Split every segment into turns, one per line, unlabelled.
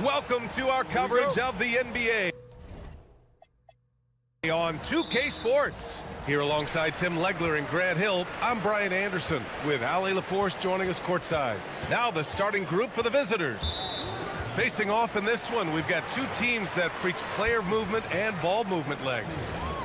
Welcome to our coverage of the NBA on 2K Sports. Here alongside Tim Legler and Grant Hill, I'm Brian Anderson with Ali LaForce joining us courtside. Now the starting group for the visitors. Facing off in this one, we've got two teams that preach player movement and ball movement legs.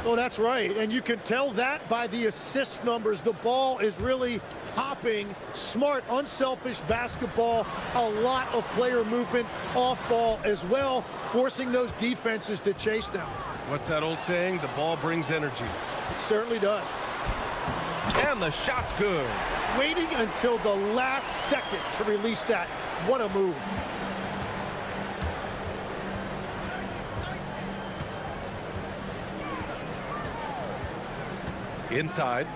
Oh, that's right, and you can tell that by the assist numbers. The ball is really hopping, smart, unselfish basketball, a lot of player movement off ball as well, forcing those defenses to chase them.
What's that old saying? The ball brings energy.
It certainly does.
And the shot's good.
Waiting until the last second to release that. What a move.
Inside.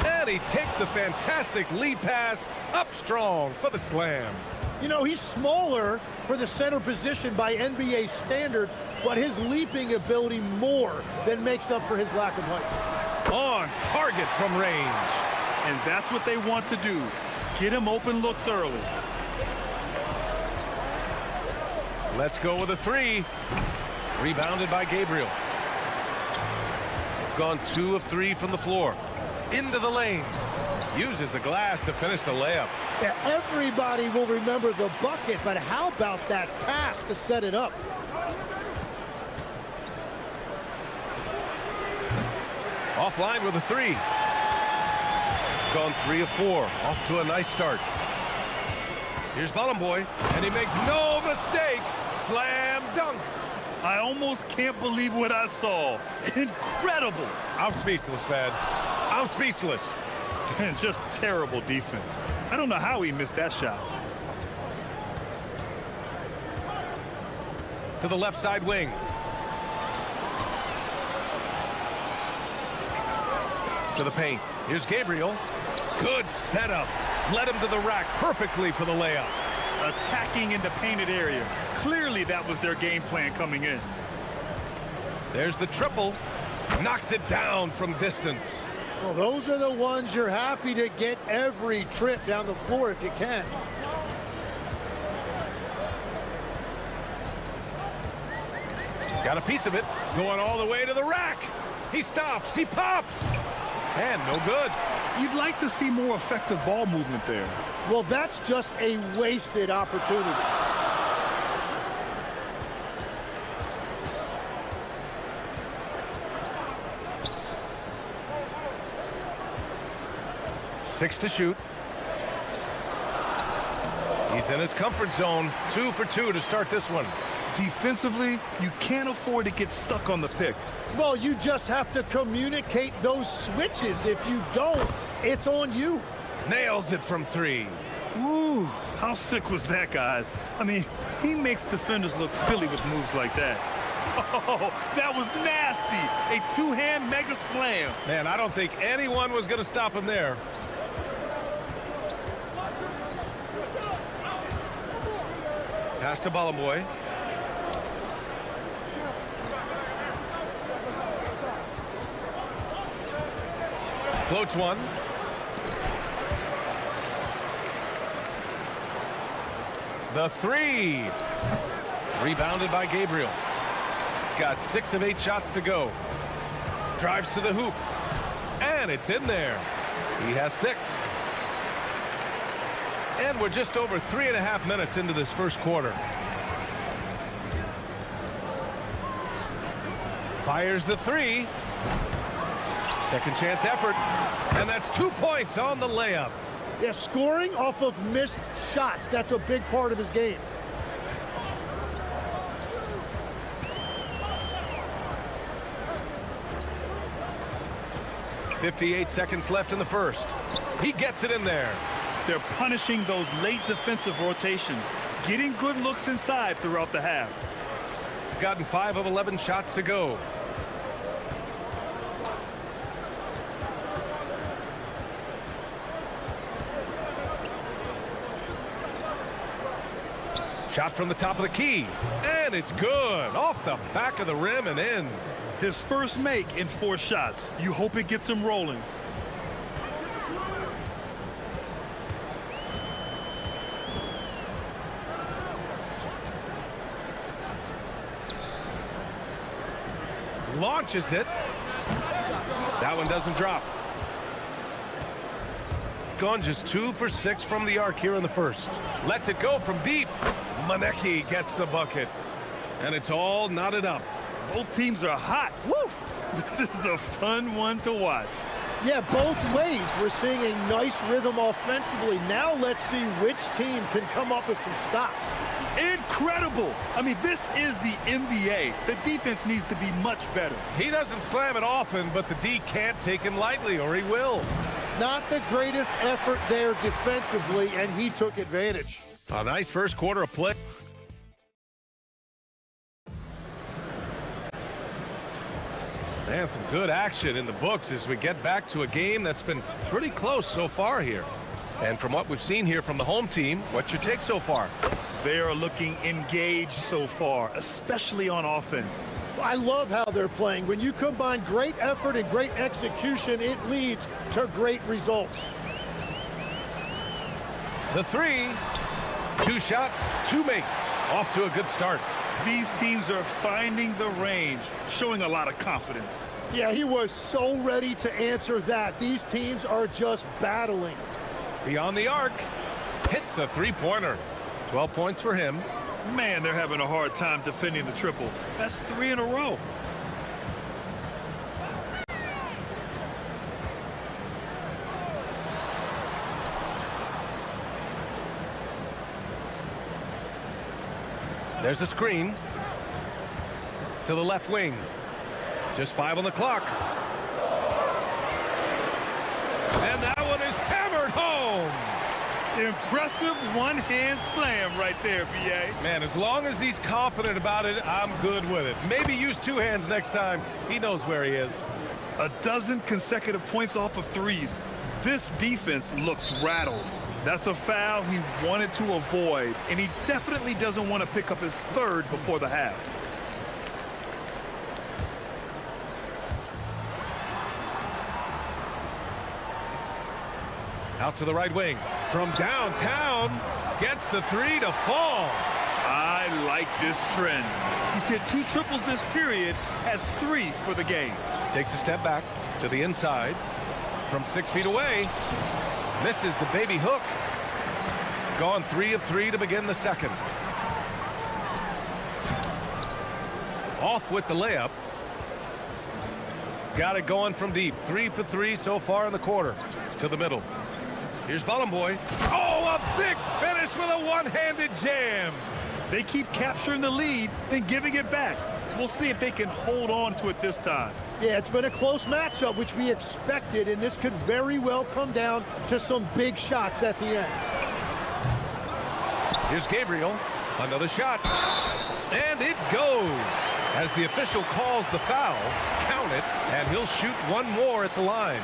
And he takes the fantastic lead pass up strong for the slam.
You know, he's smaller for the center position by NBA standards, but his leaping ability more than makes up for his lack of height.
On target from range.
And that's what they want to do. Get him open looks early.
Let's go with a three. Rebounded by Gabriel. Gone 2 of 3 from the floor. Into the lane. Uses the glass to finish the layup.
Yeah, everybody will remember the bucket, but how about that pass to set it up?
Offline with a three. Gone 3 of 4. Off to a nice start. Here's Ballon Boy, and he makes no mistake. Slam dunk.
I almost can't believe what I saw. Incredible.
I'm speechless, man. I'm speechless.
And just terrible defense. I don't know how he missed that shot.
To the left side wing. To the paint. Here's Gabriel. Good setup. Led him to the rack perfectly for the layup.
Attacking in the painted area. Clearly that was their game plan coming in.
There's the triple. Knocks it down from distance.
Well, those are the ones you're happy to get every trip down the floor if you can.
Got a piece of it. Going all the way to the rack. He stops. He pops. And no good.
You'd like to see more effective ball movement there.
Well, that's just a wasted opportunity.
Six to shoot. He's in his comfort zone. 2 for 2 to start this one.
Defensively, you can't afford to get stuck on the pick.
Well, you just have to communicate those switches. If you don't, it's on you.
Nails it from 3.
Ooh, how sick was that, guys? I mean, he makes defenders look silly with moves like that. Oh, that was nasty. A two-hand mega slam.
Man, I don't think anyone was going to stop him there. Pass to Ballon Boy. Floats one. The three. Rebounded by Gabriel. Got 6 of 8 shots to go. Drives to the hoop. And it's in there. He has 6. And we're just over 3.5 minutes into this first quarter. Fires the three. Second chance effort. And that's 2 points on the layup.
Yeah, scoring off of missed shots. That's a big part of his game.
.58 seconds left in the first. He gets it in there.
They're punishing those late defensive rotations, getting good looks inside throughout the half.
Gotten 5 of 11 shots to go. Shot from the top of the key. And it's good. Off the back of the rim and in.
His first make in 4 shots. You hope it gets him rolling.
Launches it. That one doesn't drop. Gone just 2 for 6 from the arc here in the first. Lets it go from deep. Maneki gets the bucket. And it's all knotted up.
Both teams are hot. Woo! This is a fun one to watch.
Yeah, both ways. We're seeing a nice rhythm offensively. Now let's see which team can come up with some stops.
Incredible! I mean, this is the NBA. The defense needs to be much better.
He doesn't slam it often, but the D can't take him lightly, or he will.
Not the greatest effort there defensively, and he took advantage.
A nice first quarter of play. And some good action in the books as we get back to a game that's been pretty close so far here. And from what we've seen here from the home team, what's your take so far?
They are looking engaged so far, especially on offense.
I love how they're playing. When you combine great effort and great execution, it leads to great results.
The three, 2 shots, 2 makes. Off to a good start.
These teams are finding the range, showing a lot of confidence.
Yeah, he was so ready to answer that. These teams are just battling.
Beyond the arc, hits a 3-pointer. 12 points for him.
Man, they're having a hard time defending the triple. That's 3 in a row.
There's a screen to the left wing. Just 5 on the clock. And that one is hammered home.
Impressive one-hand slam right there, B.A.
Man, as long as he's confident about it, I'm good with it. Maybe use 2 hands next time. He knows where he is.
12 consecutive points off of threes. This defense looks rattled. That's a foul he wanted to avoid, and he definitely doesn't want to pick up his 3rd before the half.
Out to the right wing. From downtown, gets the 3 to fall.
I like this trend. He's hit 2 triples this period, has 3 for the game.
Takes a step back to the inside. From 6 feet away, misses the baby hook. Gone 3 of 3 to begin the second. Off with the layup. Got it going from deep. 3 for 3 so far in the quarter. To the middle. Here's Boy. Oh, a big finish with a one-handed jam.
They keep capturing the lead, then giving it back. We'll see if they can hold on to it this time.
Yeah, it's been a close matchup, which we expected, and this could very well come down to some big shots at the end.
Here's Gabriel. Another shot. And it goes. As the official calls the foul, count it, and he'll shoot one more at the line.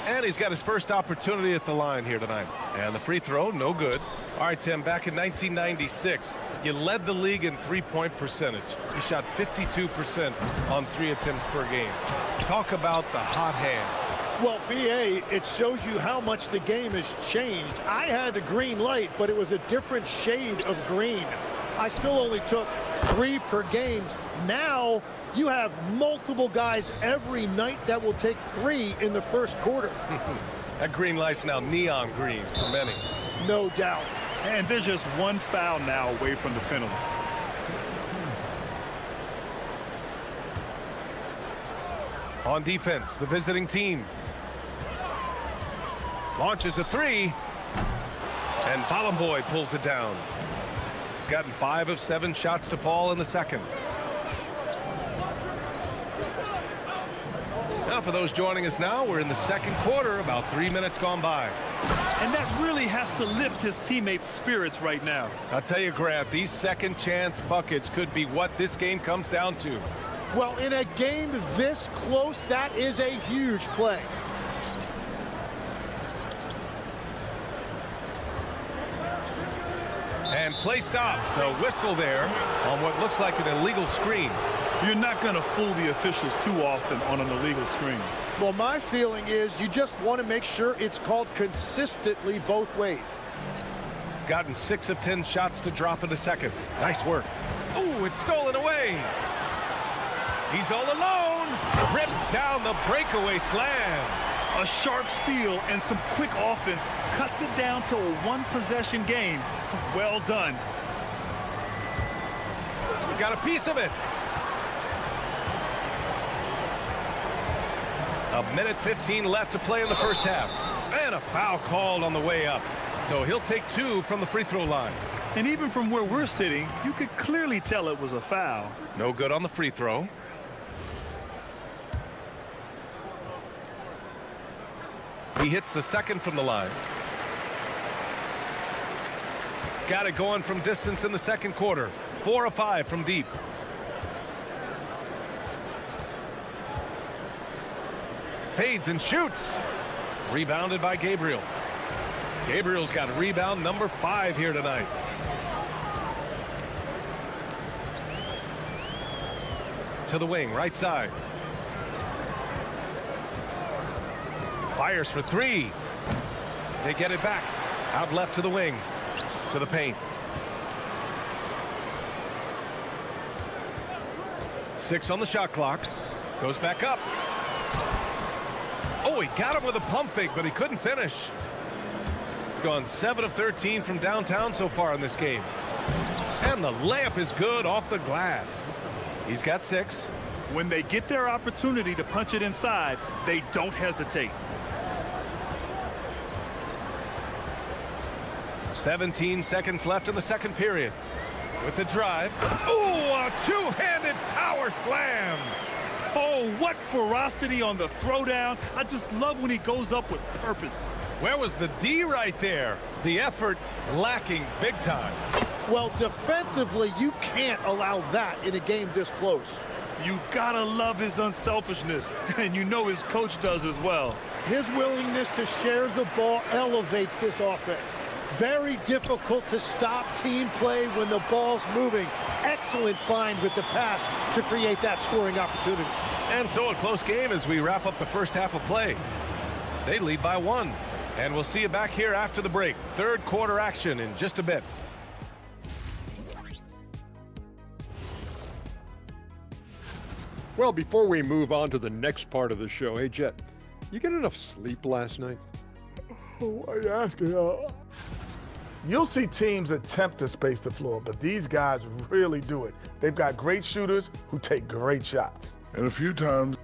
And he's got his first opportunity at the line here tonight. And the free throw, no good. All right, Tim, back in 1996, you led the league in three-point percentage. You shot 52% on 3 attempts per game. Talk about the hot hand.
Well, B.A., it shows you how much the game has changed. I had a green light, but it was a different shade of green. I still only took 3 per game. Now you have multiple guys every night that will take 3 in the first quarter.
That green light's now neon green for many.
No doubt.
And there's just one foul now away from the penalty.
On defense, the visiting team launches a 3, and Boy pulls it down. Gotten 5 of 7 shots to fall in the second. Now, for those joining us now, we're in the second quarter, about 3 minutes gone by.
And that really has to lift his teammates' spirits right now.
I'll tell you, Grant, these second chance buckets could be what this game comes down to.
Well, in a game this close, that is a huge play.
And play stops. So whistle there on what looks like an illegal screen.
You're not going to fool the officials too often on an illegal screen.
Well, my feeling is you just want to make sure it's called consistently both ways.
Gotten 6 of 10 shots to drop in the second. Nice work. Ooh, it's stolen away. He's all alone. Rips down the breakaway slam.
A sharp steal and some quick offense cuts it down to a one-possession game. Well done.
We got a piece of it. A minute 15 left to play in the first half. And a foul called on the way up. So he'll take 2 from the free throw line.
And even from where we're sitting, you could clearly tell it was a foul.
No good on the free throw. He hits the second from the line. Got it going from distance in the second quarter. 4 of 5 from deep. Fades and shoots. Rebounded by Gabriel. Gabriel's got rebound number 5 here tonight. To the wing, right side. Fires for 3. They get it back. Out left to the wing. To the paint. 6 on the shot clock. Goes back up. Oh, he got him with a pump fake, but he couldn't finish. Gone 7 of 13 from downtown so far in this game. And the layup is good off the glass. He's got 6.
When they get their opportunity to punch it inside, they don't hesitate.
17 seconds left in the second period. With the drive. Ooh, a two-handed power slam.
Oh, what ferocity on the throwdown. I just love when he goes up with purpose.
Where was the D right there? The effort lacking big time.
Well, defensively, you can't allow that in a game this close.
You gotta love his unselfishness, and you know his coach does as well.
His willingness to share the ball elevates this offense. Very difficult to stop team play when the ball's moving. Excellent find with the pass to create that scoring opportunity.
And so a close game as we wrap up the first half of play. They lead by 1. And we'll see you back here after the break. Third quarter action in just a bit.
Well, before we move on to the next part of the show, hey, Jet, you get enough sleep last night?
Oh, are you asking? You'll see teams attempt to space the floor, but these guys really do it. They've got great shooters who take great shots.
And a few times.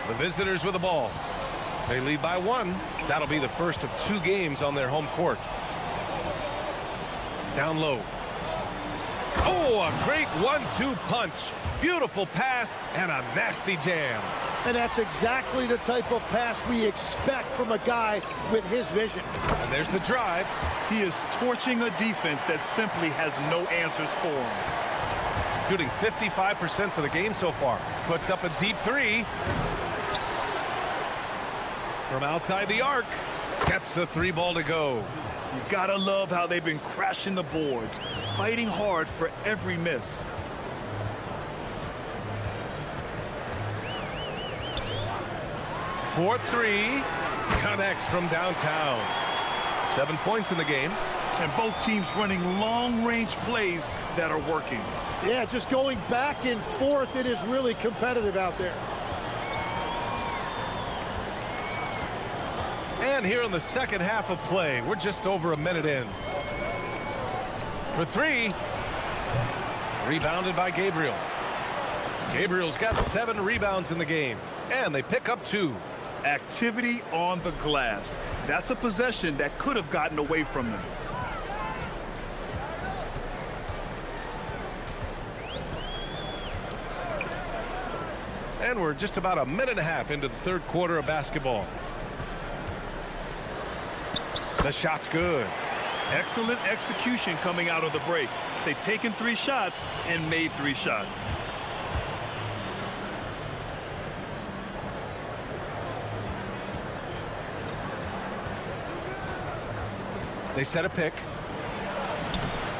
The visitors with the ball. They lead by 1. That'll be the first of 2 games on their home court. Down low. Oh, a great 1-2 punch. Beautiful pass and a nasty jam.
And that's exactly the type of pass we expect from a guy with his vision.
And there's the drive.
He is torching a defense that simply has no answers for him.
Shooting 55% for the game so far. Puts up a deep 3. From outside the arc. Gets the 3 ball to go.
You gotta love how they've been crashing the boards, fighting hard for every miss.
For 3. Connects from downtown. 7 points in the game.
And both teams running long-range plays that are working.
Yeah, just going back and forth, it is really competitive out there.
And here in the second half of play, we're just over a minute in. For 3. Rebounded by Gabriel. Gabriel's got 7 rebounds in the game, and they pick up 2.
Activity on the glass. That's a possession that could have gotten away from them.
And we're just about a minute and a half into the third quarter of basketball. The shot's good.
Excellent execution coming out of the break. They've taken 3 shots and made 3 shots.
They set a pick.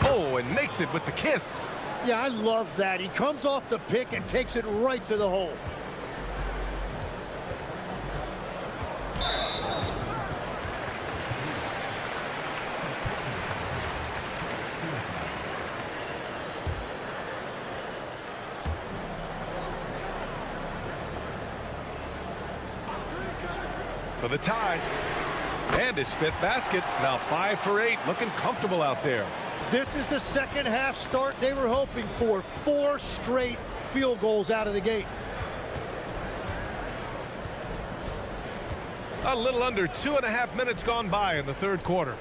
Oh, and makes it with the kiss.
Yeah, I love that. He comes off the pick and takes it right to the hole.
For the tie. And his 5th basket. Now 5 for 8. Looking comfortable out there.
This is the second half start they were hoping for. 4 straight field goals out of the gate.
A little under 2.5 minutes gone by in the third quarter.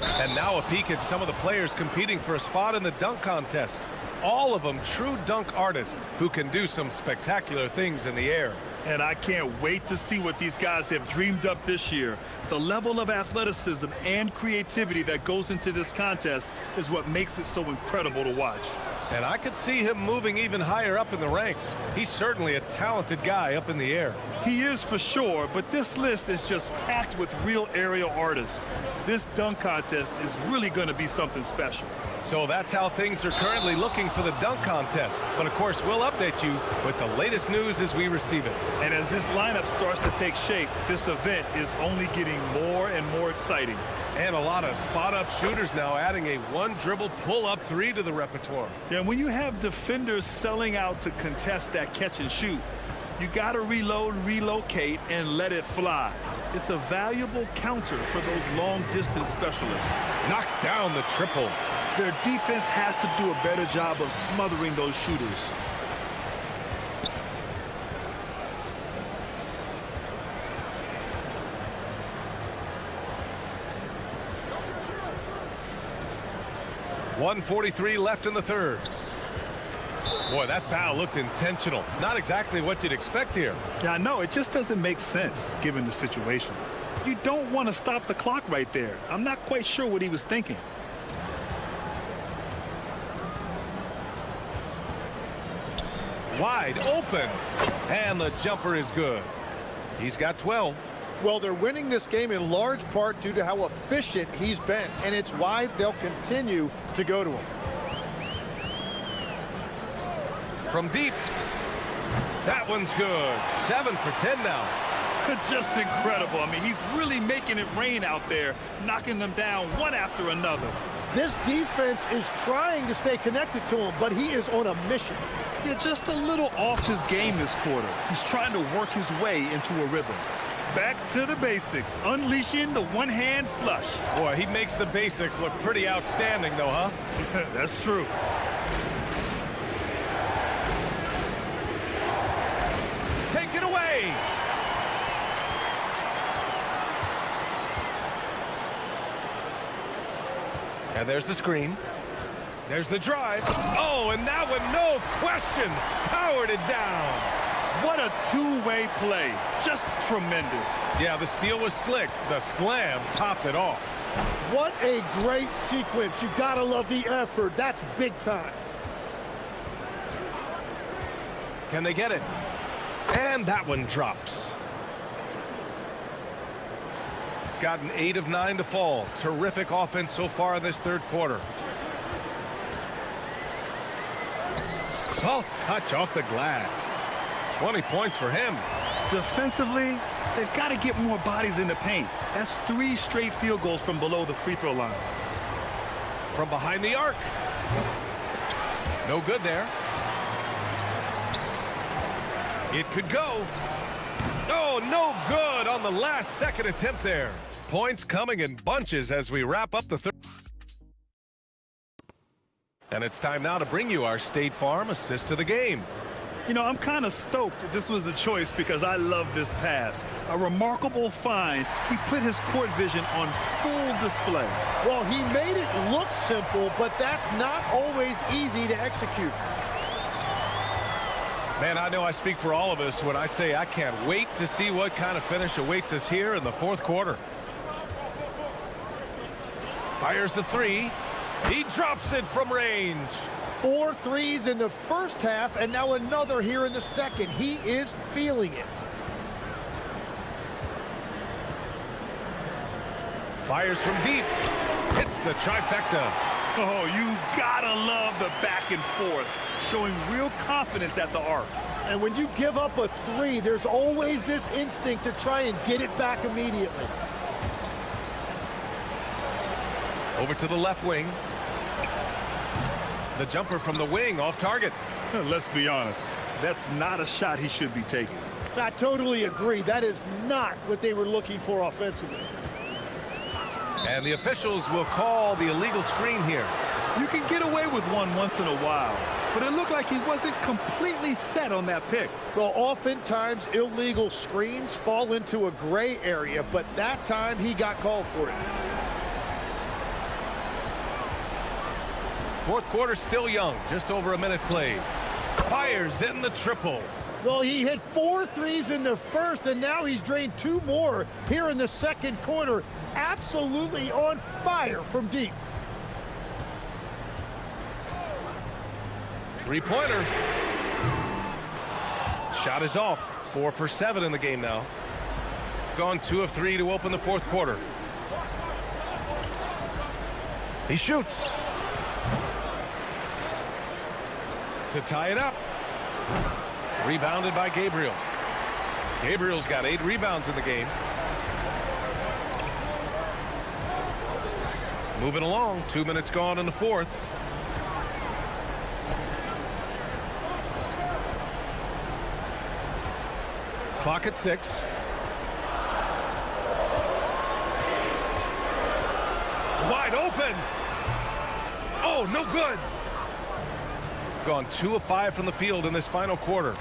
And now a peek at some of the players competing for a spot in the dunk contest. All of them true dunk artists who can do some spectacular things in the air.
And I can't wait to see what these guys have dreamed up this year. The level of athleticism and creativity that goes into this contest is what makes it so incredible to watch.
And I could see him moving even higher up in the ranks. He's certainly a talented guy up in the air.
He is for sure, but this list is just packed with real aerial artists. This dunk contest is really going to be something special.
So that's how things are currently looking for the dunk contest. But of course, we'll update you with the latest news as we receive it.
And as this lineup starts to take shape, this event is only getting more and more exciting.
And a lot of spot-up shooters now adding a 1-dribble pull-up 3 to the repertoire.
Yeah, when you have defenders selling out to contest that catch and shoot, you got to reload, relocate, and let it fly. It's a valuable counter for those long-distance specialists.
Knocks down the triple.
Their defense has to do a better job of smothering those shooters.
.143 left in the third. Boy, that foul looked intentional. Not exactly what you'd expect here.
Yeah, I know. It just doesn't make sense given the situation. You don't want to stop the clock right there. I'm not quite sure what he was thinking.
Wide open. And the jumper is good. He's got 12.
Well, they're winning this game in large part due to how efficient he's been, and it's why they'll continue to go to him.
From deep. That one's good. 7 for 10 now.
Just incredible. I mean, he's really making it rain out there, knocking them down one after another.
This defense is trying to stay connected to him, but he is on a mission.
Yeah, just a little off his game this quarter. He's trying to work his way into a rhythm. Back to the basics, unleashing the one-hand flush.
Boy, he makes the basics look pretty outstanding, though, huh?
That's true.
Take it away! And there's the screen. There's the drive. Oh, and that one, no question, powered it down.
What a two-way play. Just tremendous.
Yeah, the steal was slick. The slam topped it off.
What a great sequence. You gotta love the effort. That's big time.
Can they get it? And that one drops. Got an 8 of 9 to fall. Terrific offense so far in this third quarter. Soft touch off the glass. 20 points for him.
Defensively, they've got to get more bodies in the paint. That's 3 straight field goals from below the free throw line.
From behind the arc. No good there. It could go. Oh, no good on the last second attempt there. Points coming in bunches as we wrap up the third. And it's time now to bring you our State Farm assist to the game.
You know, I'm kind of stoked that this was a choice because I love this pass. A remarkable find. He put his court vision on full display.
Well, he made it look simple, but that's not always easy to execute.
Man, I know I speak for all of us when I say I can't wait to see what kind of finish awaits us here in the fourth quarter. Fires the three. He drops it from range.
4 threes in the first half, and now another here in the second. He is feeling it.
Fires from deep. Hits the trifecta.
Oh, you gotta love the back and forth, showing real confidence at the arc.
And when you give up a 3, there's always this instinct to try and get it back immediately.
Over to the left wing. The jumper from the wing off target.
Let's be honest, that's not a shot he should be taking.
I totally agree. That is not what they were looking for offensively.
And the officials will call the illegal screen here.
You can get away with one once in a while, but it looked like he wasn't completely set on that pick.
Well, oftentimes illegal screens fall into a gray area, but that time he got called for it.
Fourth quarter still young, just over a minute played. Fires in the triple.
Well, he hit 4 threes in the first, and now he's drained 2 more here in the second quarter. Absolutely on fire from deep.
Three-pointer. Shot is off. 4 for 7 in the game now. Gone 2 of 3 to open the fourth quarter. He shoots. To tie it up. Rebounded by Gabriel. Gabriel's got 8 rebounds in the game. Moving along, 2 minutes gone in the fourth. Clock at 6. Wide open. Oh, no good. Gone 2 of 5 from the field in this final quarter.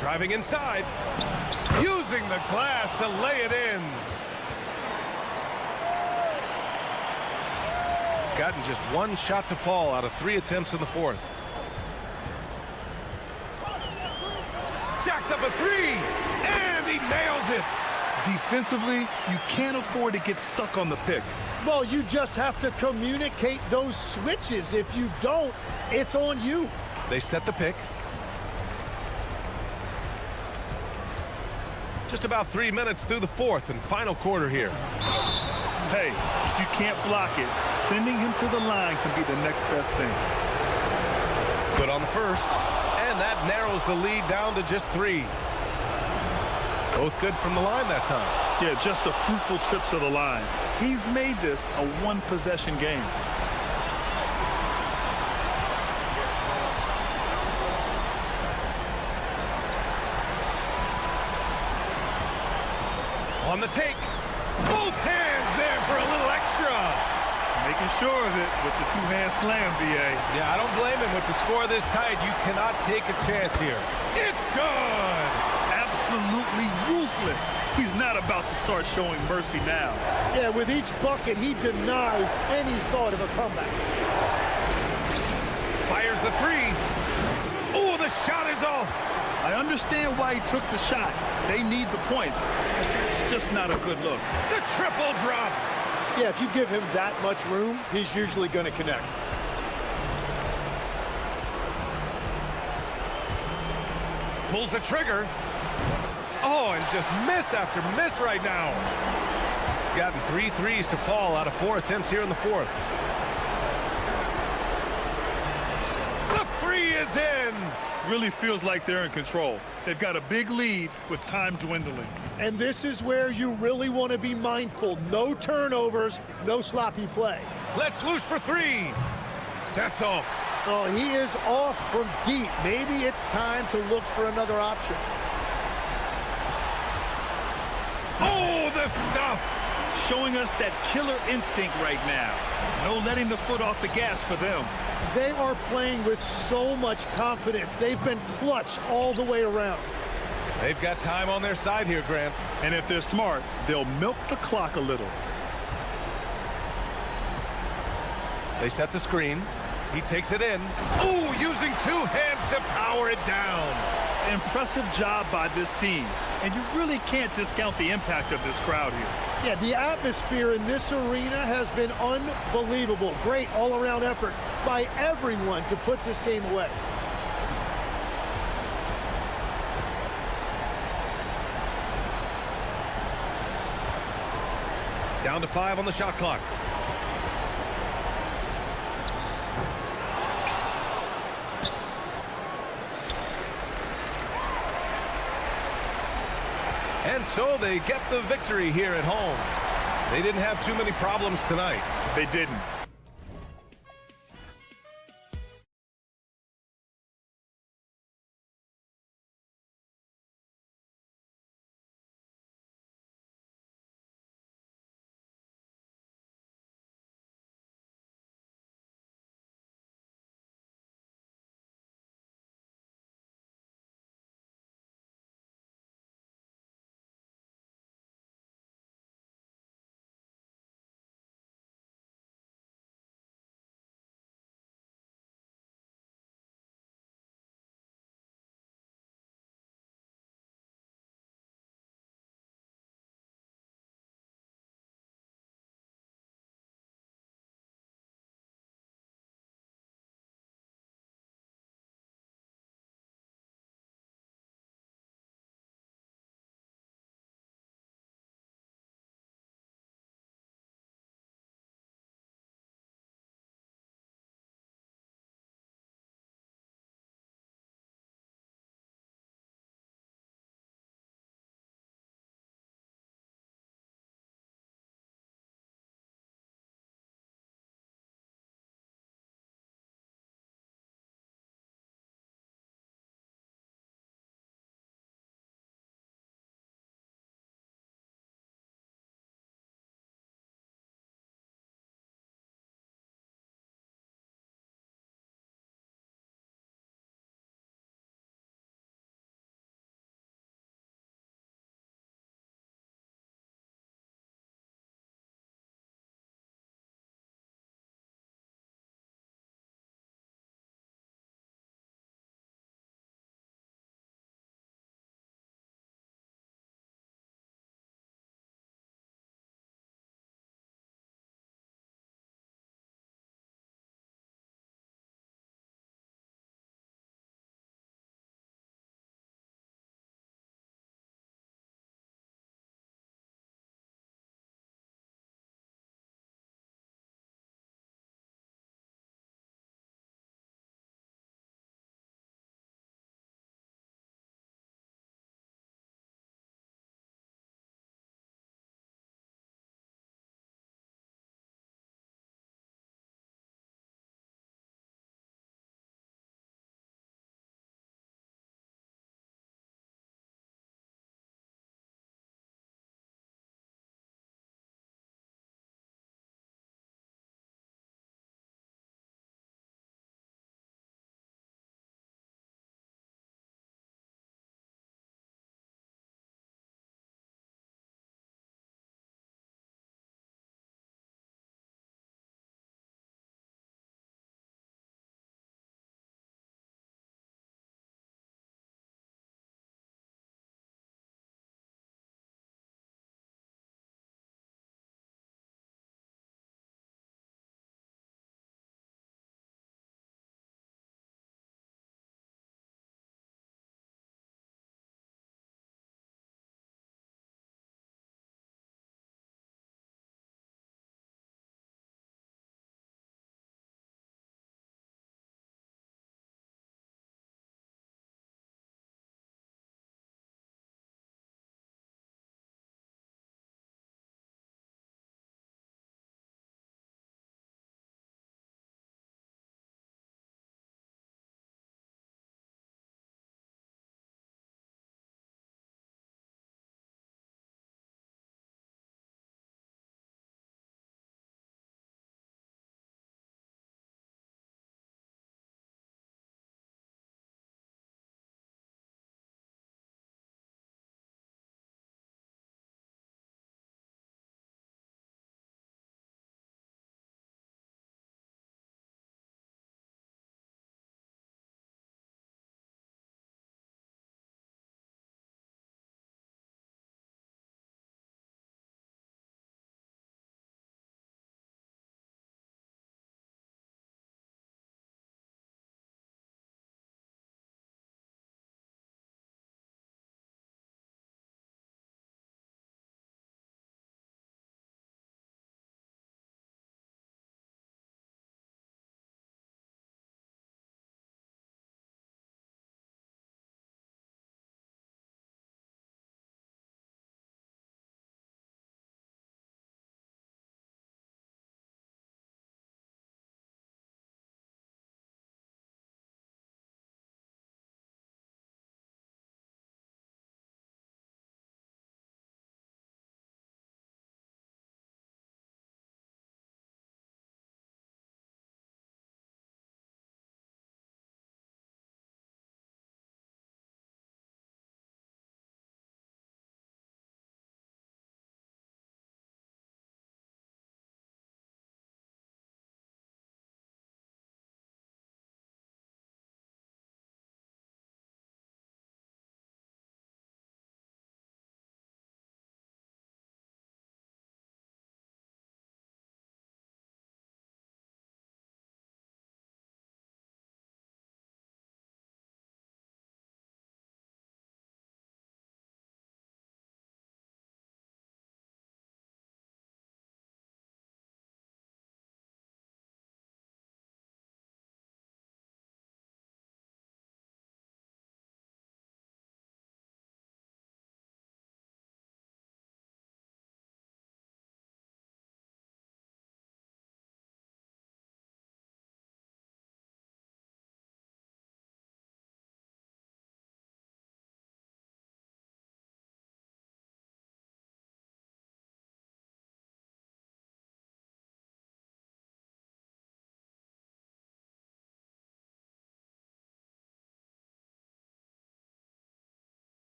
Driving inside. Using the glass to lay it in. Gotten just 1 shot to fall out of 3 attempts in the fourth. Jacks up a 3, and he nails it.
Defensively, you can't afford to get stuck on the pick.
Well, you just have to communicate those switches. If you don't, it's on you.
They set the pick. Just about 3 minutes through the fourth and final quarter here.
Hey, if you can't block it, sending him to the line can be the next best thing.
Good on the first. And that narrows the lead down to just 3. Both good from the line that time.
Yeah, just a fruitful trip to the line. He's made this a 1-possession game.
On the take. Both hands there for a little extra.
Making sure of it with the 2-hand slam, B.A.
Yeah, I don't blame him. With the score this tight, you cannot take a chance here. It's good.
Absolutely ruthless. He's not about to start showing mercy now.
Yeah, with each bucket, he denies any thought of a comeback.
Fires the 3. Oh, the shot is off.
I understand why he took the shot. They need the points. But that's just not a good look.
The triple drops.
Yeah, if you give him that much room, he's usually going to connect.
Pulls the trigger. Oh, and just miss after miss right now. Gotten 3 threes to fall out of 4 attempts here in the fourth. The 3 is in.
Really feels like they're in control. They've got a big lead with time dwindling.
And this is where you really want to be mindful. No turnovers, no sloppy play.
Let's loose for 3. That's off.
Oh, he is off from deep. Maybe it's time to look for another option.
Oh, the stuff!
Showing us that killer instinct right now. No letting the foot off the gas for them.
They are playing with so much confidence. They've been clutch all the way around.
They've got time on their side here, Grant.
And if they're smart, they'll milk the clock a little.
They set the screen. He takes it in. Ooh, using two hands to power it down.
Impressive job by this team. And you really can't discount the impact of this crowd here.
Yeah, the atmosphere in this arena has been unbelievable. Great all-around effort by everyone to put this game away.
Down to 5 on the shot clock. And so they get the victory here at home. They didn't have too many problems tonight.
They didn't.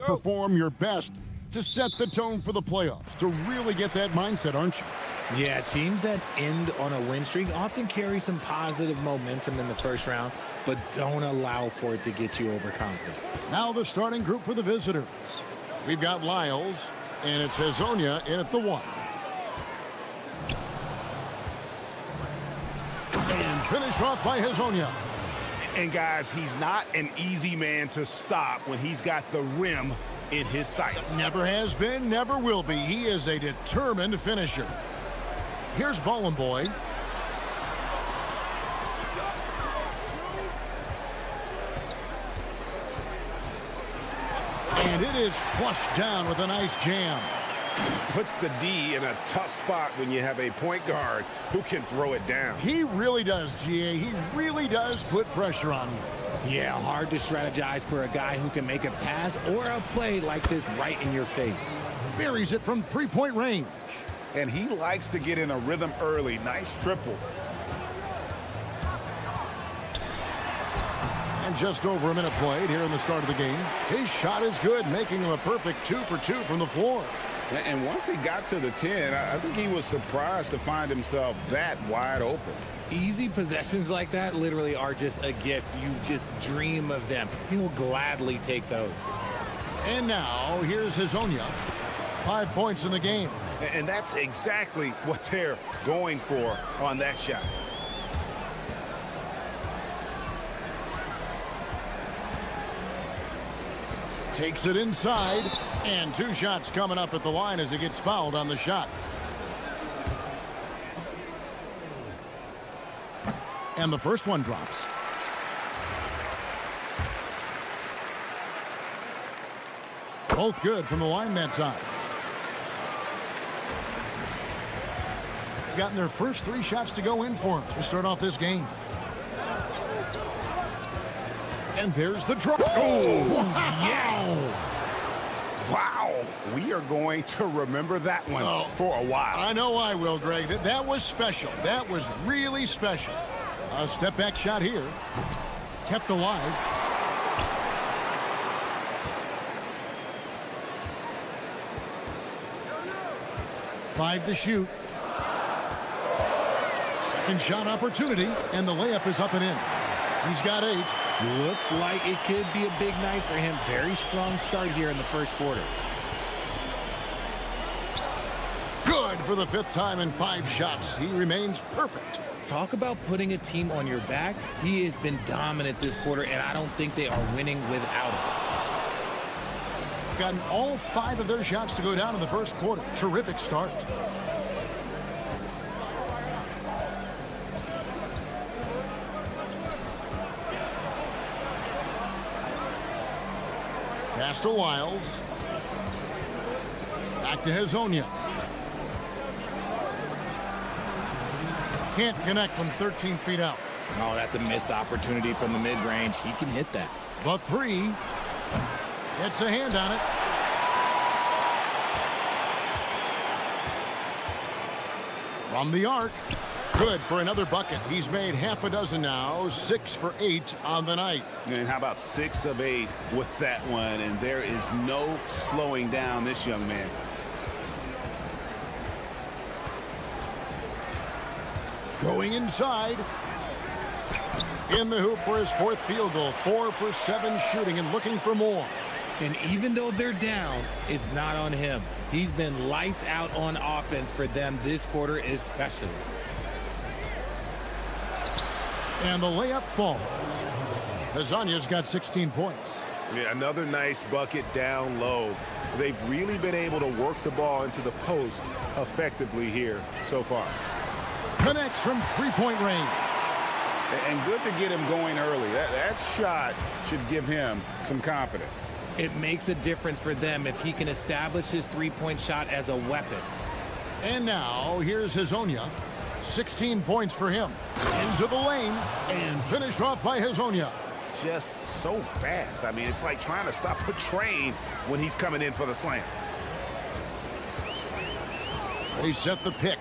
perform your best to set the tone for the playoffs, to really get that mindset, aren't you?
Yeah, teams that end on a win streak often carry some positive momentum in the first round, but don't allow for it to get you overconfident.
Now the starting group for the visitors. We've got Lyles, and it's Hazonia in at the 1. And finish off by Hazonia.
And guys, he's not an easy man to stop when he's got the rim in his sights.
Never has been, never will be. He is a determined finisher. Here's Ballin' Boy. And it is flushed down with a nice jam.
Puts the D in a tough spot when you have a point guard who can throw it down.
He really does, GA. He really does put pressure on you.
Yeah, hard to strategize for a guy who can make a pass or a play like this right in your face.
Buries it from three-point range.
And he likes to get in a rhythm early. Nice triple.
And just over a minute played here in the start of the game. His shot is good, making him a perfect 2 for 2 from the floor.
And once he got to the 10, I think he was surprised to find himself that wide open.
Easy possessions like that literally are just a gift. You just dream of them. He will gladly take those.
And now, here's Hazonia. 5 points in the game.
And that's exactly what they're going for on that shot.
Takes it inside, and 2 shots coming up at the line as he gets fouled on the shot. And the first one drops. Both good from the line that time. Gotten their first 3 shots to go in for him to start off this game. And there's the drop.
Oh,
wow.
yes! Wow, we are going to remember that one for a while.
I know I will, Greg. That was special. That was really special. A step back shot here. Kept alive. Five to shoot. Second shot opportunity, and the layup is up and in. He's got 8.
Looks like it could be a big night for him. Very strong start here in the first quarter.
Good for the 5th time in 5 shots. He remains perfect.
Talk about putting a team on your back. He has been dominant this quarter, and I don't think they are winning without him.
Gotten all 5 of their shots to go down in the first quarter. Terrific start. Pass to Lyles. Back to Hazonia. Can't connect from 13 feet out.
Oh, that's a missed opportunity from the mid-range. He can hit that.
But 3. Gets a hand on it. From the arc. Good for another bucket. He's made half a dozen now. 6 for 8 on the night.
And how about 6 of 8 with that one? And there is no slowing down this young man.
Going inside. In the hoop for his 4th field goal. 4 for 7 shooting and looking for more.
And even though they're down, it's not on him. He's been lights out on offense for them this quarter especially.
And the layup falls. Hazonia's got 16 points.
Yeah, another nice bucket down low. They've really been able to work the ball into the post effectively here so far.
Connects from 3-point range.
And good to get him going early. That shot should give him some confidence.
It makes a difference for them if he can establish his 3-point shot as a weapon.
And now, here's Hazonia. 16 points for him. Into the lane and finish off by Hazonia.
Just so fast. I mean, it's like trying to stop a train when he's coming in for the slam.
They set the pick.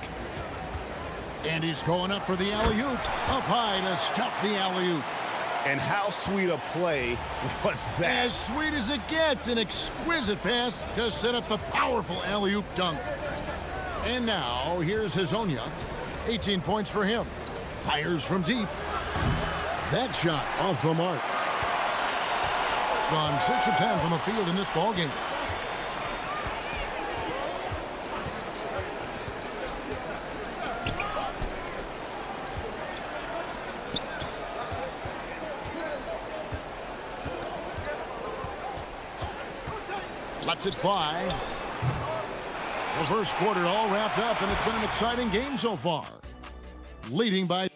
And he's going up for the alley-oop. Up high to stuff the alley-oop.
And how sweet a play was that?
As sweet as it gets, an exquisite pass to set up the powerful alley-oop dunk. And now, here's Hazonia. 18 points for him. Fires from deep. That shot off the mark. Gone 6 of 10 from the field in this ballgame. Lets it fly. The first quarter all wrapped up, and it's been an exciting game so far. Leading by...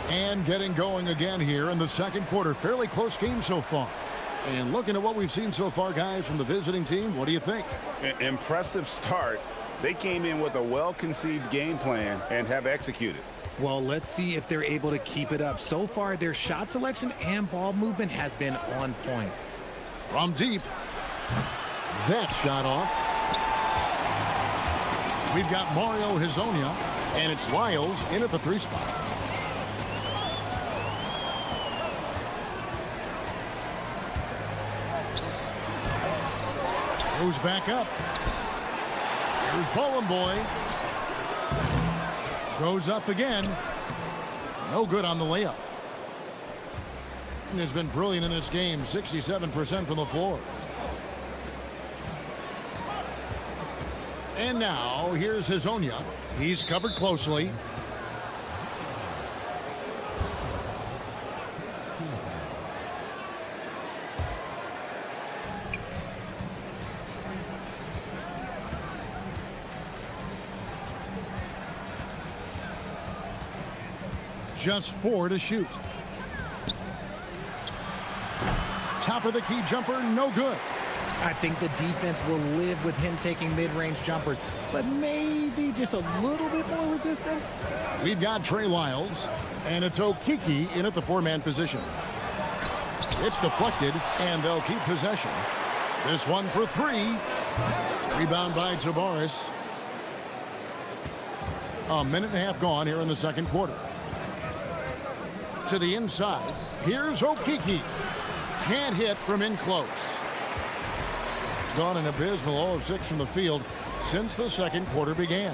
And getting going again here in the second quarter. Fairly close game so far. And looking at what we've seen so far, guys, from the visiting team, what do you think?
Impressive start. They came in with a well-conceived game plan and have executed.
Well, let's see if they're able to keep it up. So far, their shot selection and ball movement has been on point.
From deep. That shot off. We've got Mario Hazonia, and it's Lyles in at the 3 spot. Goes back up. Here's Bowling Boy. Goes up again. No good on the layup. Has been brilliant in this game. 67% from the floor. And now here's Hazonia. He's covered closely. Just 4 to shoot. Top of the key jumper, no good.
I think the defense will live with him taking mid-range jumpers, but maybe just a little bit more resistance.
We've got Trey Lyles, and it's Okiki in at the 4-man position. It's deflected, and they'll keep possession. This one for 3. Rebound by Tabaris. A minute and a half gone here in the second quarter. To the inside. Here's Okiki. Can't hit from in close. Gone an abysmal 0 of 6 from the field since the second quarter began.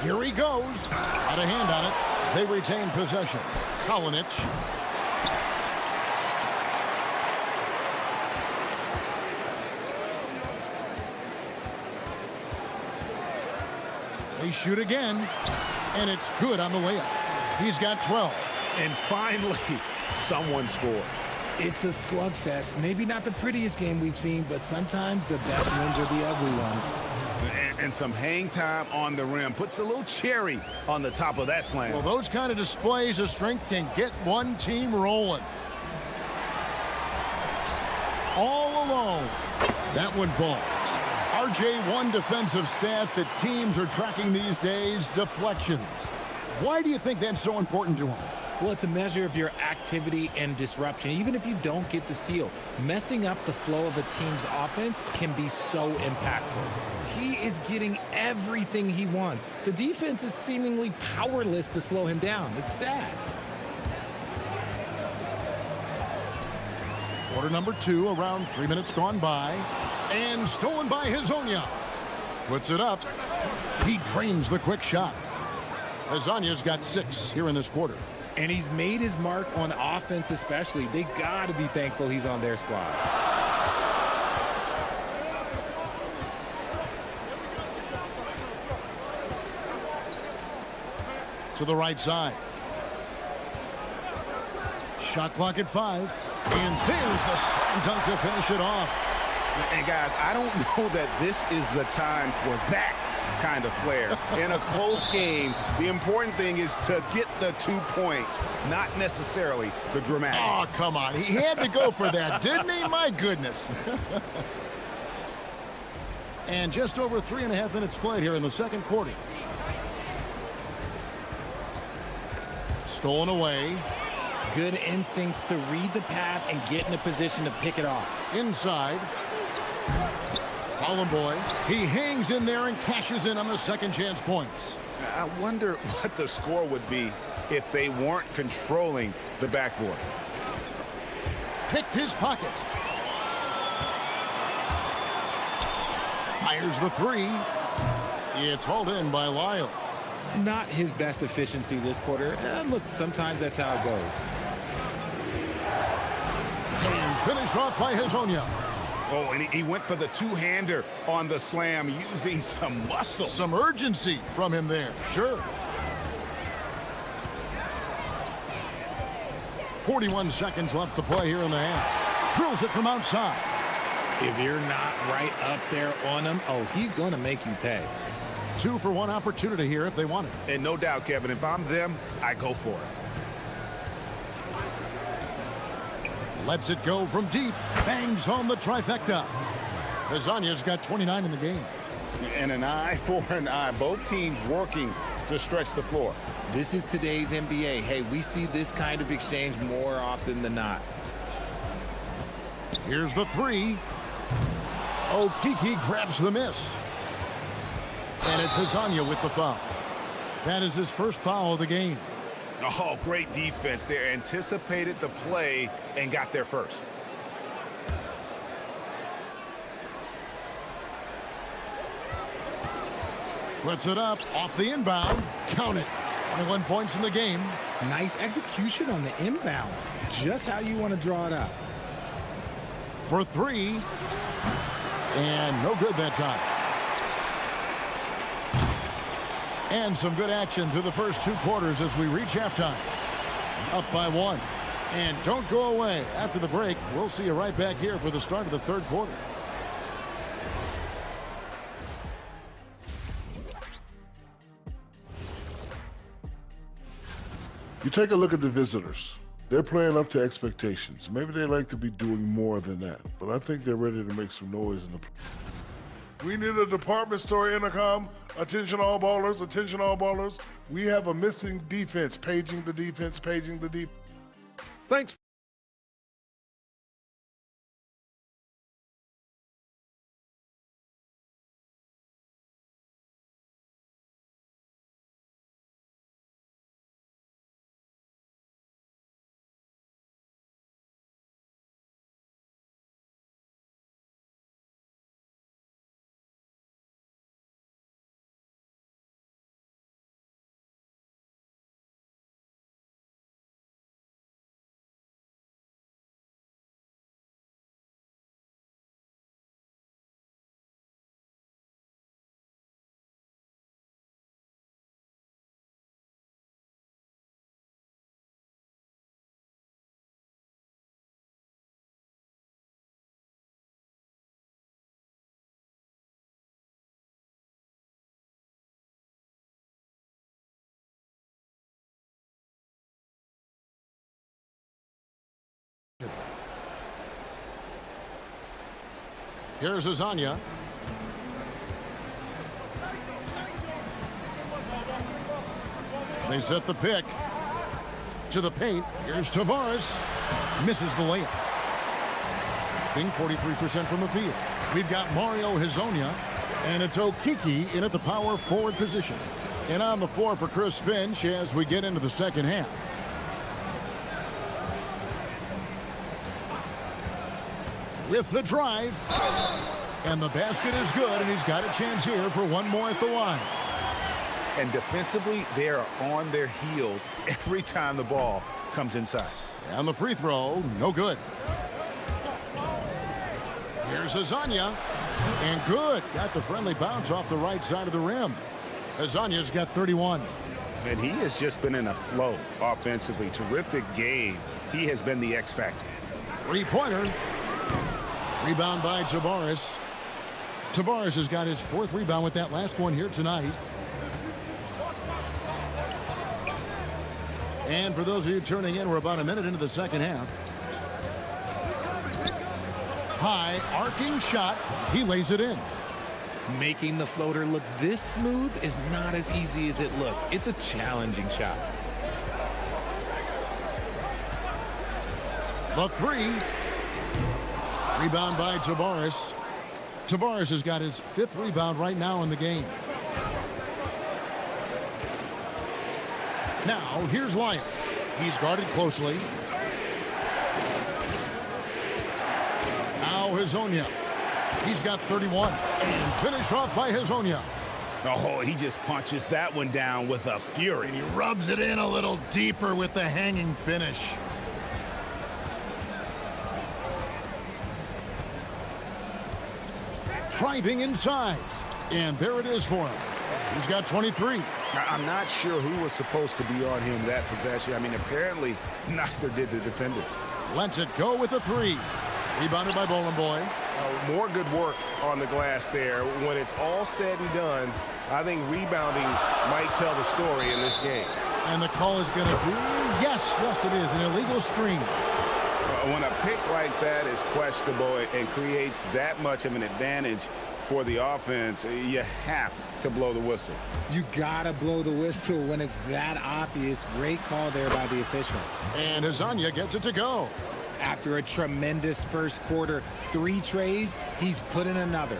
Here he goes. Had a hand on it. They retain possession. Kalinic. They shoot again. And it's good on the layup. He's got 12.
And finally, someone scores.
It's a slugfest. Maybe not the prettiest game we've seen, but sometimes the best ones are the ugly ones.
And some hang time on the rim. Puts a little cherry on the top of that slam.
Well, those kind of displays of strength can get one team rolling. All alone. That one falls. RJ1 defensive stat that teams are tracking these days, deflections. Why do you think that's so important to him?
Well, it's a measure of your activity and disruption. Even if you don't get the steal, messing up the flow of a team's offense can be so impactful. He is getting everything he wants. The defense is seemingly powerless to slow him down. It's sad.
Quarter number 2, around 3 minutes gone by. And stolen by Hazonia. Puts it up. He drains the quick shot. Hazonia's got 6 here in this quarter.
And he's made his mark on offense especially. They got to be thankful he's on their squad.
To the right side. Shot clock at 5. And there's the slam dunk to finish it off.
And guys, I don't know that this is the time for that kind of flair. In a close game, the important thing is to get the 2 points, not necessarily the dramatics.
Oh, come on. He had to go for that, didn't he? My goodness. And just over 3.5 minutes played here in the second quarter. Stolen away.
Good instincts to read the path and get in a position to pick it off.
Inside. Holland boy, he hangs in there and cashes in on the second chance points.
I wonder what the score would be if they weren't controlling the backboard.
Picked his pocket. Fires the three. It's hauled in by Lyles.
Not his best efficiency this quarter. Look, sometimes that's how it goes.
And finished off by Hazonia.
Oh, and he went for the two-hander on the slam, using some muscle.
Some urgency from him there, sure. 41 seconds left to play here in the half. Drills it from outside.
If you're not right up there on him, oh, he's going to make you pay.
2 for 1 opportunity here if they want it.
And no doubt, Kevin, if I'm them, I go for it.
Lets it go from deep. Bangs home the trifecta. Hazonia's got 29 in the game.
And an eye for an eye. Both teams working to stretch the floor.
This is today's NBA. Hey, we see this kind of exchange more often than not.
Here's the three. Okiki grabs the miss. And it's Hazonia with the foul. That is his first foul of the game.
Oh, great defense there. Anticipated the play and got there first.
Puts it up off the inbound. Count it. 21 points in the game.
Nice execution on the inbound. Just how you want to draw it up.
For three. And no good that time. And some good action through the first 2 quarters as we reach halftime. Up by 1. And don't go away. After the break, we'll see you right back here for the start of the third quarter.
You take a look at the visitors. They're playing up to expectations. Maybe they like to be doing more than that, but I think they're ready to make some noise in the. We need a department store intercom. Attention all ballers, attention all ballers. We have a missing defense. Paging the defense, paging the defense.
Thanks.
Here's Hazonia. They set the pick. To the paint. Here's Tavares. Misses the layup. Being 43% from the field. We've got Mario Hazonia. And it's Okiki in at the power forward position. And on the floor for Chris Finch as we get into the second half. With the drive. And the basket is good, and he's got a chance here for one more at the line.
And defensively, they are on their heels every time the ball comes inside.
And the free throw, no good. Here's Hazonia. And good. Got the friendly bounce off the right side of the rim. Hazonia's got 31.
And he has just been in a flow offensively. Terrific game. He has been the X factor.
Three-pointer. Rebound by Tavares. Tavares has got his 4th rebound with that last one here tonight. And for those of you tuning in, we're about a minute into the second half. High, arcing shot. He lays it in.
Making the floater look this smooth is not as easy as it looks. It's a challenging shot.
The three. Rebound by Tavares. Tavares has got his 5th rebound right now in the game. Now, here's Lyons. He's guarded closely. Now, Hazonia. He's got 31. And finished off by Hazonia.
Oh, he just punches that one down with a fury.
And he rubs it in a little deeper with the hanging finish. Driving inside. And there it is for him. He's got 23.
I'm not sure who was supposed to be on him that possession. I mean, apparently neither did the defenders.
Lets it go with a 3. Rebounded by Bowling Boy.
More good work on the glass there. When it's all said and done, I think rebounding might tell the story in this game.
And the call is going to be, yes, it is, an illegal screen.
When a pick like that is questionable and creates that much of an advantage for the offense, you have to blow the whistle.
You gotta blow the whistle when it's that obvious. Great call there by the official.
And Hazonia gets it to go.
After a tremendous first quarter, 3 trays, he's put in another.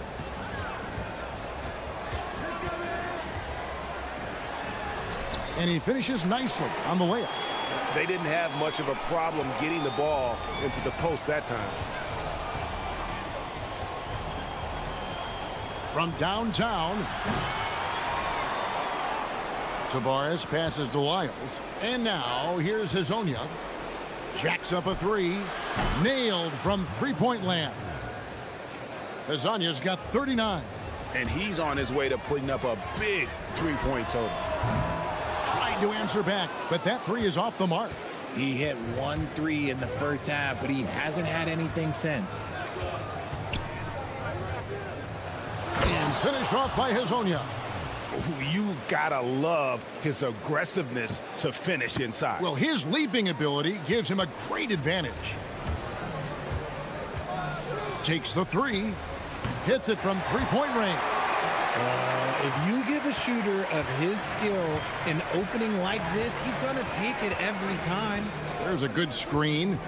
And he finishes nicely on the layup.
They didn't have much of a problem getting the ball into the post that time.
From downtown, Tavares passes to Lyles. And now, here's Hazonia. Jacks up a 3. Nailed from three-point land. Hazonia's got 39.
And he's on his way to putting up a big three-point total.
Tried to answer back, but that 3 is off the mark.
He hit 1 3 in the first half, but he hasn't had anything since.
And finished off by Hazonia.
You gotta love his aggressiveness to finish inside.
Well, his leaping ability gives him a great advantage. Takes the 3. Hits it from three-point range.
If you give a shooter of his skill an opening like this, he's going to take it every time.
There's a good screen.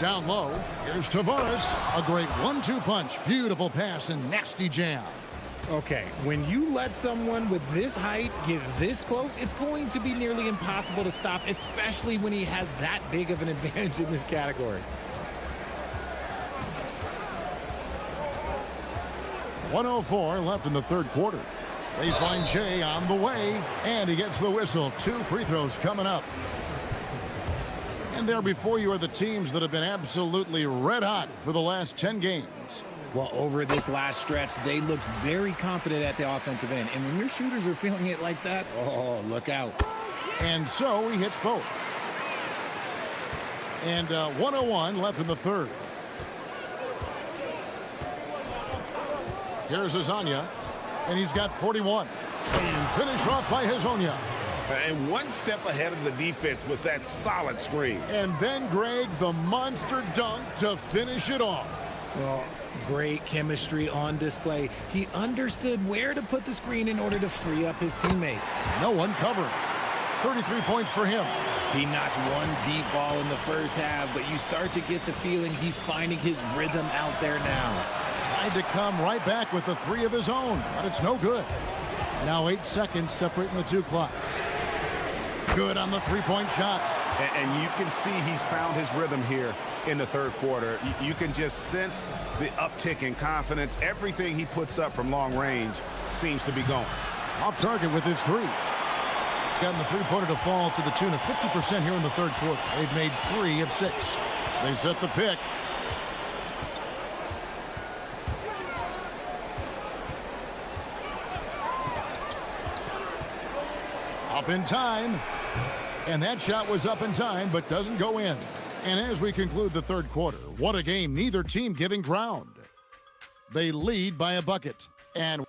Down low, here's Tavares. A great 1-2 punch. Beautiful pass and nasty jam.
Okay, when you let someone with this height get this close, it's going to be nearly impossible to stop, especially when he has that big of an advantage in this category.
1:04 left in the third quarter. Baseline J on the way, and he gets the whistle. 2 free throws coming up. And there before you are the teams that have been absolutely red hot for the last 10 games.
Well, over this last stretch, they looked very confident at the offensive end. And when your shooters are feeling it like that, oh, look out.
And so he hits both. And 1:01 left in the third. Here's Hazonia, and he's got 41. And finished off by Hazonia.
And one step ahead of the defense with that solid screen.
And then, Greg, the monster dunk to finish it off.
Well, great chemistry on display. He understood where to put the screen in order to free up his teammate.
No one covering. 33 points for him.
He knocked one deep ball in the first half, but you start to get the feeling he's finding his rhythm out there now.
Tried to come right back with the 3 of his own, but it's no good. Now 8 seconds separating the 2 clocks. Good on the 3-point shot.
And you can see he's found his rhythm here in the third quarter. You can just sense the uptick in confidence. Everything he puts up from long range seems to be going.
Off target with his 3. Gotten the 3-pointer to fall to the tune of 50% here in the third quarter. They've made 3 of 6. They set the pick. Up in time. And that shot was up in time, but doesn't go in. And as we conclude the third quarter, what a game, neither team giving ground. They lead by a bucket. And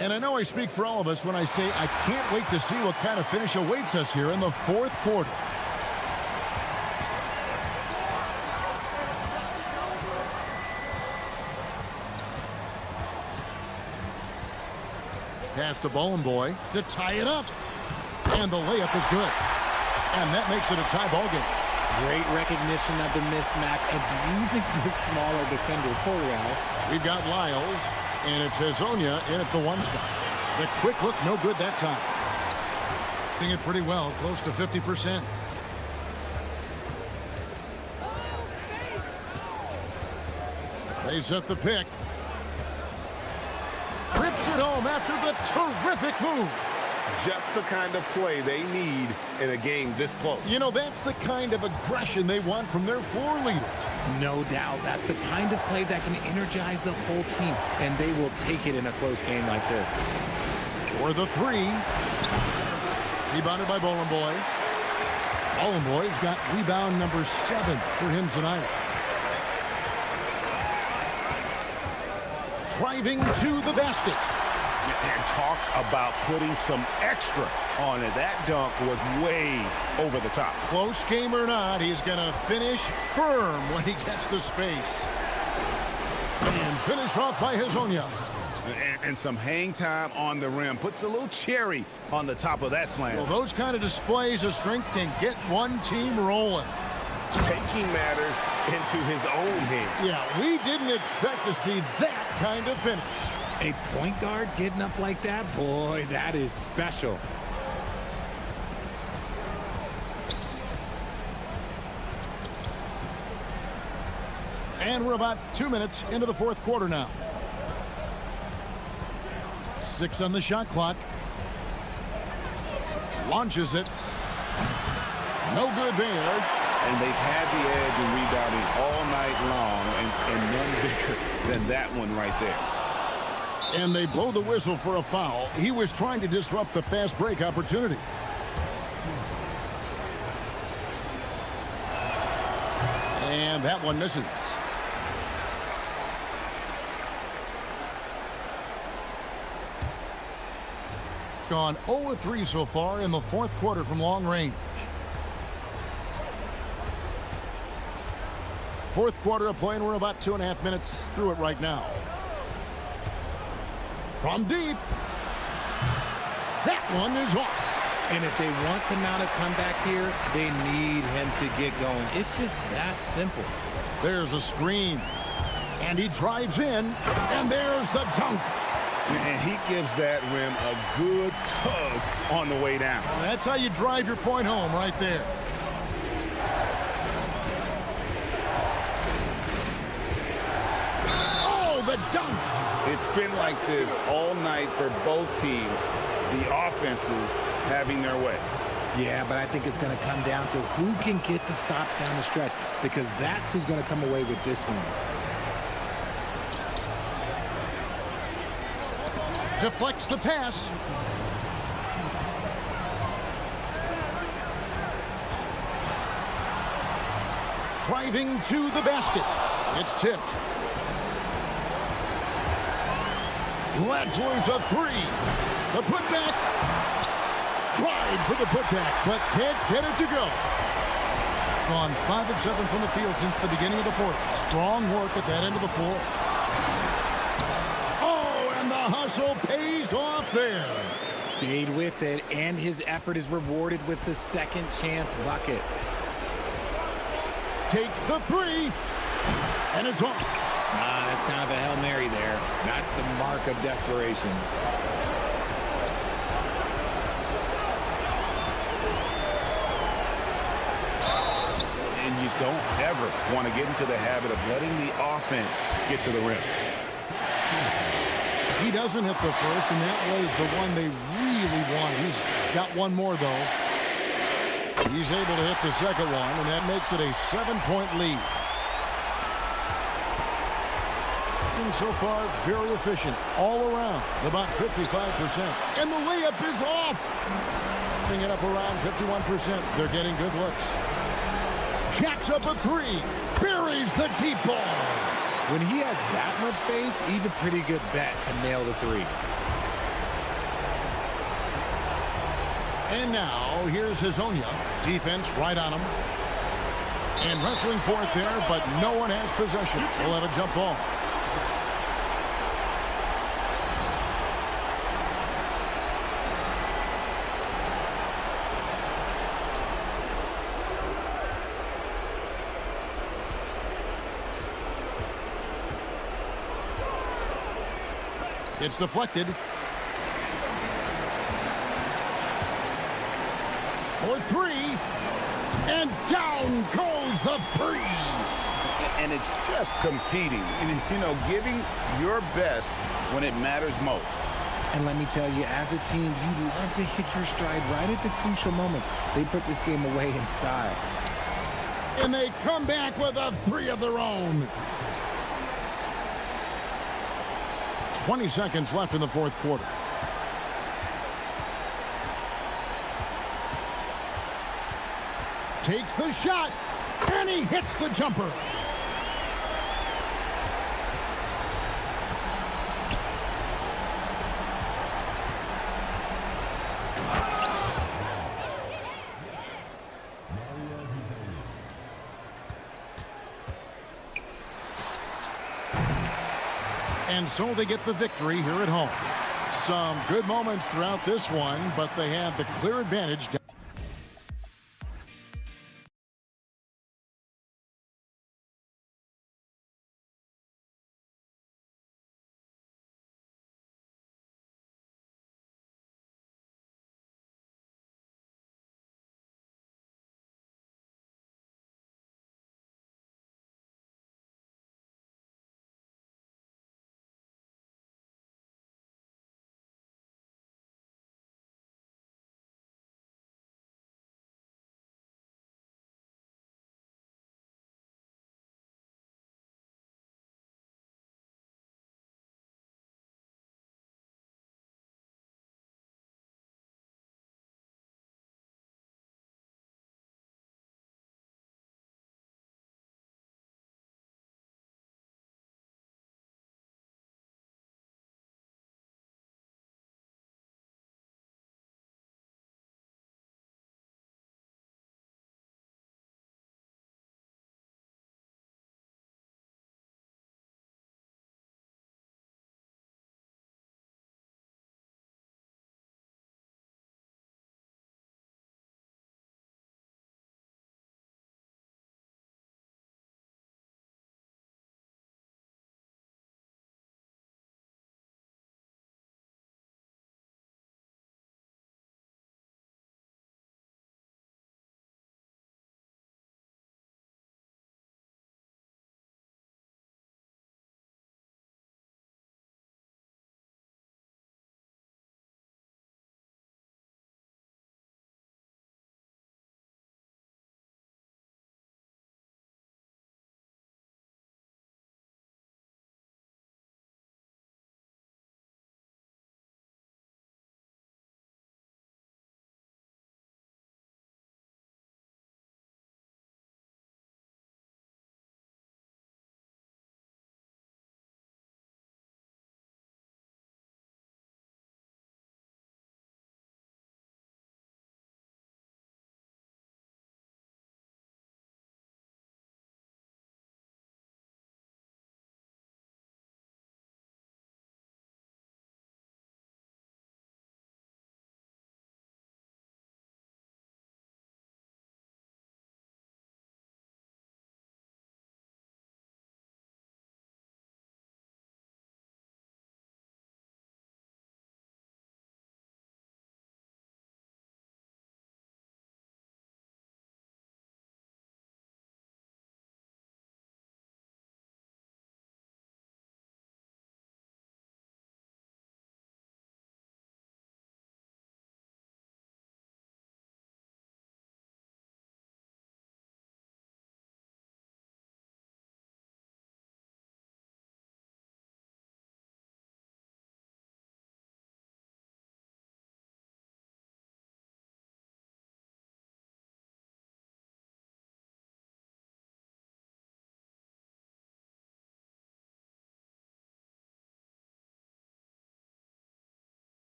I know I speak for all of us when I say I can't wait to see what kind of finish awaits us here in the fourth quarter. Pass to Bowling Boy to tie it up. And the layup is good. And that makes it a tie ball game.
Great recognition of the mismatch, abusing the smaller defender. Poor Real.
We've got Lyles, and it's Hazonia in at the 1 spot. The quick look, no good that time. Doing it pretty well, close to 50%. They set the pick. Trips it home after the terrific move.
Just the kind of play they need in a game this close.
You know, that's the kind of aggression they want from their floor leader.
No doubt. That's the kind of play that can energize the whole team, and they will take it in a close game like this.
For the 3. Rebounded by Boy. Boy's got rebound number 7 for him tonight. Driving to the basket.
And talk about putting some extra on it. That dunk was way over the top.
Close game or not, he's going to finish firm when he gets the space. And finish off by Hazonia.
And some hang time on the rim. Puts a little cherry on the top of that slam.
Well, those kind of displays of strength can get one team rolling.
Taking matters into his own hands.
Yeah, we didn't expect to see that kind of finish.
A point guard getting up like that? Boy, that is special.
And we're about 2 minutes into the 4th quarter now. 6 on the shot clock. Launches it. No good there.
And they've had the edge in rebounding all night long, and none bigger than that one right there.
And they blow the whistle for a foul. He was trying to disrupt the fast break opportunity. And that one misses. Gone 0-3 so far in the 4th quarter from long range. 4th quarter of play, and we're about 2.5 minutes through it right now. From deep. That one is off.
And if they want to mount a comeback here, they need him to get going. It's just that simple.
There's a screen. And he drives in. And there's the dunk.
And he gives that rim a good tug on the way down.
Well, that's how you drive your point home right there. Oh, the dunk.
It's been like this all night for both teams. The offenses having their way.
Yeah, but I think it's going to come down to who can get the stops down the stretch, because that's who's going to come away with this one.
Deflects the pass. Driving to the basket. It's tipped. Latzler's a 3. The putback. Tried for the putback, but can't get it to go. Gone 5 of 7 from the field since the beginning of the 4th. Strong work at that end of the floor. Oh, and the hustle pays off there.
Stayed with it, and his effort is rewarded with the second chance bucket.
Takes the 3, and it's off.
That's kind of a Hail Mary there. That's the mark of desperation.
And you don't ever want to get into the habit of letting the offense get to the rim.
He doesn't hit the first, and that was the one they really wanted. He's got one more, though. He's able to hit the second one, and that makes it a 7-point lead. And so far, very efficient all around, about 55%. And the layup is off. Putting it up around 51%. They're getting good looks. Jacks up a 3. Buries the deep ball.
When he has that much space, he's a pretty good bet to nail the 3.
And now, here's Hazonia. Defense right on him. And wrestling for it there, but no one has possession. We'll have a jump ball. It's deflected. For three. And down goes the three.
And it's just competing and, you know, giving your best when it matters most.
And let me tell you, as a team, you love to hit your stride right at the crucial moments. They put this game away in style.
And they come back with a three of their own. 20 seconds left in the fourth quarter. Takes the shot, and he hits the jumper. And so they get the victory here at home. Some good moments throughout this one, but they had the clear advantage.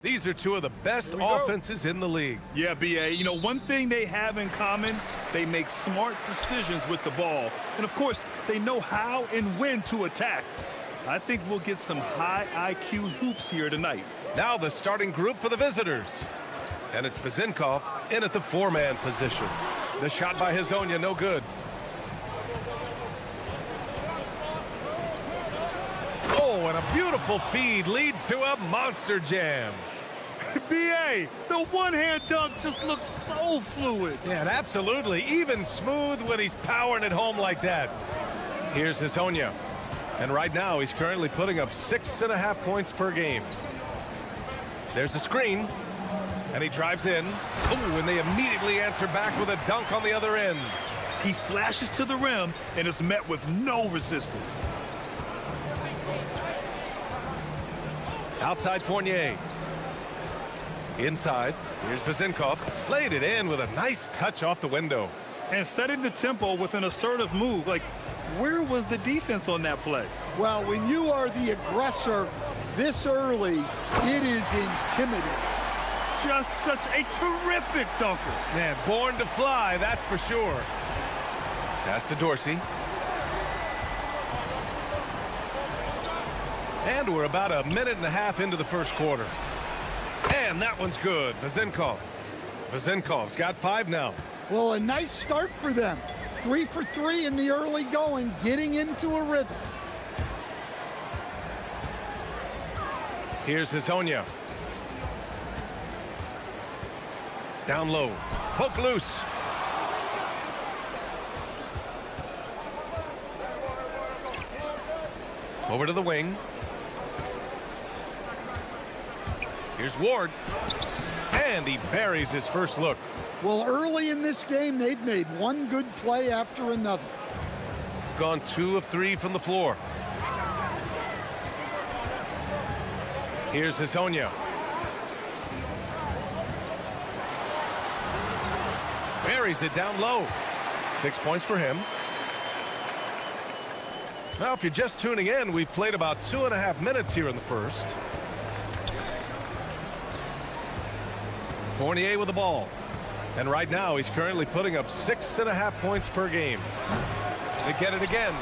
These are two of the best offenses in the league.
Yeah, BA. You know, one thing they have in common, they make smart decisions with the ball. And, of course, they know how and when to attack. I think we'll get some high IQ hoops here tonight.
Now the starting group for the visitors. And it's Vezinkov in at the four-man position. The shot by Hazonia, no good. Oh, and a beautiful feed leads to a monster jam.
BA, the one-hand dunk just looks so fluid.
Yeah, and absolutely, even smooth when he's powering it home like that. Here's Hazonia. And right now, he's currently putting up 6.5 points per game. There's a screen. And he drives in. Oh, and they immediately answer back with a dunk on the other end.
He flashes to the rim and is met with no resistance.
Outside Fournier. Inside, here's Vezinkov. Laid it in with a nice touch off the window.
And setting the tempo with an assertive move. Like, where was the defense on that play?
Well, when you are the aggressor this early, it is intimidating.
Just such a terrific dunker.
Man, born to fly, that's for sure. Pass to Dorsey. And we're about a minute and a half into the first quarter. And that one's good. Vezinkov. Vezinkov's got 5 now.
Well, a nice start for them. 3 for 3 in the early going, getting into a rhythm.
Here's Hazonia. Down low. Poke loose. Over to the wing. Here's Ward. And he buries his first look.
Well, early in this game, they've made one good play after another.
Gone 2 of 3 from the floor. Here's Hazonia. Buries it down low. 6 points for him. Now, if you're just tuning in, we've played about 2.5 minutes here in the first. Fournier with the ball. And right now, he's currently putting up 6.5 points per game. They get it again.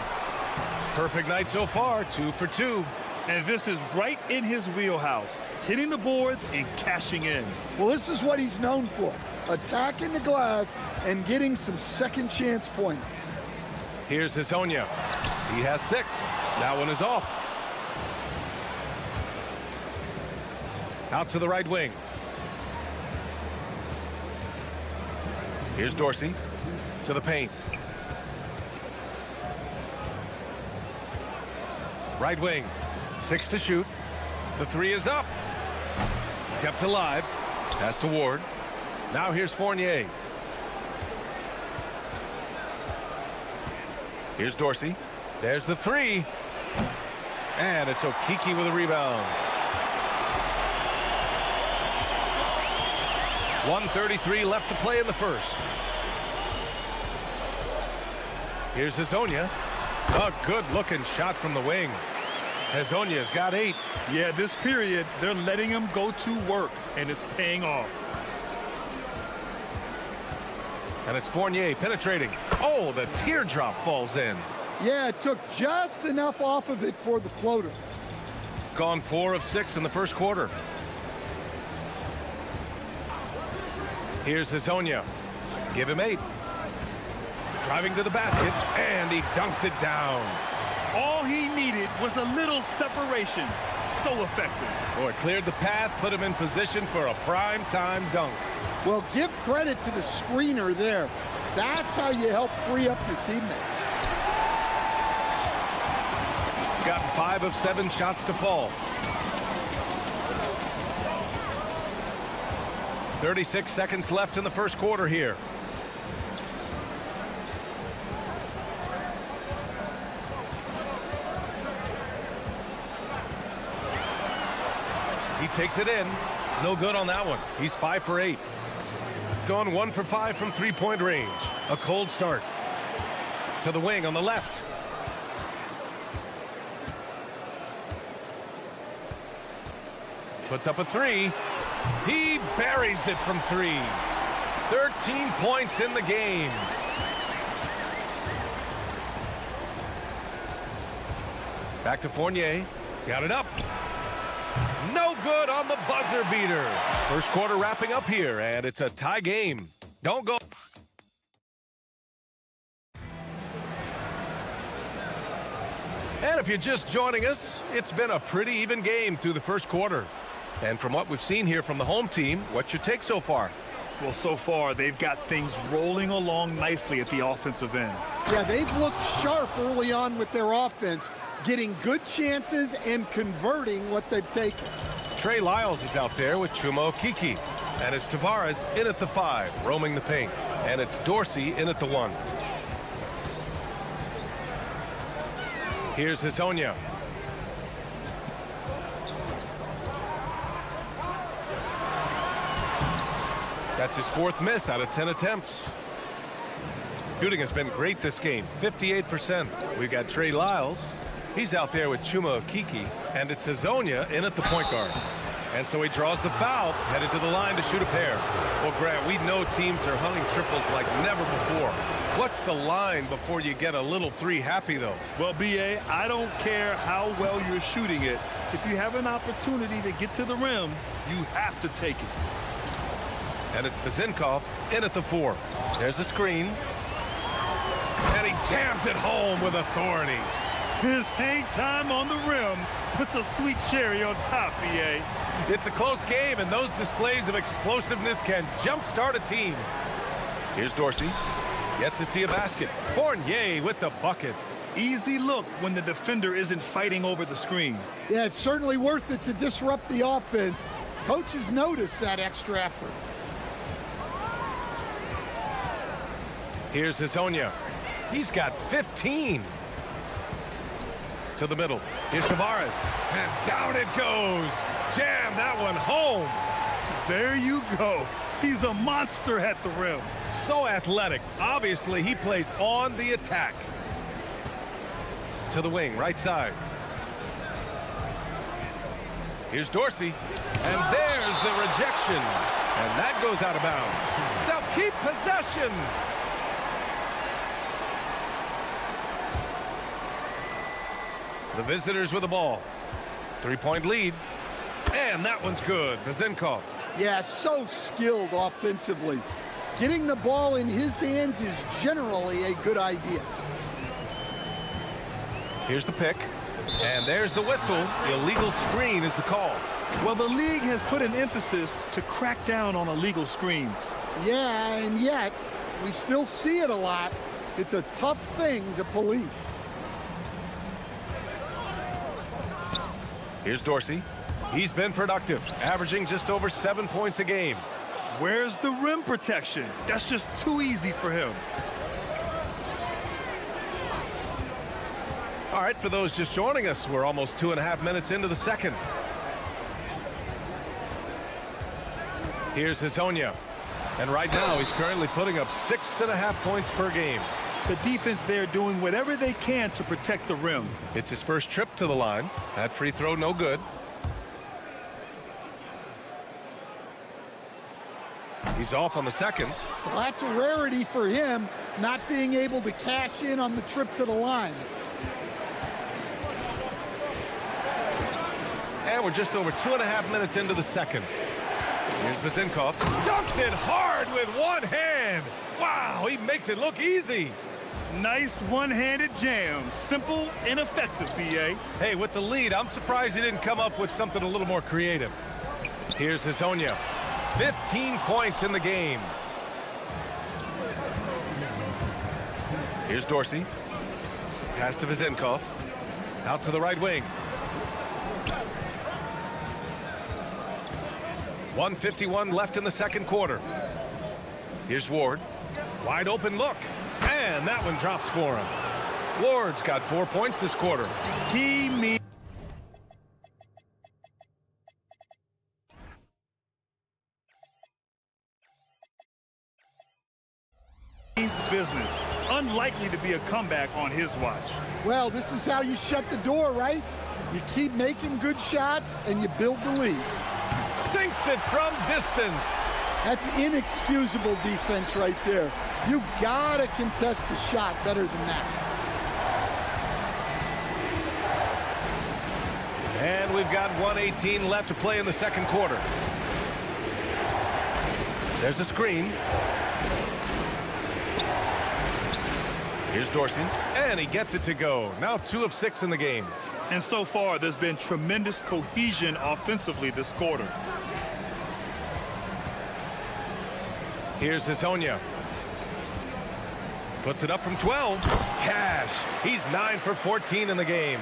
Perfect night so far, 2 for 2.
And this is right in his wheelhouse, hitting the boards and cashing in.
Well, this is what he's known for, attacking the glass and getting some second chance points.
Here's Hazonia. He has 6. That one is off. Out to the right wing. Here's Dorsey to the paint. Right wing. 6 to shoot. The 3 is up. Kept alive. Pass to Ward. Now here's Fournier. Here's Dorsey. There's the 3. And it's Okiki with a rebound. 1:33 left to play in the first. Here's Hazonia. A good-looking shot from the wing. Hazonia's got 8.
Yeah, this period, they're letting him go to work, and it's paying off.
And it's Fournier penetrating. Oh, the teardrop falls in.
Yeah, it took just enough off of it for the floater.
Gone 4 of 6 in the first quarter. Here's Hazonia. Give him 8. Driving to the basket, and he dunks it down.
All he needed was a little separation. So effective.
Oh, it cleared the path, put him in position for a prime-time dunk.
Well, give credit to the screener there. That's how you help free up your teammates.
Got 5 of 7 shots to fall. 36 seconds left in the first quarter here. He takes it in. No good on that one. He's 5 for 8. Gone 1 for 5 from three-point range. A cold start. To the wing on the left. Puts up a three. He buries it from three. 13 points in the game. Back to Fournier. Got it up. No good on the buzzer beater. First quarter wrapping up here, and it's a tie game. Don't go. And if you're just joining us, it's been a pretty even game through the first quarter. And from what we've seen here from the home team, what's your take so far?
Well, so far, they've got things rolling along nicely at the offensive end.
Yeah, they've looked sharp early on with their offense, getting good chances and converting what they've taken.
Trey Lyles is out there with Chuma Okeke. And it's Tavares in at the 5, roaming the paint. And it's Dorsey in at the 1. Here's Hezonja. That's his 4th miss out of 10 attempts. Shooting has been great this game, 58%. We've got Trey Lyles. He's out there with Chuma Okeke, and it's Hezonja in at the point guard. And so he draws the foul, headed to the line to shoot a pair. Well, Grant, we know teams are hunting triples like never before. What's the line before you get a little 3 happy, though?
Well, B.A., I don't care how well you're shooting it. If you have an opportunity to get to the rim, you have to take it.
And it's Vezinkov in at the 4. There's a screen. And he jams it home with authority.
His hang time on the rim puts a sweet cherry on top, B.A.
It's a close game, and those displays of explosiveness can jumpstart a team. Here's Dorsey. Yet to see a basket. Fournier with the bucket.
Easy look when the defender isn't fighting over the screen.
Yeah, it's certainly worth it to disrupt the offense. Coaches notice that extra effort.
Here's Hezonja. He's got 15. To the middle. Here's Tavares. And down it goes. Jam that one home.
There you go. He's a monster at the rim.
So athletic. Obviously, he plays on the attack. To the wing, right side. Here's Dorsey. And there's the rejection. And that goes out of bounds. They'll keep possession. The visitors with the ball. 3-point lead. And that one's good. Vezinkov.
Yeah, so skilled offensively. Getting the ball in his hands is generally a good idea.
Here's the pick. And there's the whistle. Illegal screen is the call.
Well, the league has put an emphasis to crack down on illegal screens.
Yeah, and yet, we still see it a lot. It's a tough thing to police.
Here's Dorsey. He's been productive, averaging just over 7 points a game.
Where's the rim protection? That's just too easy for him.
All right, for those just joining us, we're almost 2.5 minutes into the second. Here's Hezonja. And right now, he's currently putting up 6.5 points per game.
The defense there doing whatever they can to protect the rim.
It's his first trip to the line. That free throw, no good. He's off on the second.
Well, that's a rarity for him, not being able to cash in on the trip to the line.
And we're just over 2.5 minutes into the second. Here's Vezinkov. Dunks it hard with one hand. Wow, he makes it look easy.
Nice one-handed jam. Simple and effective, B.A.
Hey, with the lead, I'm surprised he didn't come up with something a little more creative. Here's Hezonja. 15 points in the game. Here's Dorsey. Pass to Vezinkov. Out to the right wing. 1:51 left in the second quarter. Here's Ward. Wide open look. And that one drops for him. Ward's got 4 points this quarter.
He means business. Unlikely to be a comeback on his watch.
Well, this is how you shut the door, right? You keep making good shots and you build the lead.
sinks it from distance.
That's inexcusable defense right there. You gotta contest the shot better than that.
And we've got 1:18 left to play in the second quarter. There's a screen. Here's Dorsey, and he gets it to go. Now 2 of 6 in the game.
And so far, there's been tremendous cohesion offensively this quarter.
Here's Hezonja. Puts it up from 12. Cash. He's 9 for 14 in the game.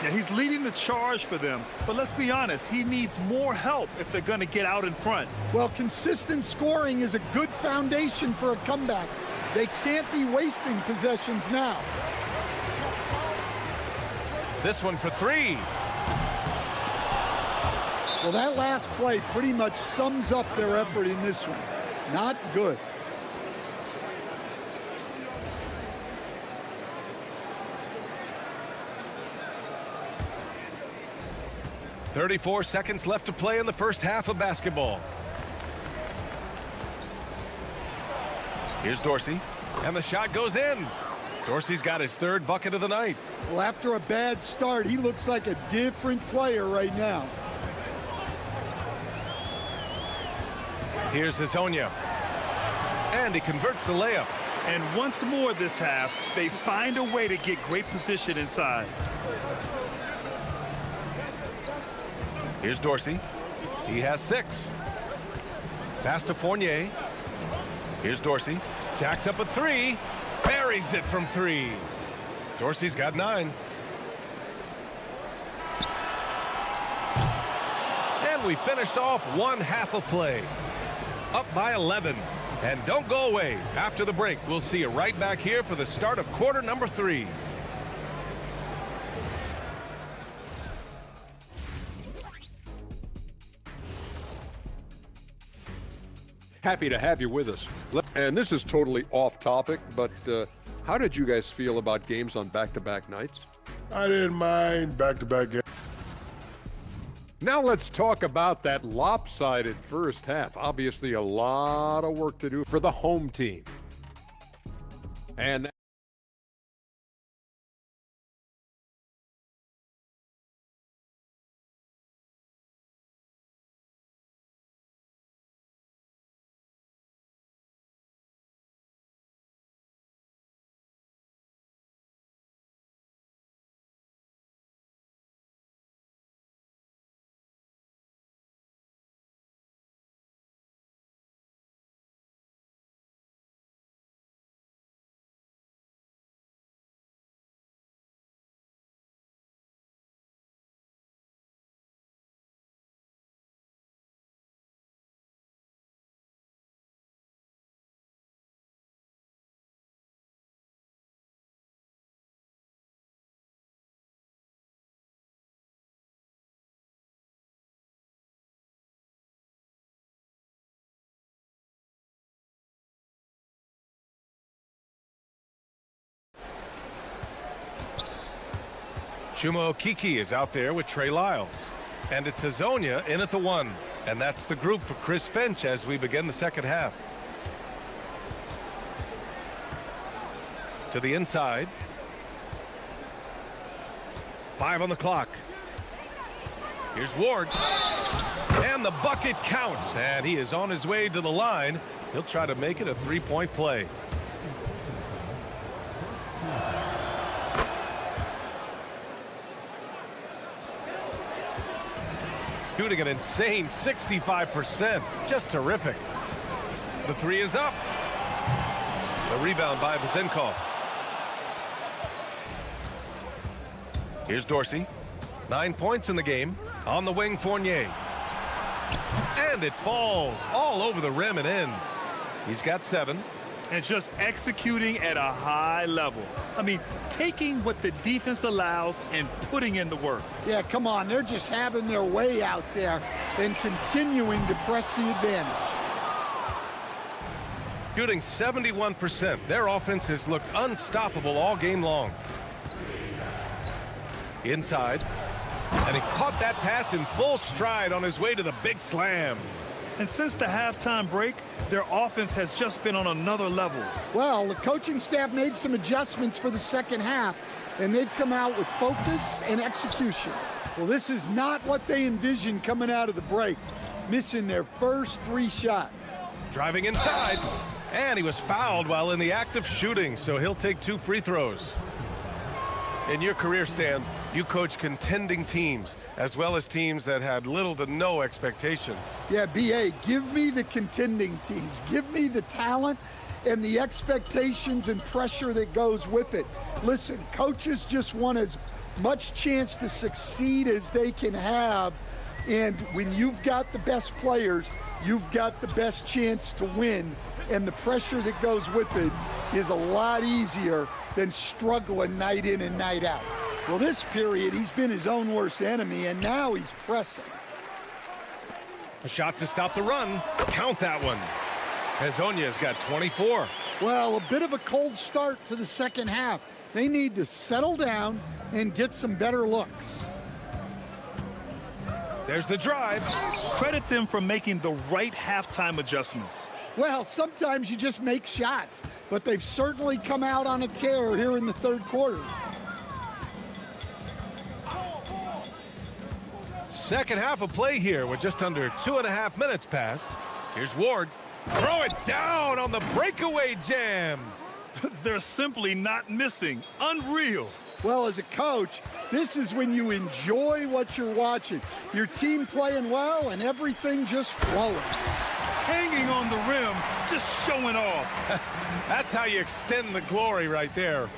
Yeah, he's leading the charge for them. But let's be honest, he needs more help if they're going to get out in front.
Well, consistent scoring is a good foundation for a comeback. They can't be wasting possessions now.
This one for 3.
Well, that last play pretty much sums up their effort in this one. Not good.
"34 seconds left to play in the first half of basketball. Here's Dorsey, and the shot goes in. Dorsey's got his 3rd bucket of the night.
Well, after a bad start, he looks like a different player right now.
Here's Hezonja, and he converts the layup.
And once more this half, they find a way to get great position inside.
Here's Dorsey. He has 6. Pass to Fournier. Here's Dorsey. Jacks up a 3. Buries it from 3. Dorsey's got 9. And we finished off one half of play. Up by 11. And don't go away. After the break, we'll see you right back here for the start of quarter number 3.
Happy to have you with us. And this is totally off topic, but how did you guys feel about games on back-to-back nights?
I didn't mind back-to-back games.
Now let's talk about that lopsided first half. Obviously a lot of work to do for the home team. And
Chuma Okeke is out there with Trey Lyles. And it's Hezonja in at the 1. And that's the group for Chris Finch as we begin the second half. To the inside. 5 on the clock. Here's Ward. And the bucket counts. And he is on his way to the line. He'll try to make it a 3-point play. Shooting an insane 65%. Just terrific. The 3 is up. The rebound by Vezenkov. Here's Dorsey. 9 points in the game. On the wing, Fournier. And it falls all over the rim and in. He's got 7.
And just executing at a high level. I mean, taking what the defense allows and putting in the work.
Yeah, come on. They're just having their way out there and continuing to press the advantage.
Shooting 71%. Their offense has looked unstoppable all game long. Inside. And And he caught that pass in full stride on his way to the big slam.
And since the halftime break, their offense has just been on another level.
Well, the coaching staff made some adjustments for the second half, and they've come out with focus and execution.
Well, this is not what they envisioned coming out of the break, missing their first 3 shots.
Driving inside, and he was fouled while in the act of shooting, so he'll take 2 free throws. In your career, Stan, you coach contending teams, as well as teams that had little to no expectations.
Yeah, B.A., give me the contending teams. Give me the talent and the expectations and pressure that goes with it. Listen, coaches just want as much chance to succeed as they can have, and when you've got the best players, you've got the best chance to win, and the pressure that goes with it is a lot easier than struggling night in and night out. Well, this period, he's been his own worst enemy, and now he's pressing.
A shot to stop the run. Count that one. Hezonja's got 24.
Well, a bit of a cold start to the second half. They need to settle down and get some better looks.
There's the drive.
Credit them for making the right halftime adjustments.
Well, sometimes you just make shots, but they've certainly come out on a tear here in the third quarter.
Second half of play here with just under 2.5 minutes passed. Here's Ward. Throw it down on the breakaway jam.
They're simply not missing. Unreal.
Well, as a coach, this is when you enjoy what you're watching. Your team playing well and everything just flowing.
Hanging on the rim, just showing off.
That's how you extend the glory right there.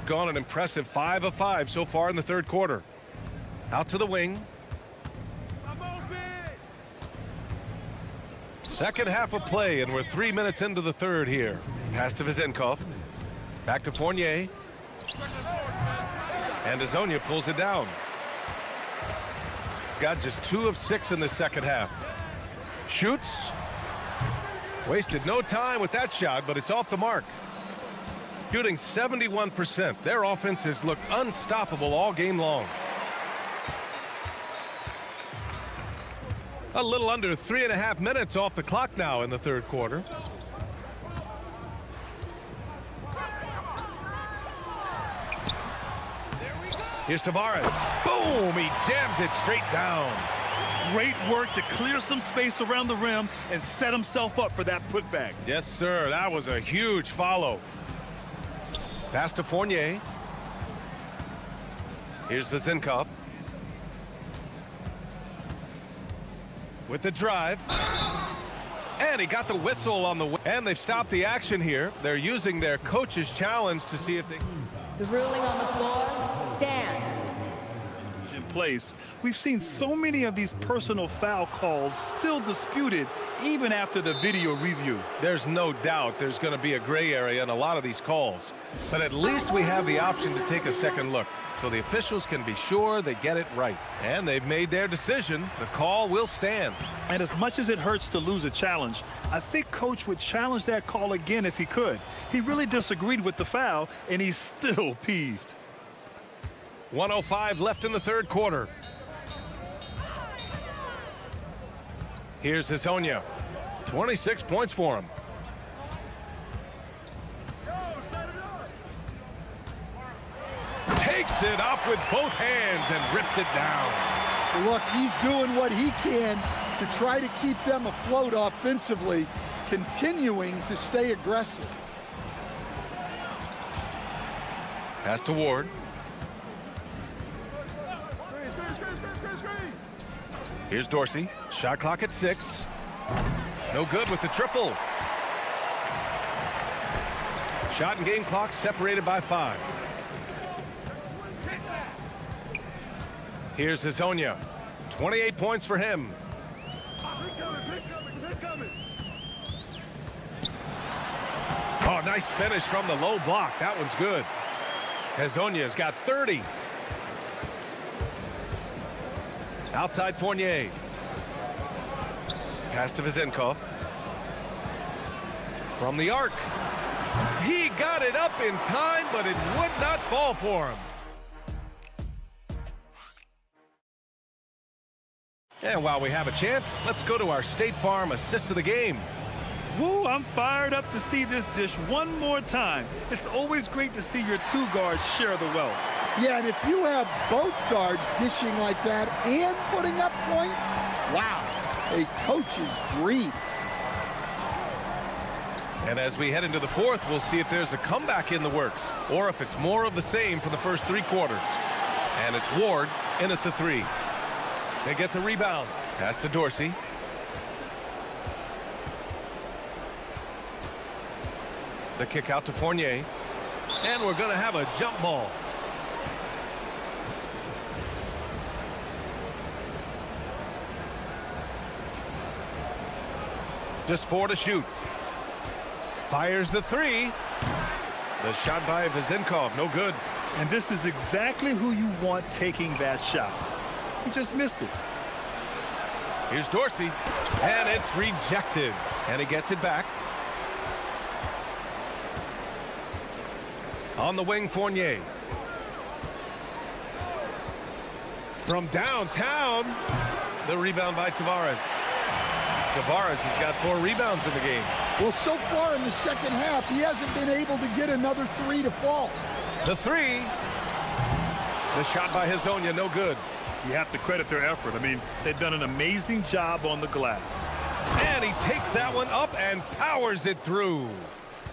Gone an impressive 5 of 5 so far in the third quarter. Out to the wing. Second half of play, and we're 3 minutes into the third here. Pass to Vezenkov. Back to Fournier. And Hezonja pulls it down. Got just 2 of 6 in the second half. Shoots. Wasted no time with that shot, but it's off the mark. Shooting 71%. Their offense has looked unstoppable all game long. A little under 3.5 minutes off the clock now in the third quarter. Here's Tavares. Boom! He jams it straight down.
Great work to clear some space around the rim and set himself up for that putback.
Yes, sir. That was a huge follow. Pass to Fournier. Here's Vezenkov. With the drive. And he got the whistle on the way. And they've stopped the action here. They're using their coach's challenge to see if they...
The ruling on the floor stands.
In place, we've seen so many of these personal foul calls still disputed even after the video review.
There's no doubt there's going to be a gray area in a lot of these calls. But at least we have the option to take a second look, so the officials can be sure they get it right. And they've made their decision. The call will stand.
And as much as it hurts to lose a challenge, I think Coach would challenge that call again if he could. He really disagreed with the foul, and he's still peeved.
1:05 left in the third quarter. Here's Hezonja. 26 points for him. Takes it up with both hands and rips it down.
Look, he's doing what he can to try to keep them afloat offensively, continuing to stay aggressive.
Pass to Ward. Here's Dorsey. Shot clock at 6. No good with the triple. Shot and game clock separated by 5. Here's Hezonja. 28 points for him. Oh, nice finish from the low block. That one's good. Hezonja's got 30. Outside Fournier. Pass to Vezenkov. From the arc. He got it up in time, but it would not fall for him. And while we have a chance, let's go to our State Farm assist of the game.
Woo, I'm fired up to see this dish one more time. It's always great to see your two guards share the wealth.
Yeah, and if you have both guards dishing like that and putting up points, wow, a coach's dream.
And as we head into the fourth, we'll see if there's a comeback in the works or if it's more of the same for the first 3 quarters. And it's Ward in at the 3. They get the rebound. Pass to Dorsey. The kick out to Fournier. And we're going to have a jump ball. Just 4 to shoot. Fires the 3. The shot by Vezenkov, no good.
And this is exactly who you want taking that shot. He just missed it.
Here's Dorsey, and it's rejected. And he gets it back. On the wing, Fournier. From downtown, the rebound by Tavares. Tavares has got 4 rebounds in the game.
Well, so far in the second half, he hasn't been able to get another 3 to fall.
The 3. The shot by Hezonja, no good.
You have to credit their effort. I mean, they've done an amazing job on the glass.
And he takes that one up and powers it through.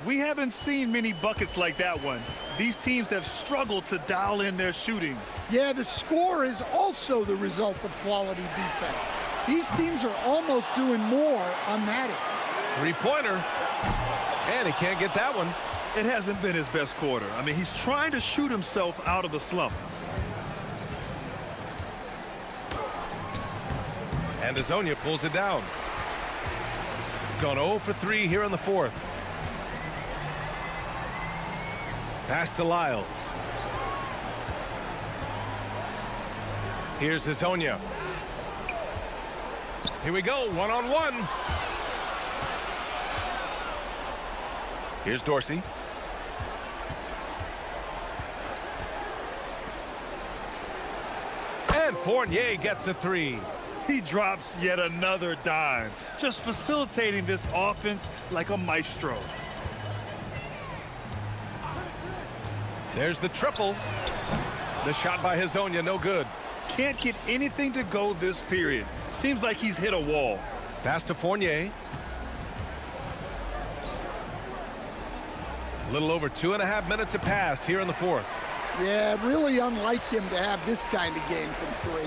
We haven't seen many buckets like that one. These teams have struggled to dial in their shooting.
Yeah, the score is also the result of quality defense. These teams are almost doing more on that end.
3-pointer. And he can't get that one.
It hasn't been his best quarter. I mean, he's trying to shoot himself out of the slump.
And Hezonja pulls it down. Gone 0 for 3 here in the fourth. Pass to Lyles. Here's Hezonja. Here we go, 1-on-1. Here's Dorsey. And Fournier gets a 3.
He drops yet another dime, just facilitating this offense like a maestro.
There's the triple. The shot by Hezonja, no good.
Can't get anything to go this period. Seems like he's hit a wall.
Pass to Fournier. A little over 2.5 minutes have passed here in the fourth.
Yeah, really unlike him to have this kind of game from 3.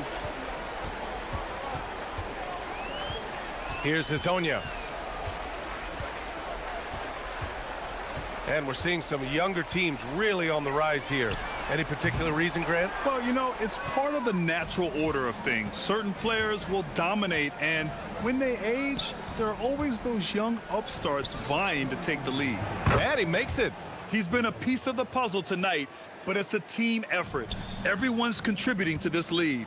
Here's Hezonja. And we're seeing some younger teams really on the rise here. Any particular reason, Grant?
Well, you know, it's part of the natural order of things. Certain players will dominate, and when they age, there are always those young upstarts vying to take the lead.
And he makes it.
He's been a piece of the puzzle tonight, but it's a team effort. Everyone's contributing to this lead.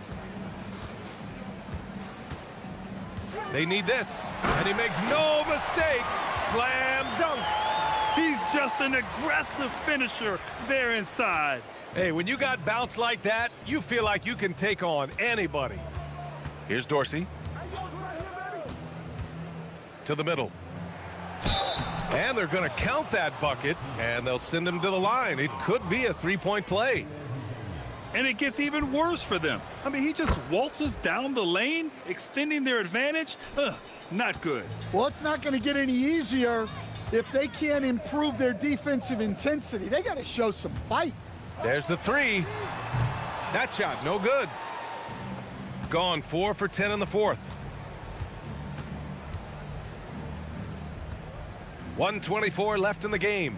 They need this, and he makes no mistake. Slam dunk.
He's just an aggressive finisher there inside.
Hey, when you got bounce like that, you feel like you can take on anybody. Here's Dorsey. To the middle. And they're going to count that bucket, and they'll send him to the line. It could be a 3-point play.
And it gets even worse for them. I mean, he just waltzes down the lane, extending their advantage. Not good.
Well, it's not going to get any easier if they can't improve their defensive intensity. They got to show some fight.
There's the 3. That shot, no good. Gone 4 for 10 in the fourth. 1:24 left in the game.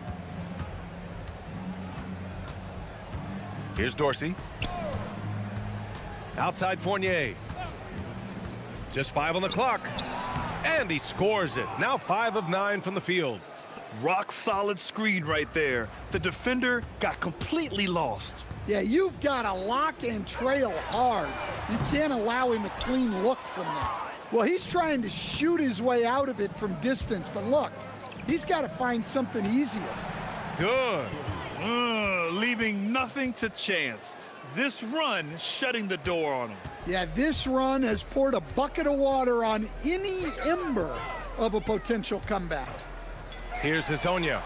Here's Dorsey. Outside Fournier. Just 5 on the clock. And he scores it. Now 5 of 9 from the field.
Rock solid screen right there. The defender got completely lost.
Yeah, you've got to lock and trail hard. You can't allow him a clean look from that. Well, he's trying to shoot his way out of it from distance, but look, he's got to find something easier.
Good.
Leaving nothing to chance. This run shutting the door on him.
Yeah, this run has poured a bucket of water on any ember of a potential comeback.
Here's Hazonia.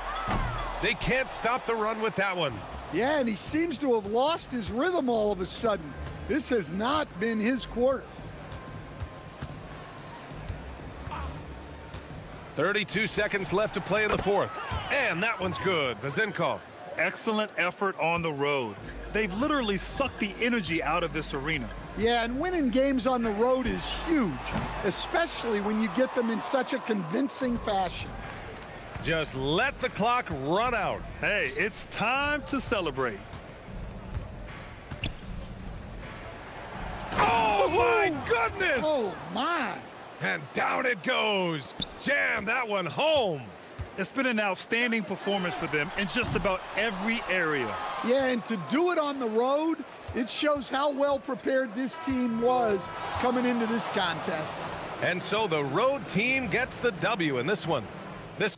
They can't stop the run with that one.
Yeah, and he seems to have lost his rhythm all of a sudden. This has not been his quarter.
32 seconds left to play in the fourth. And that one's good. Vazenkov.
Excellent effort on the road. They've literally sucked the energy out of this arena.
Yeah, and winning games on the road is huge, especially when you get them in such a convincing fashion.
Just let the clock run out.
Hey, it's time to celebrate.
Oh, my goodness!
Oh, my.
And down it goes. Jam that one home.
It's been an outstanding performance for them in just about every area.
Yeah, and to do it on the road, it shows how well prepared this team was coming into this contest.
And so the road team gets the W in this one. This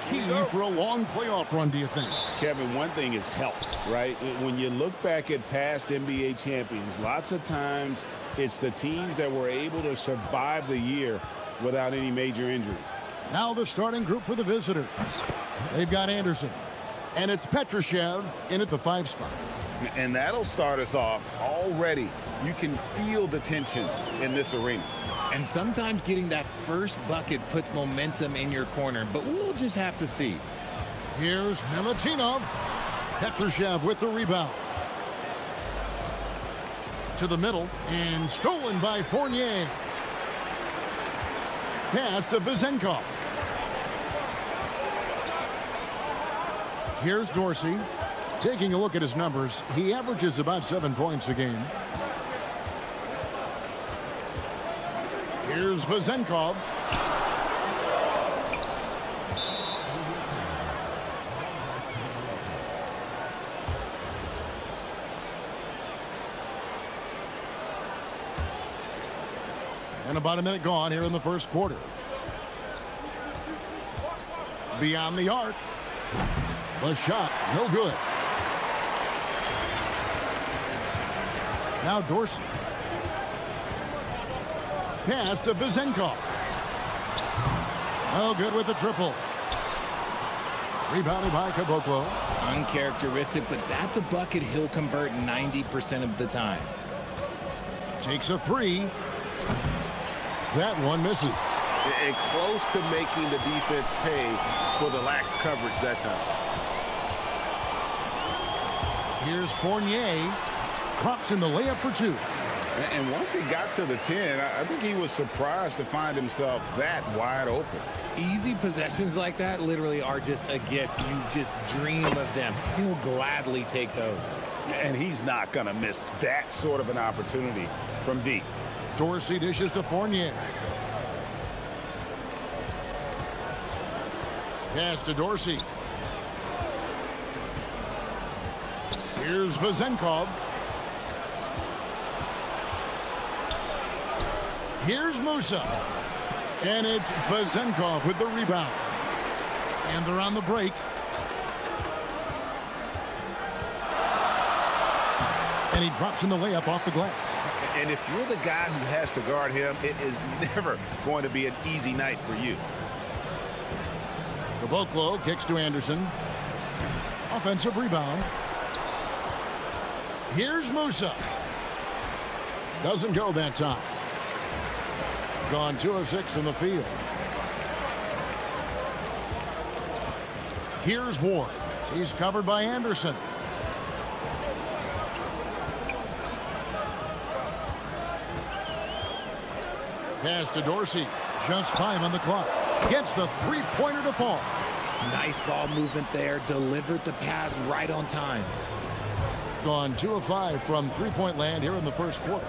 That's key for a long playoff run, do you think?
Kevin, one thing is health, right? When you look back at past NBA champions, lots of times it's the teams that were able to survive the year without any major injuries.
Now the starting group for the visitors. They've got Anderson, and it's Petrushev in at the 5 spot.
And that'll start us off already. You can feel the tension in this arena.
And sometimes getting that first bucket puts momentum in your corner, but we'll just have to see.
Here's Milutinov. Petrushev with the rebound. To the middle, and stolen by Fournier. Pass to Vezenkov. Here's Dorsey. Taking a look at his numbers, he averages about 7 points a game. Here's Vezenkov. And about a minute gone here in the first quarter. Beyond the arc. The shot, no good. Now Dorsey. Pass to Vezenkov. Oh, good with the triple. Rebounded by Caboclo.
Uncharacteristic, but that's a bucket he'll convert 90% of the time.
Takes a 3. That one misses.
And close to making the defense pay for the lax coverage that time.
Here's Fournier. Drops in the layup for 2.
And once he got to the 10, I think he was surprised to find himself that wide open.
Easy possessions like that literally are just a gift. You just dream of them. He'll gladly take those.
And he's not going to miss that sort of an opportunity from deep.
Dorsey dishes to Fournier. Pass to Dorsey. Here's Vezenkov. Here's Musa. And it's Vezenkov with the rebound. And they're on the break. And he drops in the layup off the glass.
And if you're the guy who has to guard him, it is never going to be an easy night for you.
Caboclo kicks to Anderson. Offensive rebound. Here's Musa. Doesn't go that time. Gone 2 of 6 from the field. Here's Ward. He's covered by Anderson. Pass to Dorsey. Just 5 on the clock. Gets the 3-pointer to fall.
Nice ball movement there. Delivered the pass right on time.
Gone 2 of 5 from 3-point land here in the first quarter.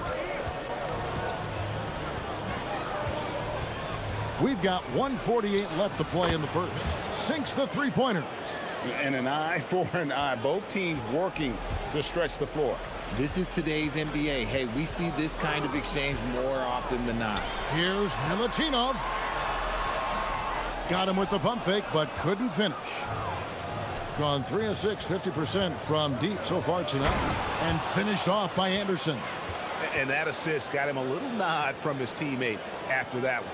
We've got 1:48 left to play in the first. Sinks the 3-pointer.
And an eye for an eye. Both teams working to stretch the floor.
This is today's NBA. Hey, we see this kind of exchange more often than not.
Here's Milutinov. Got him with the pump fake, but couldn't finish. Gone 3 of 6, 50% from deep so far tonight. And finished off by Anderson.
And that assist got him a little nod from his teammate after that one.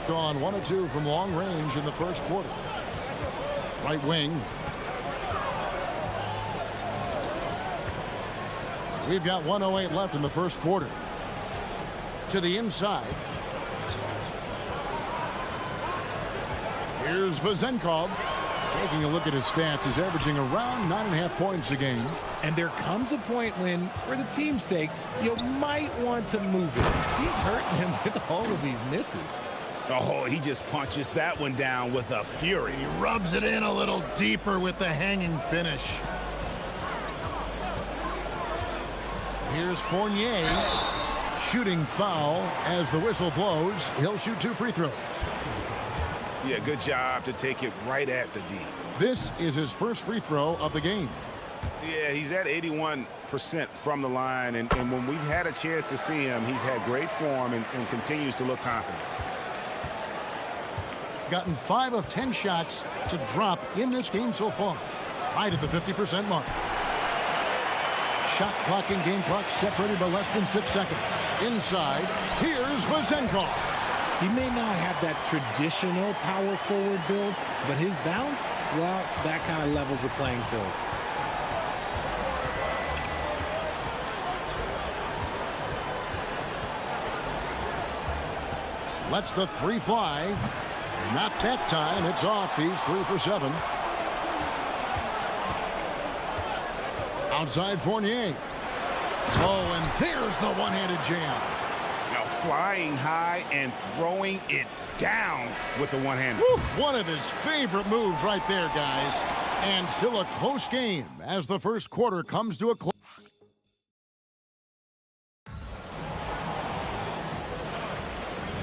Gone 1 of 2 from long range in the first quarter. Right wing. We've got 1:08 left in the first quarter. To the inside. Here's Vezenkov. Taking a look at his stats, he's averaging around 9.5 points a game.
And there comes a point when, for the team's sake, you might want to move it. He's hurting him with all of these misses.
Oh, he just punches that one down with a fury.
He rubs it in a little deeper with the hanging finish. Here's Fournier. Shooting foul as the whistle blows. He'll shoot 2 free throws.
Yeah, good job to take it right at the D.
This is his first free throw of the game.
Yeah, he's at 81% from the line, and when we've had a chance to see him, he's had great form and continues to look confident.
Gotten 5 of 10 shots to drop in this game so far. Right at the 50% mark. Shot clock and game clock separated by less than 6 seconds. Inside, here's Vazenkov.
He may not have that traditional power forward build, but his bounce, well, that kind of levels the playing field.
Lets the 3 fly. Not that time. It's off. He's 3 for 7. Outside Fournier. Oh, and there's the one-handed jam.
Now flying high and throwing it down with the one-hander.
One of his favorite moves right there, guys. And still a close game as the first quarter comes to a close.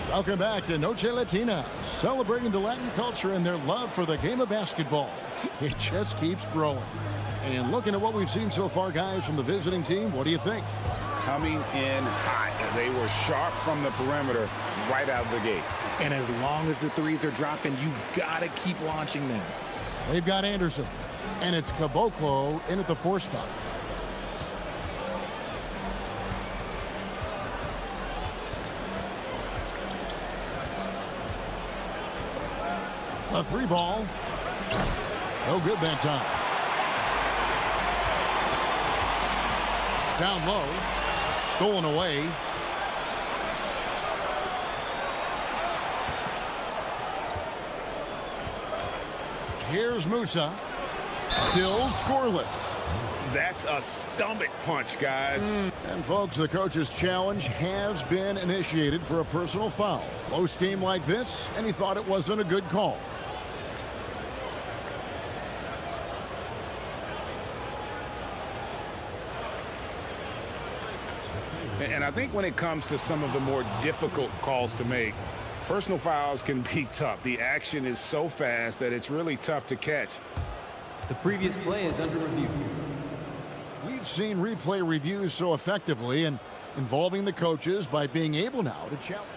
Welcome back to Noche Latina, celebrating the Latin culture and their love for the game of basketball. It just keeps growing. And looking at what we've seen so far, guys, from the visiting team, what do you think?
Coming in hot. They were sharp from the perimeter right out of the gate.
And as long as the threes are dropping, you've got to keep launching them.
They've got Anderson, and it's Caboclo in at the 4 spot. A 3 ball. No good that time. Down low. Stolen away. Here's Musa. Still scoreless.
That's a stomach punch, guys.
And folks, the coach's challenge has been initiated for a personal foul. Close game like this, and he thought it wasn't a good call.
And I think when it comes to some of the more difficult calls to make, personal fouls can be tough. The action is so fast that it's really tough to catch.
The previous play is under review.
We've seen replay reviews so effectively and involving the coaches by being able now to challenge.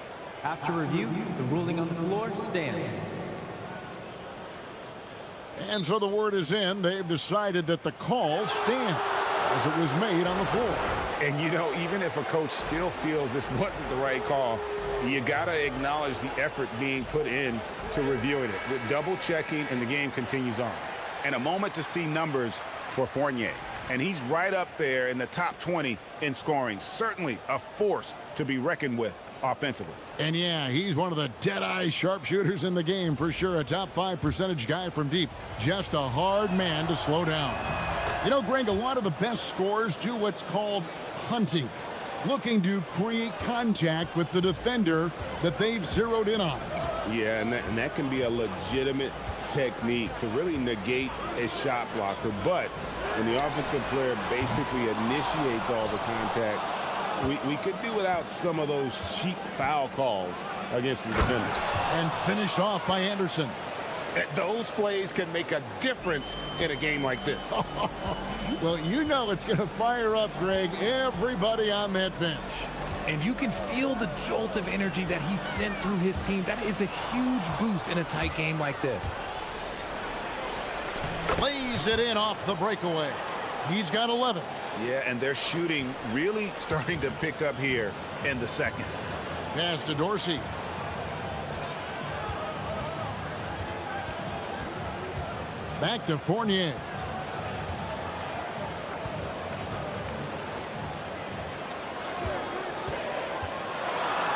After review, the ruling on the floor stands.
And so the word is in. They've decided that the call stands as it was made on the floor.
And, you know, even if a coach still feels this wasn't the right call, you got to acknowledge the effort being put in to reviewing it. With double checking, and the game continues on. And a moment to see numbers for Fournier. And he's right up there in the top 20 in scoring. Certainly a force to be reckoned with offensively.
And yeah, he's one of the dead-eye sharpshooters in the game for sure. A top 5 percentage guy from deep. Just a hard man to slow down. You know, Greg, a lot of the best scorers do what's called hunting, looking to create contact with the defender that they've zeroed in on.
Yeah, and that can be a legitimate technique to really negate a shot blocker. But when the offensive player basically initiates all the contact, we could be without some of those cheap foul calls against the defender.
And finished off by Anderson.
Those plays can make a difference in a game like this.
Well, you know it's going to fire up, Greg, everybody on that bench.
And you can feel the jolt of energy that he sent through his team. That is a huge boost in a tight game like this.
Plays it in off the breakaway. He's got 11.
Yeah, and their shooting really starting to pick up here in the second.
Pass to Dorsey. Back to Fournier.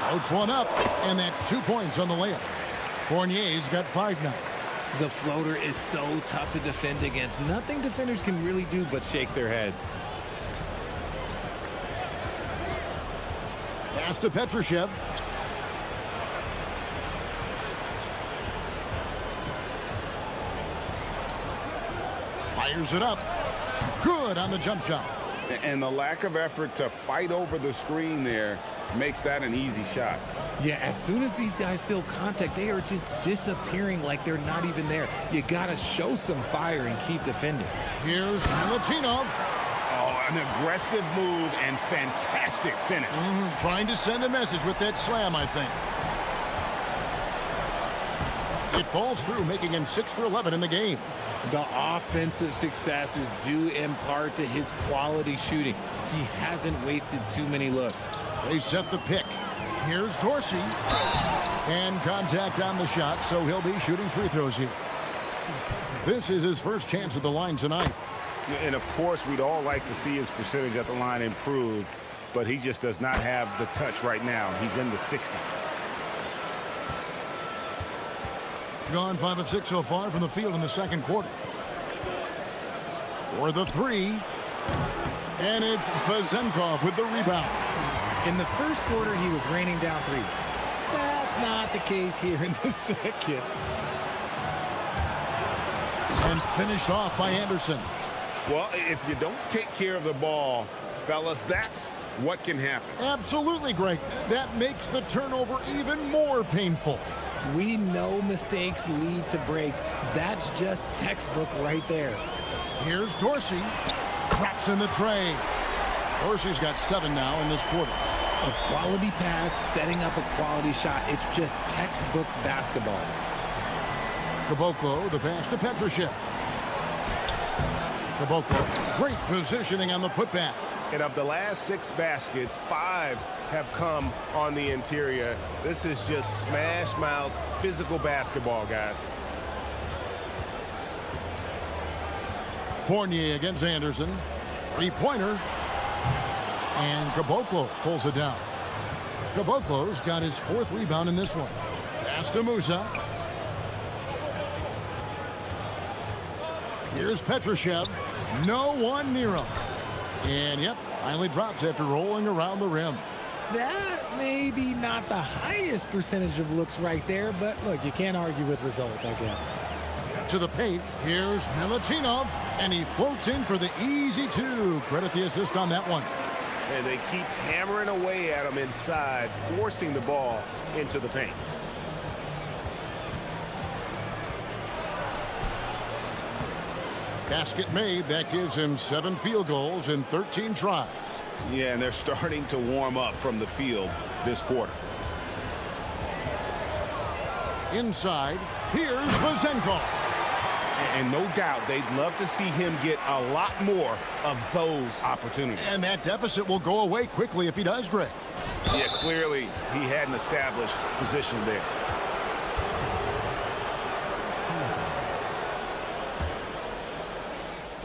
Floats one up, and that's 2 points on the layup. Fournier's got 5 now.
The floater is so tough to defend against. Nothing defenders can really do but shake their heads.
Pass to Petrushev. Fires it up. Good on the jump shot.
And the lack of effort to fight over the screen there makes that an easy shot.
Yeah, as soon as these guys feel contact, they are just disappearing like they're not even there. You got to show some fire and keep defending.
Here's Milutinov.
Oh, an aggressive move and fantastic finish.
Trying to send a message with that slam, I think. It falls through, making him 6 for 11 in the game.
The offensive success is due in part to his quality shooting. He hasn't wasted too many looks.
They set the pick. Here's Dorsey. And contact on the shot, so he'll be shooting free throws here. This is his first chance at the line tonight.
And of course, we'd all like to see his percentage at the line improve, but he just does not have the touch right now. He's in the 60s.
Gone 5 of 6 so far from the field in the second quarter. For the three. And it's Vezenkov with the rebound.
In the first quarter, he was raining down threes. That's not the case here in the second.
And finished off by Anderson.
Well, if you don't take care of the ball, fellas, that's what can happen.
Absolutely, Greg. That makes the turnover even more painful.
We know mistakes lead to breaks. That's just textbook right there.
Here's Dorsey. Drops in the tray. Dorsey's got 7 now in this quarter.
A quality pass, setting up a quality shot. It's just textbook basketball.
Caboclo, the pass to Petrushev. Caboclo, great positioning on the putback.
And of the last 6 baskets, 5 have come on the interior. This is just smash mouth physical basketball, guys.
Fournier against Anderson. 3-pointer. And Caboclo pulls it down. Caboclo's got his 4th rebound in this one. Pass to Musa. Here's Petrushev. No one near him. And yep, finally drops after rolling around the rim.
That may be not the highest percentage of looks right there, but look, you can't argue with results, I guess.
To the paint, here's Milutinov, and he floats in for the easy 2. Credit the assist on that one.
And they keep hammering away at him inside, forcing the ball into the paint.
Basket made. That gives him 7 field goals in 13 tries.
Yeah, and they're starting to warm up from the field this quarter.
Inside, here's Vezenkov.
And no doubt they'd love to see him get a lot more of those opportunities.
And that deficit will go away quickly if he does, Greg.
Yeah, clearly he had an established position there.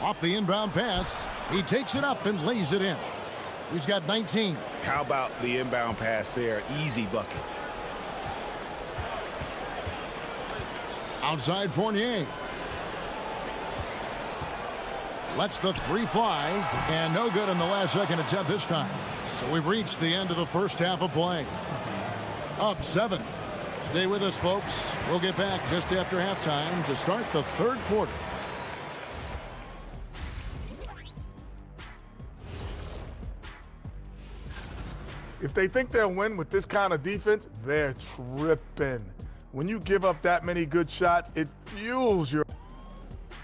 Off the inbound pass, he takes it up and lays it in. He's got 19.
How about the inbound pass there? Easy bucket.
Outside Fournier. Lets the 3 fly, and no good in the last second attempt this time. So we've reached the end of the first half of play. Up 7. Stay with us, folks. We'll get back just after halftime to start the third quarter.
If they think they'll win with this kind of defense, they're tripping. When you give up that many good shots, it fuels your...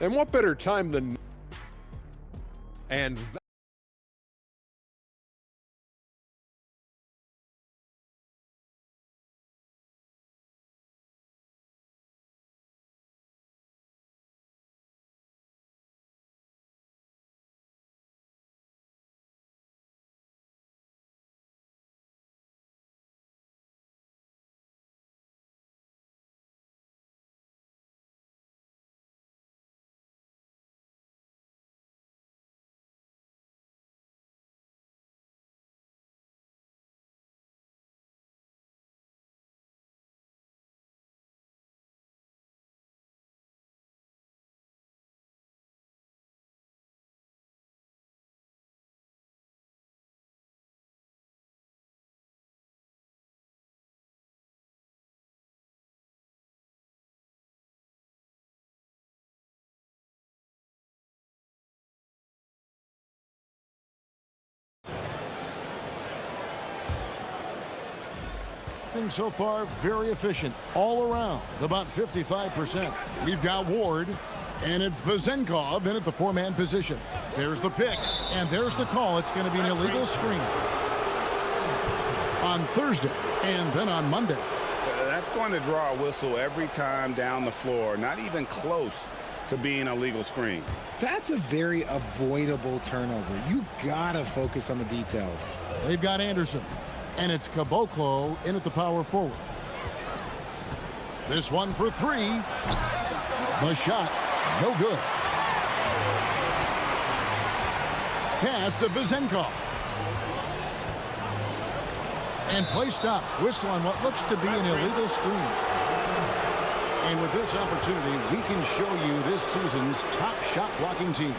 And what better time than... And...
So far, very efficient all around, about 55%. We've got Ward, and it's Vezenkov in at the 4-man position. There's the pick, and there's the call. It's going to be an illegal screen on Thursday, and then on Monday.
That's going to draw a whistle every time down the floor, not even close to being a legal screen.
That's a very avoidable turnover. You gotta focus on the details.
They've got Anderson, and it's Caboclo in at the power forward. This one for three. The shot, no good. Pass to Vizenkov. And play stops. Whistle on what looks to be an illegal screen. And with this opportunity, we can show you this season's top shot blocking teams.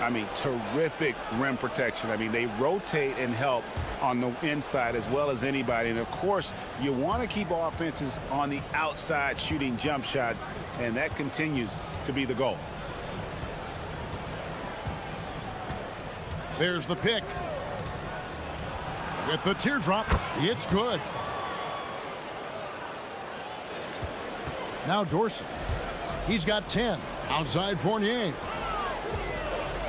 I mean, terrific rim protection. I mean, they rotate and help on the inside as well as anybody. And, of course, you want to keep offenses on the outside shooting jump shots, and that continues to be the goal.
There's the pick. With the teardrop, it's good. Now Dorsey. He's got 10. Outside Fournier.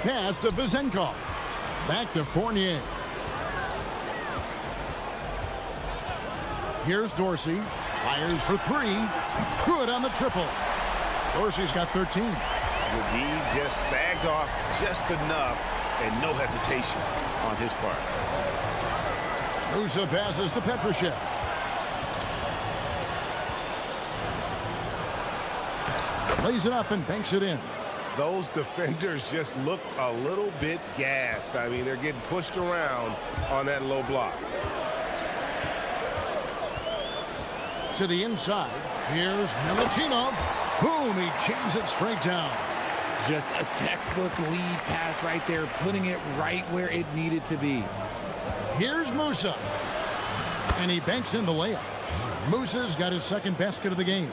Pass to Vizenkov. Back to Fournier. Here's Dorsey. Fires for three. Good on the triple. Dorsey's got 13.
The D just sagged off just enough and no hesitation on his part.
Musa passes to Petrushev. Lays it up and banks it in.
Those defenders just look a little bit gassed. I mean, they're getting pushed around on that low block.
To the inside. Here's Milutinov. Boom, he jams it straight down.
Just a textbook lead pass right there, putting it right where it needed to be.
Here's Musa. And he banks in the layup. Musa's got his second basket of the game.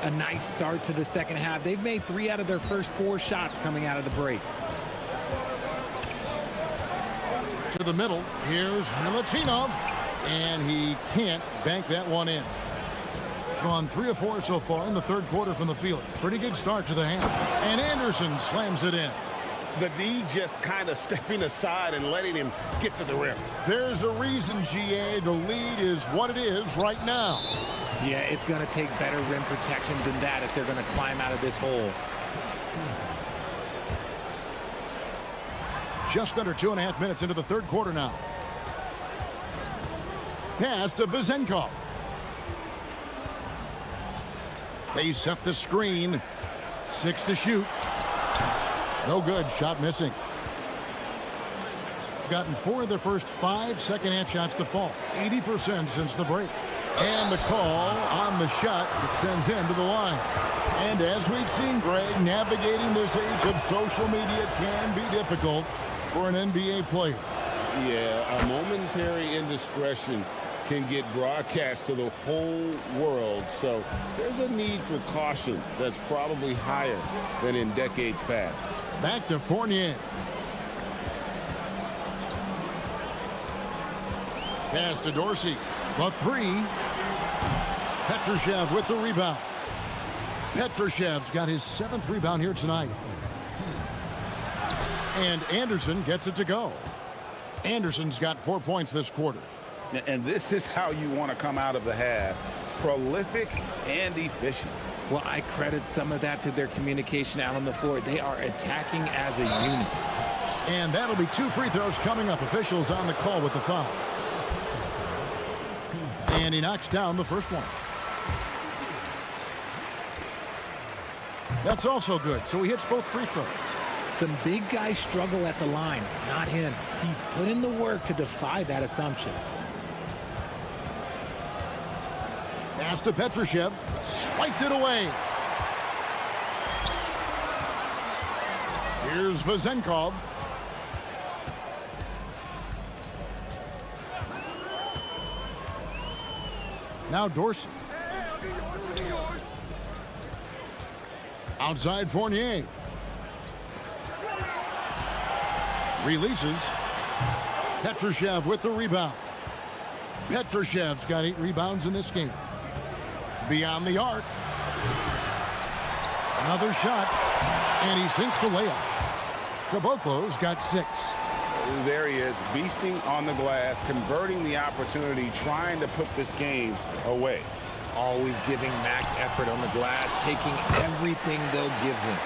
A nice start to the second half. They've made 3 out of their first 4 shots coming out of the break.
To the middle. Here's Milutinov. And he can't bank that one in. Gone 3 of 4 so far in the third quarter from the field. Pretty good start to the half. And Anderson slams it in.
The D just kind of stepping aside and letting him get to the rim.
There's a reason, GA. The lead is what it is right now.
Yeah, it's going to take better rim protection than that if they're going to climb out of this hole.
Just under 2.5 minutes into the third quarter now. Pass to Vizenkov. They set the screen. 6 to shoot. No good. Shot missing. Gotten 4 of their first 5 second-half shots to fall. 80% since the break. And the call on the shot that sends him to the line. And as we've seen, Greg, navigating this age of social media can be difficult for an NBA player.
Yeah, a momentary indiscretion can get broadcast to the whole world. So there's a need for caution that's probably higher than in decades past.
Back to Fournier. Pass to Dorsey. The 3. Petrushev with the rebound. Petrushev's got his 7th rebound here tonight. And Anderson gets it to go. Anderson's got 4 points this quarter.
And this is how you want to come out of the half. Prolific and efficient.
Well, I credit some of that to their communication out on the floor. They are attacking as a unit.
And that'll be 2 free throws coming up. Officials on the call with the foul. And he knocks down the first one. That's also good. So he hits both free throws.
Some big guys struggle at the line. Not him. He's put in the work to defy that assumption.
Pass to Petrushev. Swiped it away. Here's Vizenkov. Now Dorsey. Outside Fournier. Releases. Petrushev with the rebound. Petrushev's got 8 rebounds in this game. Beyond the arc. Another shot. And he sinks the layup. Caboclo's got 6.
There he is, beasting on the glass, converting the opportunity, trying to put this game away.
always giving max effort on the glass, taking everything they'll give him.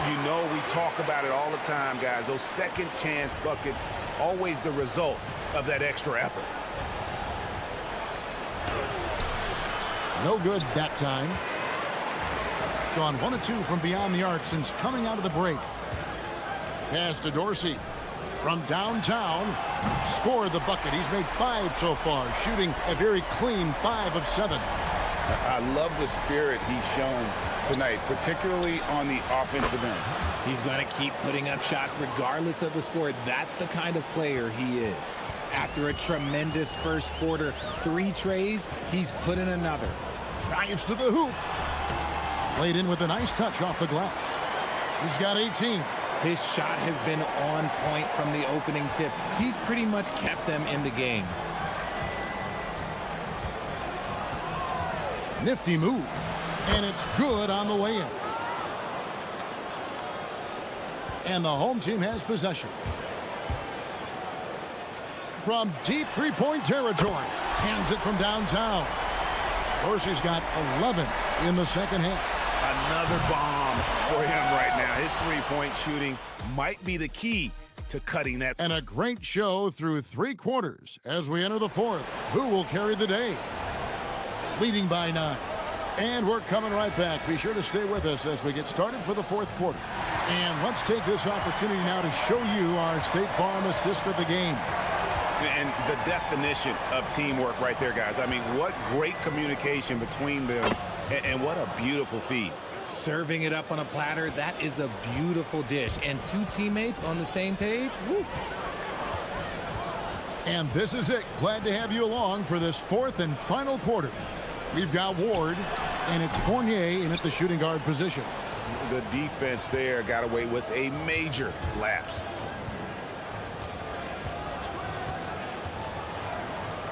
You know, we talk about it all the time, guys. Those second chance buckets, always the result of that extra effort.
No good that time. Gone 1 of 2 from beyond the arc since coming out of the break. Pass to Dorsey. From downtown, scored the bucket. He's made 5 so far, shooting a very clean 5 of 7.
I love the spirit he's shown tonight, particularly on the offensive end.
He's going to keep putting up shots regardless of the score. That's the kind of player he is. After a tremendous first quarter, 3 trays, he's put in another.
Drives to the hoop. Played in with a nice touch off the glass. He's got 18.
His shot has been on point from the opening tip. He's pretty much kept them in the game.
Nifty move. And it's good on the way in. And the home team has possession. From deep three-point territory. Hands it from downtown. Dorsey's got 11 in the second half.
Another bomb for him right now. His three-point shooting might be the key to cutting that.
And a great show through 3 quarters as we enter the 4th. Who will carry the day? Leading by 9. And we're coming right back. Be sure to stay with us as we get started for the 4th quarter. And let's take this opportunity now to show you our State Farm assist of the game.
And the definition of teamwork right there, guys. I mean, what great communication between them, and what a beautiful feed.
Serving it up on a platter, that is a beautiful dish. And 2 teammates on the same page. Woo.
And this is it. Glad to have you along for this 4th and final quarter. We've got Ward, and it's Fournier in at the shooting guard position.
The defense there got away with a major lapse.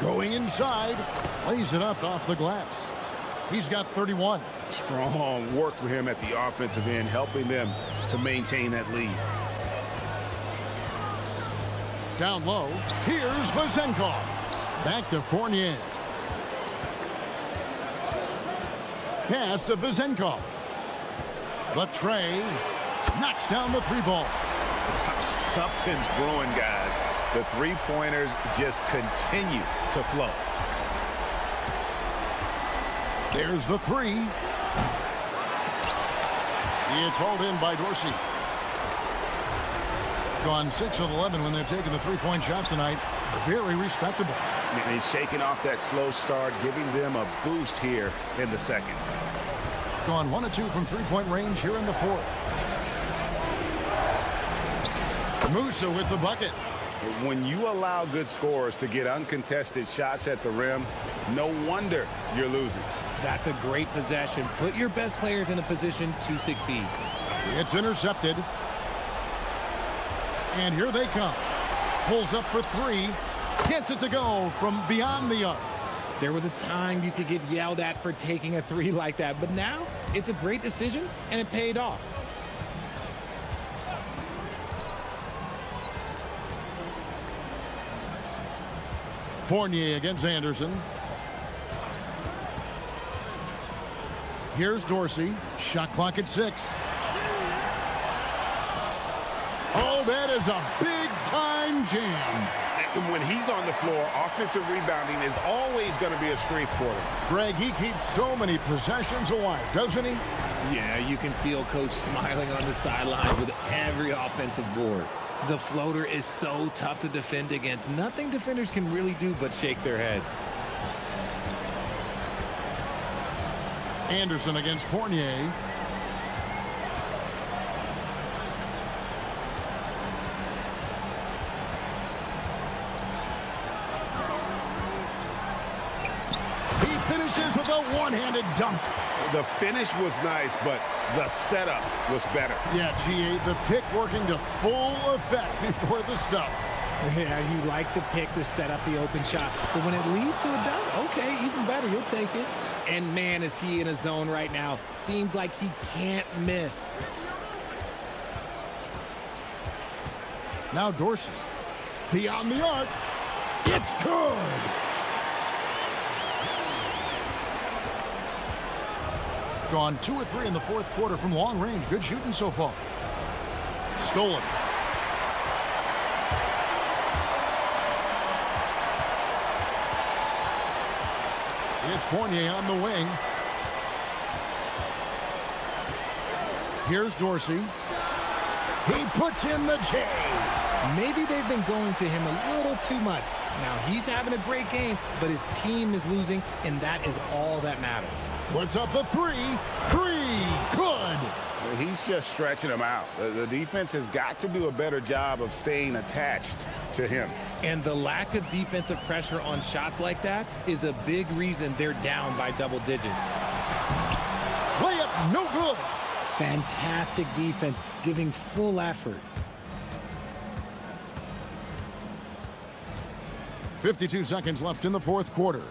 Going inside, lays it up off the glass. He's got 31.
Strong work for him at the offensive end, helping them to maintain that lead.
Down low, here's Vazenkov. Back to Fournier. Pass to Vazenkov. The tray knocks down the 3-ball.
Something's brewing, guys. The 3-pointers just continue to flow.
There's the 3. It's hauled in by Dorsey. Gone 6 of 11 when they're taking the 3-point shot tonight. Very respectable.
And he's shaking off that slow start, giving them a boost here in the second.
Gone 1 of 2 from 3-point range here in the 4th. Musa with the bucket.
When you allow good scorers to get uncontested shots at the rim, no wonder you're losing.
That's a great possession. Put your best players in a position to succeed.
It's intercepted. And here they come. Pulls up for 3. Gets it to go from beyond the arc.
There was a time you could get yelled at for taking a 3 like that, but now it's a great decision, and it paid off.
Fournier against Anderson. Here's Dorsey. Shot clock at 6. Oh, that is a big-time jam.
And when he's on the floor, offensive rebounding is always going to be a strength for him.
Greg, he keeps so many possessions alive, doesn't he?
Yeah, you can feel Coach smiling on the sidelines with every offensive board. The floater is so tough to defend against. Nothing defenders can really do but shake their heads.
Anderson against Fournier. He finishes with a one-handed dunk.
The finish was nice, but the setup was better.
Yeah, G8, the pick working to full effect before the stuff.
Yeah, you like to pick to set up the open shot, but when it leads to a dunk, okay, even better, you'll take it. And man, is he in a zone right now. Seems like he can't miss.
Now Dorsey. Beyond the arc. It's good. Gone 2 or 3 in the fourth quarter from long range. Good shooting so far. Stolen. It's Fournier on the wing. Here's Dorsey. He puts in the J.
Maybe they've been going to him a little too much. Now, he's having a great game, but his team is losing, and that is all that matters.
Puts up the 3. 3. Good.
He's just stretching them out. The defense has got to do a better job of staying attached to him.
And the lack of defensive pressure on shots like that is a big reason they're down by double digits.
Layup, no good.
Fantastic defense, giving full effort.
52 seconds left in the fourth quarter.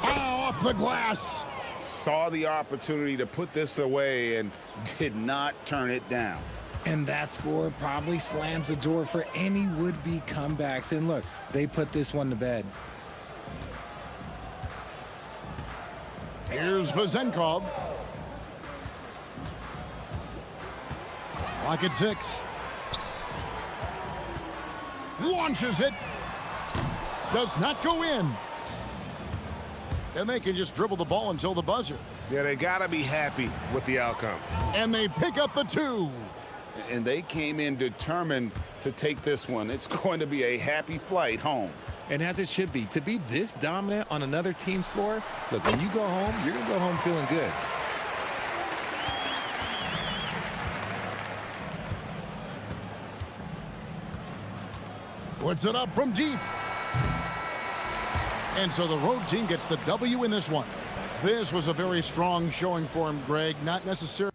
Off the glass.
Saw the opportunity to put this away and did not turn it down.
And that score probably slams the door for any would-be comebacks. And look, they put this one to bed.
Here's Vazenkov. Clock at 6. Launches it. Does not go in. And they can just dribble the ball until the buzzer.
Yeah, they got to be happy with the outcome.
And they pick up the 2.
And they came in determined to take this one. It's going to be a happy flight home.
And as it should be, to be this dominant on another team's floor, look, when you go home, you're going to go home feeling good.
Puts it up from deep. And so the road team gets the W in this one. This was a very strong showing for him, Greg. Not necessarily.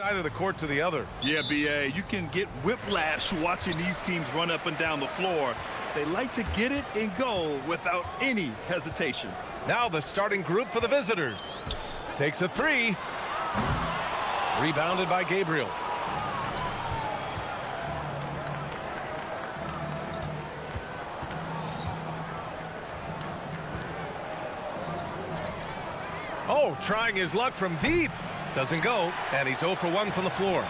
Side of the court to the other.
Yeah, BA, you can get whiplash watching these teams run up and down the floor. They like to get it and go without any hesitation.
Now the starting group for the visitors. Takes a three. Rebounded by Gabriel. Oh, trying his luck from deep. Doesn't go, and he's 0 for 1 from the floor.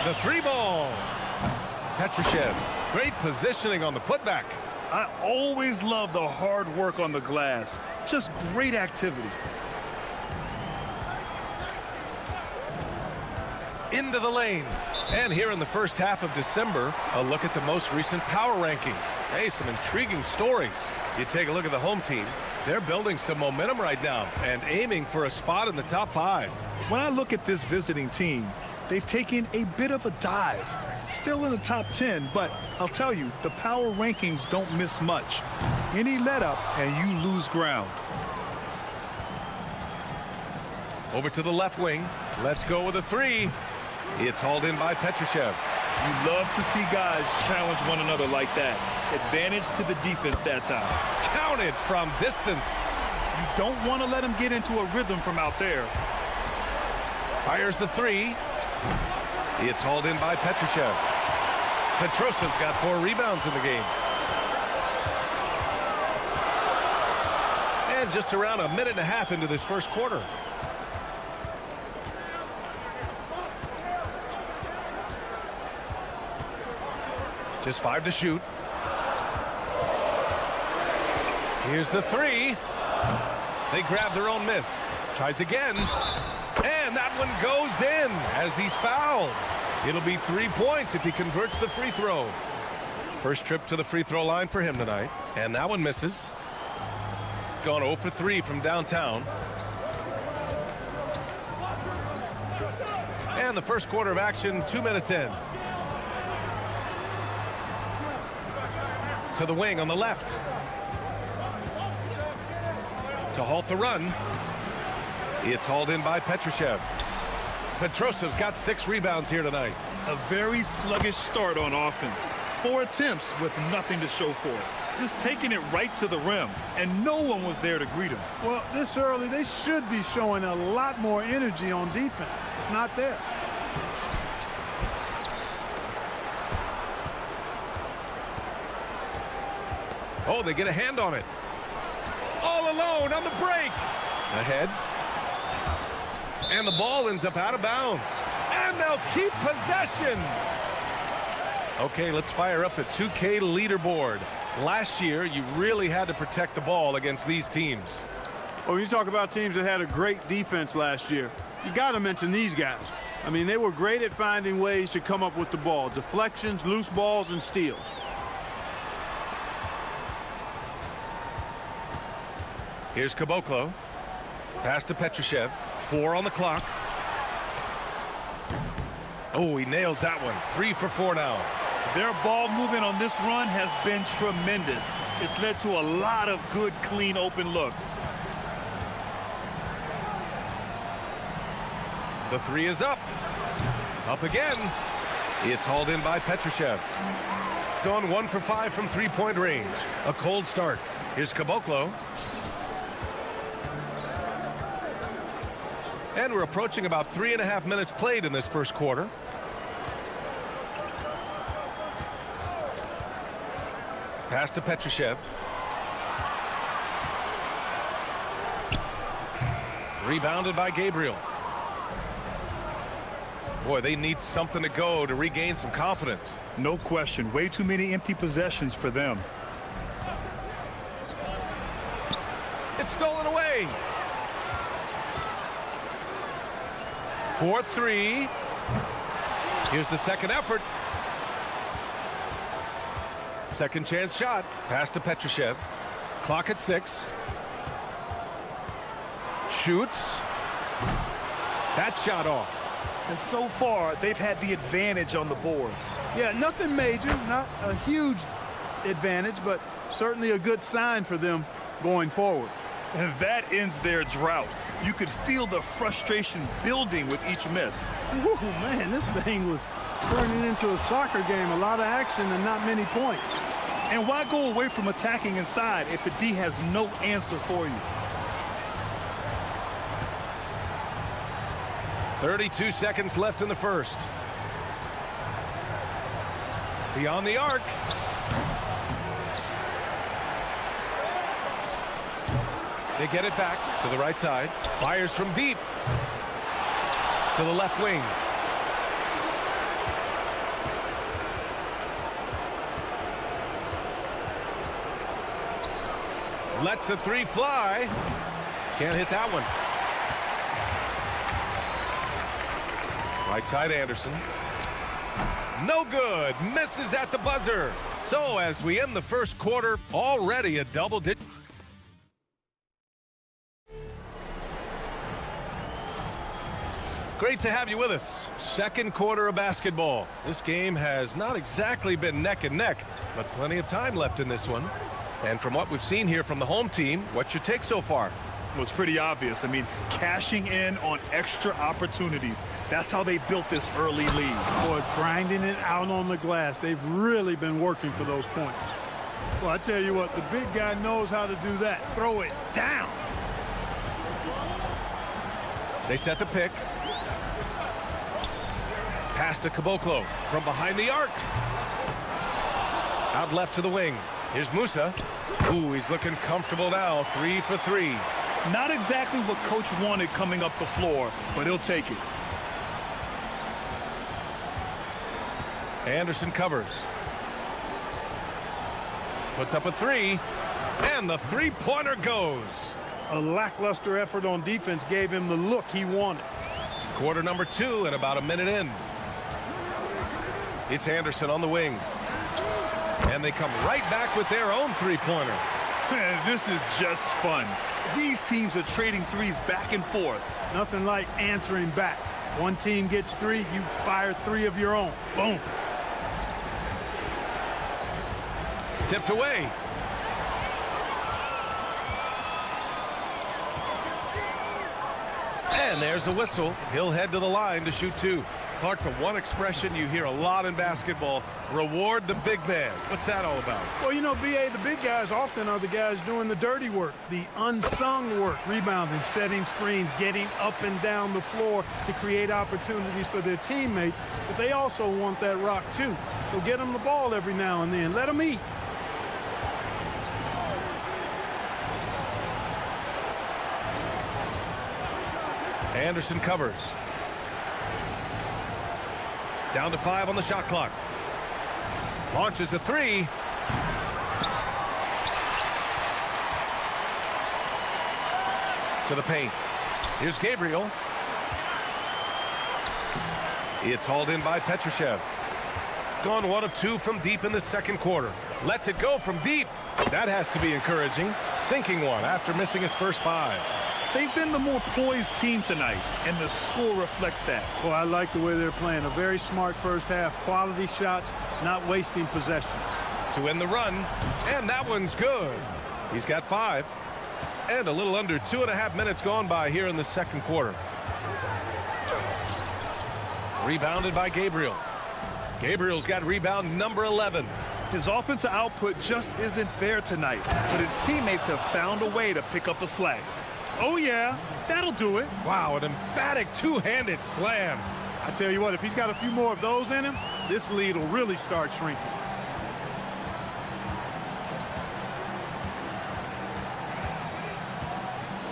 The three ball. Petrushev. Great positioning on the putback.
I always love the hard work on the glass. Just great activity.
Into the lane. And here in the first half of December, a look at the most recent power rankings. Hey, some intriguing stories. You take a look at the home team. They're building some momentum right now and aiming for a spot in the top 5.
When I look at this visiting team, they've taken a bit of a dive. Still in the top 10, but I'll tell you, the power rankings don't miss much. Any let up and you lose ground.
Over to the left wing. Let's go with a three. It's hauled in by Petrushev.
You love to see guys challenge one another like that. Advantage to the defense that time.
Counted from distance.
You don't want to let him get into a rhythm from out there.
Fires the three. It's hauled in by Petrushev. Petrosev's got 4 rebounds in the game. And just around a minute and a half into this first quarter. Just 5 to shoot. Here's the three. They grab their own miss. Tries again. And that one goes in as he's fouled. It'll be 3 points if he converts the free throw. First trip to the free throw line for him tonight. And that one misses. Gone 0 for 3 from downtown. And the first quarter of action, 2 minutes in. To the wing on the left. To halt the run. It's hauled in by Petrushev. Petrosev's got 6 rebounds here tonight.
A very sluggish start on offense. 4 attempts with nothing to show for it. Just taking it right to the rim, and no one was there to greet him.
Well, this early, they should be showing a lot more energy on defense. It's not there.
Oh, they get a hand on it. All alone on the break. Ahead. And the ball ends up out of bounds. And they'll keep possession. Okay, let's fire up the 2K leaderboard. Last year, you really had to protect the ball against these teams.
Well, when you talk about teams that had a great defense last year, you got to mention these guys. I mean, they were great at finding ways to come up with the ball. Deflections, loose balls, and steals.
Here's Caboclo. Pass to Petrushev. 4 on the clock. Oh, he nails that one. 3 for 4 now.
Their ball movement on this run has been tremendous. It's led to a lot of good, clean, open looks.
The 3 is up. Up again. It's hauled in by Petrushev. Gone 1 for 5 from 3-point range. A cold start. Here's Caboclo. And we're approaching about 3.5 minutes played in this first quarter. Pass to Petrushev. Rebounded by Gabriel. Boy, they need something to go to regain some confidence.
No question. Way too many empty possessions for them.
It's stolen away. 4-3. Here's the second effort. Second chance shot. Pass to Petrushev. Clock at 6. Shoots. That shot off.
And so far, they've had the advantage on the boards.
Yeah, nothing major, not a huge advantage, but certainly a good sign for them going forward.
And that ends their drought. You could feel the frustration building with each miss.
Woo, man, this thing was turning into a soccer game. A lot of action and not many points.
And why go away from attacking inside if the D has no answer for you?
32 seconds left in the first. Beyond the arc. They get it back to the right side. Fires from deep to the left wing. Lets the three fly. Can't hit that one. Right side Anderson. No good. Misses at the buzzer. So as we end the first quarter, already a double digit. Great to have you with us. Second quarter of basketball. This game has not exactly been neck and neck, but plenty of time left in this one. And from what we've seen here from the home team, what's your take so far?
Well, it's pretty obvious. I mean, cashing in on extra opportunities. That's how they built this early lead.
Boy, grinding it out on the glass. They've really been working for those points. Well, I tell you what, the big guy knows how to do that. Throw it down.
They set the pick. Pass to Caboclo from behind the arc. Out left to the wing. Here's Musa. Ooh, he's looking comfortable now. 3 for 3.
Not exactly what coach wanted coming up the floor, but he'll take it.
Anderson covers. Puts up a 3. And the three-pointer goes.
A lackluster effort on defense gave him the look he wanted.
Quarter number 2 and about a minute in. It's Anderson on the wing. And they come right back with their own three-pointer.
This is just fun. These teams are trading threes back and forth.
Nothing like answering back. One team gets 3, you fire 3 of your own. Boom.
Tipped away. And there's a whistle. He'll head to the line to shoot 2. Clark, the one expression you hear a lot in basketball, reward the big man. What's that all about?
Well, you know, B.A., the big guys often are the guys doing the dirty work, the unsung work, rebounding, setting screens, getting up and down the floor to create opportunities for their teammates. But they also want that rock, too. So get them the ball every now and then. Let them eat.
Anderson covers. Down to 5 on the shot clock. Launches a 3. To the paint. Here's Gabriel. It's hauled in by Petrushev. Gone 1 of 2 from deep in the second quarter. Lets it go from deep. That has to be encouraging. Sinking one after missing his first 5.
They've been the more poised team tonight, and the score reflects that.
Well, I like the way they're playing. A very smart first half. Quality shots, not wasting possessions.
To win the run, and that one's good. He's got 5. And a little under 2.5 minutes gone by here in the second quarter. Rebounded by Gabriel. Gabriel's got rebound number 11.
His offensive output just isn't there tonight, but his teammates have found a way to pick up a slack. Oh, yeah, that'll do it.
Wow, an emphatic two-handed slam.
I tell you what, if he's got a few more of those in him, this lead will really start shrinking.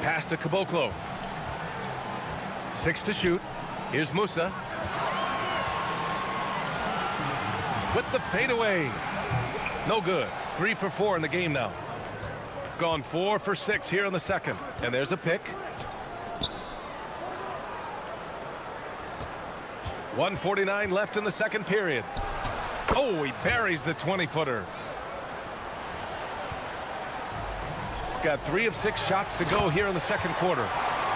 Pass to Caboclo. 6 to shoot. Here's Musa. With the fadeaway. No good. 3 for 4 in the game now. Gone 4 for 6 here in the second. And there's a pick. 1:49 left in the second period. Oh, he buries the 20-footer. Got 3 of 6 shots to go here in the second quarter.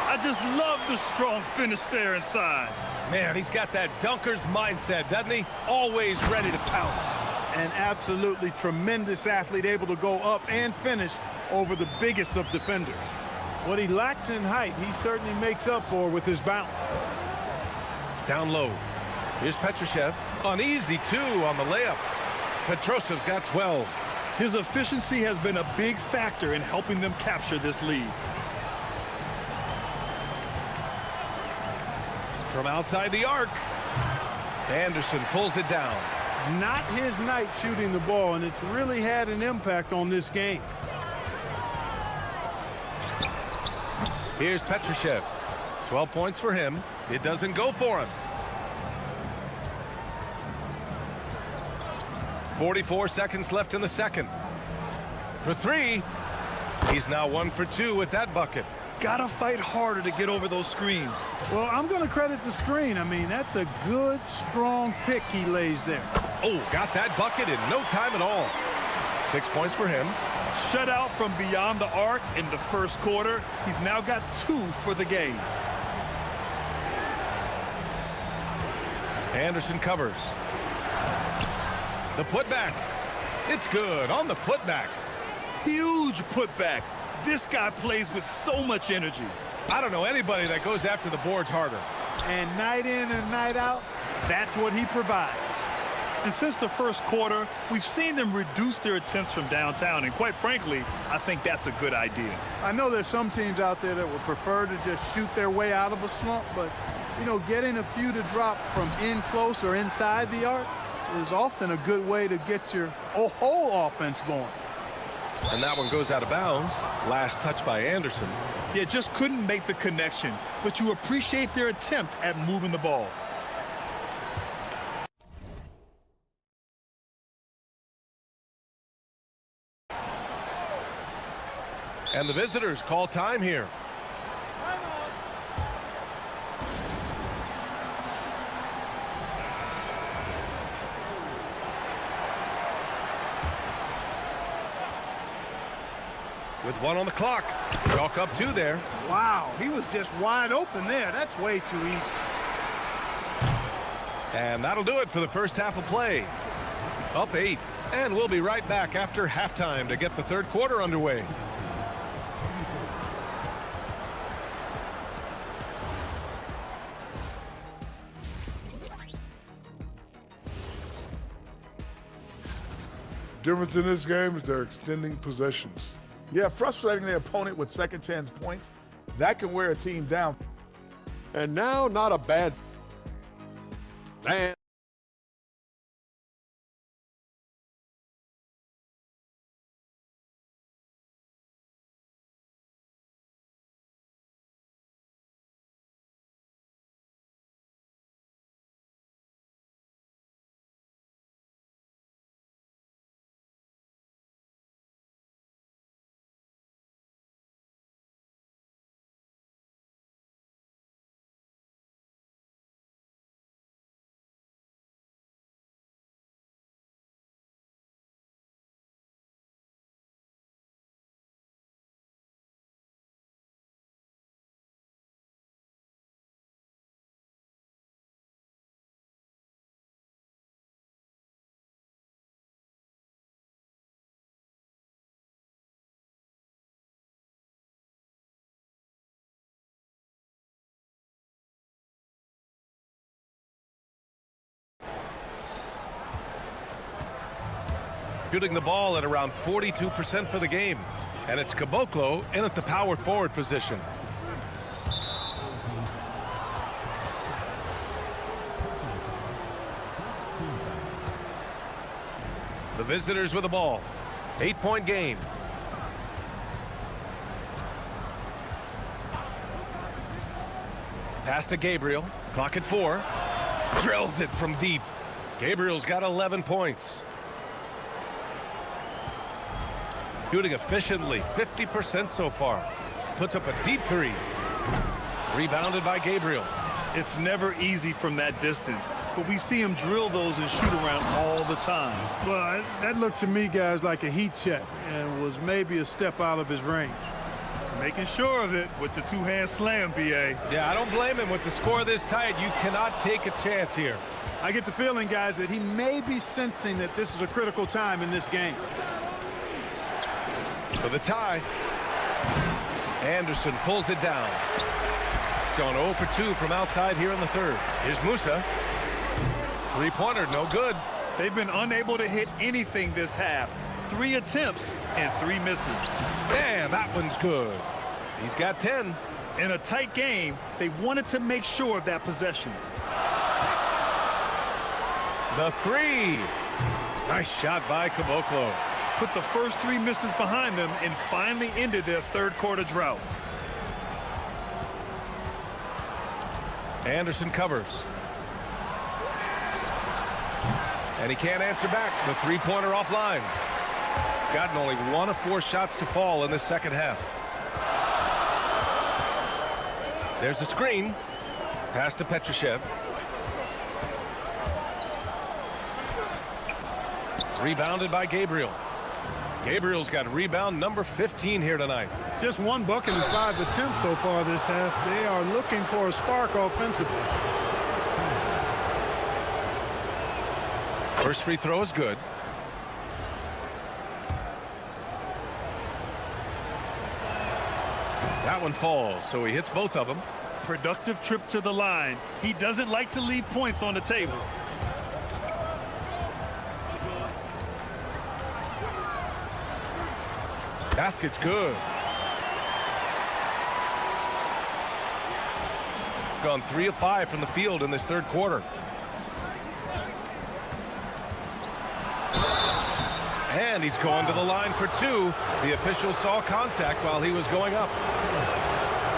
I just love the strong finish there inside.
Man, he's got that dunker's mindset, doesn't he? Always ready to pounce.
An absolutely tremendous athlete, able to go up and finish over the biggest of defenders. What he lacks in height, he certainly makes up for with his bounce.
Down low. Here's Petrushev. An easy 2 on the layup. Petrosev's got 12.
His efficiency has been a big factor in helping them capture this lead.
From outside the arc, Anderson pulls it down.
Not his night shooting the ball, and it's really had an impact on this game.
Here's Petrushev. 12 points for him. It doesn't go for him. 44 seconds left in the second. For 3, he's now 1 for 2 with that bucket.
Gotta fight harder to get over those screens.
Well, I'm going to credit the screen. I mean, that's a good, strong pick he lays there.
Oh, got that bucket in no time at all. 6 points for him.
Shutout from beyond the arc in the first quarter. He's now got 2 for the game.
Anderson covers. The putback. It's good on the putback.
Huge putback. This guy plays with so much energy.
I don't know anybody that goes after the boards harder.
And night in and night out, that's what he provides.
And since the first quarter, we've seen them reduce their attempts from downtown. And quite frankly, I think that's a good idea.
I know there's some teams out there that would prefer to just shoot their way out of a slump, but, you know, getting a few to drop from in close or inside the arc is often a good way to get your whole offense going.
And that one goes out of bounds. Last touch by Anderson.
Yeah, just couldn't make the connection, but you appreciate their attempt at moving the ball.
And the visitors call time here. With 1 on the clock. Chalk up 2 there.
Wow, he was just wide open there. That's way too easy.
And that'll do it for the first half of play. Up 8. And we'll be right back after halftime to get the third quarter underway.
Difference in this game is they're extending possessions.
Yeah, frustrating their opponent with second chance points. That can wear a team down.
And now, not a bad... And
shooting the ball at around 42% for the game. And it's Caboclo in at the power forward position. The visitors with the ball. 8-point game. Pass to Gabriel. Clock at 4. Drills it from deep. Gabriel's got 11 points. Shooting efficiently, 50% so far. Puts up a deep 3. Rebounded by Gabriel.
It's never easy from that distance, but we see him drill those and shoot around all the time.
Well, that looked to me, guys, like a heat check and was maybe a step out of his range.
Making sure of it with the two-hand slam, B.A.
Yeah, I don't blame him. With the score this tight, you cannot take a chance here.
I get the feeling, guys, that he may be sensing that this is a critical time in this game.
For the tie. Anderson pulls it down. Gone 0 for 2 from outside here in the third. Here's Musa. Three-pointer, no good.
They've been unable to hit anything this half. 3 attempts and 3 misses.
And that one's good. He's got 10.
In a tight game, they wanted to make sure of that possession.
The three. Nice shot by Caboclo.
Put the first 3 misses behind them and finally ended their third quarter drought.
Anderson covers. And he can't answer back. The three-pointer offline. Gotten only 1 of 4 shots to fall in the second half. There's a screen. Pass to Petrushev. Rebounded by Gabriel. Gabriel's got rebound number 15 here tonight.
Just 1 bucket and 5 attempts so far this half. They are looking for a spark offensively.
First free throw is good. That one falls, so he hits both of them.
Productive trip to the line. He doesn't like to leave points on the table.
Basket's good. Gone 3 of 5 from the field in this third quarter. And he's going to the line for 2. The official saw contact while he was going up.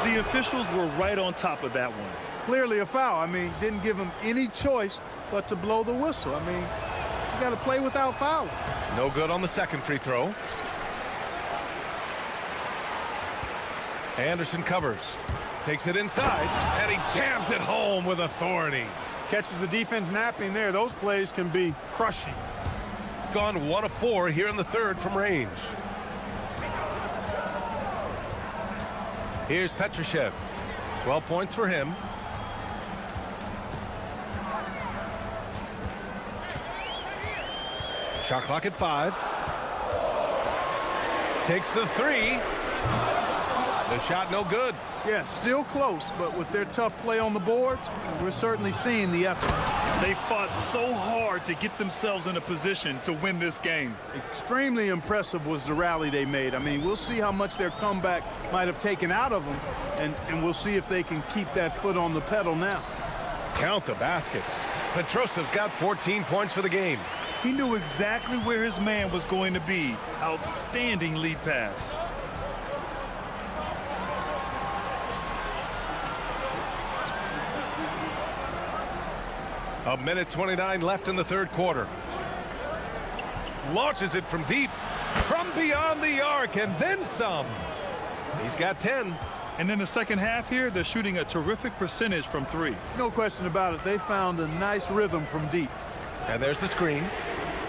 The officials were right on top of that one.
Clearly a foul. I mean, didn't give him any choice but to blow the whistle. I mean, you got to play without fouling.
No good on the second free throw. Anderson covers. Takes it inside, and he jams it home with authority.
Catches the defense napping there. Those plays can be crushing.
Gone 1 of 4 here in the third from range. Here's Petrushev. 12 points for him. Shot clock at 5. Takes the 3. The shot no good.
Yeah, still close, but with their tough play on the boards, we're certainly seeing the effort.
They fought so hard to get themselves in a position to win this game.
Extremely impressive was the rally they made. I mean, we'll see how much their comeback might have taken out of them, and we'll see if they can keep that foot on the pedal now.
Count the basket. Petrosev's got 14 points for the game.
He knew exactly where his man was going to be. Outstanding lead pass.
A minute 29 left in the third quarter. Launches it from deep, from beyond the arc, and then some. He's got 10.
And in the second half here, they're shooting a terrific percentage from 3.
No question about it. They found a nice rhythm from deep.
And there's the screen.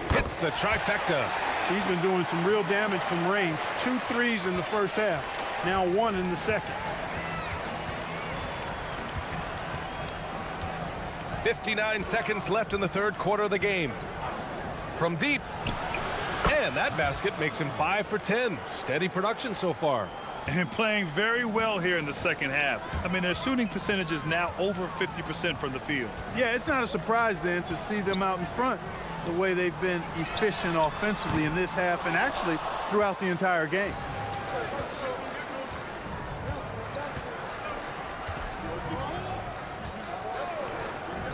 Hits the trifecta.
He's been doing some real damage from range. 2 threes in the first half. Now 1 in the second.
59 seconds left in the third quarter of the game. From deep. And that basket makes him 5 for 10. Steady production so far.
And playing very well here in the second half. I mean, their shooting percentage is now over 50% from the field.
Yeah, it's not a surprise then to see them out in front the way they've been efficient offensively in this half and actually throughout the entire game.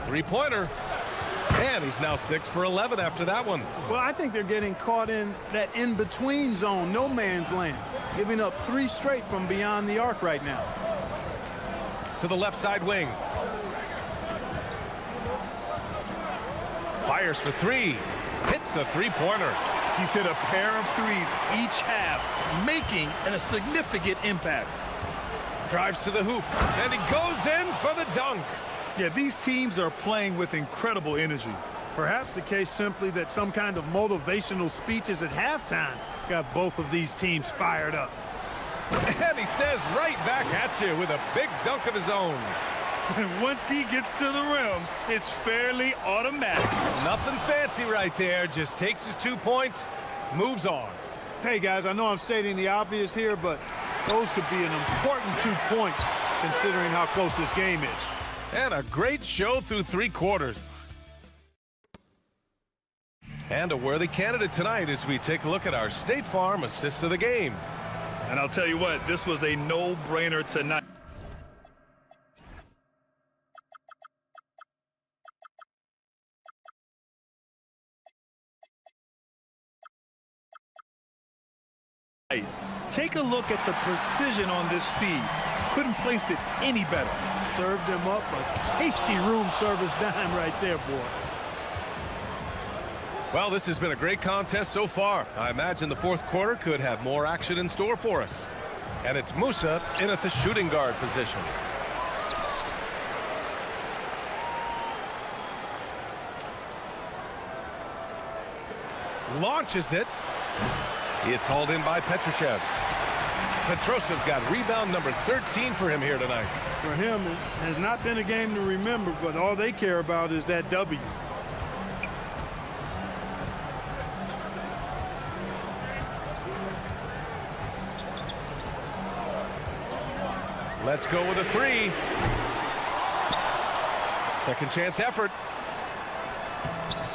Three-pointer. And he's now 6 for 11 after that one.
Well, I think they're getting caught in that in-between zone, no man's land, giving up 3 straight from beyond the arc right now.
To the left side wing. Fires for 3. Hits the three-pointer.
He's hit a pair of 3s each half, making a significant impact.
Drives to the hoop, and he goes in for the dunk.
Yeah, these teams are playing with incredible energy.
Perhaps the case simply that some kind of motivational speeches at halftime got both of these teams fired up.
And he says right back at you with a big dunk of his own.
And once he gets to the rim, it's fairly automatic.
Nothing fancy right there. Just takes his 2 points, moves on.
Hey, guys, I know I'm stating the obvious here, but Those could be an important 2 points considering how close this game is.
And a great show through 3 quarters. And a worthy candidate tonight as we take a look at our State Farm assists of the game.
And I'll tell you what, this was a no-brainer tonight. Take a look at the precision on this feed. Couldn't place it any better.
Served him up a tasty room service dime right there, boy.
Well, this has been a great contest so far. I imagine the fourth quarter could have more action in store for us. And it's Musa in at the shooting guard position. Launches it. It's hauled in by Petrushev. Petrosev's got rebound number 13 for him here tonight.
For him, it has not been a game to remember, but all they care about is that W.
Let's go with a 3. Second chance effort.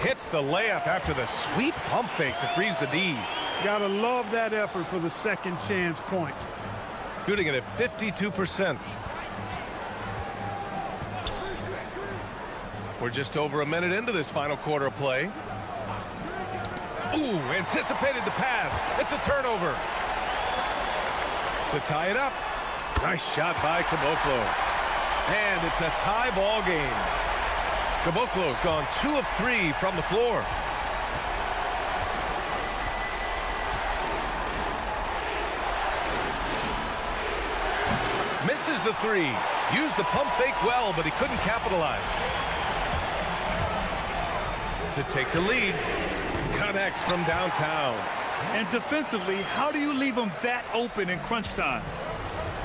Hits the layup after the sweet pump fake to freeze the D.
Gotta love that effort for the second chance point.
Shooting it at 52%. We're just over a minute into this final quarter of play. Ooh, anticipated the pass. It's a turnover. To tie it up. Nice shot by Caboclo. And it's a tie ball game. Caboclo's gone 2 of 3 from the floor. Misses the 3. Used the pump fake well, but he couldn't capitalize. To take the lead. Connects from downtown.
And defensively, how do you leave them that open in crunch time?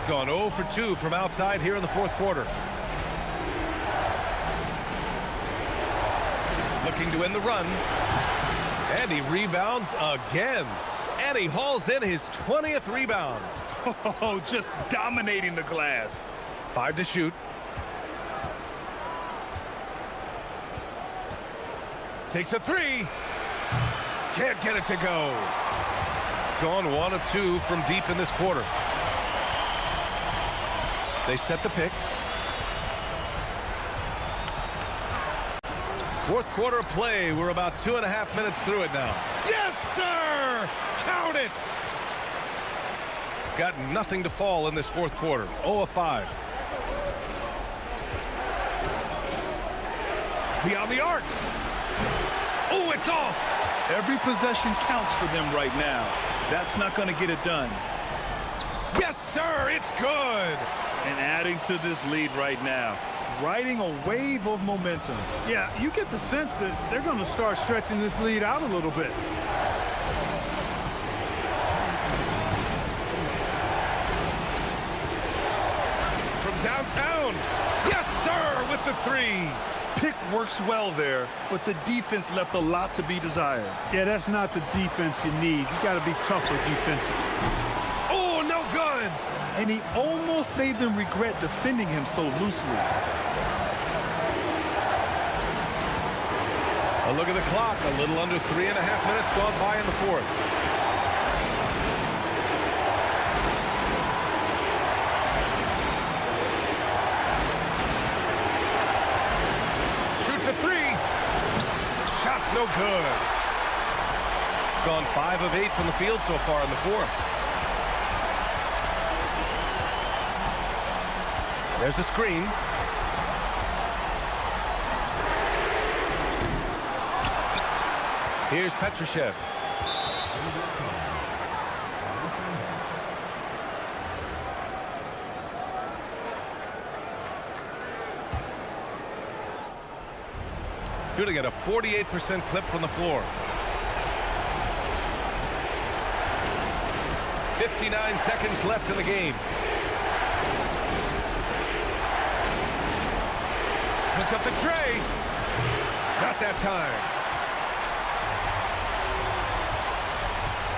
Gone 0 for 2 from outside here in the fourth quarter. Looking to end the run. And he rebounds again. And he hauls in his 20th rebound.
Oh, just dominating the glass.
5 to shoot. Takes a 3. Can't get it to go. Gone 1 of 2 from deep in this quarter. They set the pick. Fourth quarter of play. We're about 2.5 minutes through it now. Yes, sir! Count it! Got nothing to fall in this fourth quarter. 0 of 5. Beyond the arc. Oh, it's off!
Every possession counts for them right now. That's not going to get it done.
Yes, sir! It's good!
And adding to this lead right now. Riding a wave of momentum.
Yeah, you get the sense that they're going to start stretching this lead out a little bit.
From downtown. Yes, sir, with the 3.
Pick works well there, but the defense left a lot to be desired.
Yeah, that's not the defense you need. You got to be tougher defensively.
Oh, no good!
And he almost made them regret defending him so loosely.
A look at the clock. A little under 3.5 minutes gone by in the fourth. Shoots a 3. Shot's no good. Gone 5 of 8 from the field so far in the fourth. There's a screen. Here's Petrushev. Shooting at a 48% clip from the floor. 59 seconds left in the game. Puts up the tray. Not that time.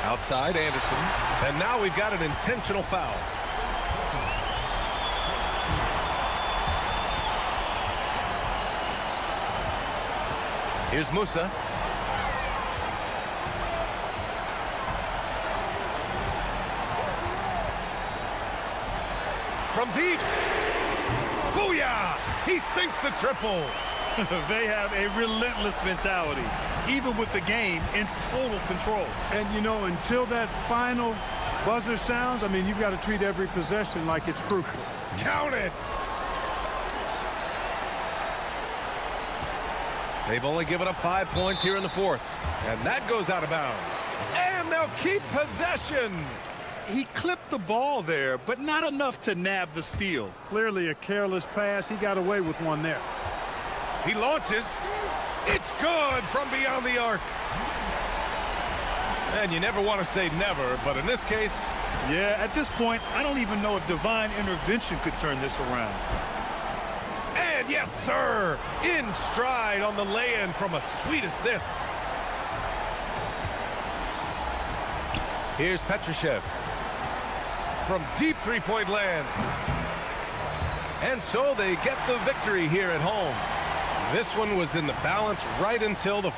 Outside Anderson. And now we've got an intentional foul. Here's Musa. From deep. Booyah! He sinks the triple.
They have a relentless mentality, even with the game in total control.
And, you know, until that final buzzer sounds, I mean, you've got to treat every possession like it's crucial.
Count it. They've only given up 5 points here in the fourth. And that goes out of bounds. And they'll keep possession.
He clipped the ball there, but not enough to nab the steal.
Clearly a careless pass. He got away with one there.
He launches. It's good from beyond the arc. And you never want to say never, but in this case...
Yeah, at this point, I don't even know if divine intervention could turn this around.
And yes, sir! In stride on the lay-in from a sweet assist. Here's Petrushev. From deep three-point land. And so they get the victory here at home. This one was in the balance right until the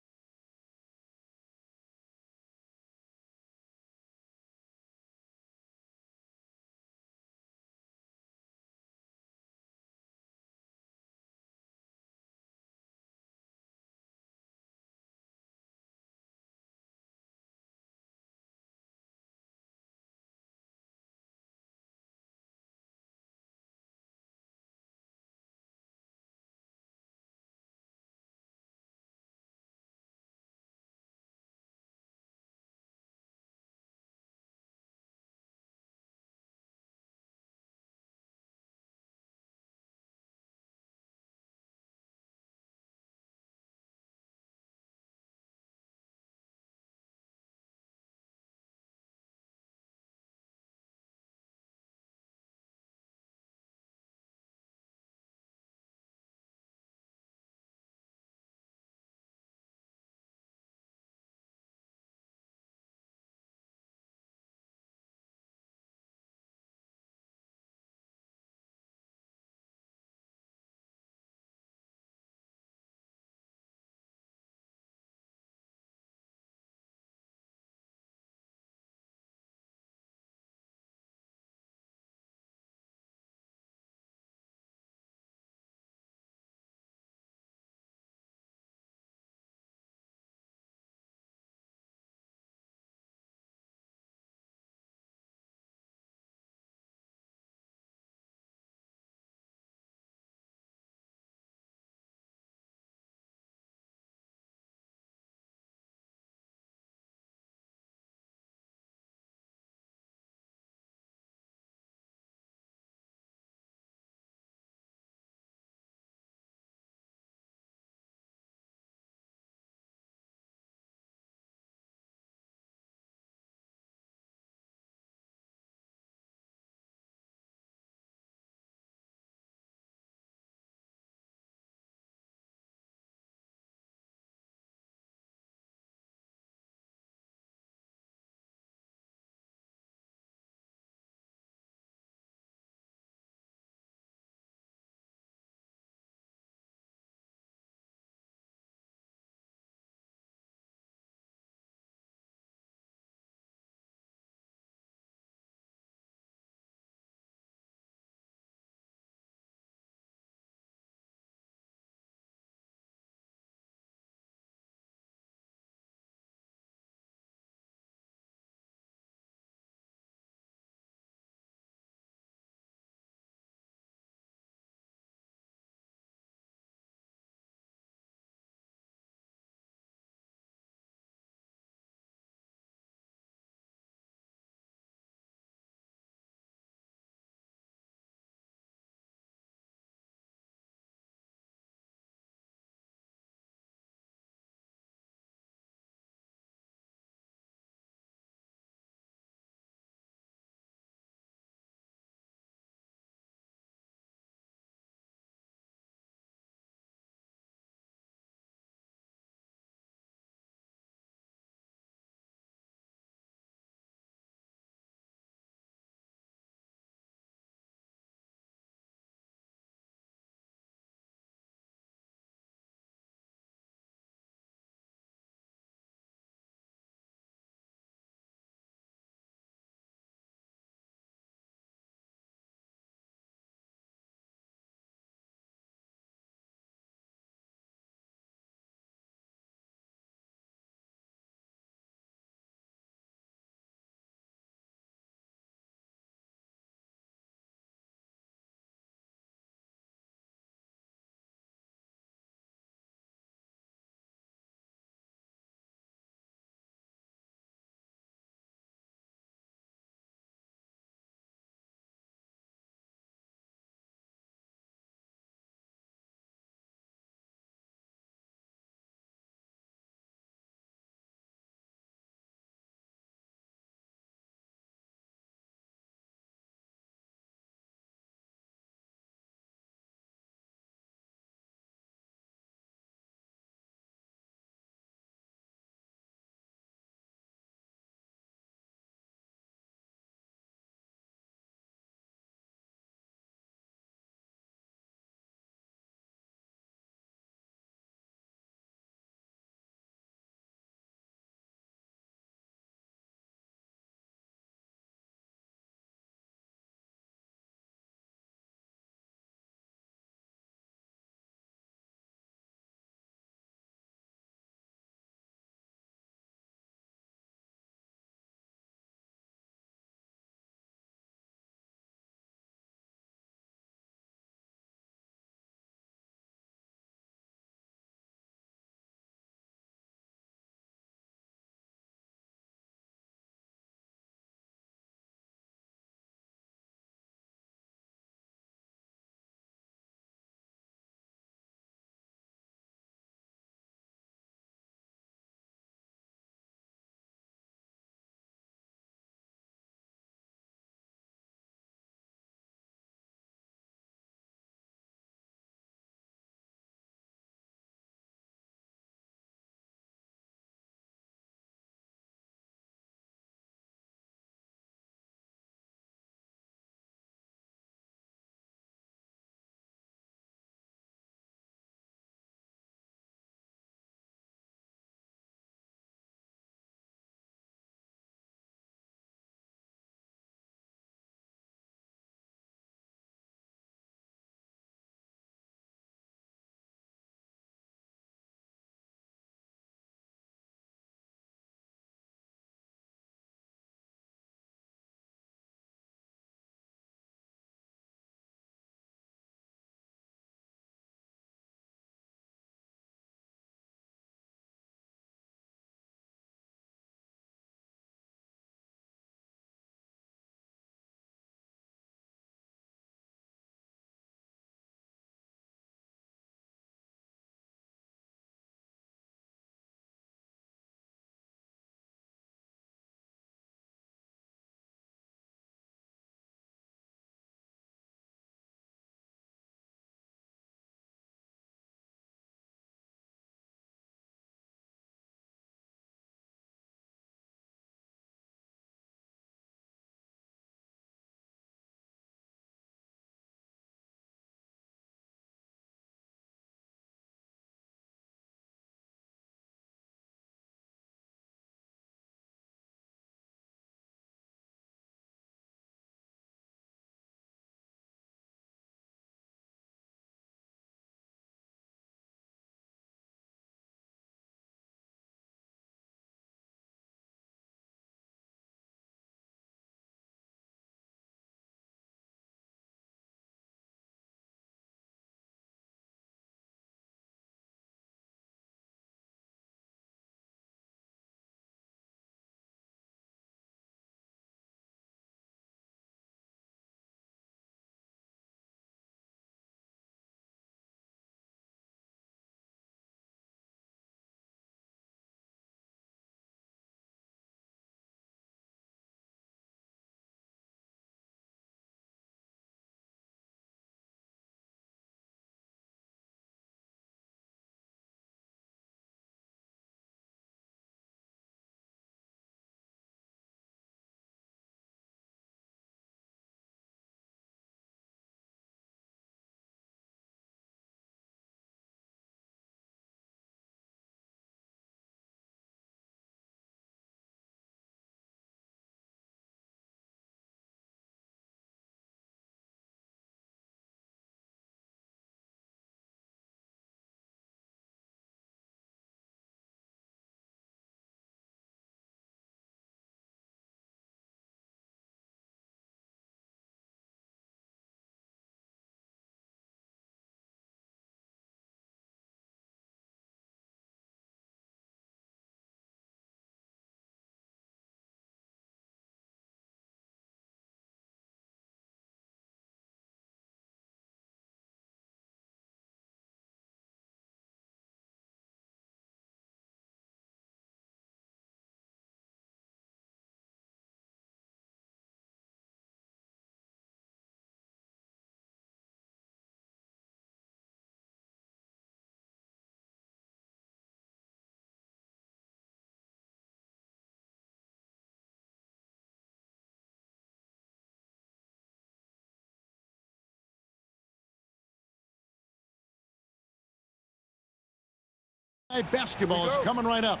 Basketball is coming right up.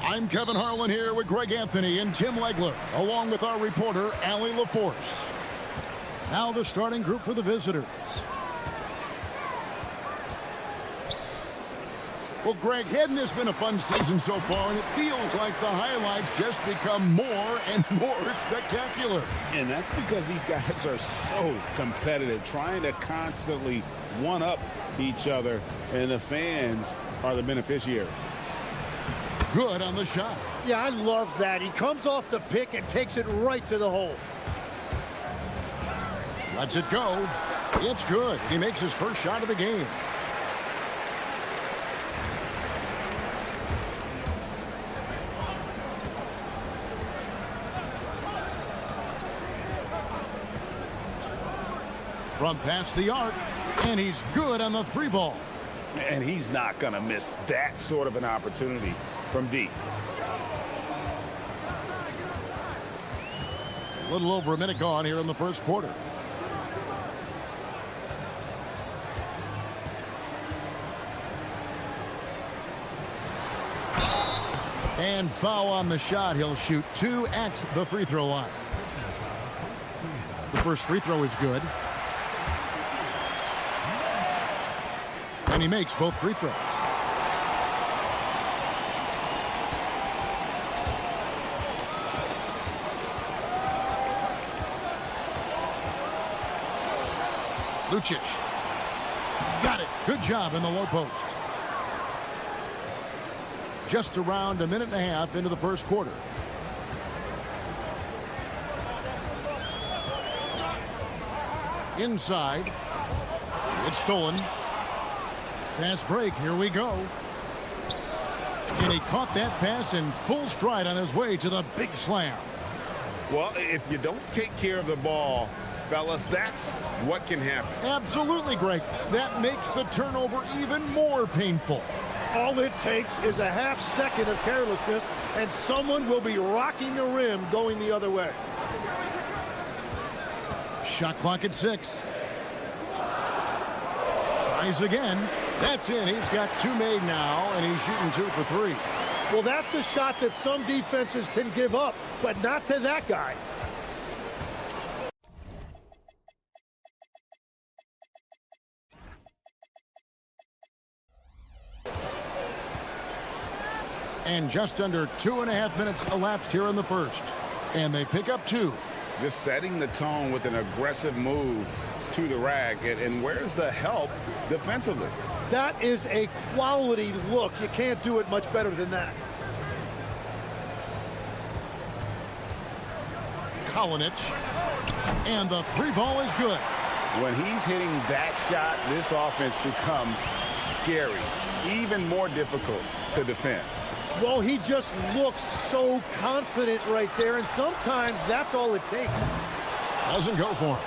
I'm Kevin Harlan here with Greg Anthony and Tim Legler, along with our reporter, Allie LaForce. Now the starting group for the visitors. Well, Greg, hadn't this been a fun season so far? And it feels like the highlights just become more and more spectacular.
And that's because these guys are so competitive, trying to constantly one-up each other, and the fans are the beneficiaries.
Good on the shot.
Yeah, I love that. He comes off the pick and takes it right to the hole.
Lets it go. It's good. He makes his first shot of the game. From past the arc, and he's good on the three ball.
And he's not going to miss that sort of an opportunity from deep.
A little over a minute gone here in the first quarter. And foul on the shot. He'll shoot 2 at the free throw line. The first free throw is good. And he makes both free throws. Lucic. Got it. Good job in the low post. Just around a minute and a half into the first quarter. Inside. It's stolen. Pass break, here we go. And he caught that pass in full stride on his way to the big slam.
Well, if you don't take care of the ball, fellas, that's what can happen.
Absolutely, Greg. That makes the turnover even more painful.
All it takes is a half second of carelessness, and someone will be rocking the rim going the other way.
Shot clock at 6. Tries again. That's in. He's got 2 made now, and he's shooting 2 for 3.
Well, that's a shot that some defenses can give up, but not to that guy.
And just under 2.5 minutes elapsed here in the first. And they pick up 2.
Just setting the tone with an aggressive move to the rack. And where's the help defensively?
That is a quality look. You can't do it much better than that.
Kalinic. And the 3 ball is good.
When he's hitting that shot, this offense becomes scary, even more difficult to defend.
Well, he just looks so confident right there, and sometimes that's all it takes.
Doesn't go for him.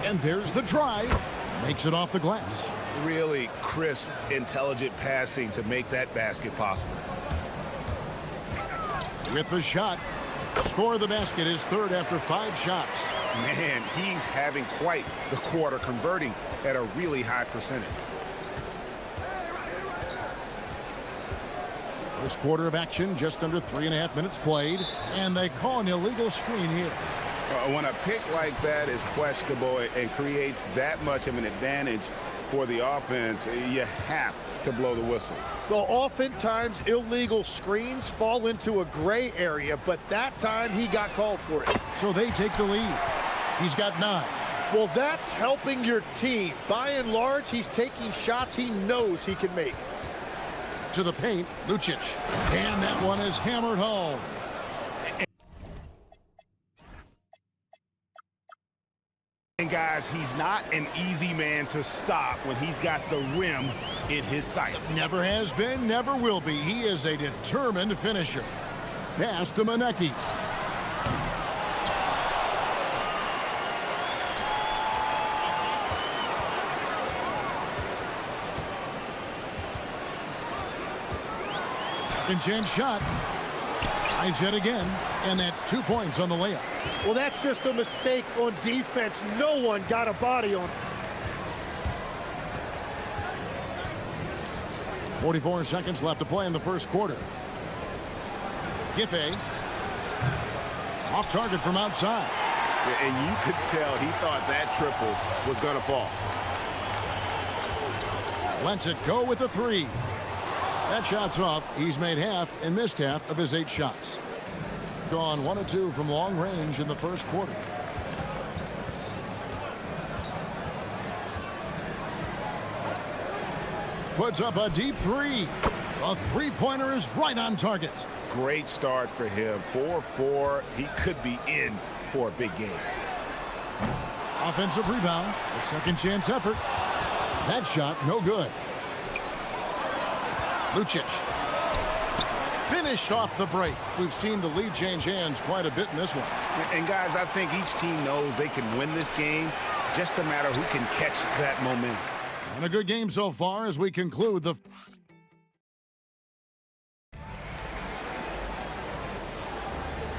And there's the drive. Makes it off the glass.
Really crisp, intelligent passing to make that basket possible.
With the shot. Score the basket, his 3rd after 5 shots.
Man, he's having quite the quarter, converting at a really high percentage.
First quarter of action, just under 3.5 minutes played. And they call an illegal screen here.
When a pick like that is questionable and creates that much of an advantage for the offense, you have to blow the whistle.
Well, oftentimes illegal screens fall into a gray area, but that time he got called for it.
So they take the lead. He's got 9.
Well, that's helping your team. By and large, he's taking shots he knows he can make.
To the paint, Lucic. And that one is hammered home.
And guys, he's not an easy man to stop when he's got the rim in his sights.
Never has been, never will be. He is a determined finisher. Pass to Manecki. Second chance shot. Tries yet again, and that's 2 points on the layup.
Well, that's just a mistake on defense. No one got a body on him.
44 seconds left to play in the first quarter. Giffey. Off target from outside.
And you could tell he thought that triple was going to fall.
Lets it go with the three. That shot's off. He's made half and missed half of his 8 shots. Gone 1 of 2 from long range in the first quarter. Puts up a deep three. A three-pointer is right on target.
Great start for him. 4-4. He could be in for a big game.
Offensive rebound. A second chance effort. That shot no good. Lucic. Finished off the break. We've seen the lead change hands quite a bit in this one.
And guys, I think each team knows they can win this game. Just a matter who can catch that momentum.
And a good game so far as we conclude the...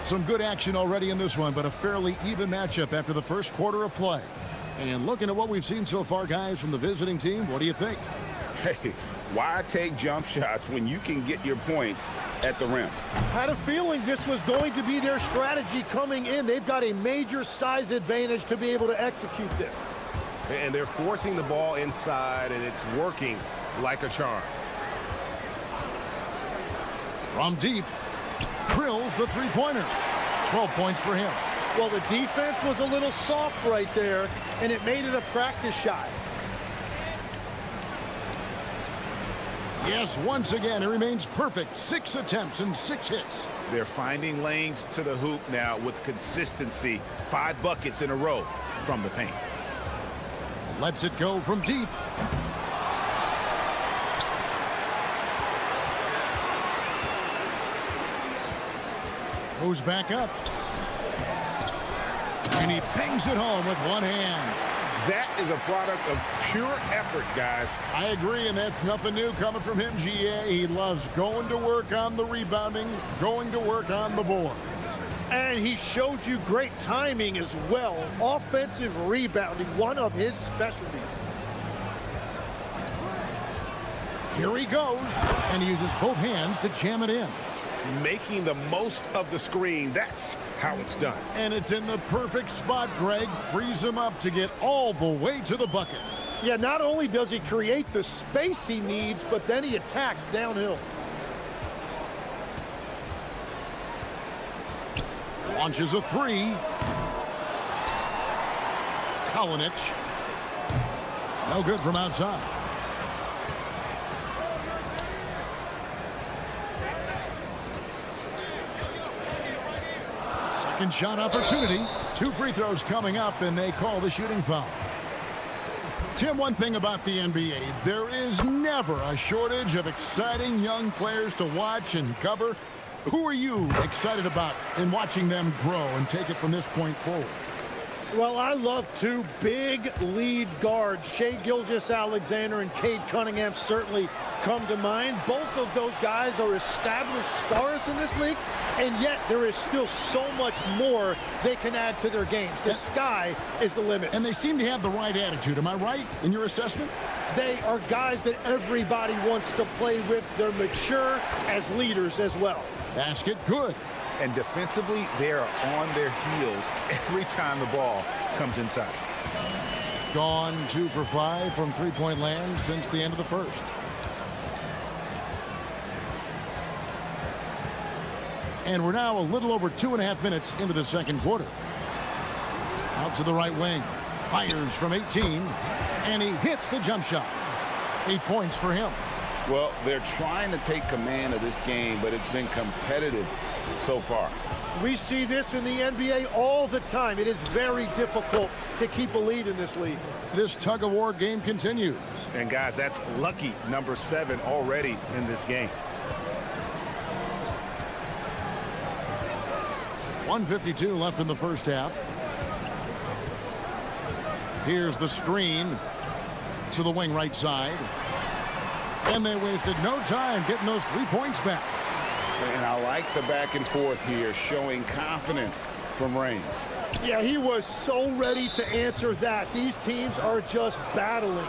Some good action already in this one, but a fairly even matchup after the first quarter of play. And looking at what we've seen so far, guys, from the visiting team, what do you think?
Hey, why take jump shots when you can get your points at the rim?
Had a feeling this was going to be their strategy coming in. They've got a major size advantage to be able to execute this.
And they're forcing the ball inside, and it's working like a charm.
From deep, drills the three-pointer. 12 points for him.
Well, the defense was a little soft right there, and it made it a practice shot.
Yes, once again, it remains perfect. 6 attempts and 6 hits.
They're finding lanes to the hoop now with consistency. 5 buckets in a row from the paint.
Lets it go from deep. Goes back up. And he bangs it home with one hand.
That is a product of pure effort, guys.
I agree, and that's nothing new coming from him, GA. He loves going to work on the rebounding, going to work on the board.
And he showed you great timing as well. Offensive rebounding, one of his specialties.
Here he goes, and he uses both hands to jam it in.
Making the most of the screen. That's how it's done.
And it's in the perfect spot, Greg. Frees him up to get all the way to the bucket.
Yeah, not only does he create the space he needs, but then he attacks downhill.
Launches a three. Kalinic. No good from outside. Second shot opportunity. 2 free throws coming up, and they call the shooting foul. Tim, one thing about the NBA, there is never a shortage of exciting young players to watch and cover. Who are you excited about in watching them grow and take it from this point forward?
Well, I love 2 big lead guards. Shai Gilgeous-Alexander and Cade Cunningham certainly come to mind. Both of those guys are established stars in this league, and yet there is still so much more they can add to their games. The sky is the limit.
And they seem to have the right attitude. Am I right in your assessment?
They are guys that everybody wants to play with. They're mature as leaders as well.
Basket good.
And defensively, they are on their heels every time the ball comes inside.
Gone 2 for 5 from three-point land since the end of the first. And we're now a little over 2.5 minutes into the second quarter. Out to the right wing. Fires from 18. And he hits the jump shot. 8 points for him.
Well, they're trying to take command of this game, but it's been competitive so far.
We see this in the NBA all the time. It is very difficult to keep a lead in this league.
This tug-of-war game continues.
And guys, that's lucky number 7 already in this game.
1:52 left in the first half. Here's the screen to the wing right side. And they wasted no time getting those 3 points back.
And I like the back and forth here, showing confidence from range.
Yeah, he was so ready to answer that. These teams are just battling.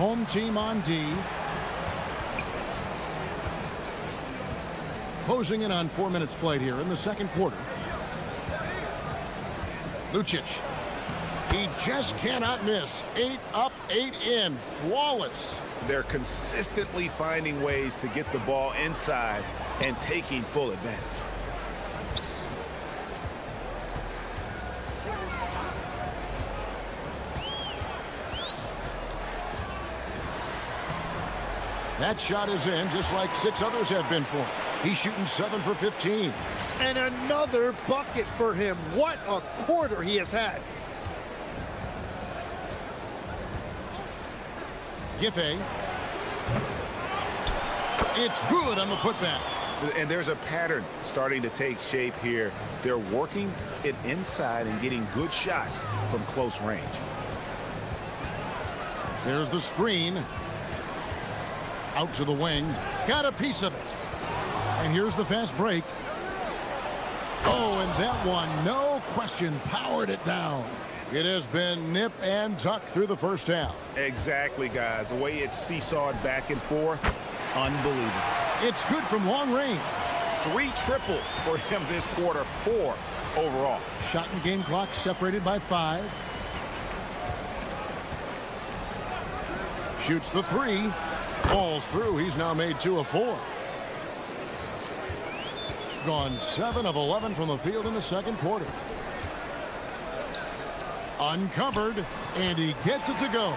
Home team on D. Closing in on 4 minutes played here in the second quarter. Lucic. He just cannot miss. 8 up, 8 in. Flawless.
They're consistently finding ways to get the ball inside and taking full advantage.
That shot is in, just like 6 others have been for him. He's shooting 7 for 15.
And another bucket for him. What a quarter he has had.
Giffey. It's good on the putback.
And there's a pattern starting to take shape here. They're working it inside and getting good shots from close range.
There's the screen. Out to the wing. Got a piece of it. And here's the fast break. Oh, and that one, no question, powered it down. It has been nip and tuck through the first half.
Exactly, guys. The way it's seesawed back and forth, unbelievable.
It's good from long range.
3 triples for him this quarter, 4 overall.
Shot and game clock separated by 5. Shoots the 3. Falls through. He's now made 2 of 4. Gone 7 of 11 from the field in the second quarter. Uncovered, and he gets it to go.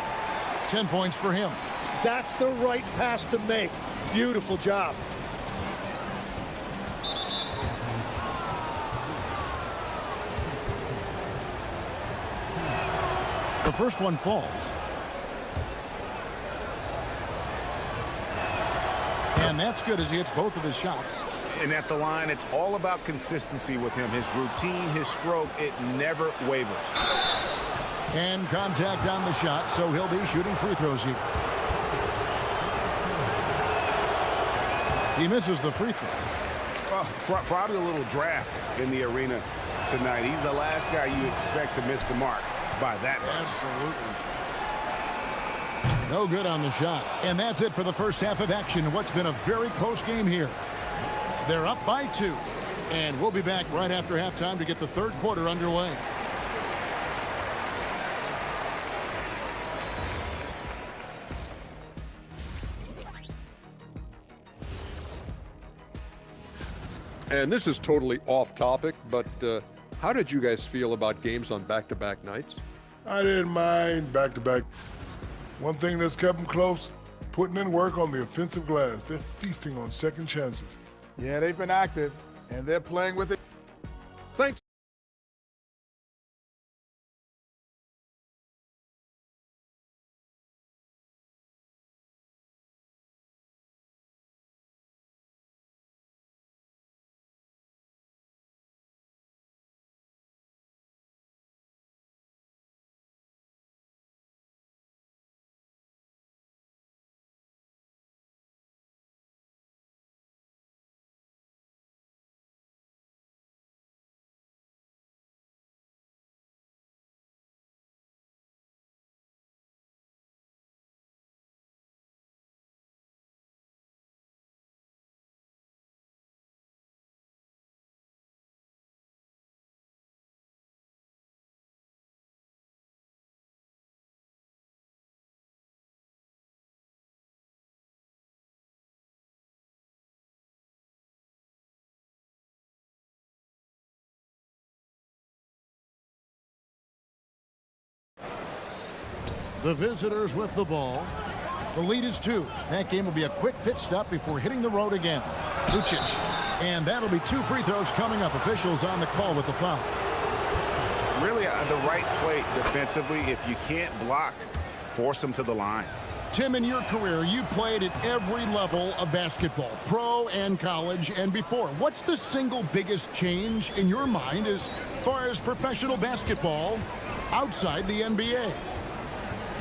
10 points for him.
That's the right pass to make. Beautiful job.
The first one falls. And that's good as he hits both of his shots.
And at the line, it's all about consistency with him. His routine, his stroke, it never wavers.
And contact on the shot, so he'll be shooting free throws here. He misses the free throw.
Well, probably a little draft in the arena tonight. He's the last guy you expect to miss the mark by that much.
Absolutely. No good on the shot. And that's it for the first half of action. What's been a very close game here. They're up by 2. And we'll be back right after halftime to get the third quarter underway.
And this is totally off topic, but how did you guys feel about games on back-to-back nights?
I didn't mind back-to-back. One thing that's kept them close, putting in work on the offensive glass. They're feasting on second chances.
Yeah, they've been active, and they're playing with it.
Thanks.
The visitors with the ball. The lead is 2. That game will be a quick pit stop before hitting the road again. Lucic. And that'll be 2 free throws coming up. Officials on the call with the foul.
Really the right play defensively. If you can't block, force them to the line.
Tim, in your career, you played at every level of basketball, pro and college and before. What's the single biggest change in your mind as far as professional basketball outside the NBA?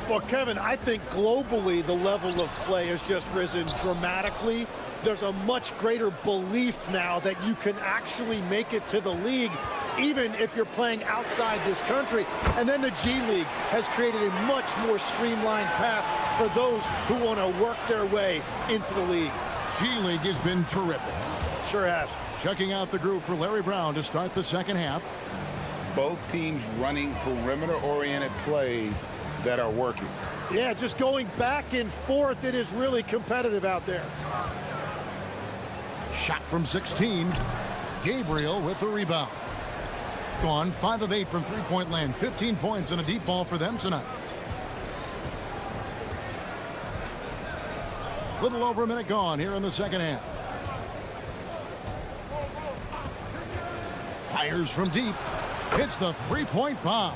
Well, Kevin, I think globally the level of play has just risen dramatically. There's a much greater belief now that you can actually make it to the league, even if you're playing outside this country. And then the G League has created a much more streamlined path for those who want to work their way into the league.
G-League has been terrific.
Sure has.
Checking out the group for Larry Brown to start the second half.
Both teams running perimeter-oriented plays that are working.
Yeah, just going back and forth. It is really competitive out there.
Shot from 16. Gabriel with the rebound. Gone 5 of 8 from three-point land. 15 points and a deep ball for them tonight. Little over a minute gone here in the second half. Fires from deep. Hits the three-point bomb.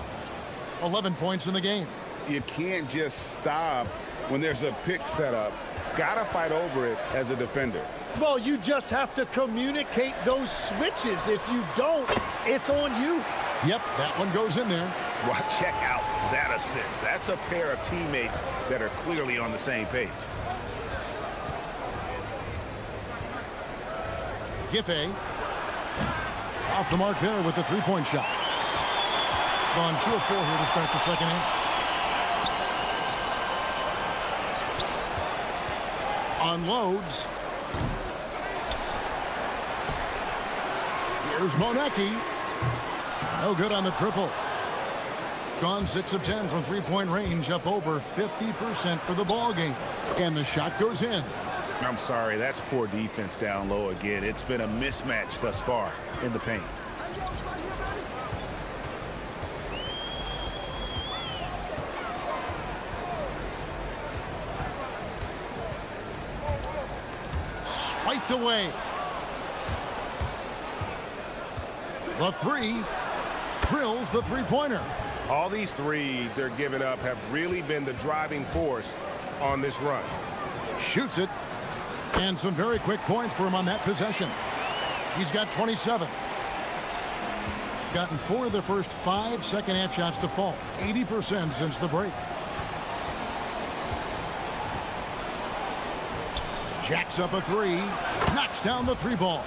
11 points in the game.
You can't just stop when there's a pick set up. Gotta fight over it as a defender.
Well, you just have to communicate those switches. If you don't, it's on you.
Yep, that one goes in there.
Well, check out that assist. That's a pair of teammates that are clearly on the same page.
Giffey off the mark there with the three-point shot. Gone 2 of 4 here to start the second half. Unloads. Here's Monecki. No good on the triple. Gone 6 of 10 from three-point range, up over 50% for the ball game. And the shot goes in.
I'm sorry, that's poor defense down low again. It's been a mismatch thus far in the paint.
Swiped away. The three drills the three-pointer.
All these threes they're giving up have really been the driving force on this run.
Shoots it. And some very quick points for him on that possession. He's got 27. Gotten 4 of the first 5 second-half shots to fall. 80% since the break. Jacks up a three. Knocks down the three ball.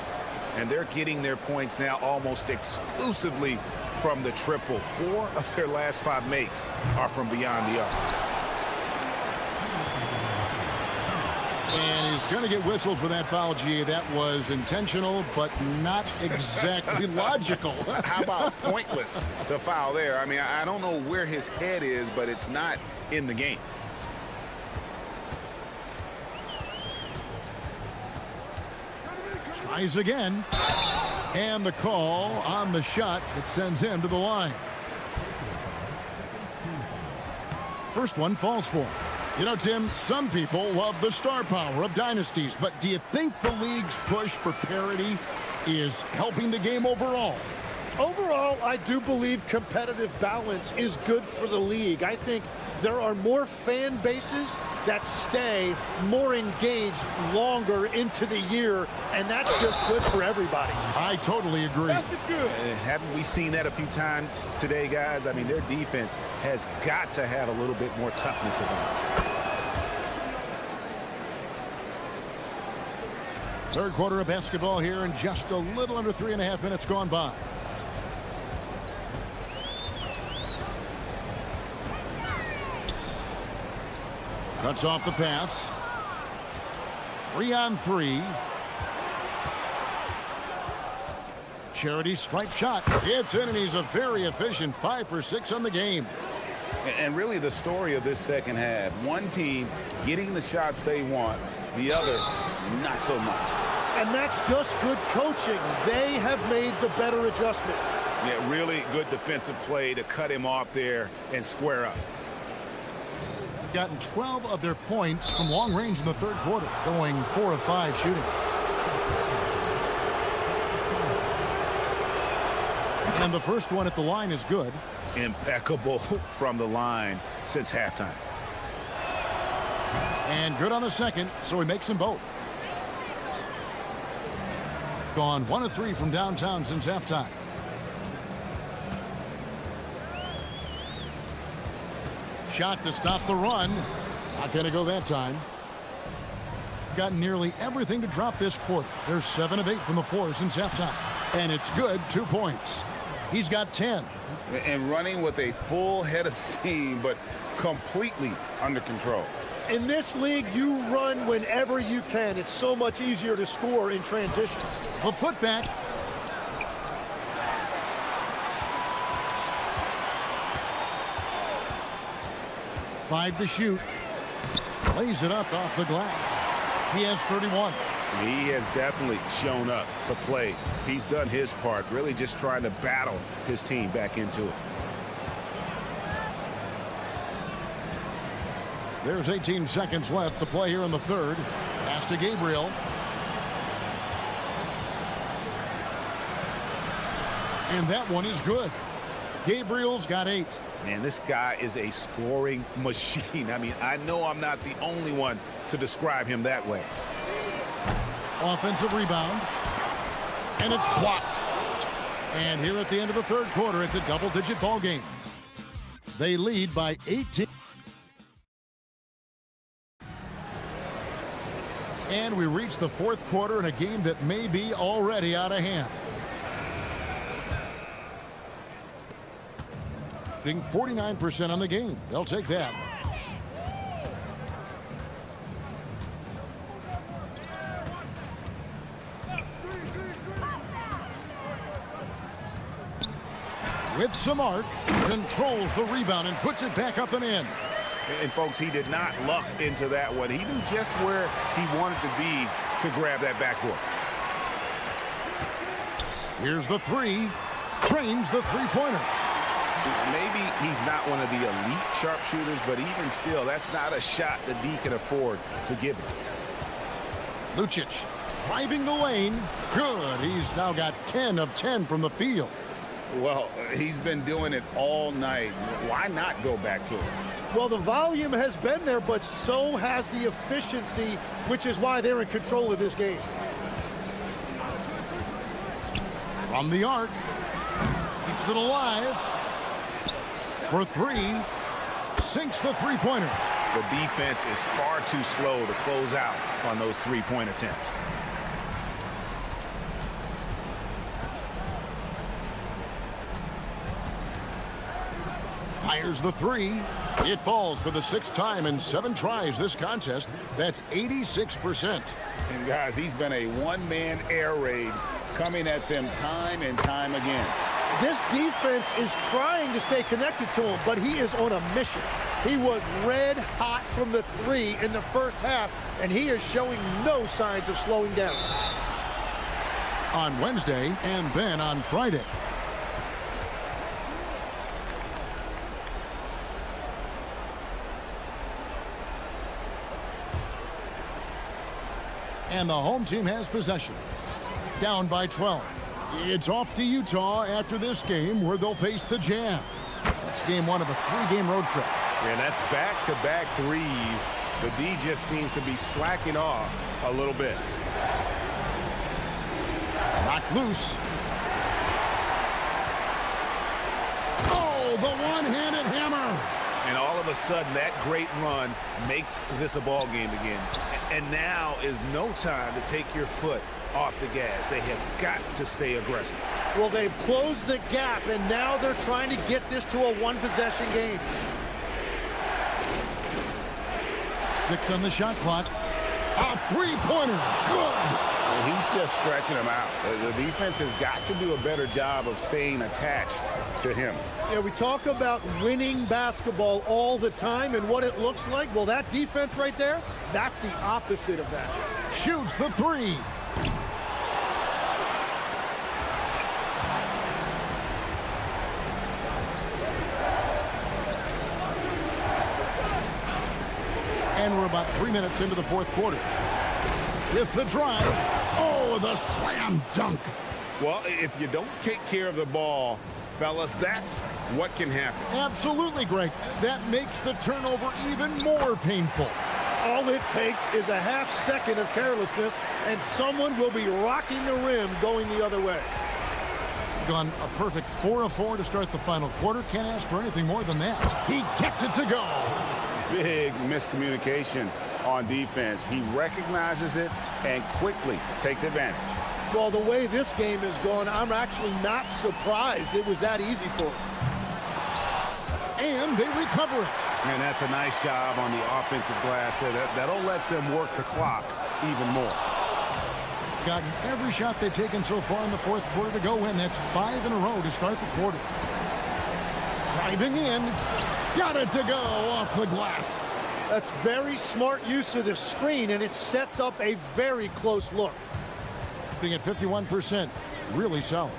And they're getting their points now almost exclusively from the triple. 4 of their last 5 makes are from beyond the arc.
And he's going to get whistled for that foul, G. That was intentional, but not exactly logical.
How about pointless to foul there? I mean, I don't know where his head is, but it's not in the game.
Tries again. And the call on the shot that sends him to the line. First one falls for him. You know, Tim, some people love the star power of dynasties, but do you think the league's push for parity is helping the game overall?
Overall, I do believe competitive balance is good for the league. I think there are more fan bases that stay more engaged longer into the year, and that's just good for everybody.
I totally agree.
Basket's good.
Haven't we seen that a few times today, guys? I mean, their defense has got to have a little bit more toughness about it.
Third quarter of basketball here, and just a little under 3.5 minutes gone by. Cuts off the pass. 3-on-3. Charity stripe shot. It's in, and he's a very efficient 5 for 6 on the game.
And really the story of this second half, one team getting the shots they want, the other not so much.
And that's just good coaching. They have made the better adjustments.
Yeah, really good defensive play to cut him off there and square up.
Gotten 12 of their points from long range in the third quarter, going 4 of 5 shooting. And the first one at the line is good.
Impeccable from the line since halftime.
And good on the second, so he makes them both. Gone 1 of 3 from downtown since halftime. Shot to stop the run. Not going to go that time. Got nearly everything to drop this quarter. They're 7 of 8 from the floor since halftime. And it's good, 2 points. He's got 10.
And running with a full head of steam, but completely under control.
In this league, you run whenever you can. It's so much easier to score in transition.
The putback. Five to shoot. Lays it up off the glass. He has 31.
He has definitely shown up to play. He's done his part, really just trying to battle his team back into it.
There's 18 seconds left to play here in the third. Pass to Gabriel. And that one is good. Gabriel's got 8.
Man, this guy is a scoring machine. I mean, I know I'm not the only one to describe him that way.
Offensive rebound. And it's blocked. And here at the end of the third quarter, it's a double-digit ball game. They lead by 18. And we reach the fourth quarter in a game that may be already out of hand. 49% on the game. They'll take that. With some arc, controls the rebound and puts it back up and in.
And folks, he did not luck into that one. He knew just where he wanted to be to grab that backboard.
Here's the three. Trains the three-pointer.
Maybe he's not one of the elite sharpshooters, but even still, that's not a shot that D can afford to give him.
Lucic driving the lane. Good. He's now got 10 of 10 from the field.
Well, he's been doing it all night. Why not go back to it?
Well, the volume has been there, but so has the efficiency, which is why they're in control of this game.
From the arc. Keeps it alive. For three. Sinks the three-pointer.
The defense is far too slow to close out on those three-point attempts.
Fires the three. It falls for the 6th time in 7 tries this contest. That's 86%.
And guys, he's been a one-man air raid coming at them time and time again.
This defense is trying to stay connected to him, but he is on a mission. He was red hot from the three in the first half, and he is showing no signs of slowing down.
On Wednesday and then on Friday. And the home team has possession. Down by 12. It's off to Utah after this game where they'll face the Jazz. That's game 1 of a 3-game road trip.
And that's back-to-back threes. The D just seems to be slacking off a little bit.
Knocked loose. Oh, the one-handed hammer.
And all of a sudden, that great run makes this a ball game again. And now is no time to take your foot off the gas. They have got to stay aggressive.
Well, they've closed the gap, and now they're trying to get this to a one-possession game.
6 on the shot clock. A three-pointer. Good.
And he's just stretching them out. The defense has got to do a better job of staying attached to him.
Yeah, we talk about winning basketball all the time and what it looks like. Well, that defense right there, that's the opposite of that.
Shoots the three. And we're about 3 minutes into the fourth quarter. With the drive. Oh, the slam dunk.
Well, if you don't take care of the ball, fellas, that's what can happen.
Absolutely, Greg. That makes the turnover even more painful.
All it takes is a half second of carelessness, and someone will be rocking the rim going the other way.
Gone a perfect 4 of 4 to start the final quarter. Can't ask for anything more than that. He gets it to go.
Big miscommunication on defense. He recognizes it and quickly takes advantage.
Well, the way this game is going, I'm actually not surprised it was that easy for him.
And they recover it.
And that's a nice job on the offensive glass there. That'll let them work the clock even more.
Gotten every shot they've taken so far in the fourth quarter to go in. That's 5 in a row to start the quarter. Driving in. Got it to go off the glass.
That's very smart use of the screen, and it sets up a very close look.
Being at 51%. Really solid.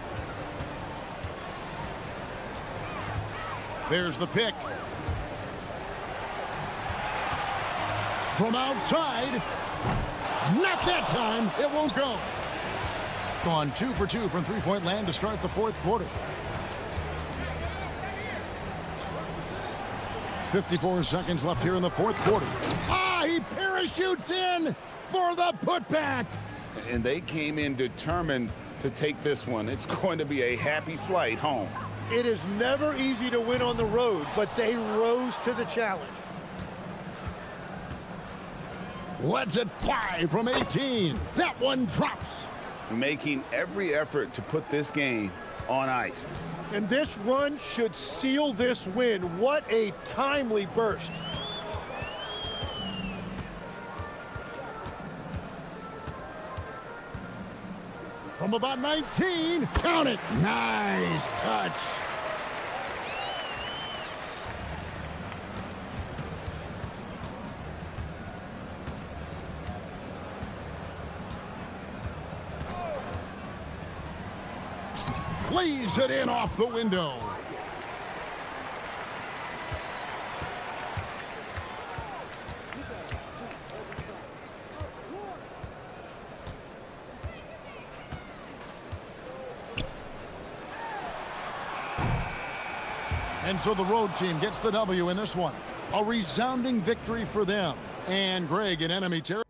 There's the pick. From outside. Not that time. It won't go. Gone 2 for 2 from three-point land to start the fourth quarter. 54 seconds left here in the fourth quarter. Ah, he parachutes in for the putback.
And they came in determined to take this one. It's going to be a happy flight home.
It is never easy to win on the road, but they rose to the challenge.
Lets it fly from 18. That one drops.
Making every effort to put this game on ice.
And this run should seal this win. What a timely burst.
From about 19, count it. Nice touch. Flees it in off the window. And so the road team gets the W in this one. A resounding victory for them. And Greg in enemy territory.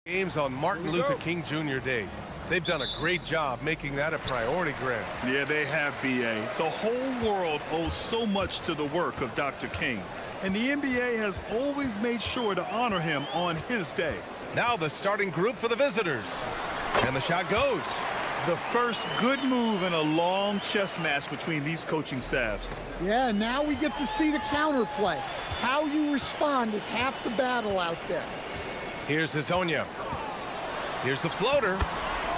Games on Martin Luther King Jr. Day. They've done a great job making that a priority, Grant.
Yeah, they have, B.A. The whole world owes so much to the work of Dr. King. And the NBA has always made sure to honor him on his day.
Now the starting group for the visitors. And the shot goes.
The first good move in a long chess match between these coaching staffs.
Yeah, now we get to see the counterplay. How you respond is half the battle out there.
Here's Hazonia. Here's the floater.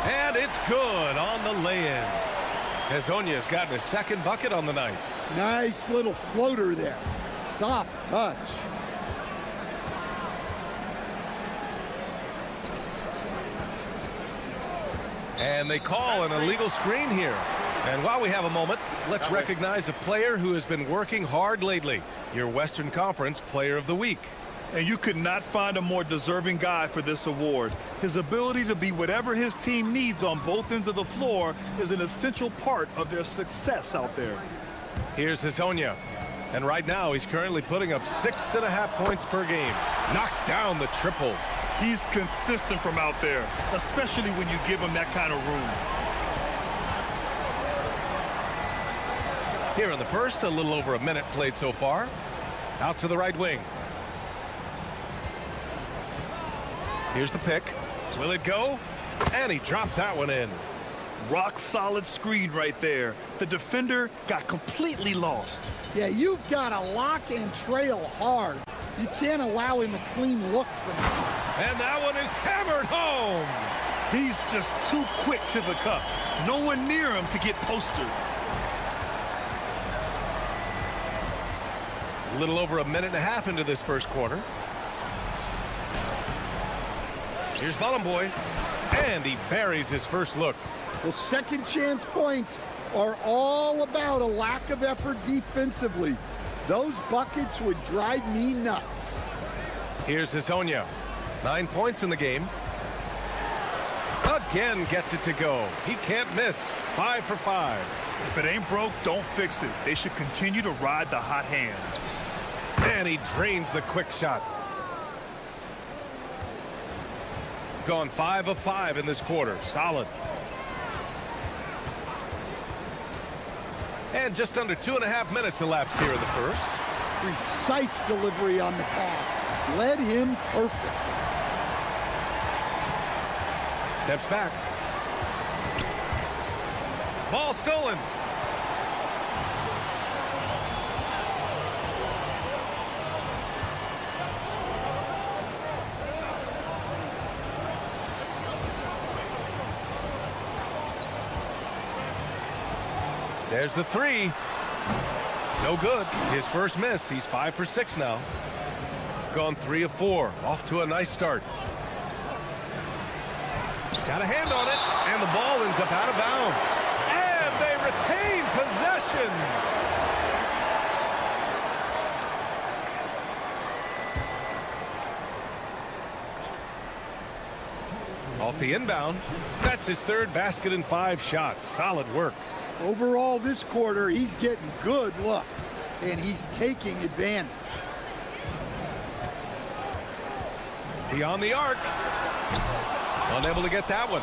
And it's good on the lay-in. Hazonia's gotten his second bucket on the night.
Nice little floater there. Soft touch.
And they call an illegal screen here. And while we have a moment, let's recognize a player who has been working hard lately. Your Western Conference Player of the Week.
And you could not find a more deserving guy for this award. His ability to be whatever his team needs on both ends of the floor is an essential part of their success out there.
Here's Hazonia. And right now, he's currently putting up 6.5 points per game. Knocks down the triple.
He's consistent from out there, especially when you give him that kind of room.
Here in the first, a little over a minute played so far. Out to the right wing. Here's the pick. Will it go? And he drops that one in.
Rock solid screen right there. The defender got completely lost.
Yeah, you've got to lock and trail hard. You can't allow him a clean look from him.
And that one is hammered home.
He's just too quick to the cup. No one near him to get posted.
A little over a minute and a half into this first quarter. Here's Boy, and he buries his first look.
The second chance points are all about a lack of effort defensively. Those buckets would drive me nuts.
Here's Hazonia. 9 points in the game. Again gets it to go. He can't miss. 5 for 5.
If it ain't broke, don't fix it. They should continue to ride the hot hand.
And he drains the quick shot. Gone 5 of 5 in this quarter. Solid. And just under 2.5 minutes elapsed here in the first.
Precise delivery on the pass. Led him perfect.
Steps back. Ball stolen. There's the three. No good. His first miss. He's 5 for 6 now. Gone 3 of 4. Off to a nice start. Got a hand on it, and the ball ends up out of bounds. And they retain possession. Off the inbound. That's his third basket in 5 shots. Solid work.
Overall, this quarter, he's getting good looks, and he's taking advantage.
Beyond the arc. Unable to get that one.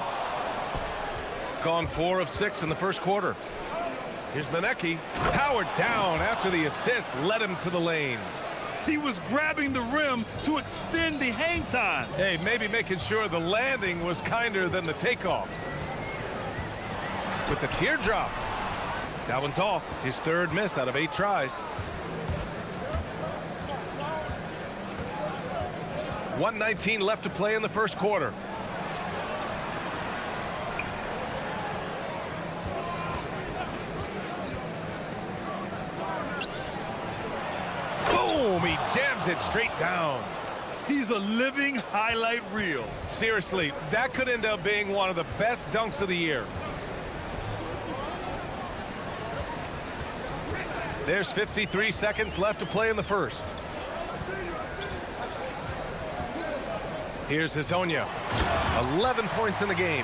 Gone 4 of 6 in the first quarter. Here's Manecki. Powered down after the assist led him to the lane.
He was grabbing the rim to extend the hang time.
Hey, maybe making sure the landing was kinder than the takeoff. With the teardrop. That one's off. His third miss out of 8 tries. 1:19 left to play in the first quarter. Boom! He jams it straight down.
He's a living highlight reel.
Seriously, that could end up being one of the best dunks of the year. There's 53 seconds left to play in the first. Here's Hazonia. 11 points in the game.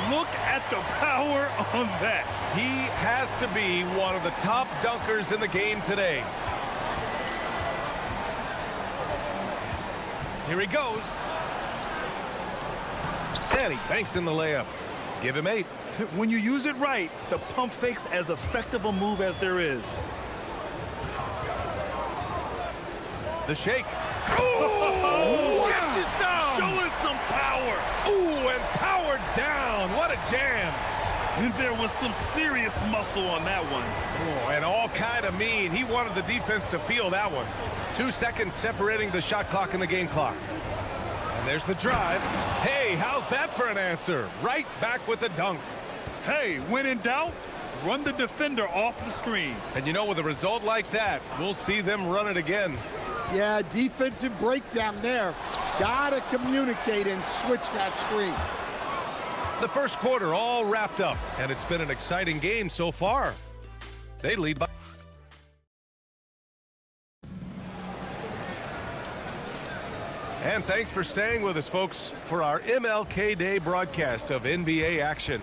Look Look at the power on that.
He has to be one of the top dunkers in the game today. Here he goes. And he banks in the layup. Give him 8.
When you use it right, the pump fake's as effective a move as there is.
The shake. Ooh, gets you some.
Showing some power.
Ooh, and powered down. What a jam.
And there was some serious muscle on that one.
Oh, and all kind of mean. He wanted the defense to feel that one. 2 seconds separating the shot clock and the game clock. And there's the drive. Hey, how's that for an answer? Right back with the dunk.
Hey, when in doubt, run the defender off the screen.
And you know, with a result like that, we'll see them run it again.
Yeah, defensive breakdown there. Gotta communicate and switch that screen.
The first quarter all wrapped up, and it's been an exciting game so far. They lead by... And thanks for staying with us, folks, for our MLK Day broadcast of NBA action.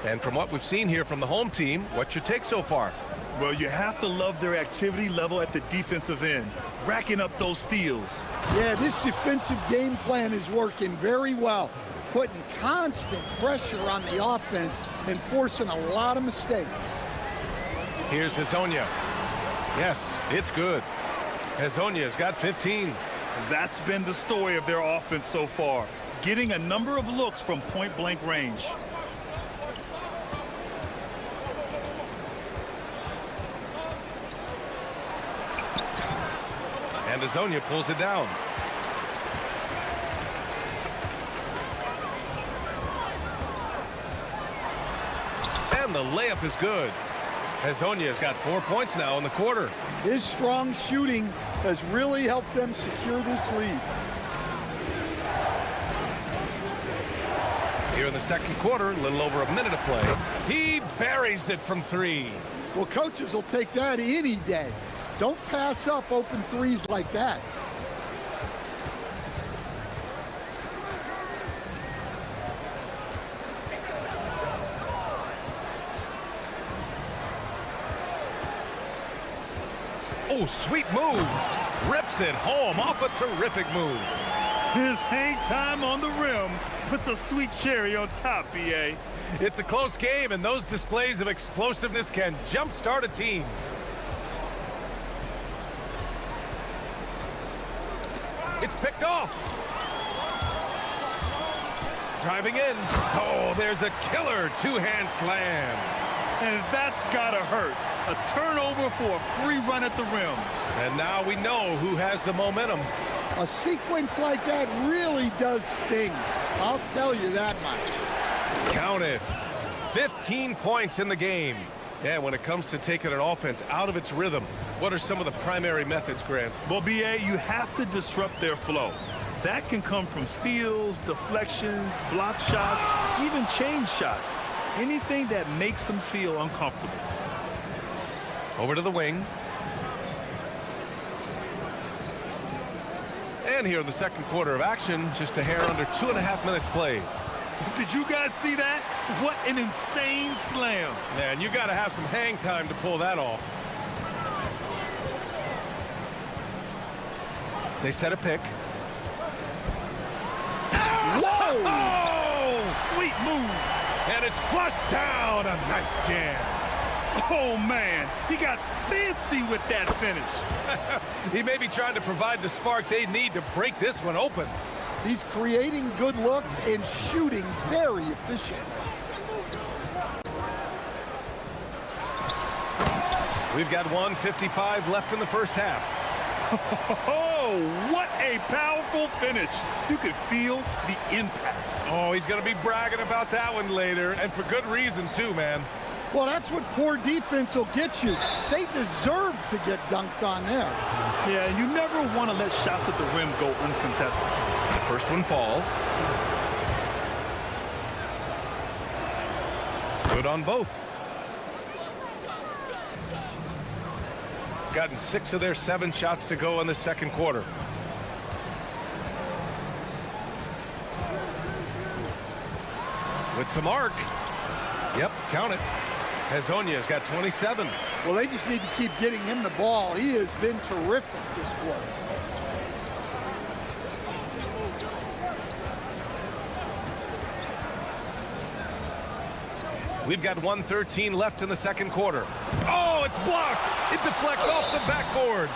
And from what we've seen here from the home team, what's your take so far?
Well, you have to love their activity level at the defensive end, racking up those steals.
Yeah, this defensive game plan is working very well, putting constant pressure on the offense and forcing a lot of mistakes.
Here's Hezonja. Yes, it's good. Hezonja's got 15.
That's been the story of their offense so far, getting a number of looks from point-blank range.
And Hezonja pulls it down. And the layup is good. Hezonja's got 4 points now in the quarter.
His strong shooting has really helped them secure this lead.
Here in the second quarter, a little over a minute to play. He buries it from 3.
Well, coaches will take that any day. Don't pass up open threes like that.
Oh, sweet move. Rips it home off a terrific move.
His hang time on the rim puts a sweet cherry on top, BA.
It's a close game, and those displays of explosiveness can jumpstart a team. It's picked off. Driving in. Oh, there's a killer two-hand slam.
And that's gotta hurt. A turnover for a free run at the rim.
And now we know who has the momentum.
A sequence like that really does sting. I'll tell you that much.
Count it. 15 points in the game. Yeah, when it comes to taking an offense out of its rhythm, what are some of the primary methods, Grant?
Well, BA, you have to disrupt their flow. That can come from steals, deflections, block shots, even change shots. Anything that makes them feel uncomfortable.
Over to the wing. And here in the second quarter of action, just a hair under 2.5 minutes played.
Did you guys see that? What an insane slam.
Man, you got to have some hang time to pull that off. They set a pick.
Whoa! Oh, sweet move.
And it's flushed down. A nice jam.
Oh, man. He got fancy with that finish.
He may be trying to provide the spark they need to break this one open.
He's creating good looks and shooting very efficient.
We've got 1:55 left in the first half.
Oh, what a powerful finish. You could feel the impact.
Oh, he's going to be bragging about that one later, and for good reason, too, man.
Well, that's what poor defense will get you. They deserve to get dunked on there.
Yeah, you never want to let shots at the rim go uncontested.
The first one falls. Good on both. Gotten 6 of their 7 shots to go in the second quarter. with some arc. Yep, count it. Hezonja's got 27.
Well, they just need to keep getting him the ball. He has been terrific this quarter.
We've got 1:13 left in the second quarter. Oh, it's blocked. It deflects off the backboard.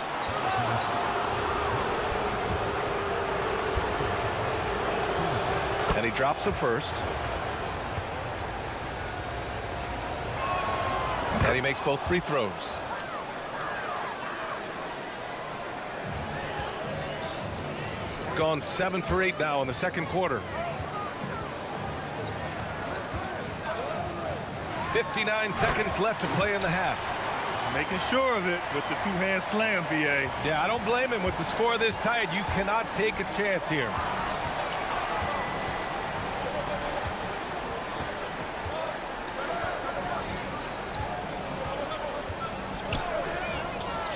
And he drops it first. And he makes both free throws. Gone 7 for 8 now in the second quarter. 59 seconds left to play in the half.
Making sure of it with the two-hand slam, B.A.
Yeah, I don't blame him. With the score this tight, you cannot take a chance here.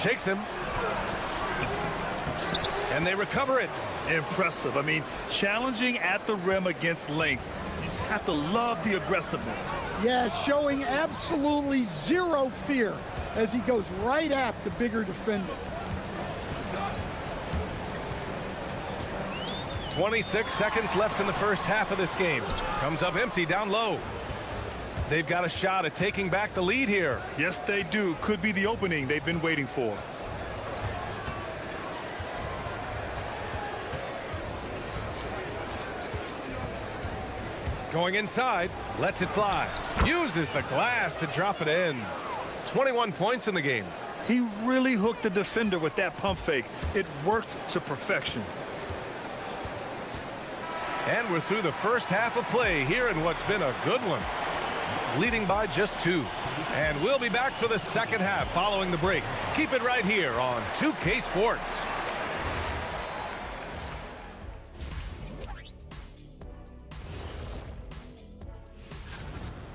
Shakes him. And they recover it.
Impressive. I mean, challenging at the rim against length. You just have to love the aggressiveness.
Yeah, showing absolutely zero fear as he goes right at the bigger defender.
26 seconds left in the first half of this game. Comes up empty down low. They've got a shot at taking back the lead here.
Yes, they do. Could be the opening they've been waiting for.
Going inside, lets it fly. Uses the glass to drop it in. 21 points in the game.
He really hooked the defender with that pump fake. It worked to perfection.
And we're through the first half of play here in what's been a good one. Leading by just 2. And we'll be back for the second half following the break. Keep it right here on 2K Sports.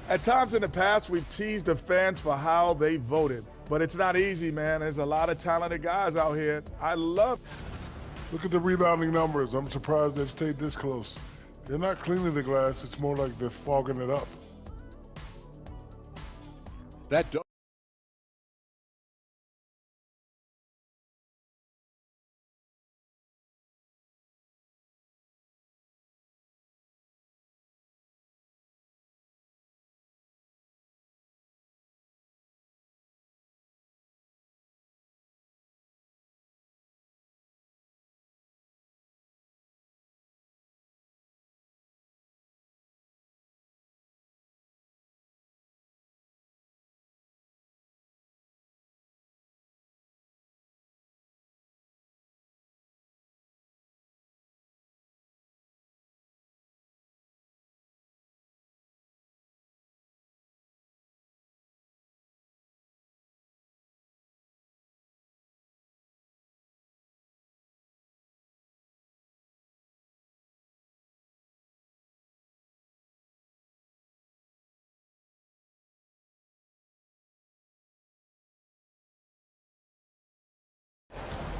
At times in the past, we've teased the fans for how they voted. But it's not easy, man. There's a lot of talented guys out here. I love.
Look at the rebounding numbers. I'm surprised they've stayed this close. They're not cleaning the glass. It's more like they're fogging it up.
That does.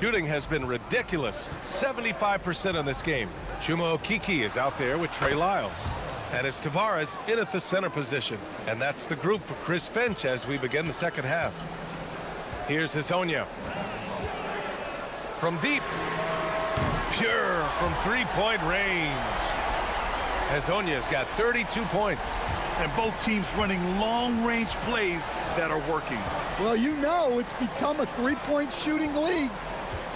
Shooting has been ridiculous. 75% in this game. Chuma Okiki is out there with Trey Lyles. And it's Tavares in at the center position. And that's the group for Chris Finch as we begin the second half. Here's Hezonja. From deep. Pure from three-point range. Hezonja's got 32 points.
And both teams running long-range plays that are working.
Well, you know it's become a three-point shooting league.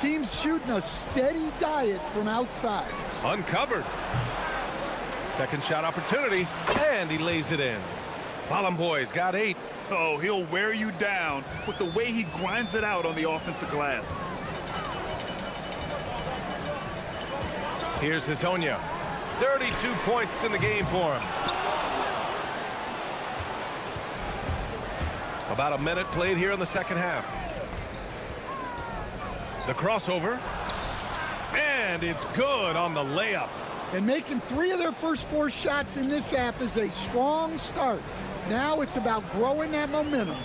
Teams shooting a steady diet from outside.
Uncovered. Second shot opportunity, and he lays it in. Boy's got 8.
Oh, he'll wear you down with the way he grinds it out on the offensive glass.
Here's Hezonja. 32 points in the game for him. About a minute played here in the second half. The crossover. And it's good on the layup.
And making 3 of their first 4 shots in this half is a strong start. Now it's about growing that momentum.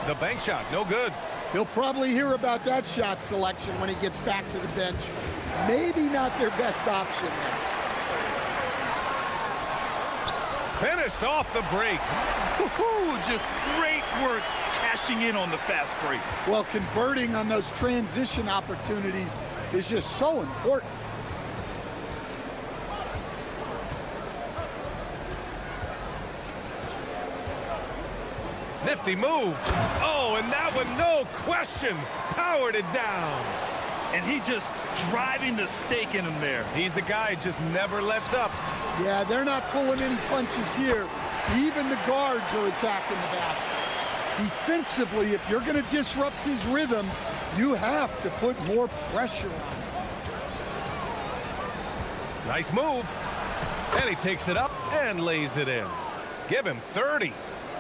The bank shot, no good.
He'll probably hear about that shot selection when he gets back to the bench. Maybe not their best option there.
Finished off the break.
Woohoo! Just great work cashing in on the fast break.
Well, converting on those transition opportunities is just so important.
Nifty move. Oh, and that one, no question, powered it down.
And he just driving the stake in him there.
He's a guy who just never lets up.
Yeah, they're not pulling any punches here. Even the guards are attacking the basket. Defensively, if you're going to disrupt his rhythm, you have to put more pressure on him.
Nice move. And he takes it up and lays it in. Give him 30.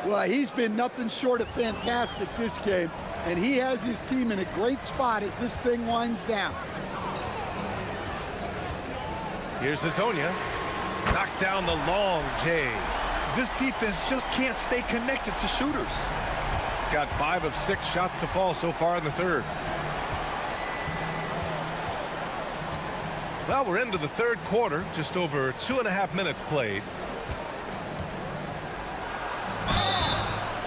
Well, he's been nothing short of fantastic this game, and he has his team in a great spot as this thing winds down.
Here's Hazonia. Knocks down the long J.
This defense just can't stay connected to shooters.
Got 5 of 6 shots to fall so far in the third. Well, we're into the third quarter, just over 2.5 minutes played.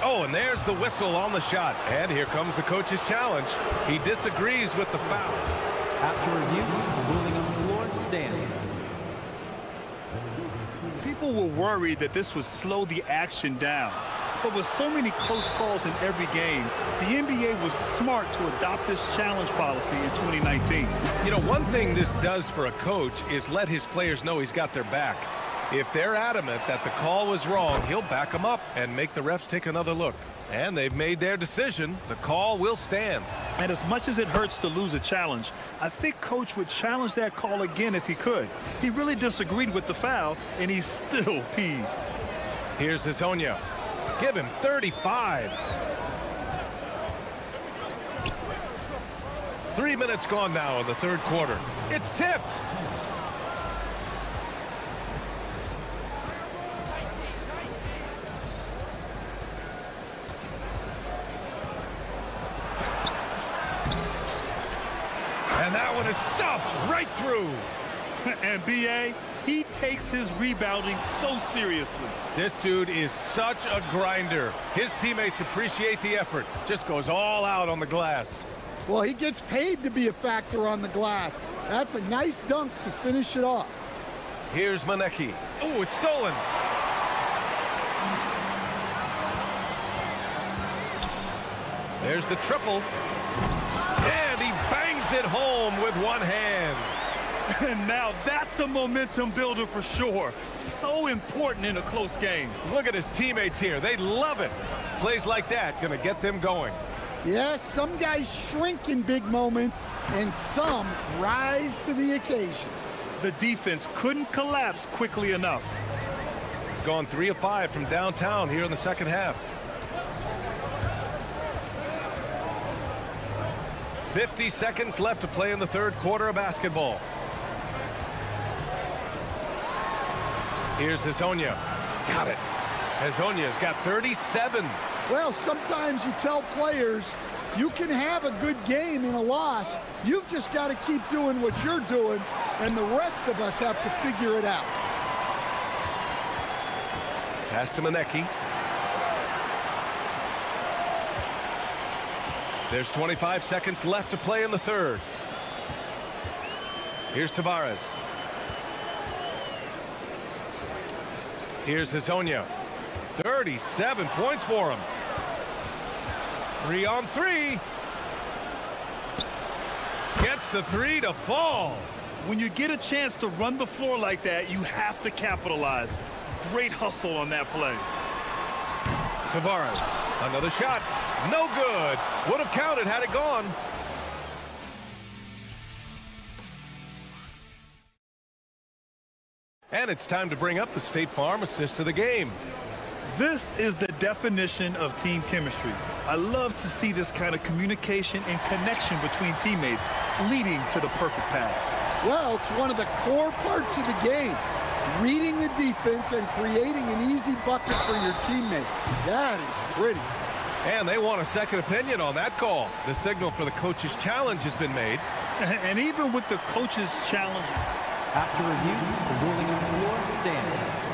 Oh, and there's the whistle on the shot. And here comes the coach's challenge. He disagrees with the foul.
After review, the ruling on the floor stands.
People were worried that this would slow the action down. But with so many close calls in every game, the NBA was smart to adopt this challenge policy in 2019.
You know, one thing this does for a coach is let his players know he's got their back. If they're adamant that the call was wrong, he'll back them up and make the refs take another look. And they've made their decision. The call will stand.
And as much as it hurts to lose a challenge, I think Coach would challenge that call again if he could. He really disagreed with the foul, and he's still peeved.
Here's Hazonia. Give him 35. 3 minutes gone now in the third quarter. It's tipped. And that one is stuffed right through.
And B.A., he takes his rebounding so seriously.
This dude is such a grinder. His teammates appreciate the effort. Just goes all out on the glass.
Well, he gets paid to be a factor on the glass. That's a nice dunk to finish it off.
Here's Maneki. Oh, it's stolen. There's the triple. And he bangs it home with one hand.
And now that's a momentum builder for sure. So important in a close game.
Look at his teammates here. They love it. Plays like that gonna get them going.
Yes, some guys shrink in big moments, and some rise to the occasion.
The defense couldn't collapse quickly enough.
Gone 3 of 5 from downtown here in the second half. 50 seconds left to play in the third quarter of basketball. Here's Hazonia. Got it. Hazonia's got 37.
Well, sometimes you tell players you can have a good game in a loss. You've just got to keep doing what you're doing, and the rest of us have to figure it out.
Pass to Maneki. There's 25 seconds left to play in the third. Here's Tavares. Here's Hazonia. 37 points for him. 3 on 3. Gets the 3 to fall.
When you get a chance to run the floor like that, you have to capitalize. Great hustle on that play.
Tavares, another shot. No good. Would have counted had it gone. And it's time to bring up the State Farm assist to the game.
This is the definition of team chemistry. I love to see this kind of communication and connection between teammates leading to the perfect pass.
Well, it's one of the core parts of the game. Reading the defense and creating an easy bucket for your teammate. That is pretty.
And they want a second opinion on that call. The signal for the coach's challenge has been made.
And even with the coach's challenge,
After review, the ruling on the floor stands.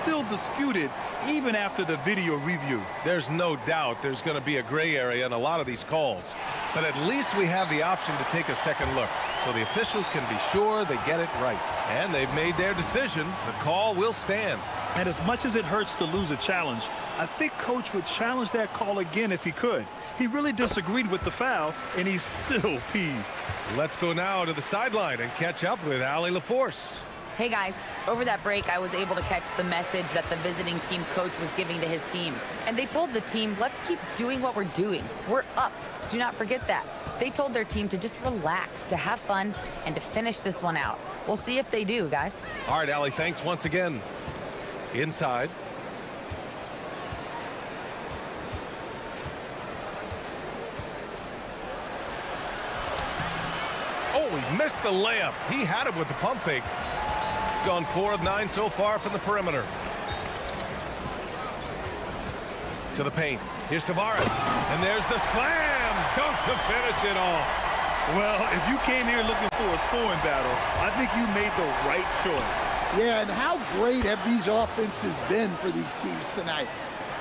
still disputed even after the video review.
There's no doubt there's going to be a gray area in a lot of these calls. But at least we have the option to take a second look, so the officials can be sure they get it right. And they've made their decision. The call will stand.
And as much as it hurts to lose a challenge, I think Coach would challenge that call again if he could. He really disagreed with the foul, and he's still peeved.
Let's go now to the sideline and catch up with Allie LaForce.
Hey guys, over that break, I was able to catch the message that the visiting team coach was giving to his team. And they told the team, let's keep doing what we're doing. We're up. Do not forget that. They told their team to just relax, to have fun, and to finish this one out. We'll see if they do, guys.
All right, Allie, thanks once again. Inside. Oh, he missed the layup. He had it with the pump fake. Gone 4 of 9 so far from the perimeter. To the paint. Here's Tavares. And there's the slam dunk to finish it off.
Well, if you came here looking for a scoring battle, I think you made the right choice.
Yeah, and how great have these offenses been for these teams tonight?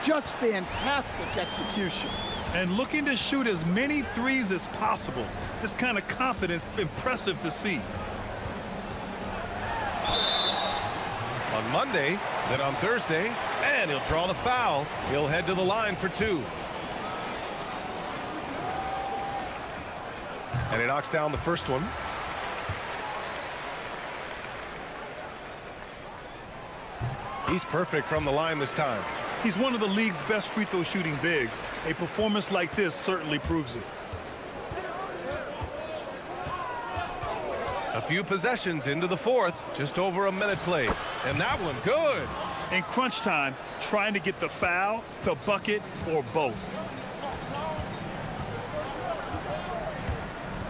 Just fantastic execution.
And looking to shoot as many threes as possible. This kind of confidence, impressive to see.
On Monday, then on Thursday, and he'll draw the foul. He'll head to the line for 2. And he knocks down the first one. He's perfect from the line this time.
He's one of the league's best free throw shooting bigs. A performance like this certainly proves it.
A few possessions into the fourth, just over a minute played. And that one good.
In crunch time, trying to get the foul, the bucket, or both.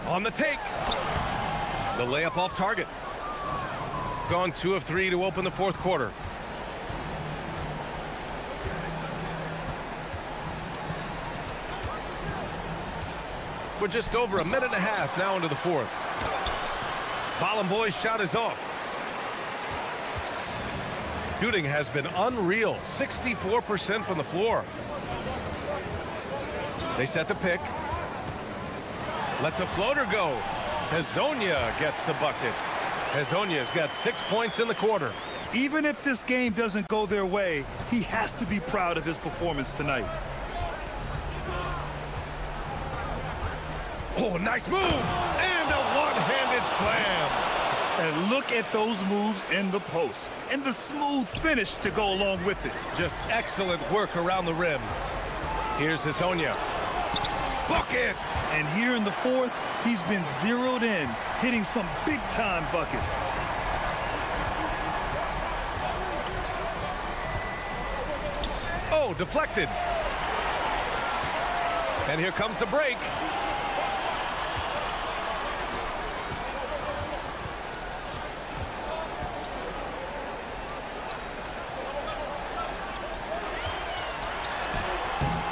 On the take. The layup off target. Gone 2 of 3 to open the fourth quarter. We're just over a minute and a half now into the fourth. Ballin boys shot is off. Shooting has been unreal. 64% from the floor. They set the pick. Lets a floater go. Hezonja gets the bucket. Hezonja's got 6 points in the quarter.
Even if this game doesn't go their way, he has to be proud of his performance tonight.
Oh, nice move! And a one-handed slam.
And look at those moves in the post. And the smooth finish to go along with it.
Just excellent work around the rim. Here's Hezonja. Bucket!
And here in the fourth, he's been zeroed in, hitting some big-time buckets.
Oh, deflected. And here comes the break.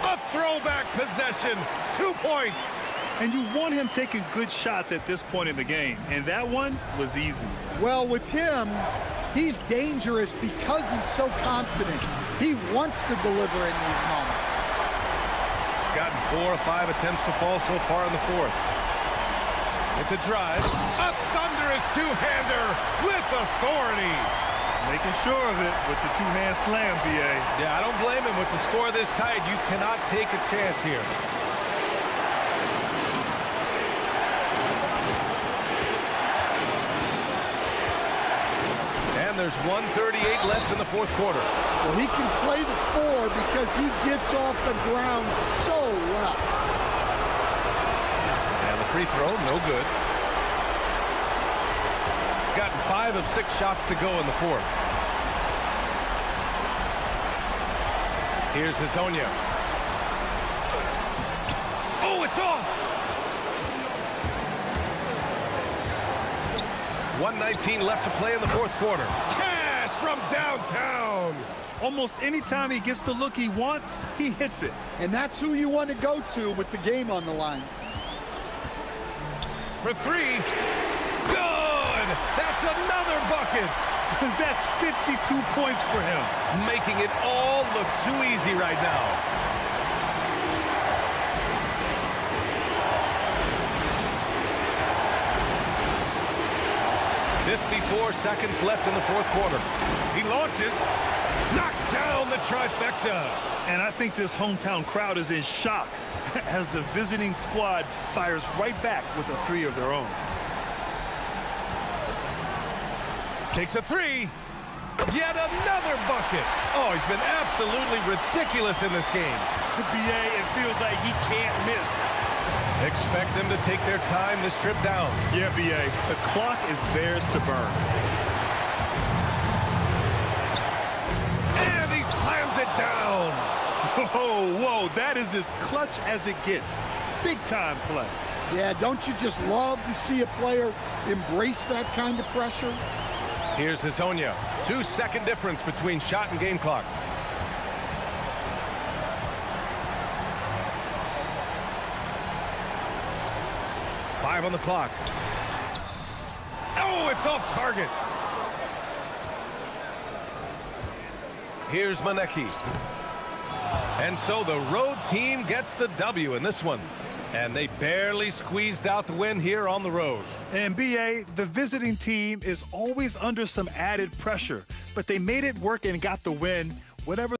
A throwback possession. 2 points.
And you want him taking good shots at this point in the game. And that one was easy.
Well, with him, he's dangerous because he's so confident. He wants to deliver in these moments.
Gotten 4 or 5 attempts to fall so far in the fourth. With the drive, a thunderous two-hander with authority.
Making sure of it with the two-hand slam, B.A.
Yeah, I don't blame him. With the score this tight, you cannot take a chance here. And there's 1:38 left in the fourth quarter.
Well, he can play the 4 because he gets off the ground so well.
And the free throw, no good. Gotten 5 of 6 shots to go in the fourth. Here's Hezonja. Oh, it's off! 1:19 left to play in the fourth quarter. Cash from downtown!
Almost any time he gets the look he wants, he hits it.
And that's who you want to go to with the game on the line.
For three. Good! That's another bucket!
That's 52 points for him.
Making it all look too easy right now. "54 seconds left in the fourth quarter. He launches, knocks down the trifecta.
And I think this hometown crowd is in shock as the visiting squad fires right back with a three of their own.
Takes a three. Yet another bucket. Oh, he's been absolutely ridiculous in this game.
BA, it feels like he can't miss.
Expect them to take their time this trip down.
Yeah, BA, the clock is theirs to burn.
And he slams it down.
Whoa, that is as clutch as it gets. Big time play.
Yeah, don't you just love to see a player embrace that kind of pressure?
Here's Hazonia. 2-second difference between shot and game clock. Five on the clock. Oh, it's off target. Here's Maneki. And so the road team gets the W in this one. And they barely squeezed out the win here on the road.
And BA, the visiting team is always under some added pressure, but they made it work and got the win, whatever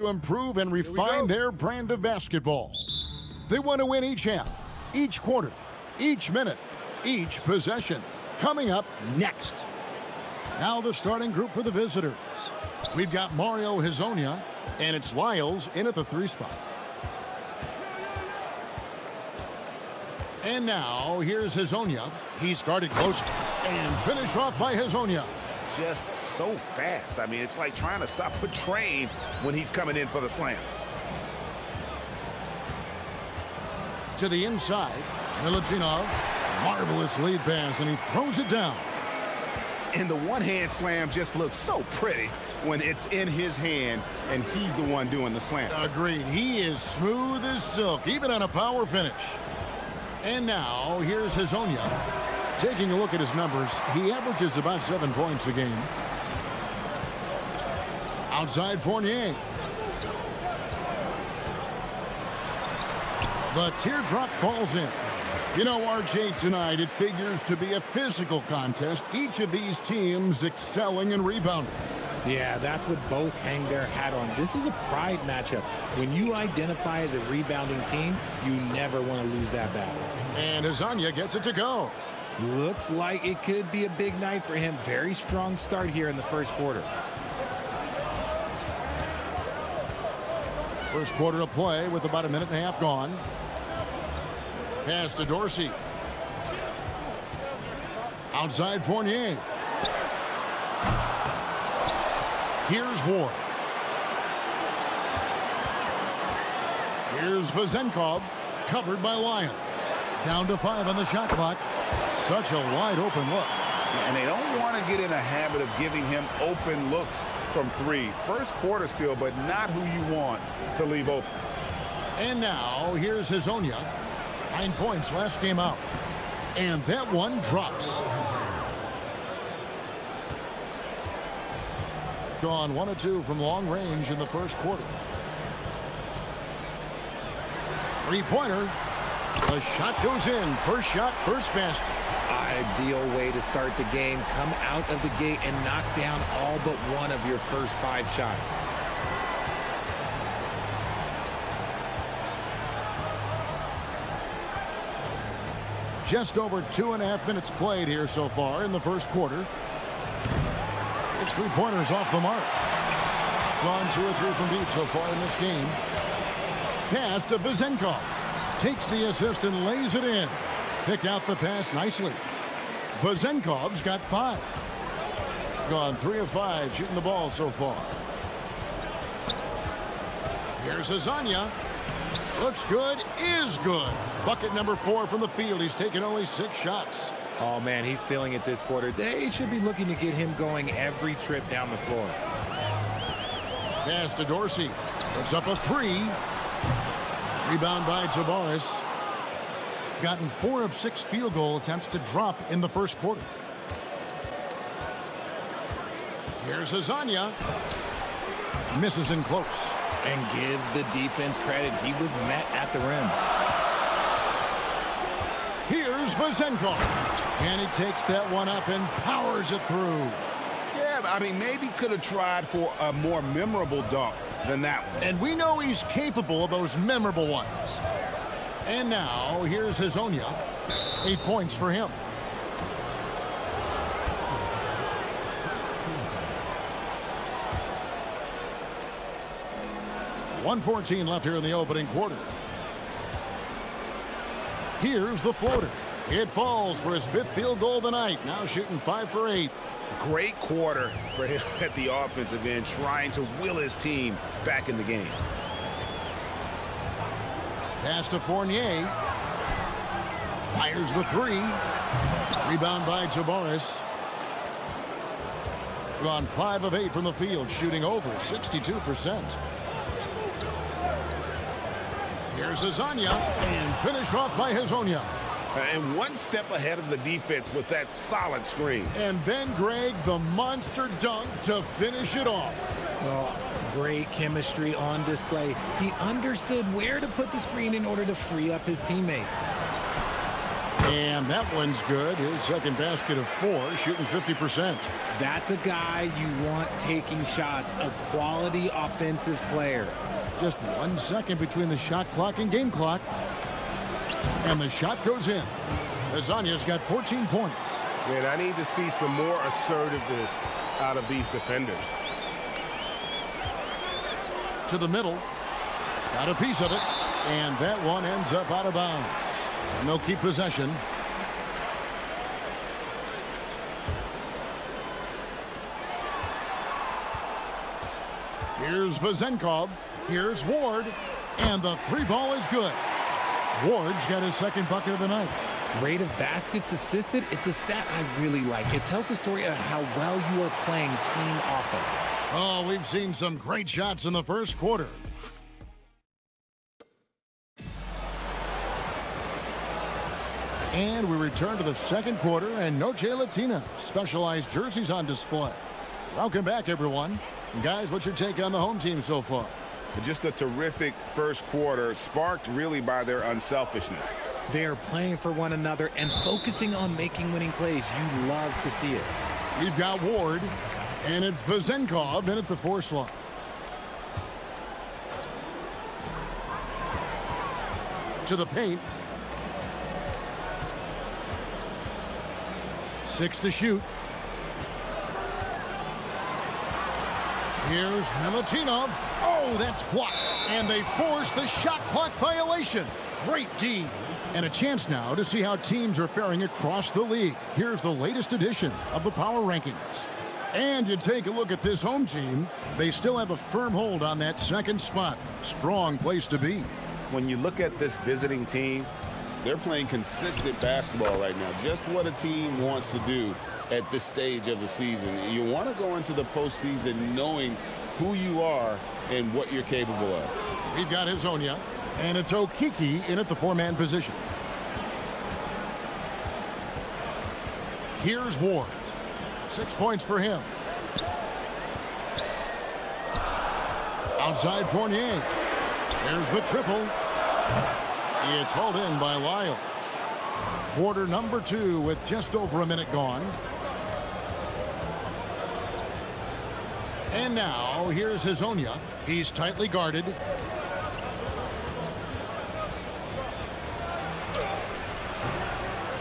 To improve and refine their brand of basketball. They want to win each half, each quarter, each minute, each possession. Coming up next. Now the starting group for the visitors. We've got Mario Hezonja, and it's Lyles in at the 3 spot. And now here's Hezonja. He's guarded close and finished off by Hezonja.
Just so fast. I mean, it's like trying to stop a train when he's coming in for the slam.
To the inside, Milutinov, marvelous lead pass, and he throws it down.
And the one-hand slam just looks so pretty when it's in his hand and he's the one doing the slam.
Agreed. He is smooth as silk, even on a power finish. And now, here's Hezonja. Taking a look at his numbers, he averages about 7 points a game. Outside Fournier. The teardrop falls in. You know, RJ, tonight it figures to be a physical contest. Each of these teams excelling in rebounding.
Yeah, that's what both hang their hat on. This is a pride matchup. When you identify as a rebounding team, you never want to lose that battle.
And Hezonja gets it to go.
Looks like it could be a big night for him. Very strong start here in the first quarter.
First quarter of play with about 1.5 minutes gone. Pass to Dorsey. Outside Fournier. Here's Ward. Here's Vezenkov, covered by Lyons. Down to 5 on the shot clock. Such a wide open look.
And they don't want to get in a habit of giving him open looks from 3. First quarter still, but not who you want to leave open.
And now, here's Hezonja. 9 points last game out. And that one drops. Gone 1 of 2 from long range in the first quarter. 3-pointer. The shot goes in. First shot, first basket.
Ideal way to start the game. Come out of the gate and knock down all but one of your first 5 shots.
Just over 2.5 minutes played here so far in the first quarter. It's 3-pointers off the mark. Gone 2 or 3 from deep so far in this game. Pass to Vezenkov. Takes the assist and lays it in. Pick out the pass nicely. Vezenkov's got 5. Gone 3 of 5 shooting the ball so far. Here's Hezonja. Looks good, is good. Bucket number 4 from the field. He's taken only 6 shots.
Oh, man, he's feeling it this quarter. They should be looking to get him going every trip down the floor.
Pass to Dorsey. Puts up a 3. Rebound by Tavares. Gotten 4 of 6 field goal attempts to drop in the first quarter. Here's Hezonja. Misses in close.
And give the defense credit. He was met at the rim.
Here's Vezenkov. And he takes that one up and powers it through.
Yeah, I mean, maybe could have tried for a more memorable dunk than that one.
And we know he's capable of those memorable ones. And now, here's Hezonja. 8 points for him. .114 left here in the opening quarter. Here's the floater. It falls for his 5th field goal of the night. Now shooting 5 for 8.
Great quarter for him at the offensive end, trying to will his team back in the game.
Pass to Fournier. Fires the 3. Rebound by Tavares. Gone 5 of 8 from the field, shooting over 62%. Here's Hezonja, and finish off by Hezonja.
And one step ahead of the defense with that solid screen.
And then, Greg, the monster dunk to finish it off.
Oh, great chemistry on display. He understood where to put the screen in order to free up his teammate.
And that one's good. His second basket of 4, shooting 50%.
That's a guy you want taking shots, a quality offensive player.
Just 1 second between the shot clock and game clock. And the shot goes in. Lasagna's got 14 points.
And I need to see some more assertiveness out of these defenders.
To the middle. Got a piece of it. And that one ends up out of bounds. And they'll keep possession. Here's Vezenkov. Here's Ward. And the 3-ball is good. Ward's got his second bucket of the night.
Rate of baskets assisted, it's a stat I really like. It tells the story of how well you are playing team offense.
Oh, we've seen some great shots in the first quarter. And we return to the second quarter, and Noche Latina specialized jerseys on display. Welcome back, everyone. Guys, what's your take on the home team so far?
Just a terrific first quarter, sparked really by their unselfishness.
They are playing for one another and focusing on making winning plays. You love to see it.
We've got Ward, and it's Vezenkov in at the 4 slot. To the paint. 6 to shoot. Here's Milutinov. Oh, that's blocked. And they force the shot clock violation. Great D. And a chance now to see how teams are faring across the league. Here's the latest edition of the Power Rankings. And you take a look at this home team, they still have a firm hold on that second spot. Strong place to be.
When you look at this visiting team,
They're playing consistent basketball right now. Just what a team wants to do at this stage of the season. You want to go into the postseason knowing who you are and what you're capable of.
We've got Hazonia, and it's Okiki in at the 4-man position. Here's Ward. 6 points for him. Outside Fournier. There's the triple. It's hauled in by Lyles. Quarter number 2 with just over a minute gone. And now here's Hazonia. He's tightly guarded.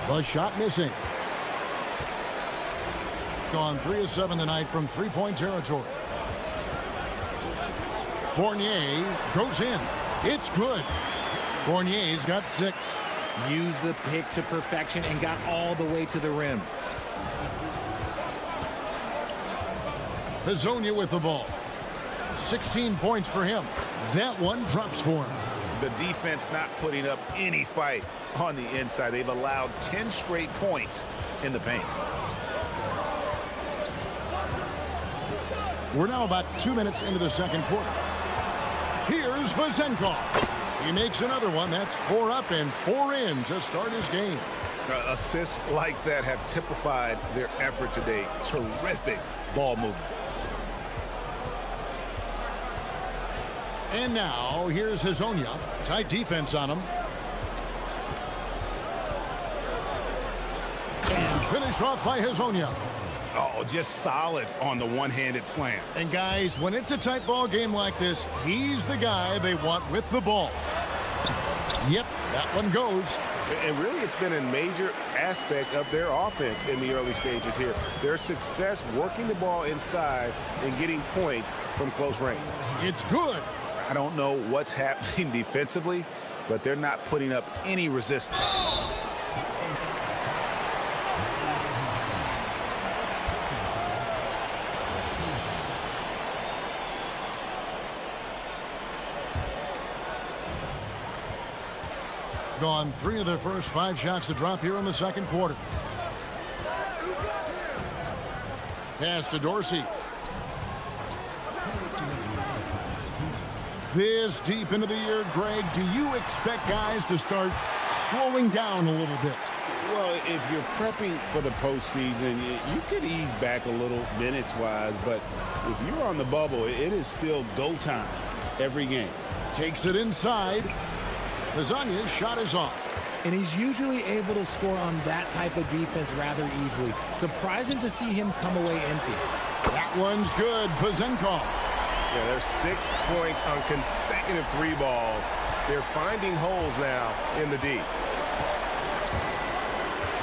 The shot missing. Gone 3 of 7 tonight from 3-point territory. Fournier goes in. It's good. Fournier's got 6.
Used the pick to perfection and got all the way to the rim.
Hazonia with the ball. 16 points for him. That one drops for him.
The defense not putting up any fight on the inside. They've allowed 10 straight points in the paint.
We're now about 2 minutes into the second quarter. Here's Vezenkov. He makes another one. That's 4 up and 4 in to start his game.
Assists like that have typified their effort today. Terrific ball movement.
And now here's Hazonia. Tight defense on him. And finished off by Hazonia.
Oh, just solid on the one-handed slam.
And guys, when it's a tight ball game like this, he's the guy they want with the ball. Yep, that one goes.
And really, it's been a major aspect of their offense in the early stages here. Their success working the ball inside and getting points from close range.
It's good.
I don't know what's happening defensively, but they're not putting up any resistance.
Gone 3 of their first 5 shots to drop here in the second quarter. Pass to Dorsey. This deep into the year, Greg, do you expect guys to start slowing down a little bit?
Well, if you're prepping for the postseason, you could ease back a little minutes-wise, but if you're on the bubble, it is still go time every game.
Takes it inside. Hezonja's shot is off.
And he's usually able to score on that type of defense rather easily. Surprising to see him come away empty.
That one's good. Vezenkov.
Yeah, there's 6 points on consecutive 3 balls. They're finding holes now in the D.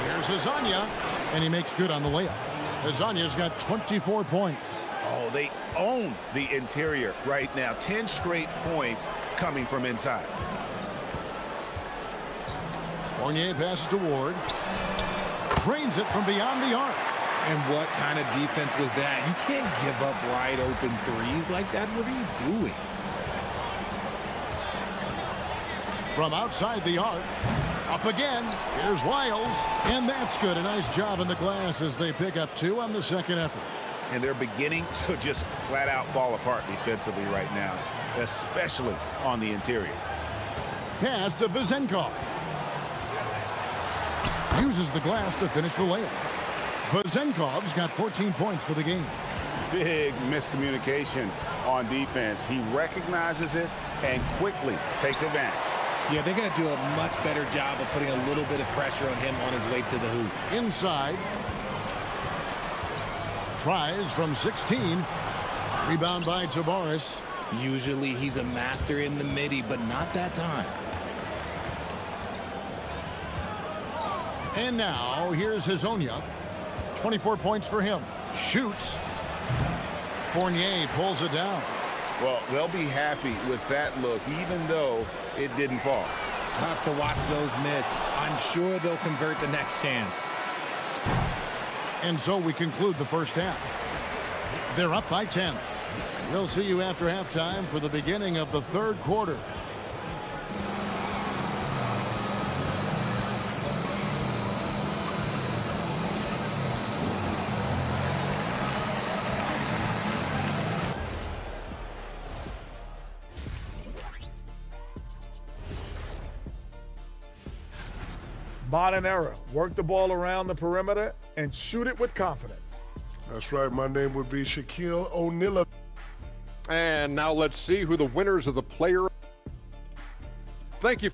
Here's Hezonja, and he makes good on the layup. Hezonja's got 24 points.
Oh, they own the interior right now. 10 straight points coming from inside.
Fournier passes to Ward. Drains it from beyond the arc.
And what kind of defense was that? You can't give up wide open threes like that. What are you doing?
From outside the arc. Up again. Here's Lyles. And that's good. A nice job in the glass as they pick up 2 on the second effort.
And they're beginning to just flat out fall apart defensively right now, especially on the interior.
Pass to Vezenkov. Uses the glass to finish the layup. Vezenkov's got 14 points for the game.
Big miscommunication on defense. He recognizes it and quickly takes advantage.
Yeah, they're going to do a much better job of putting a little bit of pressure on him on his way to the hoop.
Inside. Tries from 16. Rebound by Tavares.
Usually he's a master in the midi, but not that time.
And now, here's Hezonja. 24 points for him. Shoots. Fournier pulls it down.
Well, they'll be happy with that look, even though it didn't fall.
Tough to watch those miss. I'm sure they'll convert the next chance.
And so we conclude the first half. They're up by 10. We'll see you after halftime for the beginning of the third quarter.
Modern era. Work the ball around the perimeter and shoot it with confidence.
That's right. My name would be Shaquille O'Neal.
And now let's see who the winners of the player. Thank you.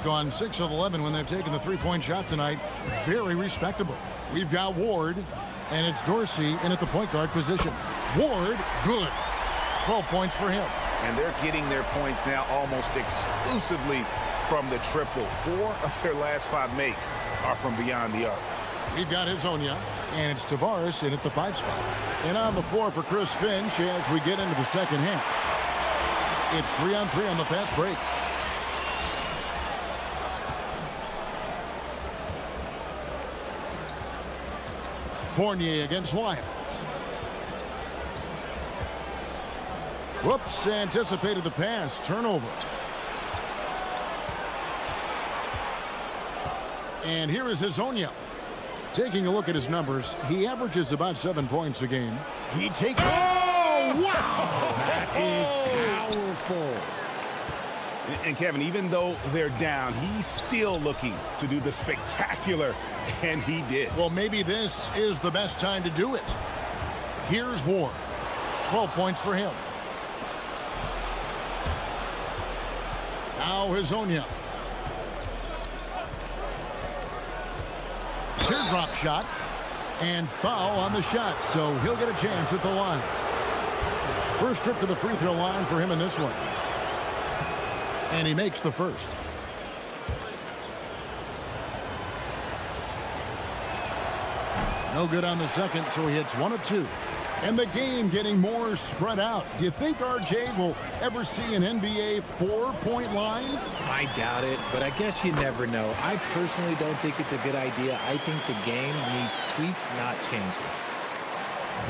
Gone 6 of 11 when they've taken the three-point shot tonight. Very respectable. We've got Ward, and it's Dorsey in at the point guard position. Ward, good. 12 points for him.
And they're getting their points now almost exclusively from the triple. 4 of their last 5 makes are from beyond the arc.
We've got Hezonja, and it's Tavares in at the 5 spot. And on the floor for Chris Finch as we get into the second half. It's 3-on-3 on the fast break. Fournier against Lyles. Whoops, anticipated the pass. Turnover. And here is Hezonja. Taking a look at his numbers, he averages about 7 points a game. He takes... Oh, wow!
That is powerful.
And Kevin, even though they're down, he's still looking to do the spectacular, and he did.
Well, maybe this is the best time to do it. Here's Ward. 12 points for him. Now Hezonja. Teardrop shot and foul on the shot, so he'll get a chance at the line. First trip to the free throw line for him in this one. And he makes the first. No good on the second, so he hits 1 of 2. And the game getting more spread out. Do you think RJ will ever see an NBA 4-point line?
I doubt it, but I guess you never know. I personally don't think it's a good idea. I think the game needs tweaks, not changes.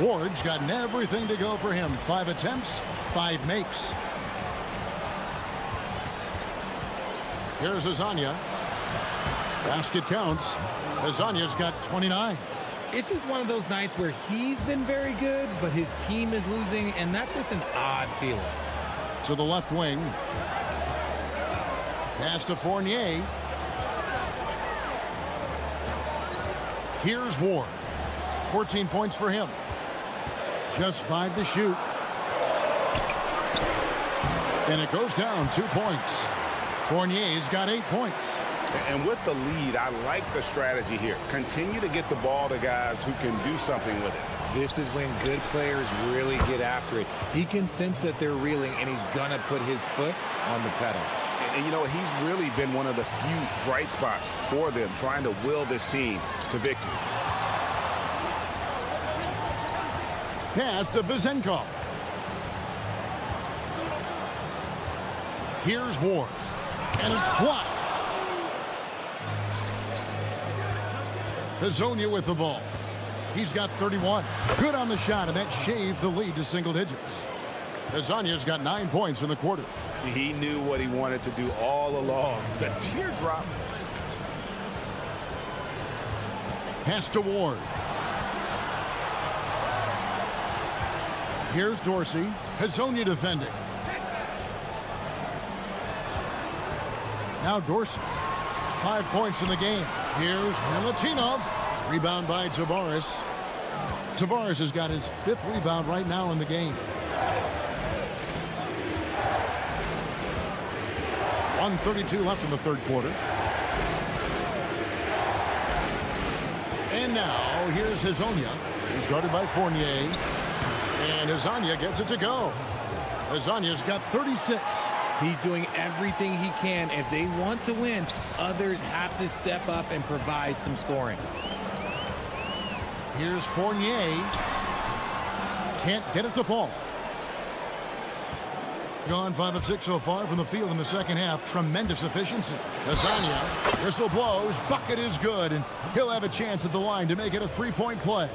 Ward's gotten everything to go for him. 5 attempts, 5 makes. Here's Azania. Basket counts. Azania's got 29.
It's just one of those nights where he's been very good, but his team is losing, and that's just an odd feeling.
To the left wing. Pass to Fournier. Here's Ward. 14 points for him. Just 5 to shoot. And it goes down 2 points. Fournier's got 8 points.
And with the lead, I like the strategy here. Continue to get the ball to guys who can do something with it.
This is when good players really get after it. He can sense that they're reeling, and he's going to put his foot on the pedal.
And, you know, he's really been one of the few bright spots for them, trying to will this team to victory.
Pass to Vizenko. Here's Ward. And it's blocked. Hazonia with the ball. He's got 31. Good on the shot, and that shaves the lead to single digits. Hazonia's got 9 points in the quarter.
He knew what he wanted to do all along. The teardrop.
Pass to Ward. Here's Dorsey. Hazonia defending. Now Dorsey. 5 points in the game. Here's Milutinov. Rebound by Tavares. Tavares has got his 5th rebound right now in the game. 1:32 left in the third quarter. And now here's Hazonia. He's guarded by Fournier. And Hazonia gets it to go. Hazonia's got 36.
He's doing everything he can. If they want to win, others have to step up and provide some scoring.
Here's Fournier. Can't get it to fall. Gone 5 of 6 so far from the field in the second half. Tremendous efficiency. Hazonia, whistle blows, bucket is good, and he'll have a chance at the line to make it a 3-point play.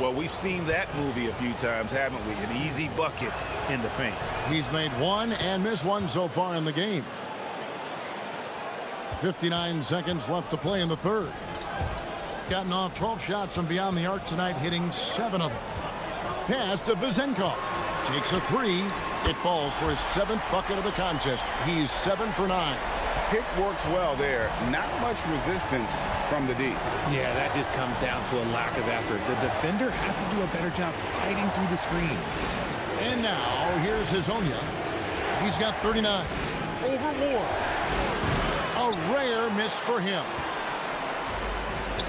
Well, we've seen that movie a few times, haven't we? An easy bucket in the paint.
He's made 1 and missed 1 so far in the game. 59 seconds left to play in the third. Gotten off 12 shots from beyond the arc tonight, hitting 7 of them. Pass to Vizenko. Takes a 3. It falls for his 7th bucket of the contest. He's 7 for 9.
Pick works well there. Not much resistance from the D.
Yeah, that just comes down to a lack of effort. The defender has to do a better job fighting through the screen.
And now, here's Hazonia. He's got 39. Over Ward. A rare miss for him.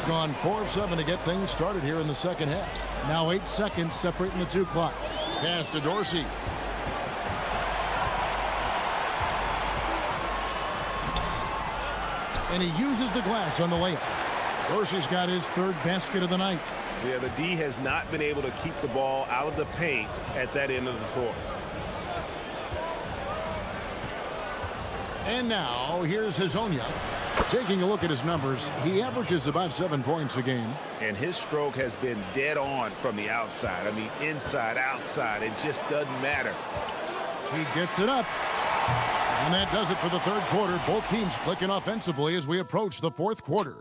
Gone 4 of 7 to get things started here in the second half. Now 8 seconds separating the 2 clocks. Pass to Dorsey. And he uses the glass on the layup. Dorsey's got his 3rd basket of the night.
Yeah, the D has not been able to keep the ball out of the paint at that end of the floor.
And now, here's Hazonia. Taking a look at his numbers, he averages about 7 points a game.
And his stroke has been dead on from the outside. I mean, inside, outside, it just doesn't matter.
He gets it up. And that does it for the third quarter. Both teams clicking offensively as we approach the fourth quarter.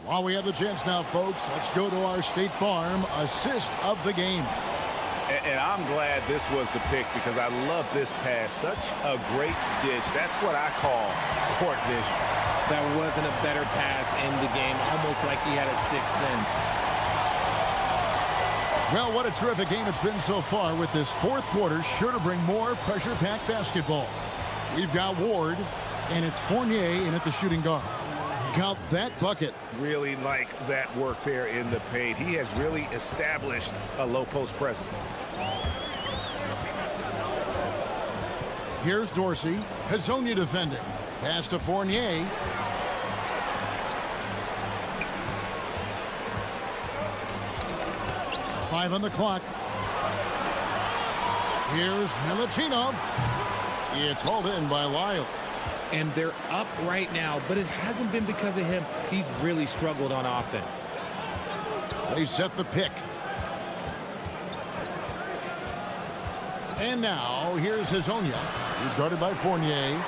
While we have the chance now, folks, let's go to our State Farm assist of the game.
And I'm glad this was the pick because I love this pass. Such a great dish. That's what I call court vision.
That wasn't a better pass in the game, almost like he had a 6th sense.
Well, what a terrific game it's been so far, with this fourth quarter sure to bring more pressure-packed basketball. We've got Ward, and it's Fournier in at the shooting guard. Count that bucket.
Really like that work there in the paint. He has really established a low post presence.
Here's Dorsey. Hazonia defending. Pass to Fournier. Five on the clock. Here's Milutinov. It's hauled in by Lyles.
And they're up right now, but it hasn't been because of him. He's really struggled on offense.
They set the pick. And now, here's Hazonia. He's guarded by Fournier.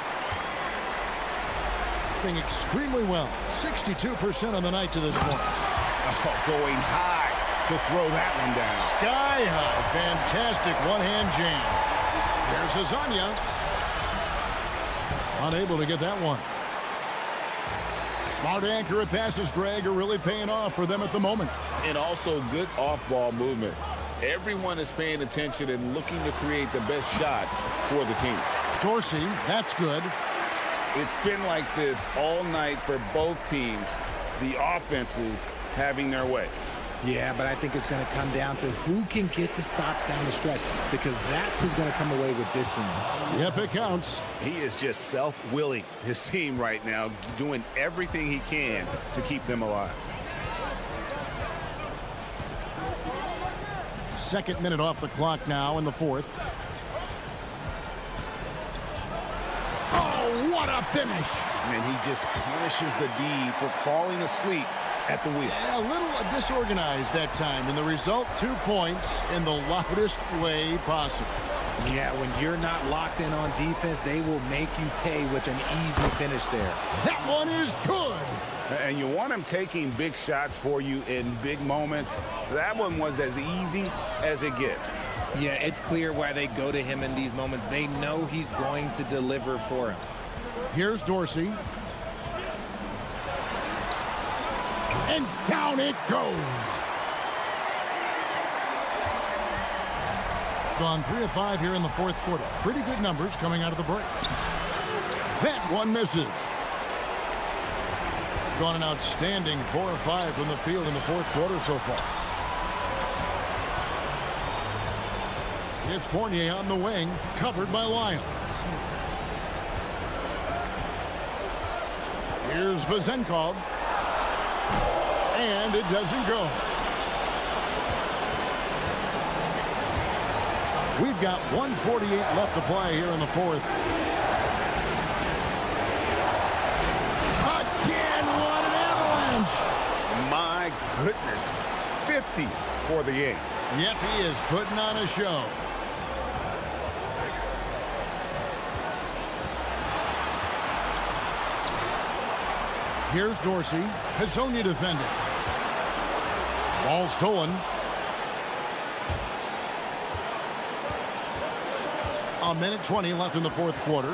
Doing extremely well. 62% on the night to this point.
Oh, going high to throw that one down.
Sky high. Fantastic one-hand jam. There's Hazonia. Unable to get that one. Smart, accurate passes, Greg, are really paying off for them at the moment.
And also good off-ball movement. Everyone is paying attention and looking to create the best shot for the team.
Dorsey, that's good.
It's been like this all night for both teams. The offenses having their way.
Yeah, but I think it's going to come down to who can get the stops down the stretch, because that's who's going to come away with this one.
Yep, it counts.
He is just self-willing, his team right now, doing everything he can to keep them alive.
Second minute off the clock now in the fourth. Oh, what a finish!
And he just punishes the D for falling asleep at the wheel.
A little disorganized that time, and the result, 2 points in the loudest way possible.
Yeah, when you're not locked in on defense, they will make you pay with an easy finish there.
That one is good.
And you want him taking big shots for you in big moments. That one was as easy as it gets.
Yeah, it's clear why they go to him in these moments. They know he's going to deliver for him.
Here's Dorsey. And down it goes. Gone 3 of 5 here in the fourth quarter. Pretty good numbers coming out of the break. That one misses. Gone an outstanding 4 of 5 from the field in the fourth quarter so far. It's Fournier on the wing, covered by Lyles. Here's Vazenkov. And it doesn't go. We've got 1:48 left to play here in the fourth. Again, what an avalanche!
My goodness, 50 for the game.
Yep, he is putting on a show. Here's Dorsey. Hazonia defending. Ball stolen. A minute 20 left in the fourth quarter.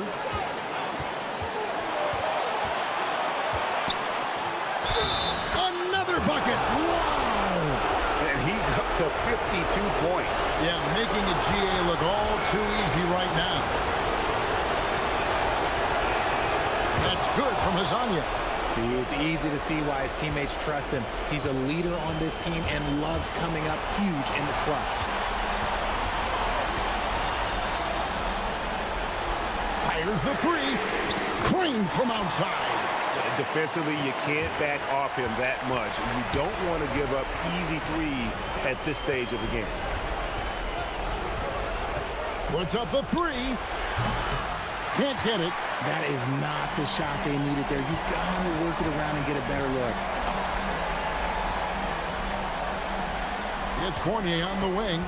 Another bucket. Wow!
And he's up to 52 points.
Yeah, making the GA look all too easy right now. That's good from Hazonia.
See, it's easy to see why his teammates trust him. He's a leader on this team and loves coming up huge in the clutch.
Fires the three. Crane from outside.
Defensively, you can't back off him that much. You don't want to give up easy threes at this stage of the game.
Puts up the three. Can't get it.
That is not the shot they needed there. You gotta work it around and get a better look.
It's Fournier on the wing.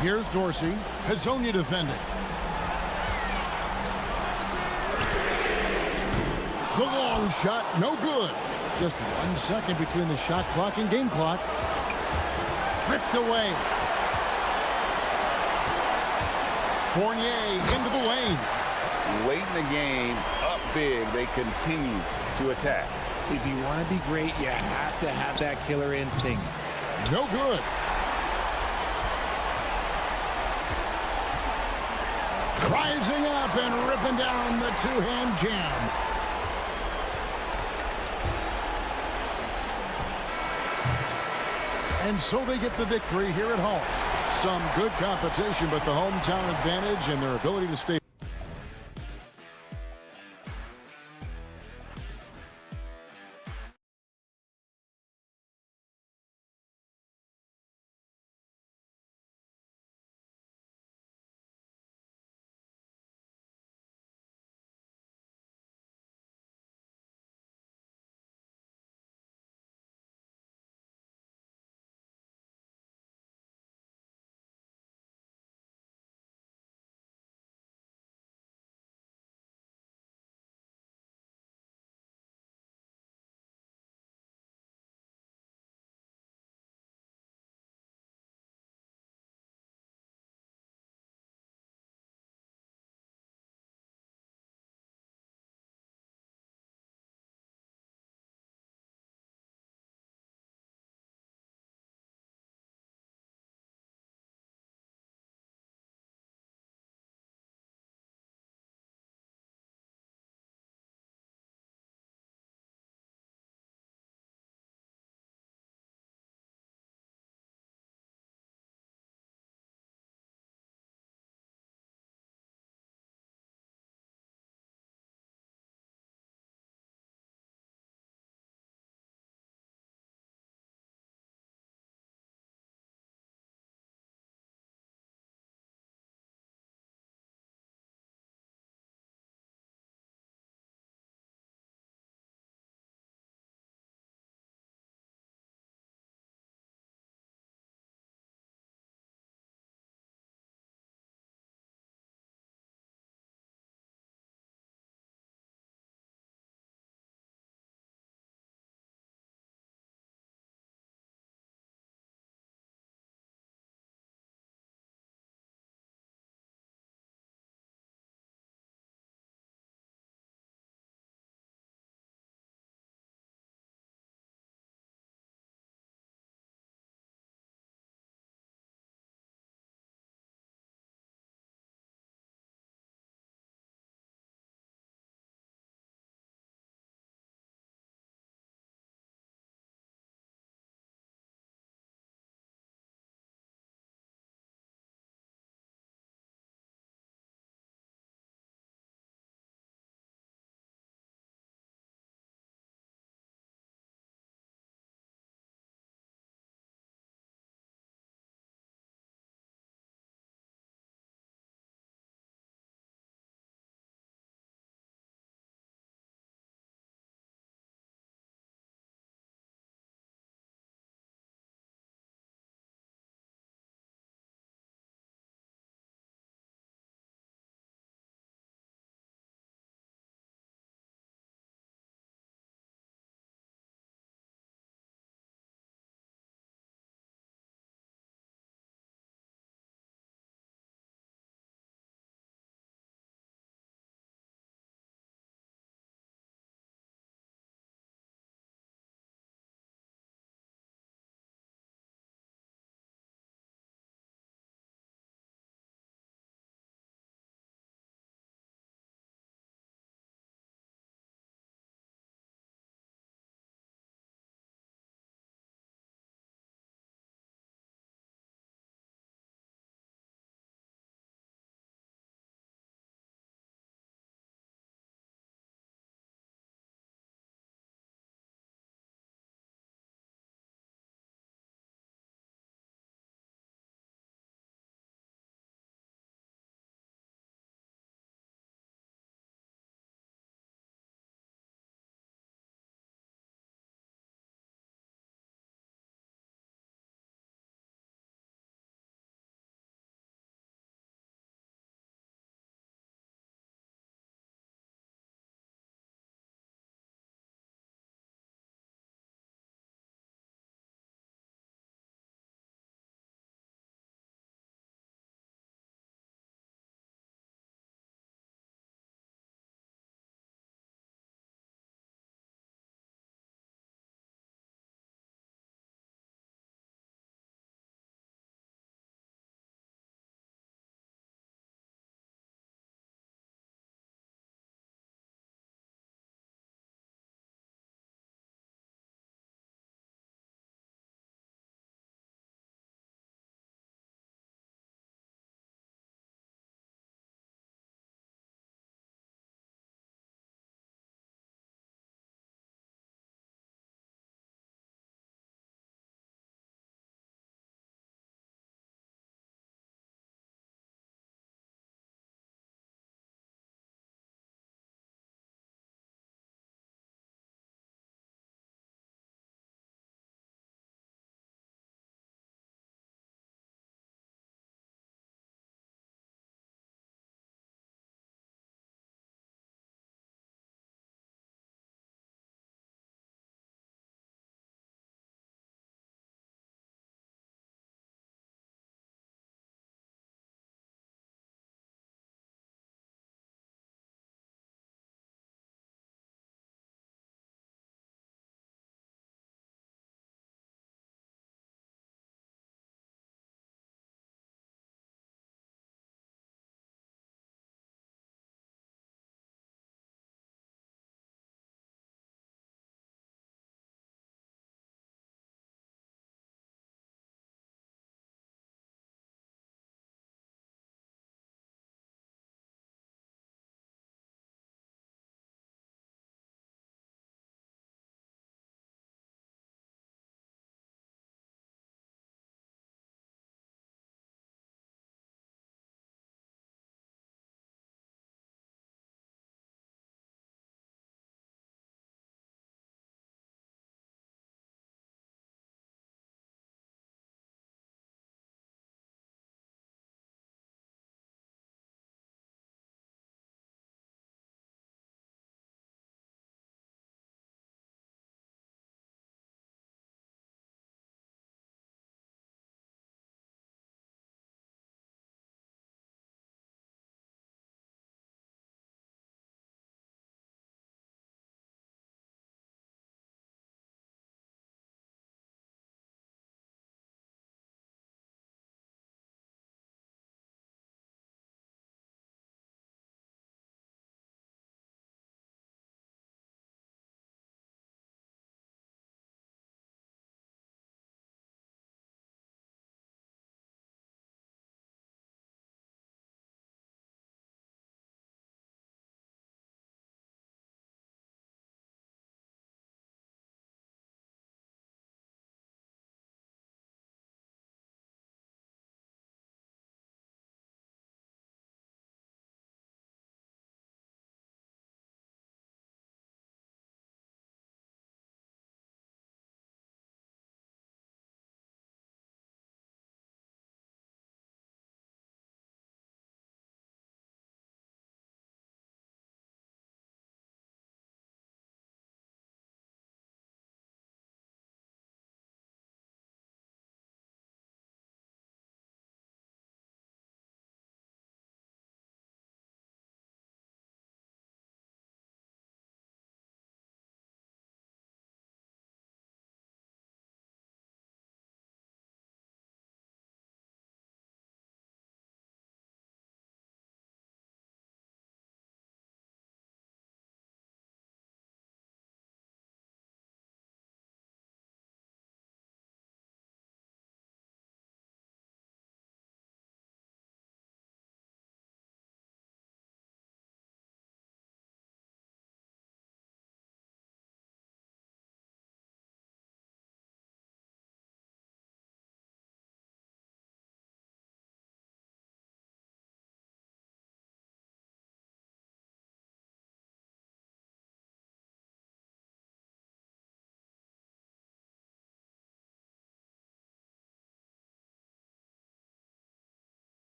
Here's Dorsey. Hazonia defending. The long shot, no good. Just 1 second between the shot clock and game clock. Ripped away. Fournier into the lane.
Late in the game, up big, they continue to attack.
If you want to be great, you have to have that killer instinct.
No good. Rising up and ripping down the two-hand jam. And so they get the victory here at home. Some good competition, but the hometown advantage and their ability to stay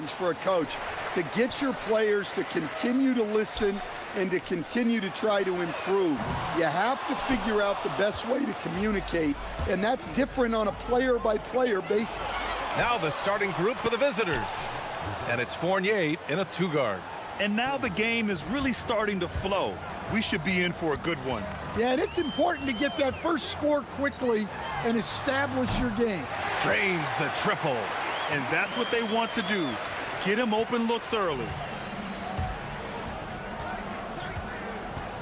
challenge for a coach, to get your players to continue to listen and to continue to try to improve. You have to figure out the best way to communicate, and that's different on a player-by-player basis.
Now the starting group for the visitors. And it's Fournier in a two-guard.
And now the game is really starting to flow. We should be in for a good one.
Yeah, and it's important to get that first score quickly and establish your game.
Drains the triple.
And that's what they want to do. Get him open looks early.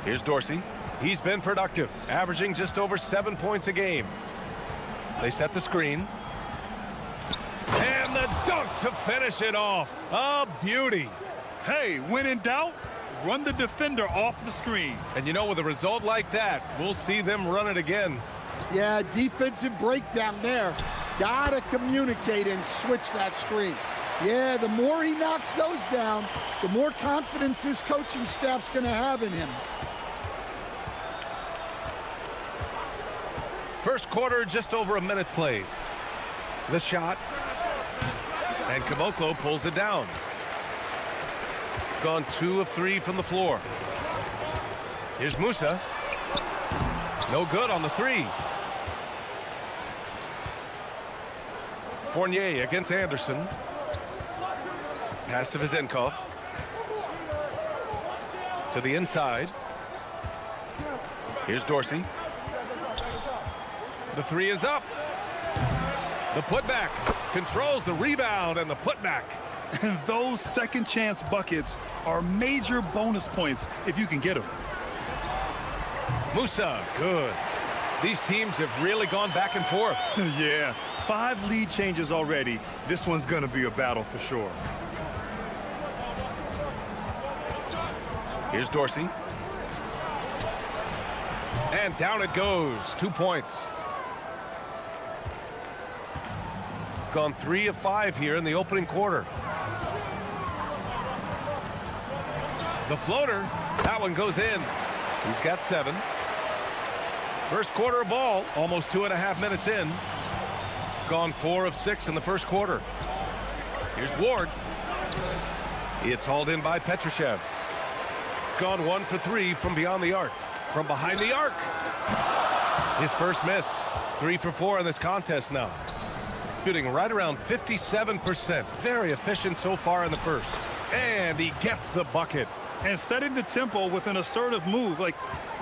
Here's Dorsey. He's been productive, averaging just over 7 points a game. They set the screen. And the dunk to finish it off. A beauty.
Hey, when in doubt, run the defender off the screen.
And you know, with a result like that, we'll see them run it again.
Yeah, defensive breakdown there. Gotta communicate and switch that screen. Yeah, the more he knocks those down, the more confidence this coaching staff's gonna have in him.
First quarter, just over a minute played. The shot. And Caboclo pulls it down. Gone 2 of 3 from the floor. Here's Musa. No good on the three. Fournier against Anderson. Pass to Vezenkov. To the inside. Here's Dorsey. The three is up. The putback controls the rebound and the putback.
Those second chance buckets are major bonus points if you can get them.
Musa, good. These teams have really gone back and forth.
Yeah, 5 lead changes already. This one's gonna be a battle for sure.
Here's Dorsey. And down it goes. 2 points. Gone 3 of 5 here in the opening quarter. The floater, that one goes in. He's got 7. First quarter of ball, almost 2.5 minutes in. Gone 4 of 6 in the first quarter. Here's Ward. It's hauled in by Petrushev. Gone 1 for 3 from beyond the arc. From behind the arc. His first miss. 3 for 4 in this contest now. Shooting right around 57%. Very efficient so far in the first. And he gets the bucket.
And setting the tempo with an assertive move. Like,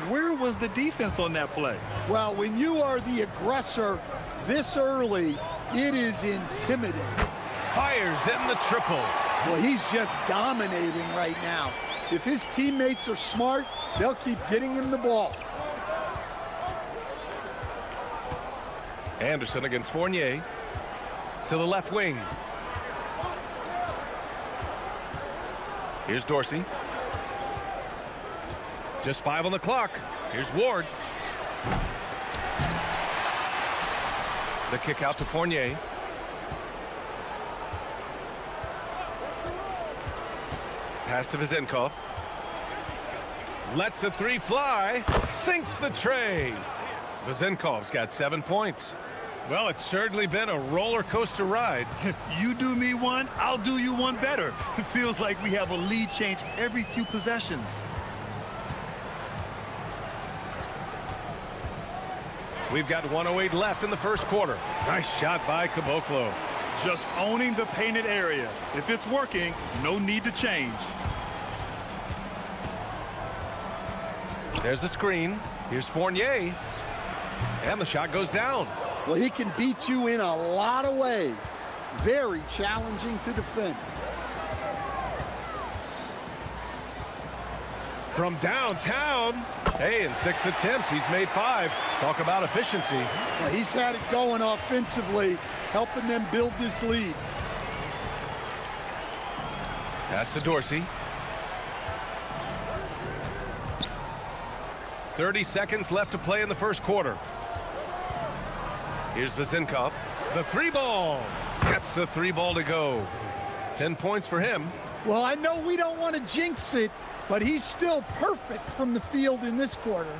where was the defense on that play?
Well, when you are the aggressor this early, it is intimidating.
Fires in the triple.
Well, he's just dominating right now. If his teammates are smart, they'll keep getting him the ball.
Anderson against Fournier. To the left wing. Here's Dorsey. Just 5 on the clock. Here's Ward. The kick out to Fournier. Pass to Vezenkov. Lets the three fly. Sinks the tray. Vezenkov's got 7 points. Well, it's certainly been a roller coaster ride.
You do me one, I'll do you one better. It feels like we have a lead change every few possessions.
We've got 1:08 left in the first quarter. Nice shot by Caboclo.
Just owning the painted area. If it's working, no need to change.
There's the screen. Here's Fournier. And the shot goes down.
Well, he can beat you in a lot of ways. Very challenging to defend.
From downtown. Hey, in 6 attempts, he's made 5. Talk about efficiency.
Well, he's had it going offensively, helping them build this lead.
Pass to Dorsey. 30 seconds left to play in the first quarter. Here's Vezenkov. The 3 ball. Gets the 3 ball to go. 10 points for him.
Well, I know we don't want to jinx it, but he's still perfect from the field in this quarter.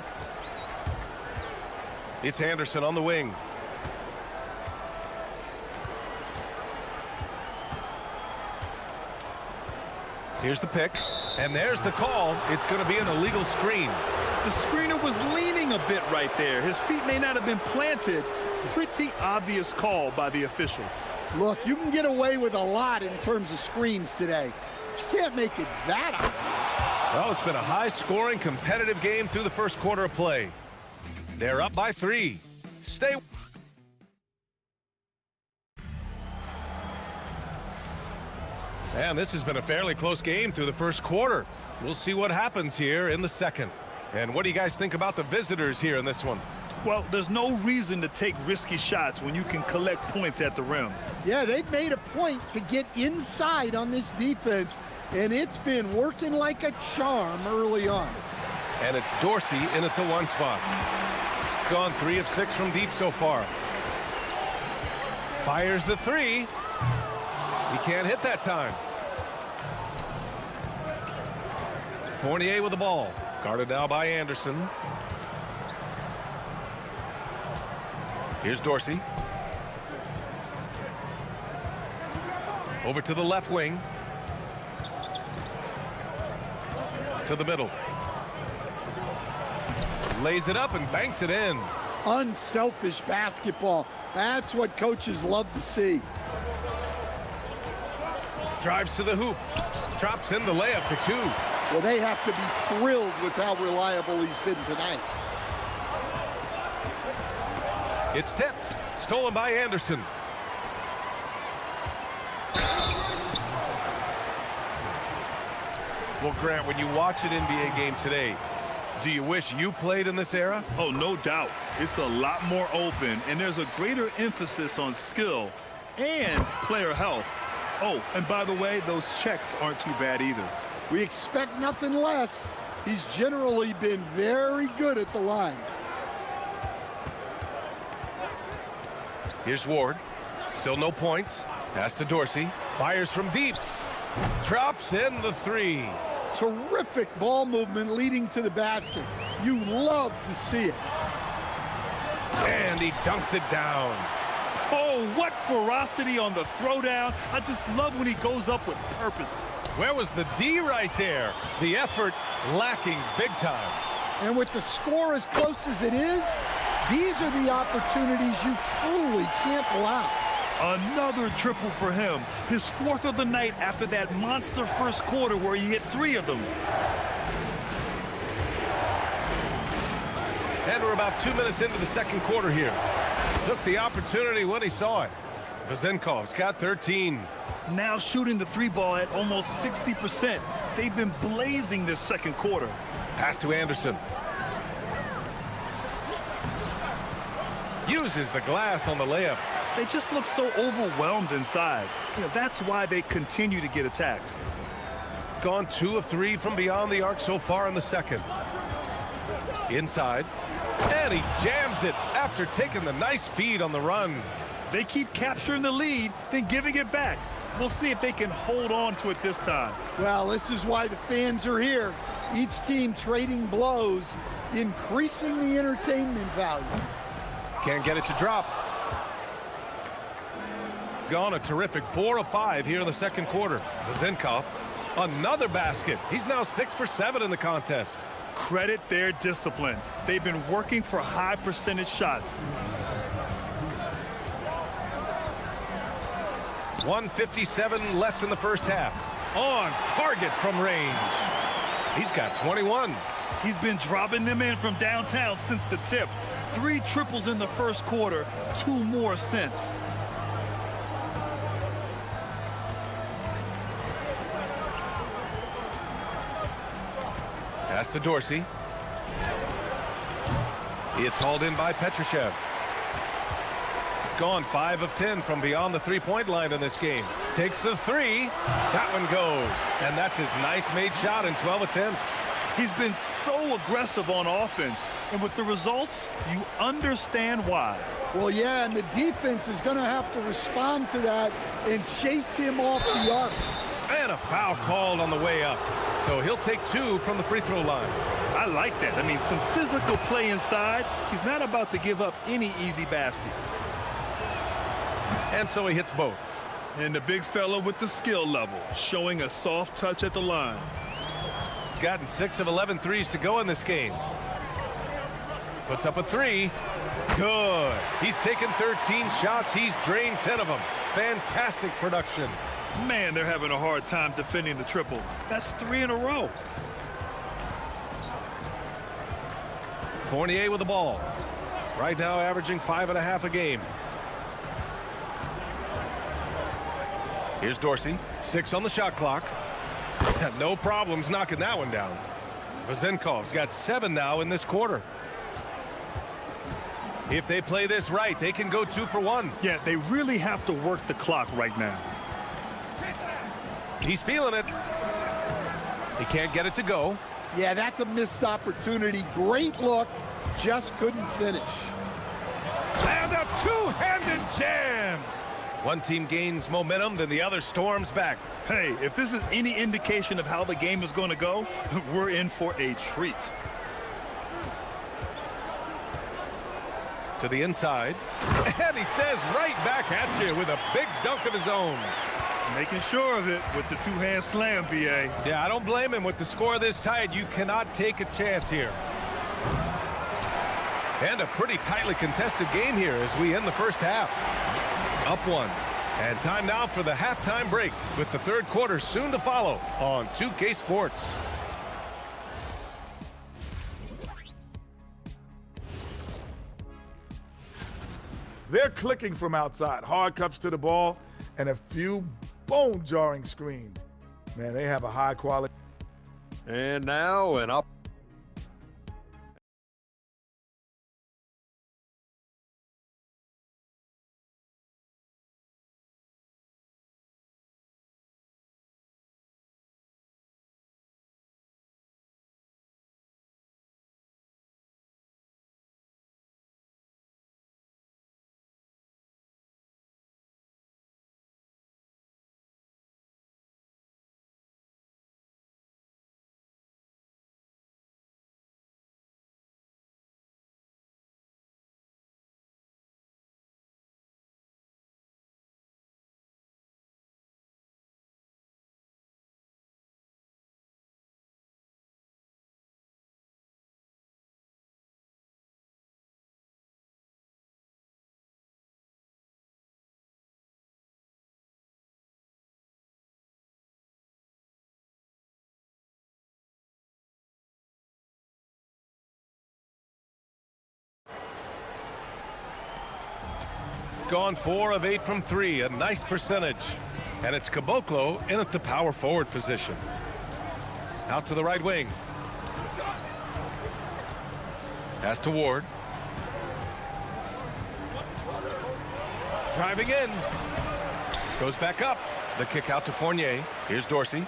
It's Anderson on the wing. Here's the pick, and there's the call. It's going to be an illegal screen.
The screener was leaning a bit right there. His feet may not have been planted. Pretty obvious call by the officials.
Look, you can get away with a lot in terms of screens today. But you can't make it that obvious.
Well, it's been a high-scoring, competitive game through the first quarter of play. They're up by 3. Stay. And this has been a fairly close game through the first quarter. We'll see what happens here in the second. And what do you guys think about the visitors here in this one?
Well, there's no reason to take risky shots when you can collect points at the rim.
Yeah, they've made a point to get inside on this defense, and it's been working like a charm early on.
And it's Dorsey in at the 1 spot. Gone 3 of 6 from deep so far. Fires the 3. He can't hit that time. Fournier with the ball. Guarded now by Anderson. Here's Dorsey. Over to the left wing. To the middle. Lays it up and banks it in.
Unselfish basketball. That's what coaches love to see.
Drives to the hoop. Drops in the layup for 2.
Well, they have to be thrilled with how reliable he's been tonight.
It's tipped. Stolen by Anderson. Well, Grant, when you watch an NBA game today, do you wish you played in this era?
Oh, no doubt. It's a lot more open, and there's a greater emphasis on skill and player health. Oh, and by the way, those checks aren't too bad either.
We expect nothing less. He's generally been very good at the line.
Here's Ward. Still no points. Pass to Dorsey. Fires from deep. Drops in the 3.
Terrific ball movement leading to the basket. You love to see it.
And he dunks it down.
Oh, what ferocity on the throwdown. I just love when he goes up with purpose.
Where was the D right there? The effort lacking big time.
And with the score as close as it is, these are the opportunities you truly can't allow.
Another triple for him. His 4th of the night after that monster first quarter where he hit 3 of them.
And we're about 2 minutes into the second quarter here. Took the opportunity when he saw it. Vazenkov's got 13.
Now shooting the 3 ball at almost 60%. They've been blazing this second quarter.
Pass to Anderson. Uses the glass on the layup.
They just look so overwhelmed inside. You know, that's why they continue to get attacked.
Gone 2 of 3 from beyond the arc so far in the second. Inside. And he jams it after taking the nice feed on the run.
They keep capturing the lead, then giving it back. We'll see if they can hold on to it this time.
Well, this is why the fans are here. Each team trading blows, increasing the entertainment value.
Can't get it to drop. Gone a terrific 4 of 5 here in the second quarter. Vazenkov, another basket. He's now 6 for 7 in the contest.
Credit their discipline. They've been working for high percentage shots.
1:57 left in the first half. On target from range. He's got 21.
He's been dropping them in from downtown since the tip. 3 triples in the first quarter, 2 more since.
Pass to Dorsey. It's hauled in by Petrushev. Gone 5 of 10 from beyond the three-point line in this game. Takes the 3. That one goes. And that's his 9th made shot in 12 attempts.
He's been so aggressive on offense. And with the results, you understand why.
Well, yeah, and the defense is going to have to respond to that and chase him off the arc.
And a foul called on the way up. So he'll take 2 from the free throw line.
I like that. I mean, some physical play inside. He's not about to give up any easy baskets.
And so he hits both.
And the big fella with the skill level, showing a soft touch at the line.
Gotten 6 of 11 threes to go in this game. Puts up a 3. Good. He's taken 13 shots. He's drained 10 of them. Fantastic production.
Man, they're having a hard time defending the triple. That's 3 in a row.
Fournier with the ball. Right now averaging 5.5 a game. Here's Dorsey. 6 on the shot clock. No problems knocking that one down. Vazenkov's got 7 now in this quarter. If they play this right, they can go 2 for 1.
Yeah, they really have to work the clock right now.
He's feeling it. He can't get it to go.
Yeah, that's a missed opportunity. Great look, just couldn't finish.
And a two-handed jam. One team gains momentum, then the other storms back.
Hey, if this is any indication of how the game is going to go, we're in for a treat.
To the inside. And he says right back at you with a big dunk of his own.
Making sure of it with the two-hand slam, B.A.
Yeah, I don't blame him. With the score this tight, you cannot take a chance here. And a pretty tightly contested game here as we end the first half. Up 1. And time now for the halftime break with the third quarter soon to follow on 2K Sports.
They're clicking from outside. Hard cups to the ball and a few bone-jarring screens. Man, they have a high quality.
And now an up.
Gone 4 of 8 from 3, a nice percentage. And it's Caboclo in at the power forward position. Out to the right wing. Pass to Ward. Driving in. Goes back up. The kick out to Fournier. Here's Dorsey.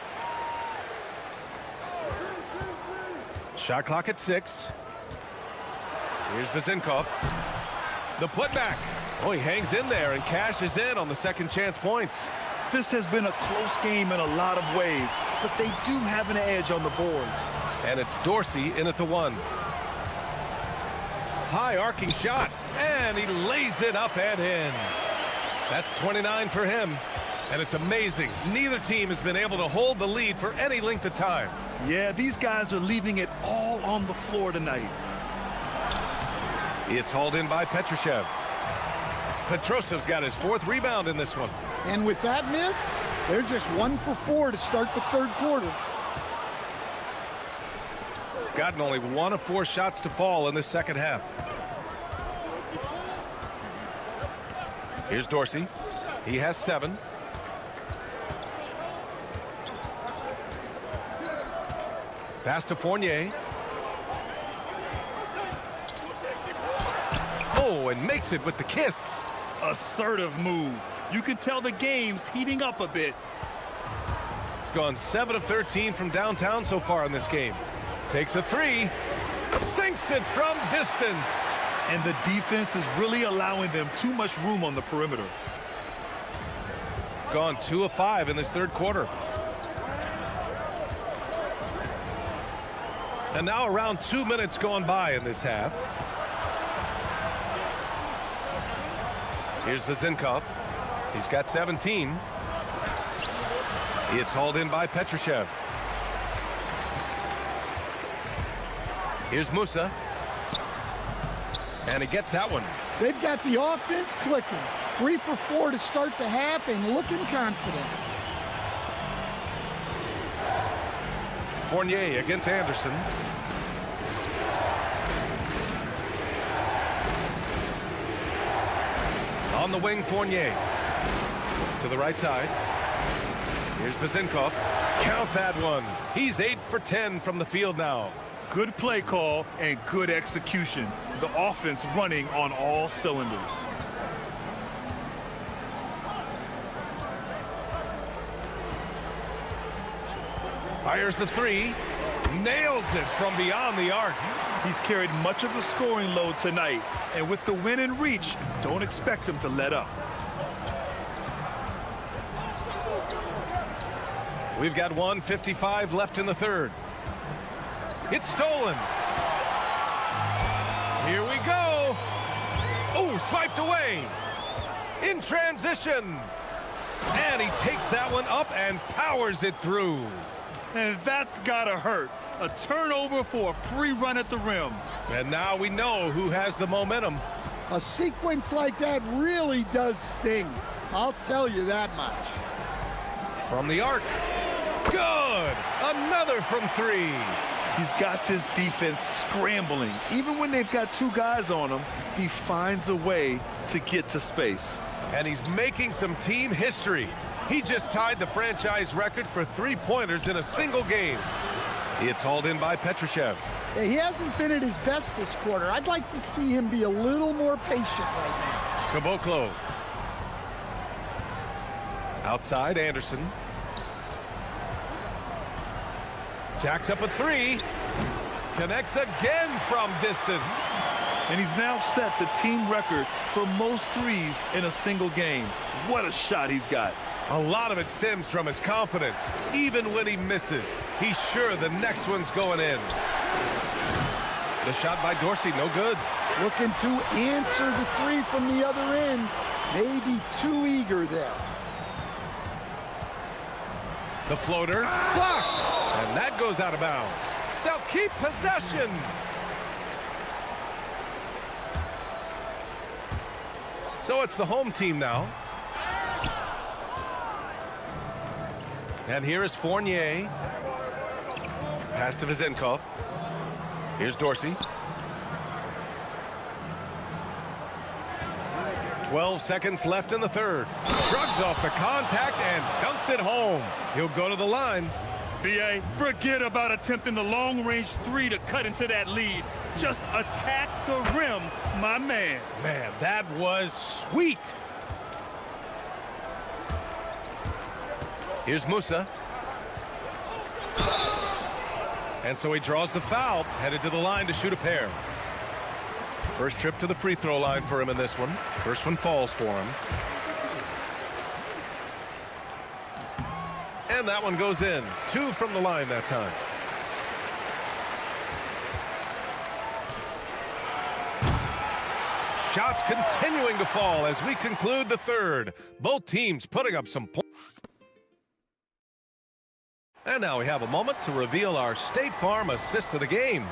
Shot clock at 6. Here's Vazenkov. The putback. Oh, he hangs in there and cashes in on the second chance points.
This has been a close game in a lot of ways, but they do have an edge on the boards.
And it's Dorsey in at the 1. High arcing shot, and he lays it up and in. That's 29 for him, and it's amazing. Neither team has been able to hold the lead for any length of time.
Yeah, these guys are leaving it all on the floor tonight.
It's hauled in by Petrushev. Petrosev's got his 4th rebound in this one.
And with that miss, they're just 1 for 4 to start the third quarter.
Gotten only 1 of 4 shots to fall in the second half. Here's Dorsey. He has 7. Pass to Fournier. Oh, and makes it with the kiss.
Assertive move. You can tell the game's heating up a bit.
Gone 7 of 13 from downtown so far in this game. Takes a 3. Sinks it from distance.
And the defense is really allowing them too much room on the perimeter.
Gone 2 of 5 in this third quarter. And now around 2 minutes gone by in this half. Here's Vazenkov. He's got 17. It's hauled in by Petrushev. Here's Musa. And he gets that one.
They've got the offense clicking. 3 for 4 to start the half and looking confident.
Fournier against Anderson. On the wing, Fournier. To the right side. Here's Vezinkov. Count that one. He's 8 for 10 from the field now.
Good play call and good execution. The offense running on all cylinders.
Fires the 3. Nails it from beyond the arc.
He's carried much of the scoring load tonight, and with the win in reach, don't expect him to let up.
We've got 1:55 left in the third. It's stolen. Here we go. Oh, swiped away. In transition. And he takes that one up and powers it through.
And that's gotta hurt. A turnover for a free run at the rim.
And now we know who has the momentum.
A sequence like that really does sting. I'll tell you that much.
From the arc. Good. Another from 3.
He's got this defense scrambling. Even when they've got 2 guys on him, he finds a way to get to space.
And he's making some team history. He just tied the franchise record for 3-pointers in a single game. It's hauled in by Petrushev.
Yeah, he hasn't been at his best this quarter. I'd like to see him be a little more patient right now.
Caboclo. Outside, Anderson. Jacks up a 3. Connects again from distance.
And he's now set the team record for most threes in a single game. What a shot he's got.
A lot of it stems from his confidence. Even when he misses, he's sure the next one's going in. The shot by Dorsey, no good.
Looking to answer the 3 from the other end. Maybe too eager there.
The floater, blocked. And that goes out of bounds. They'll keep possession. So it's the home team now. And here is Fournier. Pass to Vezinkov. Here's Dorsey. 12 seconds left in the third. Shrugs off the contact and dunks it home. He'll go to the line.
B.A., forget about attempting the long-range 3 to cut into that lead. Just attack the rim, my man.
Man, that was sweet. Here's Musa. And so he draws the foul, headed to the line to shoot a pair. First trip to the free throw line for him in this one. First one falls for him. And that one goes in. 2 from the line that time. Shots continuing to fall as we conclude the third. Both teams putting up some points. And now we have a moment to reveal our State Farm assist of the game.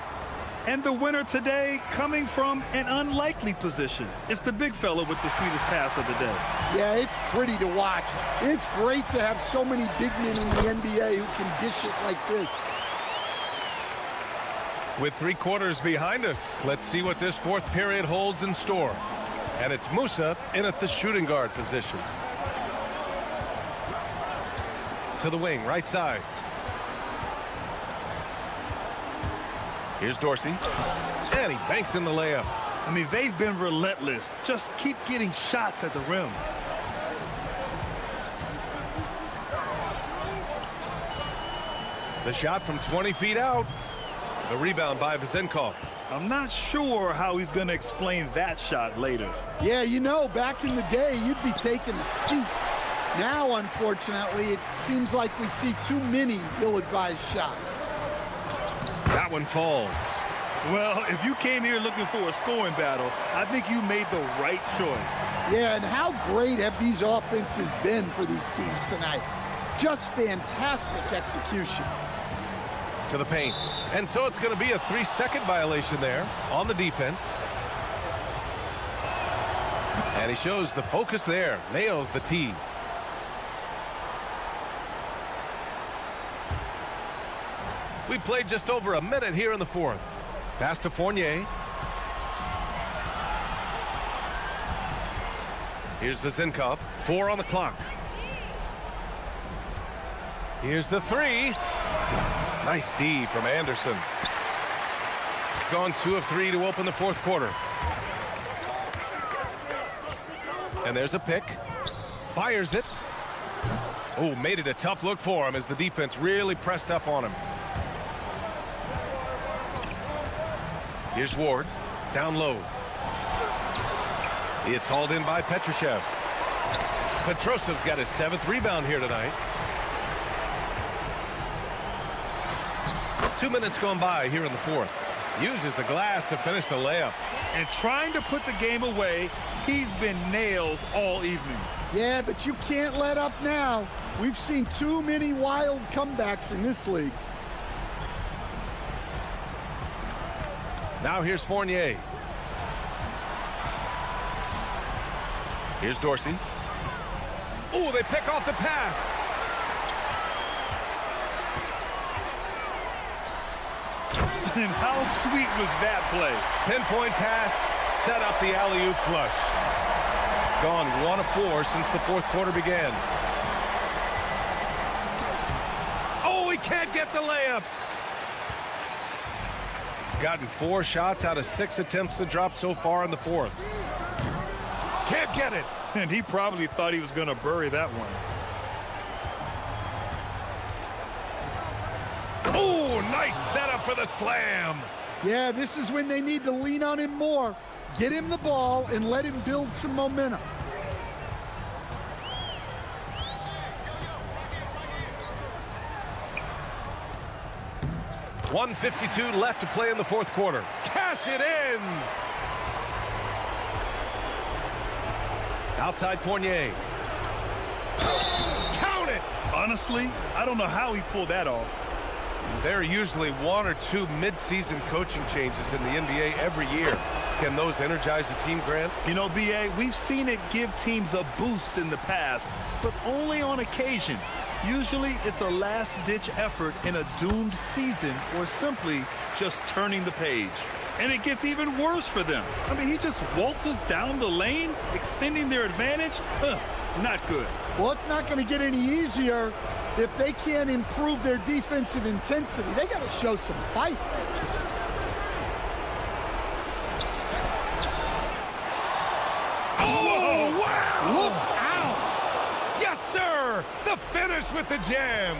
And the winner today coming from an unlikely position. It's the big fella with the sweetest pass of the day.
Yeah, it's pretty to watch. It's great to have so many big men in the NBA who can dish it like this.
With 3 quarters behind us, let's see what this fourth period holds in store. And it's Musa in at the shooting guard position. To the wing, right side. Here's Dorsey. And he banks in the layup.
I mean, they've been relentless. Just keep getting shots at the rim.
The shot from 20 feet out. The rebound by Vezinkov.
I'm not sure how he's going to explain that shot later.
Yeah, you know, back in the day, you'd be taking a seat. Now, unfortunately, it seems like we see too many ill-advised shots.
That one falls.
Well, if you came here looking for a scoring battle, I think you made the right choice.
Yeah, and how great have these offenses been for these teams tonight? Just fantastic execution.
To the paint. And so it's going to be a 3-second violation there on the defense. And he shows the focus there. Nails the tee. We played just over a minute here in the fourth. Pass to Fournier. Here's Vezinkov. 4 on the clock. Here's the 3. Nice D from Anderson. Gone 2 of 3 to open the fourth quarter. And there's a pick. Fires it. Oh, made it a tough look for him as the defense really pressed up on him. Here's Ward. Down low. It's hauled in by Petrushev. Petrosev's got his 7th rebound here tonight. 2 minutes gone by here in the fourth. Uses the glass to finish the layup.
And trying to put the game away, he's been nails all evening.
Yeah, but you can't let up now. We've seen too many wild comebacks in this league.
Now here's Fournier. Here's Dorsey. Oh, they pick off the pass.
And how sweet was that play?
Pinpoint pass, set up the alley-oop flush. Gone 1 of 4 since the fourth quarter began. Oh, he can't get the layup. Gotten 4 shots out of 6 attempts to drop so far in the fourth. Can't get it.
And he probably thought he was going to bury that one.
Oh, nice setup for the slam.
Yeah, this is when they need to lean on him more. Get him the ball and let him build some momentum.
.152 left to play in the fourth quarter. Cash it in. Outside Fournier. Count it.
Honestly, I don't know how he pulled that off.
There are usually 1 or 2 mid-season coaching changes in the NBA every year. Can those energize a team, Grant?
You know, B.A., we've seen it give teams a boost in the past, but only on occasion. Usually, it's a last-ditch effort in a doomed season or simply just turning the page. And it gets even worse for them. I mean, he just waltzes down the lane, extending their advantage. Not good.
Well, it's not going to get any easier if they can't improve their defensive intensity. They got to show some fight.
Oh, wow! Look out! Yes, sir! The finish with the jam.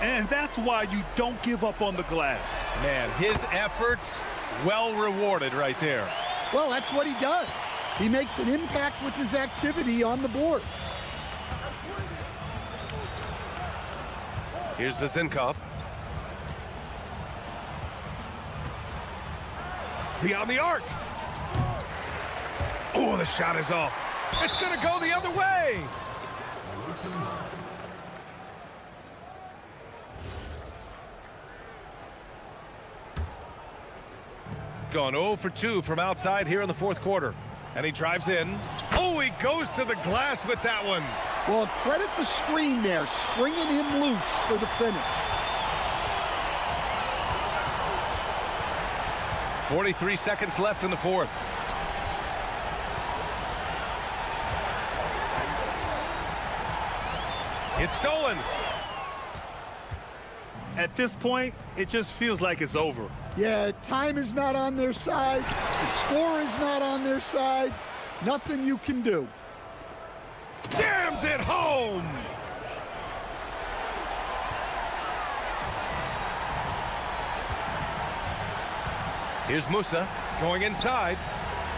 And that's why you don't give up on the glass.
Man, his efforts well rewarded right there.
Well, that's what he does. He makes an impact with his activity on the boards.
Here's Vezinkov. Beyond the arc. Oh, the shot is off. It's going to go the other way. Gone 0 for 2 from outside here in the fourth quarter. And he drives in. Oh, he goes to the glass with that one.
Well, credit the screen there, springing him loose for the finish.
43 seconds left in the fourth. It's stolen.
At this point, it just feels like it's over.
Yeah, time is not on their side. The score is not on their side. Nothing you can do.
Jams it home. Here's Musa going inside.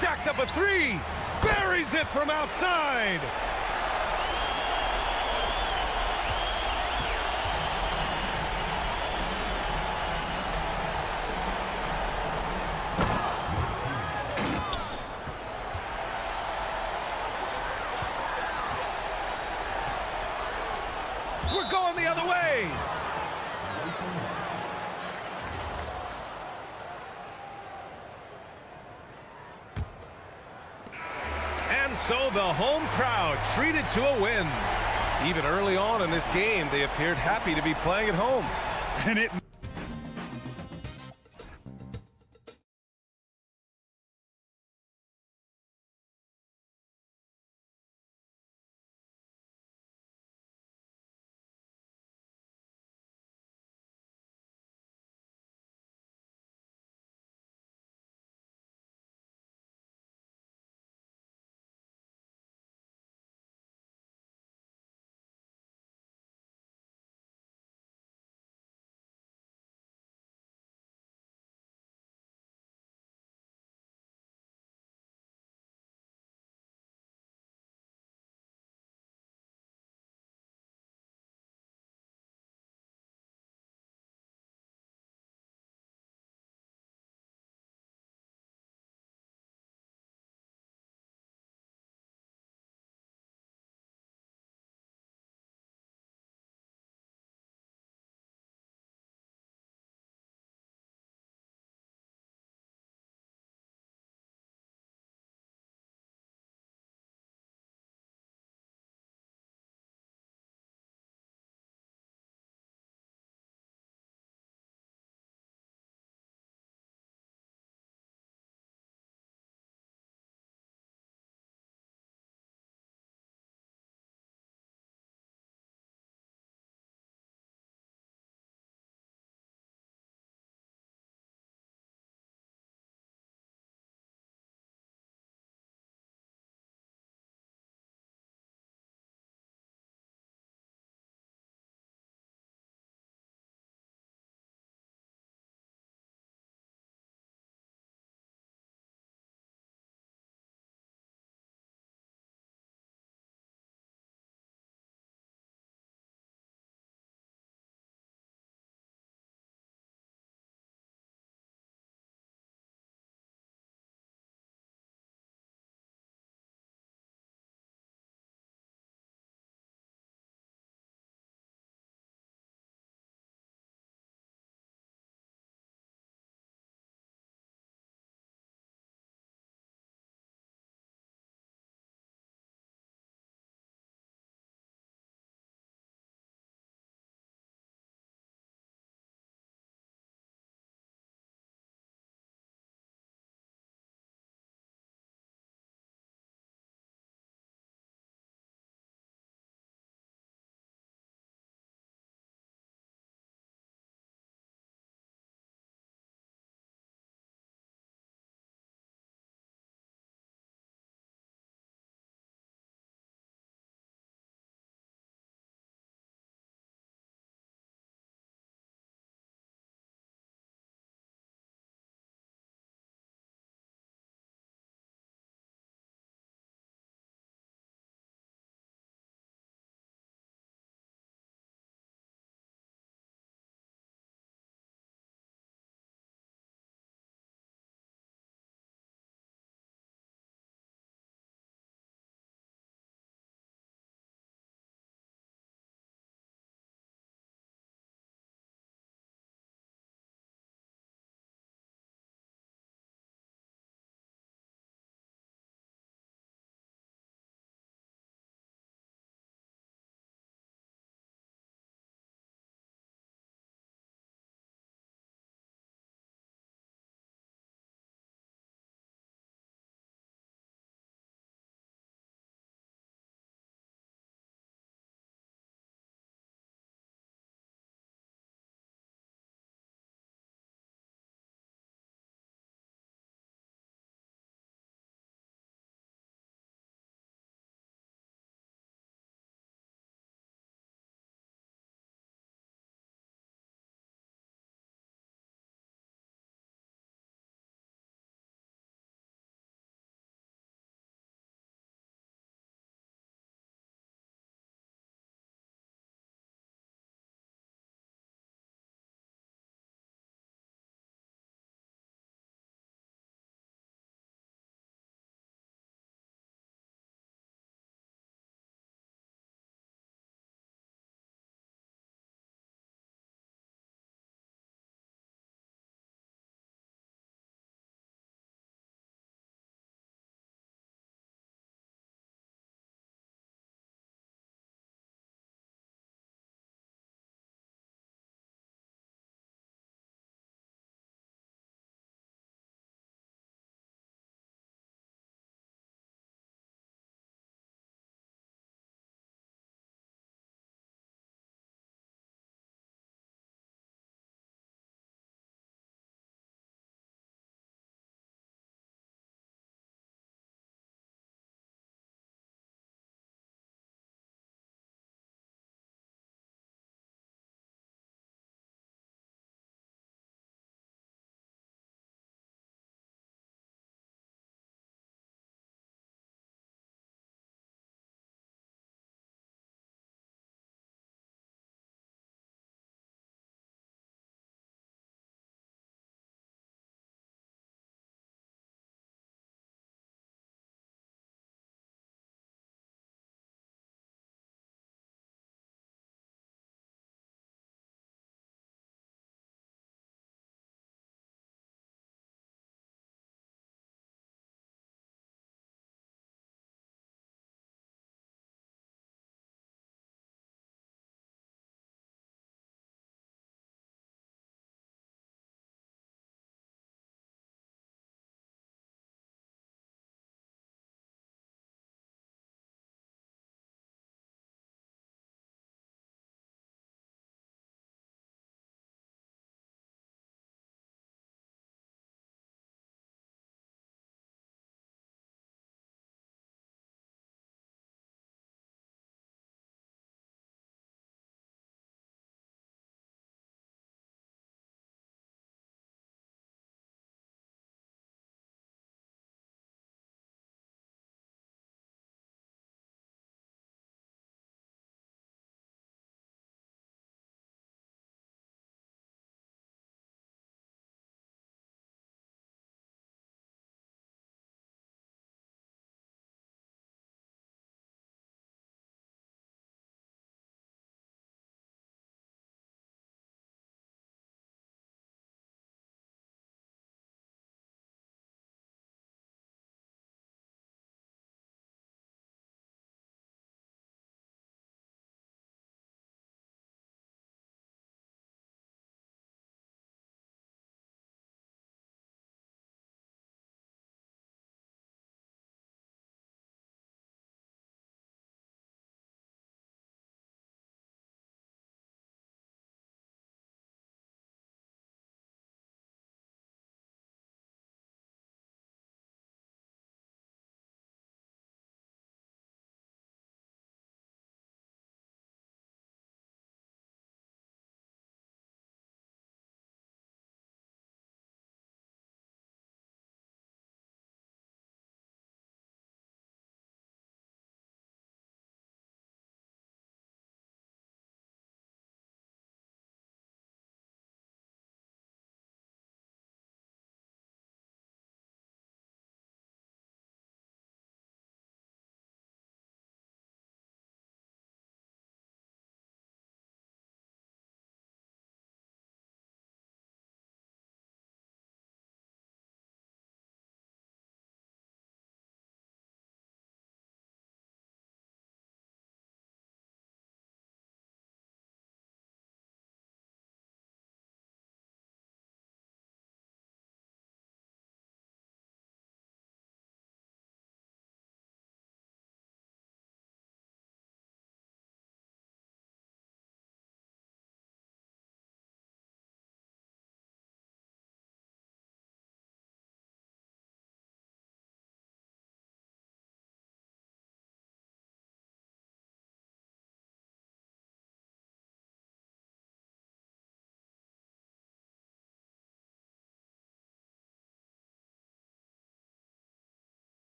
Jacks up a 3. Buries it from outside. We're going the other way. And so the home crowd treated to a win. Even early on in this game, they appeared happy to be playing at home.
And it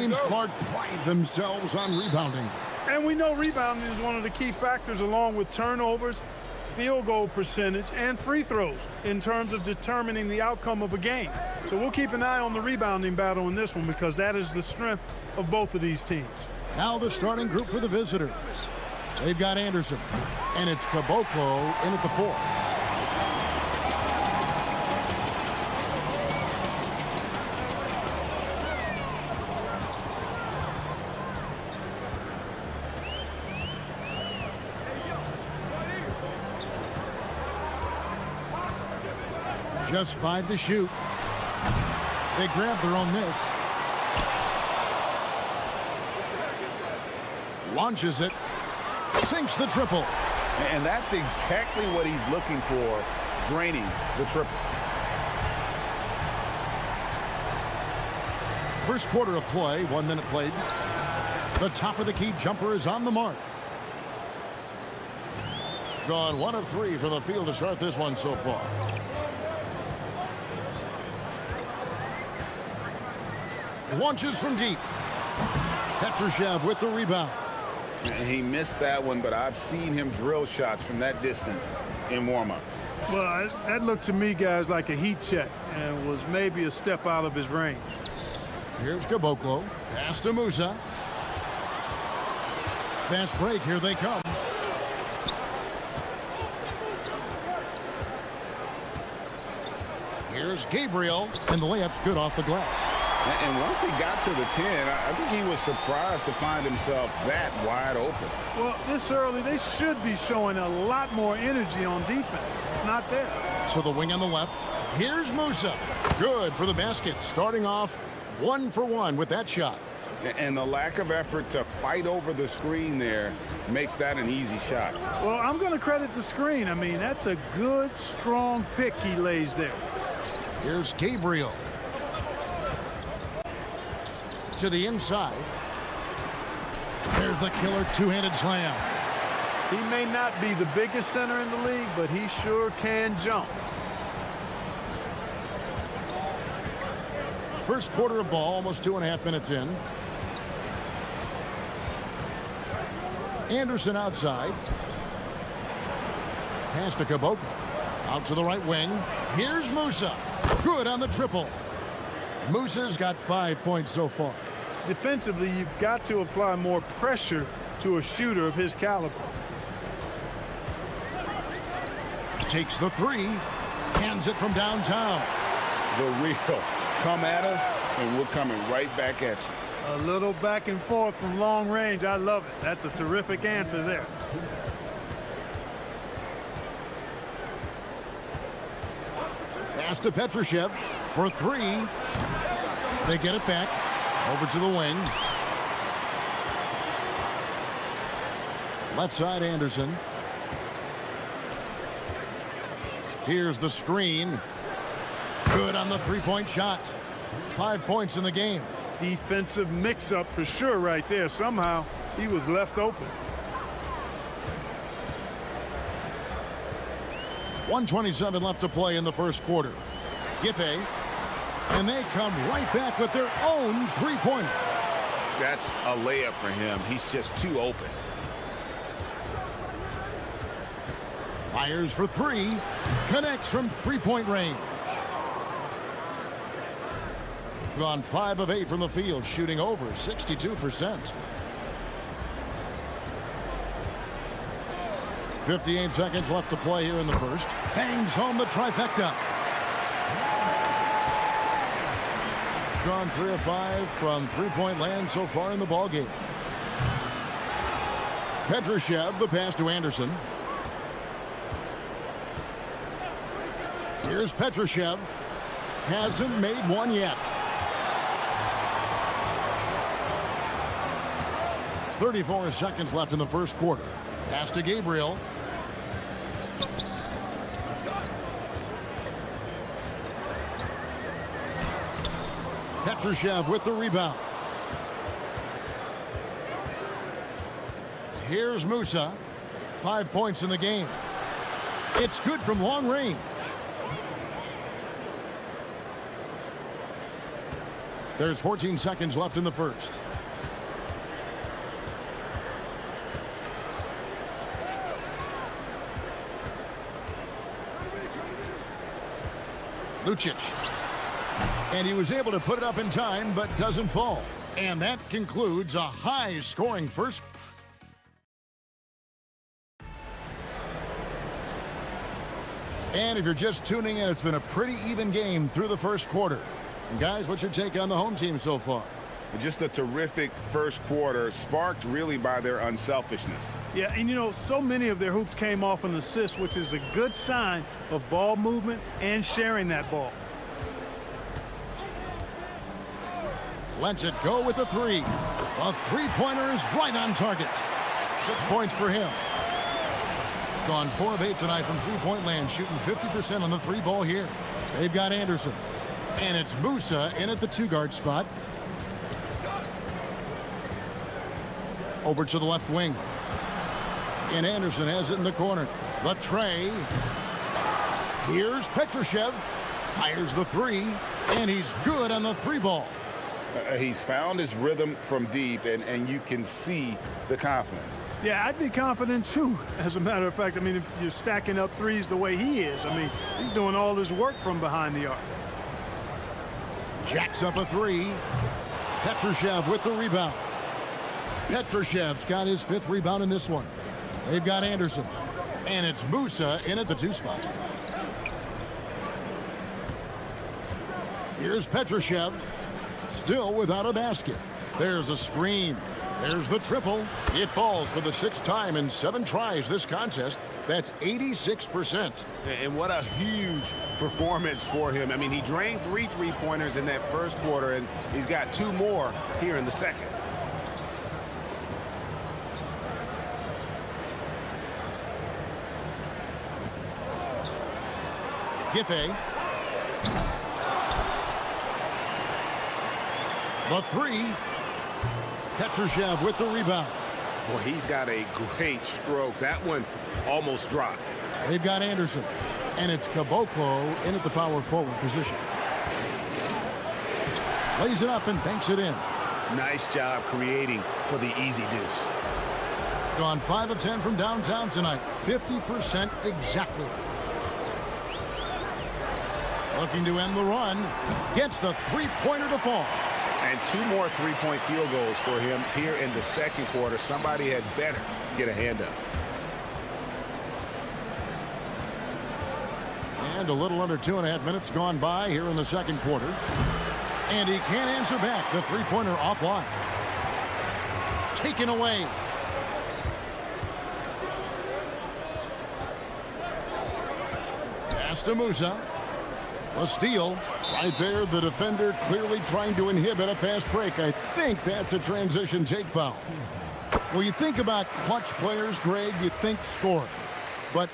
Clark pride themselves on rebounding.
And we know rebounding is one of the key factors along with turnovers, field goal percentage, and free throws in terms of determining the outcome of a game. So we'll keep an eye on the rebounding battle in this one because that is the strength of both of these teams.
Now the starting group for the visitors. They've got Anderson, and it's Caboclo in at the 4. Just 5 to shoot. They grab their own miss. Launches it. Sinks the triple.
And that's exactly what he's looking for, draining the triple.
First quarter of play, 1 minute played. The top of the key jumper is on the mark. Gone 1 of 3 from the field to start this one so far. Launches from deep. Petrushev with the rebound.
And he missed that one, but I've seen him drill shots from that distance in warm-ups.
Well, that looked to me, guys, like a heat check and was maybe a step out of his range.
Here's Caboclo. Pass to Musa. Fast break. Here they come. Here's Gabriel, and the layup's good off the glass.
And once he got to the 10, I think he was surprised to find himself that wide open.
Well, this early, they should be showing a lot more energy on defense. It's not there.
So the wing on the left. Here's Musa. Good for the basket. Starting off 1 for 1 with that shot.
And the lack of effort to fight over the screen there makes that an easy shot.
Well, I'm going to credit the screen. I mean, that's a good, strong pick he lays there.
Here's Gabriel. To the inside. There's the killer two-handed slam.
He may not be the biggest center in the league, but he sure can jump.
First quarter of ball, almost 2.5 minutes in. Anderson outside. Pass to Caboclo. Out to the right wing. Here's Musa. Good on the triple. Musa's got 5 points so far.
Defensively, you've got to apply more pressure to a shooter of his caliber.
Takes the 3. Hands it from downtown.
The real. Come at us, and we're coming right back at you.
A little back and forth from long range. I love it. That's a terrific answer there.
Pass to Petrushev for 3. They get it back. Over to the wing. Left side, Anderson. Here's the screen. Good on the three-point shot. 5 points in the game.
Defensive mix-up for sure right there. Somehow he was left open.
1:27 left to play in the first quarter. Giffey. And they come right back with their own three-pointer.
That's a layup for him. He's just too open.
Fires for 3. Connects from three-point range. Gone 5 of 8 from the field, shooting over 62%. 58 seconds left to play here in the first. Hangs home the trifecta. Gone 3 of 5 from three-point land so far in the ballgame. Petrushev, the pass to Anderson. Here's Petrushev. Hasn't made one yet. 34 seconds left in the first quarter. Pass to Gabriel. Petrushev with the rebound. Here's Musa. 5 points in the game. It's good from long range. There's 14 seconds left in the first. Lucic. And he was able to put it up in time, but doesn't fall. And that concludes a high-scoring first. And if you're just tuning in, it's been a pretty even game through the first quarter. And guys, what's your take on the home team so far?
Just a terrific first quarter, sparked really by their unselfishness.
Yeah, and you know, so many of their hoops came off an assist, which is a good sign of ball movement and sharing that ball.
Lets it go with a three. A three-pointer is right on target. 6 points for him. Gone 4 of 8 tonight from three-point land, shooting 50% on the three ball here. They've got Anderson. And it's Musa in at the two-guard spot. Over to the left wing. And Anderson has it in the corner. The tray. Here's Petrushev. Fires the three. And he's good on the three ball.
He's found his rhythm from deep, and you can see the confidence.
Yeah, I'd be confident too, as a matter of fact. I mean, if you're stacking up threes the way he is, I mean, he's doing all his work from behind the arc.
Jacks up a three. Petrushev with the rebound. Petrushev's got his 5th rebound in this one. They've got Anderson. And it's Musa in at the 2 spot. Here's Petrushev. Still without a basket. There's a screen. There's the triple. It falls for the 6th time in 7 tries this contest. That's 86%.
And what a huge performance for him. I mean, he drained 3 three-pointers in that first quarter, and he's got 2 more here in the second.
Giffey. The three. Petrushev with the rebound.
Well, he's got a great stroke. That one almost dropped.
They've got Anderson. And it's Caboclo in at the power forward position. Plays it up and banks it in.
Nice job creating for the easy deuce.
Gone 5 of 10 from downtown tonight. 50% exactly. Looking to end the run. Gets the three-pointer to fall.
And 2 more three-point field goals for him here in the second quarter. Somebody had better get a hand up.
And a little under 2.5 minutes gone by here in the second quarter. And he can't answer back. The three-pointer offline. Taken away. Pass to Musa. A steal. Right there, the defender clearly trying to inhibit a fast break. I think that's a transition take foul. Well, you think about clutch players, Greg, you think score. But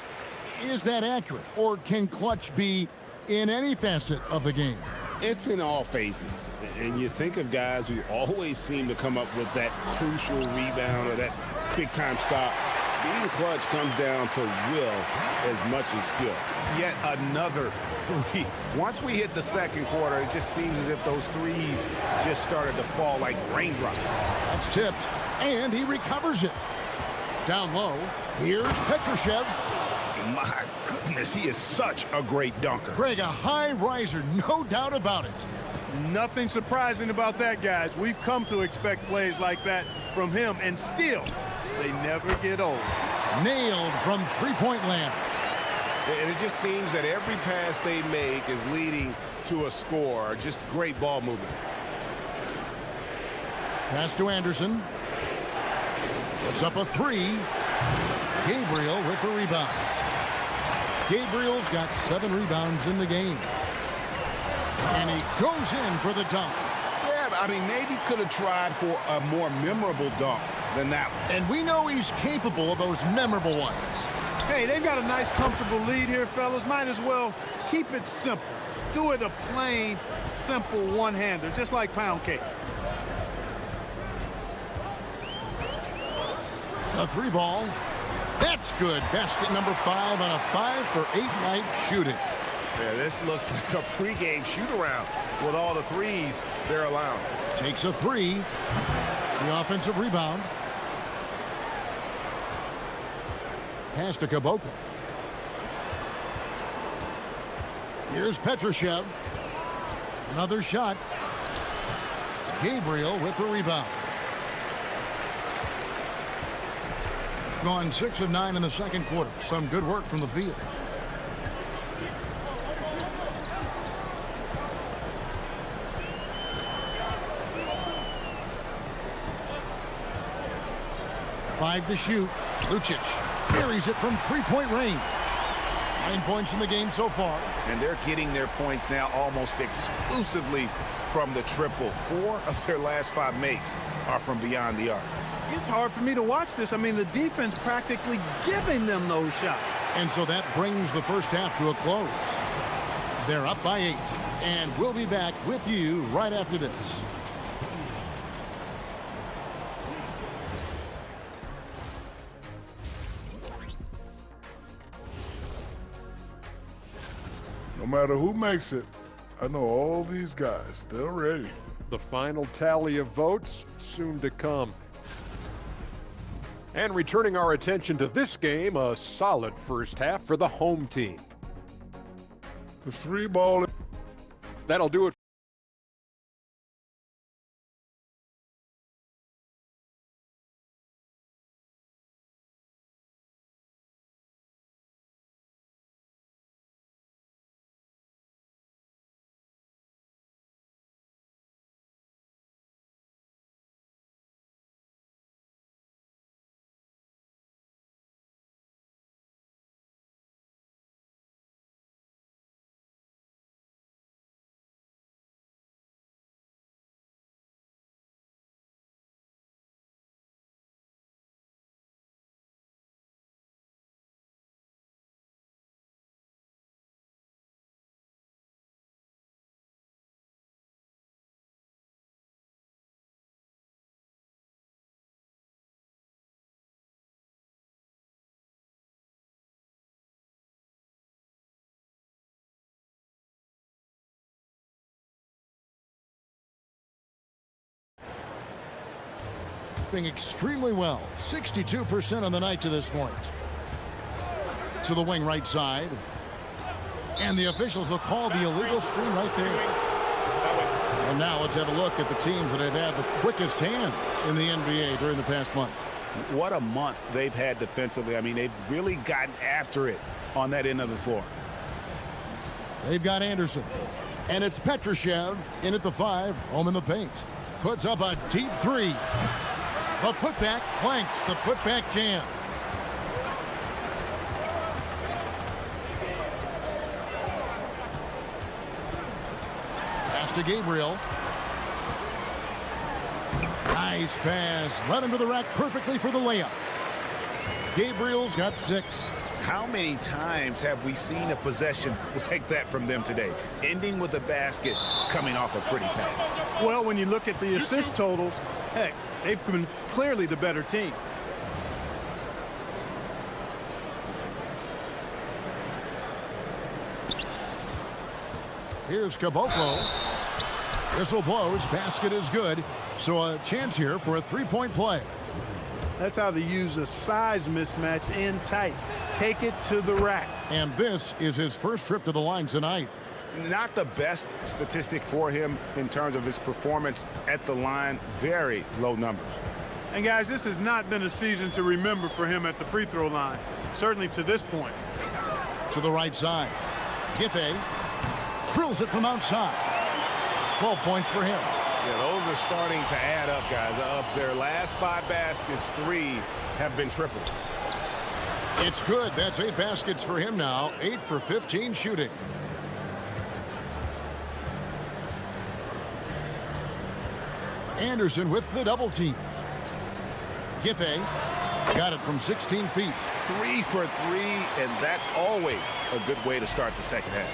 is that accurate? Or can clutch be in any facet of the game?
It's in all phases. And you think of guys who always seem to come up with that crucial rebound or that big-time stop. Being clutch comes down to will as much as skill. Yet another three. Once we hit the second quarter, it just seems as if those threes just started to fall like raindrops.
That's tipped, and he recovers it. Down low, here's Petrushev.
My goodness, he is such a great dunker.
Greg, a high riser, no doubt about it.
Nothing surprising about that, guys. We've come to expect plays like that from him, and still, they never get old.
Nailed from three-point land.
And it just seems that every pass they make is leading to a score. Just great ball movement.
Pass to Anderson. Puts up a three. Gabriel with the rebound. Gabriel's got 7 rebounds in the game. And he goes in for the dunk.
Yeah, I mean, maybe could have tried for a more memorable dunk than that one.
And we know he's capable of those memorable ones.
Hey, they've got a nice, comfortable lead here, fellas. Might as well keep it simple. Do it a plain, simple one-hander, just like pound cake.
A 3 ball. That's good. Basket number 5 on a 5-for-8 night shooting.
Yeah, this looks like a pregame shoot-around with all the threes they're allowing.
Takes a three. The offensive rebound. Pass to Caboclo. Here's Petrushev. Another shot. Gabriel with the rebound. Gone 6 of 9 in the second quarter. Some good work from the field. Five to shoot. Lucic buries it from three-point range. 9 points in the game so far.
And they're getting their points now almost exclusively from the triple. 4 of their last 5 makes are from beyond the arc.
It's hard for me to watch this. I mean, the defense practically giving them those shots.
And so that brings the first half to a close. They're up by 8. And we'll be back with you right after this.
No matter who makes it, I know all these guys, they're ready.
The final tally of votes soon to come. And returning our attention to this game, a solid first half for the home team.
The 3-ball.
That'll do it.
Extremely well. 62% on the night to this point. To the wing right side. And the officials will call the illegal screen right there. And now let's have a look at the teams that have had the quickest hands in the NBA during the past month.
What a month they've had defensively. I mean, they've really gotten after it on that end of the floor.
They've got Anderson. And it's Petrushev in at the 5, home in the paint. Puts up a deep 3. The putback clanks the putback jam. Pass to Gabriel. Nice pass. Run into the rack perfectly for the layup. Gabriel's got 6.
How many times have we seen a possession like that from them today? Ending with a basket, coming off a pretty pass.
Well, when you look at the assist totals, heck, they've been clearly the better team.
Here's Caboclo. Whistle blows. Basket is good. So a chance here for a 3-point play.
That's how they use a size mismatch in tight. Take it to the rack.
And this is his first trip to the line tonight.
Not the best statistic for him in terms of his performance at the line. Very low numbers.
And guys, this has not been a season to remember for him at the free throw line. Certainly to this point.
To the right side. Giffey drills it from outside. 12 points for him.
Yeah, those are starting to add up, guys. Of their last 5 baskets, 3 have been tripled.
It's good. That's 8 baskets for him now. 8 for 15 shooting. Anderson with the double team. Giffey got it from 16 feet.
3 for 3, and that's always a good way to start the second half.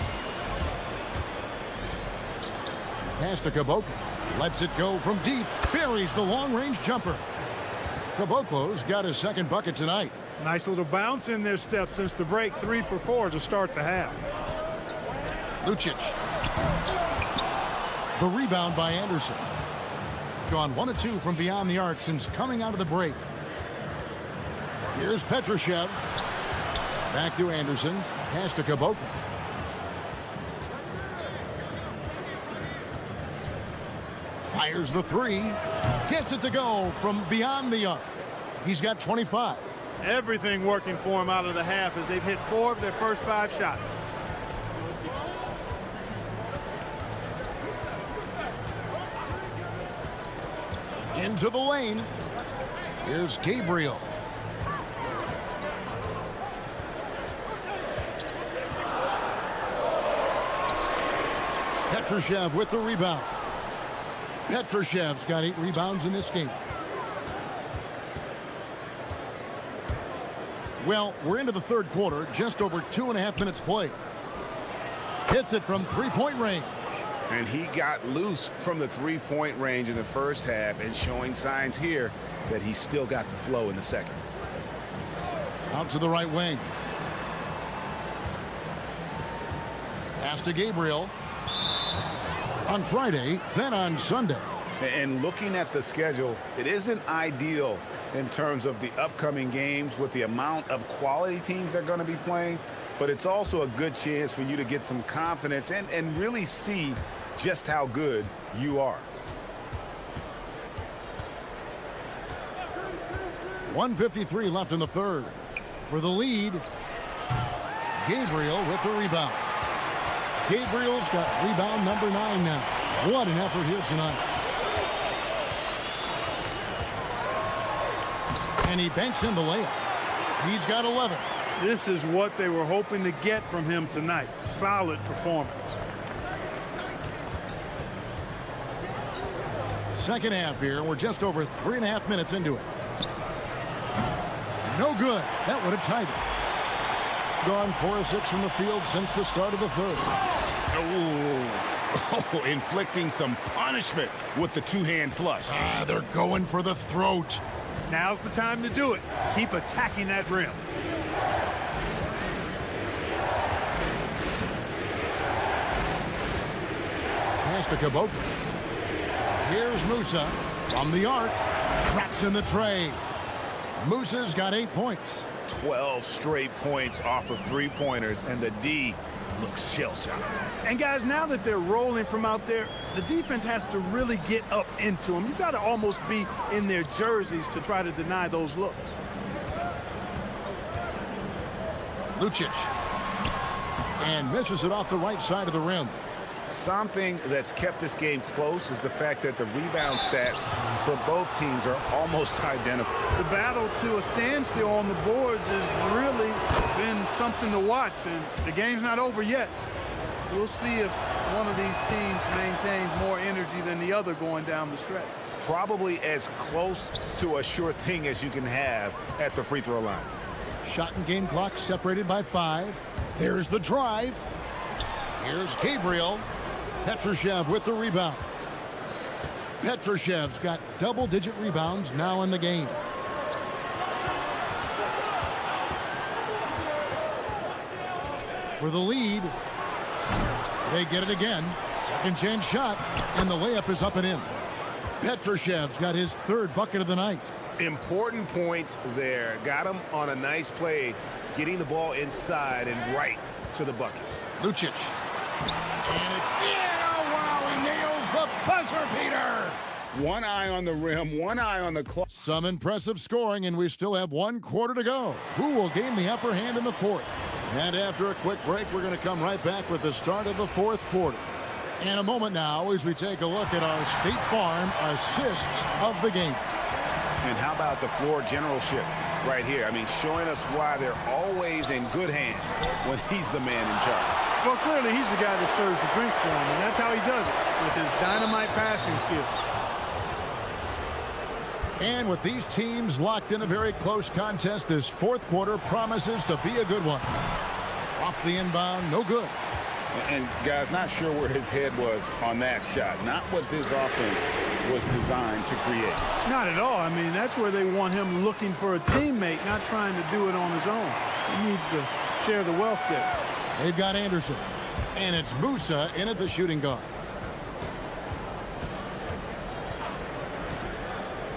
Pass to Caboclo. Lets it go from deep. Buries the long-range jumper. Caboclo's got his second bucket tonight.
Nice little bounce in their step since the break. 3 for 4 to start the half.
Lucic. The rebound by Anderson. Gone 1 of 2 from beyond the arc since coming out of the break. Here's Petrushev. Back to Anderson. Pass to Kubota. Fires the three. Gets it to go from beyond the arc. He's got 25.
Everything working for him out of the half as they've hit 4 of their first 5 shots.
Into the lane. Here's Gabriel. Petrushev with the rebound. Petrushev's got 8 rebounds in this game. Well, we're into the third quarter, just over 2.5 minutes played. Hits it from three-point range.
And he got loose from the three-point range in the first half and showing signs here that he's still got the flow in the second.
Out to the right wing. Pass to Gabriel. On Friday, then on Sunday.
And looking at the schedule, it isn't ideal in terms of the upcoming games with the amount of quality teams they're going to be playing, but it's also a good chance for you to get some confidence and really see just how good you are.
1:53 left in the third. For the lead, Gabriel with the rebound. Gabriel's got rebound number 9 now. What an effort here tonight. And he banks in the layup. He's got 11.
This is what they were hoping to get from him tonight. Solid performance.
Second half here. We're just over 3.5 minutes into it. No good. That would have tied it. Gone 4 of 6 from the field since the start of the third.
Oh, inflicting some punishment with the two-hand flush.
They're going for the throat.
Now's the time to do it. Keep attacking that rim.
Pass to Kubota. Here's Musa from the arc. Traps in the tray. Musa's got 8 points.
12 straight points off of three-pointers, and the D looks shell-shocked.
And guys, now that they're rolling from out there, the defense has to really get up into them. You've got to almost be in their jerseys to try to deny those looks.
Lucic. And misses it off the right side of the rim.
Something that's kept this game close is the fact that the rebound stats for both teams are almost identical.
The battle to a standstill on the boards has really been something to watch, and the game's not over yet. We'll see if one of these teams maintains more energy than the other going down the stretch.
Probably as close to a sure thing as you can have at the free throw line.
Shot and game clock separated by 5. There's the drive. Here's Gabriel. Petrushev with the rebound. Petrushev's got double-digit rebounds now in the game. For the lead, they get it again. Second chance shot, and the layup is up and in. Petrushev's got his 3rd bucket of the night.
Important points there. Got him on a nice play, getting the ball inside and right to the bucket.
Lucic. And it's in. Oh, wow, he nails the buzzer beater.
One eye on the rim, one eye on the clock.
Some impressive scoring, and we still have 1 quarter to go. Who will gain the upper hand in the 4th? And after a quick break, we're going to come right back with the start of the 4th quarter. In a moment now, as we take a look at our State Farm assists of the game.
And how about the floor generalship right here? I mean, showing us why they're always in good hands when he's the man in charge.
Well, clearly he's the guy that stirs the drink for him, and that's how he does it, with his dynamite passing skills.
And with these teams locked in a very close contest, this 4th quarter promises to be a good one. Off the inbound, no good.
And guys, not sure where his head was on that shot. Not what this offense was designed to create.
Not at all. I mean, that's where they want him looking for a teammate, not trying to do it on his own. He needs to share the wealth there.
They've got Anderson. And it's Musa in at the shooting guard.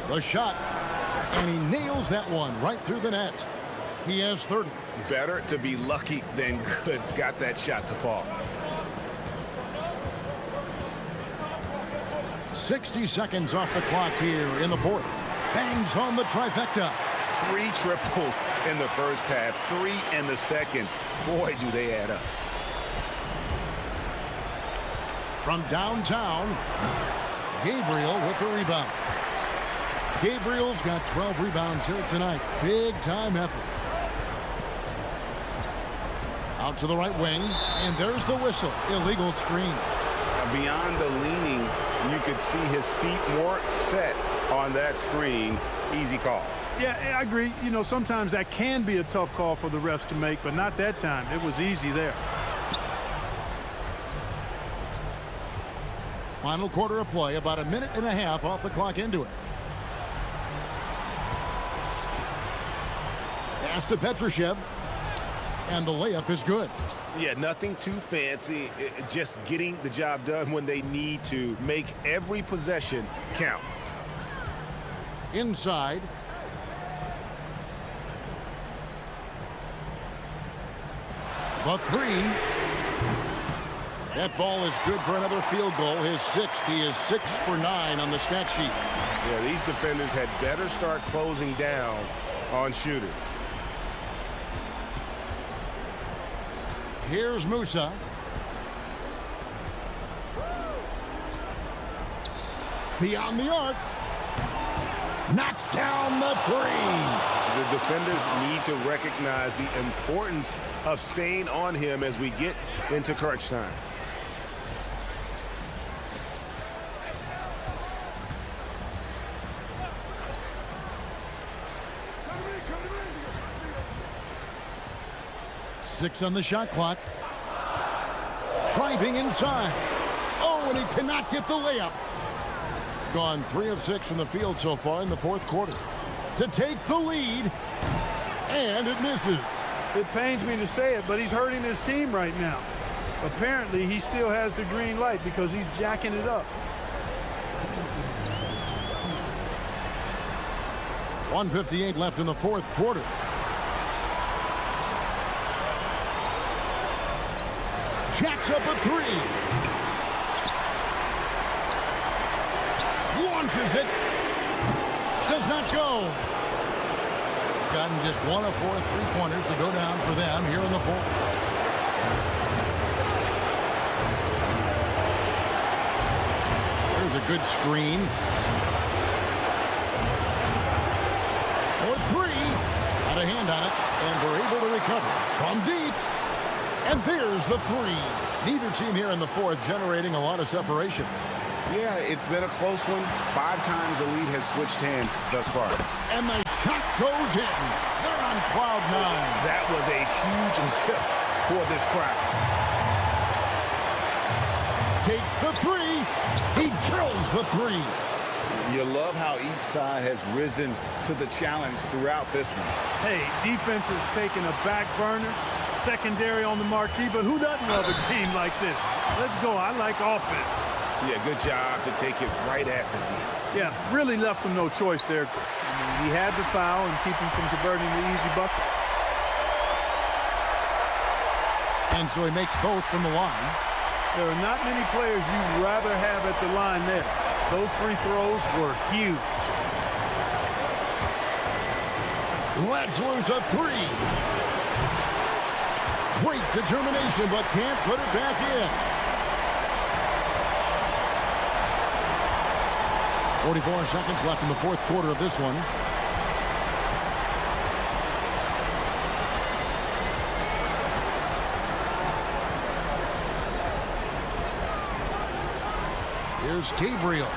The shot, and he nails that one right through the net. He has 30.
Better to be lucky than good. Got that shot to fall.
60 seconds off the clock here in the fourth. Bangs home the trifecta.
3 triples in the first half, 3 in the second. Boy, do they add up.
From downtown, Gabriel with the rebound. Gabriel's got 12 rebounds here tonight. Big time effort. Out to the right wing, and there's the whistle. Illegal screen.
Beyond the leaning, you could see his feet more set on that screen. Easy call.
Yeah, I agree. You know, sometimes that can be a tough call for the refs to make, but not that time. It was easy there.
Final quarter of play, about a minute and a half off the clock into it. Pass to Petrushev, and the layup is good.
Yeah, nothing too fancy, just getting the job done when they need to. Make every possession count.
Inside. The three. That ball is good for another field goal. His 6th. He is 6 for 9 on the stat sheet.
Yeah, these defenders had better start closing down on shooters.
Here's Musa. Beyond the arc. Knocks down the 3.
The defenders need to recognize the importance of staying on him as we get into crunch time.
Six on the shot clock. Driving inside. Oh, and he cannot get the layup. Gone 3 of 6 from the field so far in the fourth quarter. To take the lead. And it misses.
It pains me to say it, but he's hurting his team right now. Apparently, he still has the green light because he's jacking it up.
1:58 left in the fourth quarter. Jacks up a 3. Launches it. Does not go. Gotten just 1 of 4 3-pointers to go down for them here in the fourth. There's a good screen. For 3. Got a hand on it, and we're able to recover. From deep. And there's the 3. Neither team here in the fourth generating a lot of separation.
Yeah, it's been a close one. 5 times the lead has switched hands thus far.
And the shot goes in. They're on cloud 9.
That was a huge lift for this crowd.
Takes the 3. He drills the 3.
You love how each side has risen to the challenge throughout this one.
Hey, defense is taking a back burner. Secondary on the marquee, but who doesn't love a game like this? Let's go. I like offense.
Yeah, good job to take it right at the D.
Yeah, really left him no choice there. I mean, he had to foul and keep him from converting the easy bucket.
And so he makes both from the line.
There are not many players you'd rather have at the line there. Those free throws were huge.
Let's lose a 3. Great determination, but can't put it back in. 44 seconds left in the fourth quarter of this one. Here's Gabriel.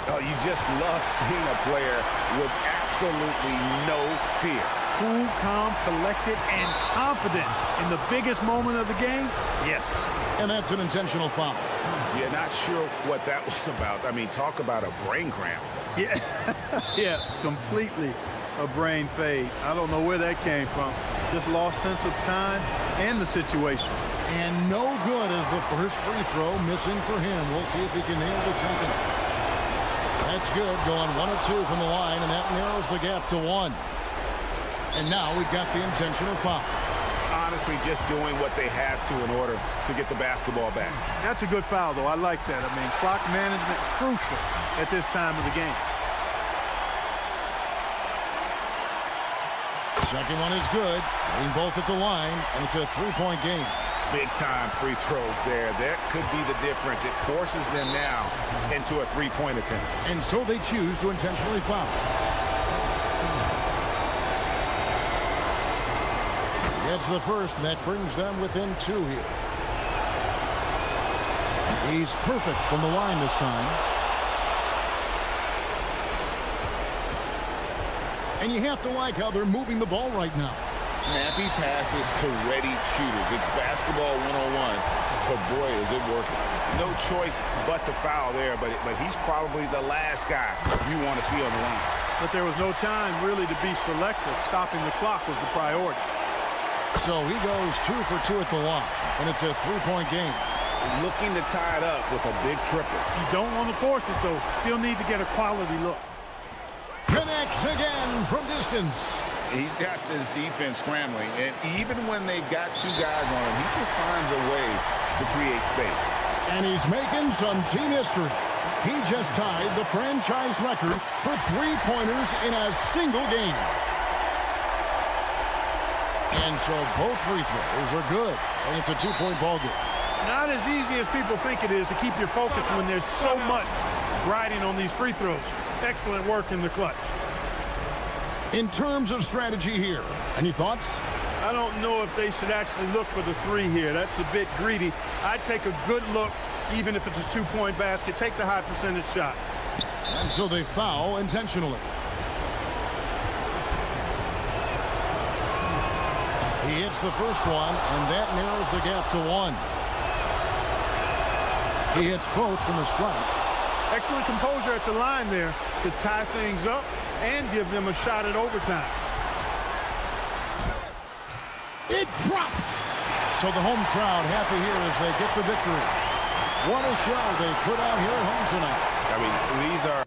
Oh, you just love seeing a player with absolutely no fear.
Cool, calm, collected, and confident in the biggest moment of the game? Yes.
And that's an intentional foul.
Yeah, not sure what that was about. I mean, talk about a brain cramp.
Yeah, yeah, completely a brain fade. I don't know where that came from. Just lost sense of time and the situation.
And no good as the first free throw missing for him. We'll see if he can nail the second. That's good. Going 1 of 2 from the line, and that narrows the gap to 1. And now we've got the intentional foul.
Honestly, just doing what they have to in order to get the basketball back.
That's a good foul, though. I like that. I mean, clock management crucial at this time of the game.
Second one is good. Getting both at the line, and it's a 3-point game.
Big-time free throws there. That could be the difference. It forces them now into a 3-point attempt.
And so they choose to intentionally foul. That's the first, and that brings them within 2 here. He's perfect from the line this time. And you have to like how they're moving the ball right now.
Snappy passes to ready shooters. It's basketball 101, but boy, is it working.
No choice but to foul there, but he's probably the last guy you want to see on the line.
But there was no time really to be selective. Stopping the clock was the priority.
So he goes 2 for 2 at the line, and it's a 3-point game.
Looking to tie it up with a big triple.
You don't want to force it, though. Still need to get a quality look.
Connects again from distance.
He's got this defense scrambling, and even when they've got 2 guys on him, he just finds a way to create space.
And he's making some team history. He just tied the franchise record for 3-pointers in a single game. And so both free throws are good, and it's a 2-point ball game.
Not as easy as people think it is to keep your focus when there's so much riding on these free throws. Excellent work in the clutch.
In terms of strategy here, any thoughts?
I don't know if they should actually look for the 3 here. That's a bit greedy. I'd take a good look, even if it's a 2-point basket. Take the high percentage shot.
And so they foul intentionally. He hits the first one, and that narrows the gap to 1. He hits both from the stripe.
Excellent composure at the line there to tie things up and give them a shot at overtime.
It drops. So the home crowd happy here as they get the victory. What a show they put out here at home tonight.
I mean, these are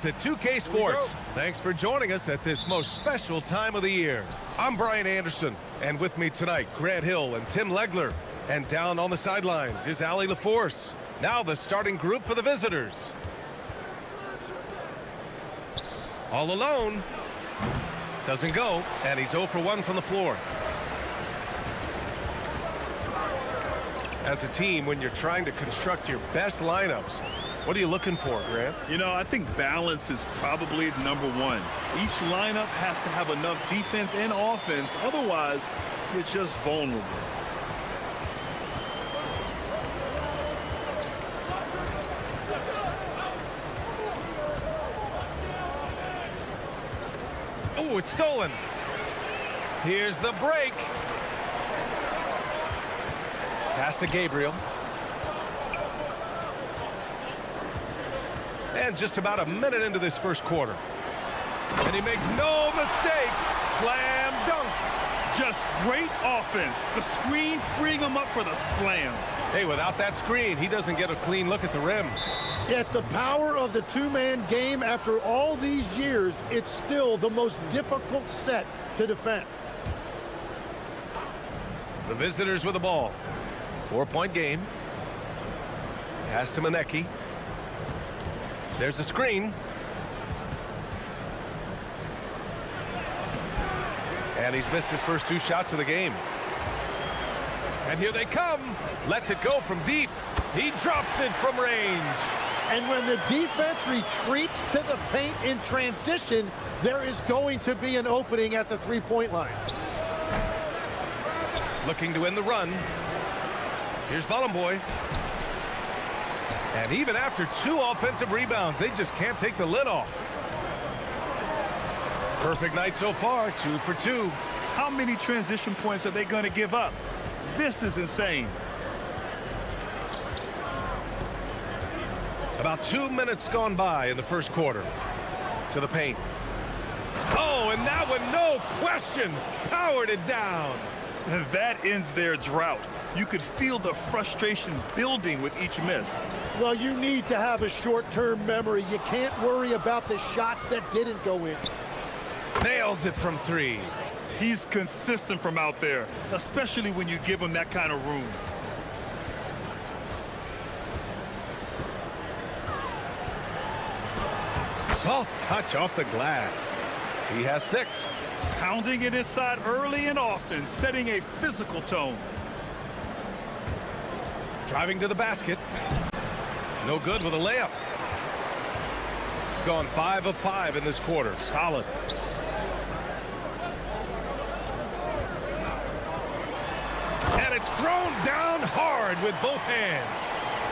At 2K Sports. Thanks for joining us at this most special time of the year. I'm Brian Anderson, and with me tonight, Grant Hill and Tim Legler. And down on the sidelines is Allie LaForce. Now the starting group for the visitors. All alone. Doesn't go, and he's 0 for 1 from the floor. As a team, when you're trying to construct your best lineups, what are you looking for, Grant?
You know, I think balance is probably number one. Each lineup has to have enough defense and offense. Otherwise, you're just vulnerable.
Oh, it's stolen. Here's the break. Pass to Gabriel. And just about a minute into this first quarter. And he makes no mistake. Slam dunk.
Just great offense. The screen freeing him up for the slam.
Hey, without that screen, he doesn't get a clean look at the rim.
Yeah, it's the power of the two-man game. After all these years, it's still the most difficult set to defend.
The visitors with the ball. 4-point game. Pass to Manecki. There's a screen. And he's missed his first 2 shots of the game. And here they come. Lets it go from deep. He drops it from range.
And when the defense retreats to the paint in transition, there is going to be an opening at the three-point line.
Looking to end the run. Here's Bolomboy. And even after 2 offensive rebounds, they just can't take the lid off. Perfect night so far, 2 for 2.
How many transition points are they going to give up? This is insane.
About 2 minutes gone by in the first quarter. To the paint. Oh, and that one, no question, powered it down.
And that ends their drought. You could feel the frustration building with each miss.
Well, you need to have a short-term memory. You can't worry about the shots that didn't go in.
Nails it from 3.
He's consistent from out there, especially when you give him that kind of room.
Soft touch off the glass. He has 6.
Pounding it inside early and often, setting a physical tone.
Driving to the basket. No good with a layup. Gone 5 of 5 in this quarter. Solid. And it's thrown down hard with both hands.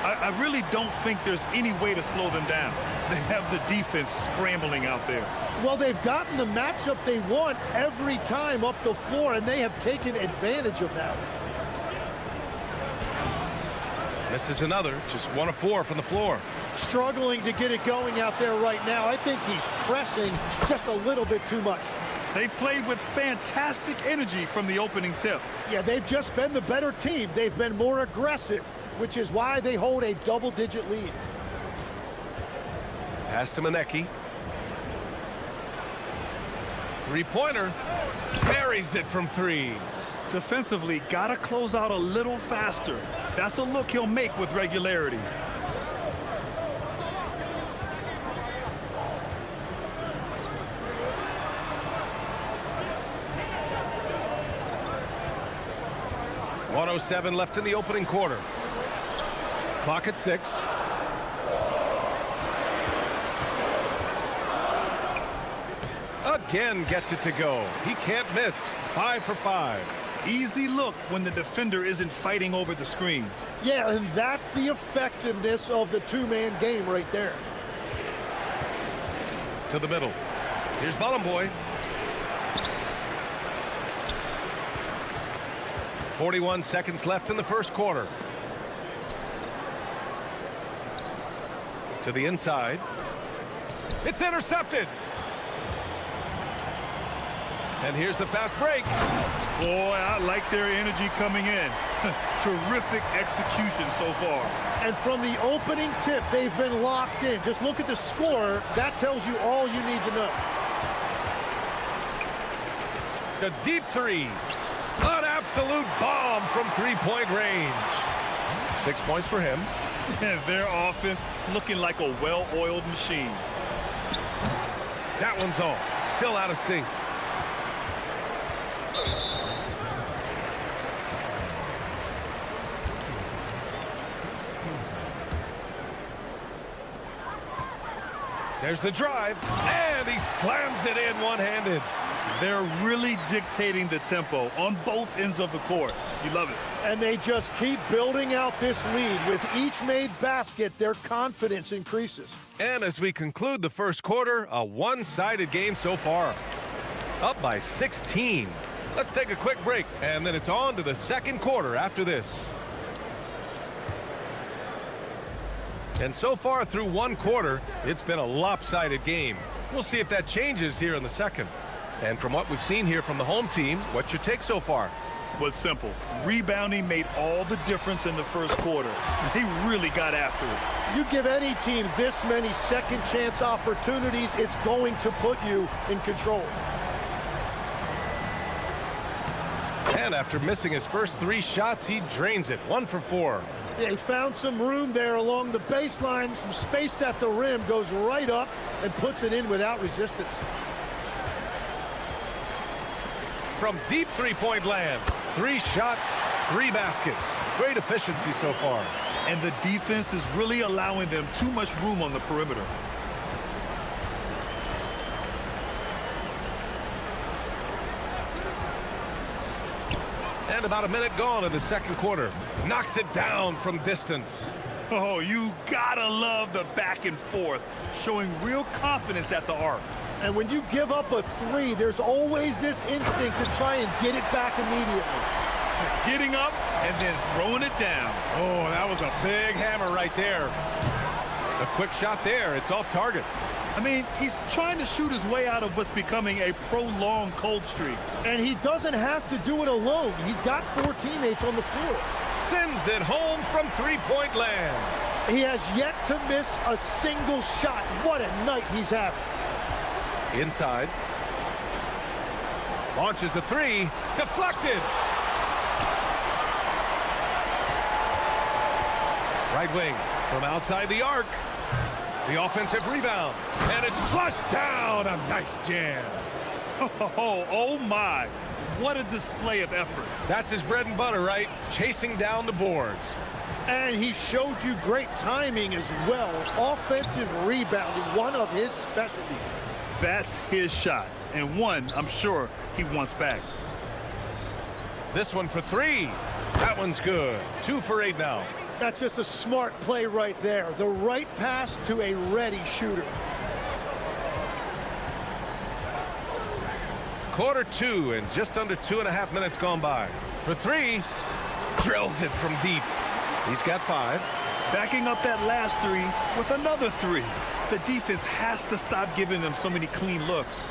I really don't think there's any way to slow them down. They have the defense scrambling out there.
Well, they've gotten the matchup they want every time up the floor, and they have taken advantage of that.
This is another, just 1 of 4 from the floor.
Struggling to get it going out there right now. I think he's pressing just a little bit too much.
They played with fantastic energy from the opening tip.
Yeah, they've just been the better team. They've been more aggressive, which is why they hold a double-digit lead.
Pass to Manecki. 3-pointer. Buries it from 3.
Defensively, gotta close out a little faster. That's a look he'll make with regularity.
.107 left in the opening quarter. Clock at 6. Again gets it to go. He can't miss. 5 for 5.
Easy look when the defender isn't fighting over the screen.
Yeah, and that's the effectiveness of the two-man game right there.
To the middle. Here's Bolomboy. 41 seconds left in the first quarter. To the inside. It's intercepted. And here's the fast break.
Boy, I like their energy coming in. Terrific execution so far.
And from the opening tip, they've been locked in. Just look at the score. That tells you all you need to know.
A deep three. An absolute bomb from three-point range. 6 points for him.
Their offense looking like a well-oiled machine.
That one's off. Still out of sync. There's the drive, and he slams it in one-handed.
They're really dictating the tempo on both ends of the court. You love it.
And they just keep building out this lead. With each made basket, their confidence increases.
And as we conclude the first quarter, a one-sided game so far. Up by 16. Let's take a quick break, and then it's on to the second quarter after this. And so far through one quarter, it's been a lopsided game. We'll see if that changes here in the second. And from what we've seen here from the home team, what's your take so far?
Well, simple. Rebounding made all the difference in the first quarter. They really got after it.
You give any team this many second chance opportunities, it's going to put you in control.
And after missing his first 3 shots, he drains it. 1 for 4.
Yeah, he found some room there along the baseline, some space at the rim, goes right up and puts it in without resistance.
From deep three-point land, 3 shots, 3 baskets. Great efficiency so far.
And the defense is really allowing them too much room on the perimeter.
And about a minute gone in the second quarter. Knocks it down from distance.
Oh, you gotta love the back and forth, showing real confidence at the arc.
And when you give up a 3, there's always this instinct to try and get it back immediately.
Getting up and then throwing it down.
Oh, that was a big hammer right there. A quick shot there. It's off target.
I mean, he's trying to shoot his way out of what's becoming a prolonged cold streak.
And he doesn't have to do it alone. He's got 4 teammates on the floor.
Sends it home from three-point land.
He has yet to miss a single shot. What a night he's having.
Inside. Launches a 3. Deflected. Right wing from outside the arc. The offensive rebound. And it's flushed down. A nice jam.
Oh my. What a display of effort.
That's his bread and butter, right? Chasing down the boards.
And he showed you great timing as well. Offensive rebounding, one of his specialties.
That's his shot, and one I'm sure he wants back.
This one for 3. That one's good. 2 for 8 now.
That's just a smart play right there. The right pass to a ready shooter.
Quarter 2 and just under 2.5 minutes gone by. For 3, drills it from deep. He's got 5.
Backing up that last 3 with another 3. The defense has to stop giving them so many clean looks.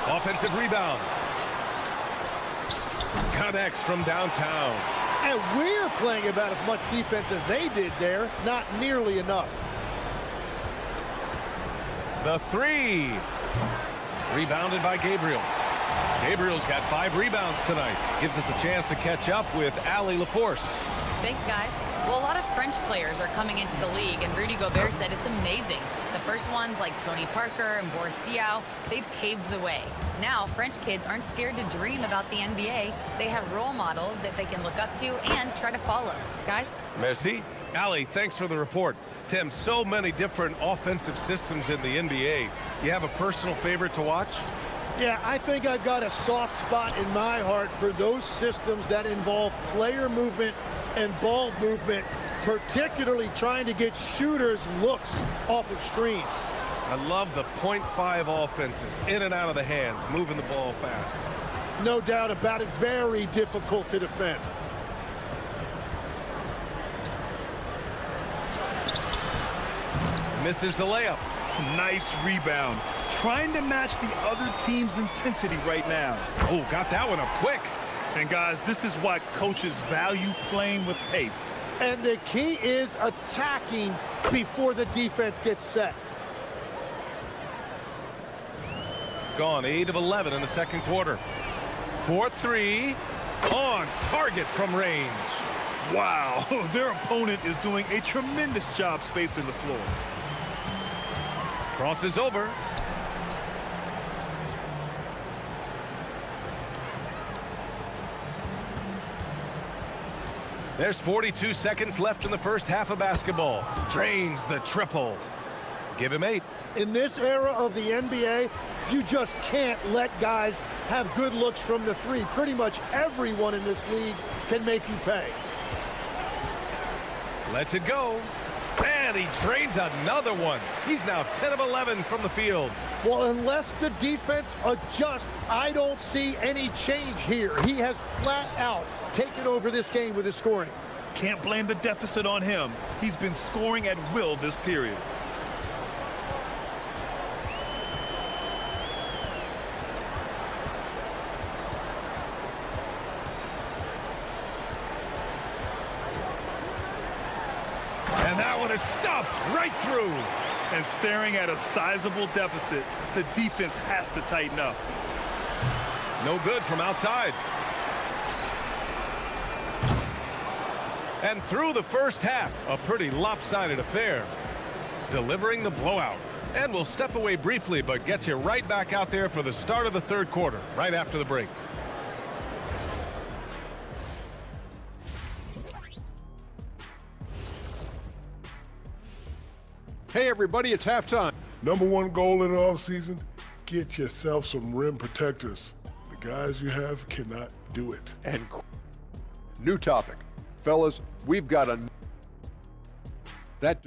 Offensive rebound. Connects from downtown.
And we're playing about as much defense as they did there. Not nearly enough.
The 3. Rebounded by Gabriel. Gabriel's got 5 rebounds tonight. Gives us a chance to catch up with Allie LaForce.
Thanks, guys. Well, a lot of French players are coming into the league, and Rudy Gobert said it's amazing. The first ones, like Tony Parker and Boris Diaw, they paved the way. Now, French kids aren't scared to dream about the NBA. They have role models that they can look up to and try to follow. Guys?
Merci. Allie, thanks for the report. Tim, so many different offensive systems in the NBA. You have a personal favorite to watch?
Yeah, I think I've got a soft spot in my heart for those systems that involve player movement and ball movement, particularly trying to get shooters looks off of screens.
I love the .5 offenses, in and out of the hands, moving the ball fast.
No doubt about it, very difficult to defend.
Misses the layup.
Nice rebound. trying to match the other team's intensity right now.
Oh, got that one up quick.
And guys, this is why coaches value playing with pace.
And the key is attacking before the defense gets set.
Gone 8 of 11 in the second quarter. 4-3 on target from range.
Wow, their opponent is doing a tremendous job spacing the floor.
Crosses over. There's 42 seconds left in the first half of basketball. Drains the triple. Give him 8.
In this era of the NBA, you just can't let guys have good looks from the three. Pretty much everyone in this league can make you pay.
Lets it go. And he drains another one. He's now 10 of 11 from the field.
Well, unless the defense adjusts, I don't see any change here. He has flat out taken over this game with his scoring.
Can't blame the deficit on him. He's been scoring at will this period.
And that one is stuffed right through.
And staring at a sizable deficit, the defense has to tighten up.
No good from outside. And through the first half, a pretty lopsided affair. Delivering the blowout. And we'll step away briefly, but get you right back out there for the start of the third quarter, right after the break.
Hey, everybody, it's halftime.
Number one goal in the offseason, get yourself some rim protectors. The guys you have cannot do it.
And new topic. Fellas, we've got that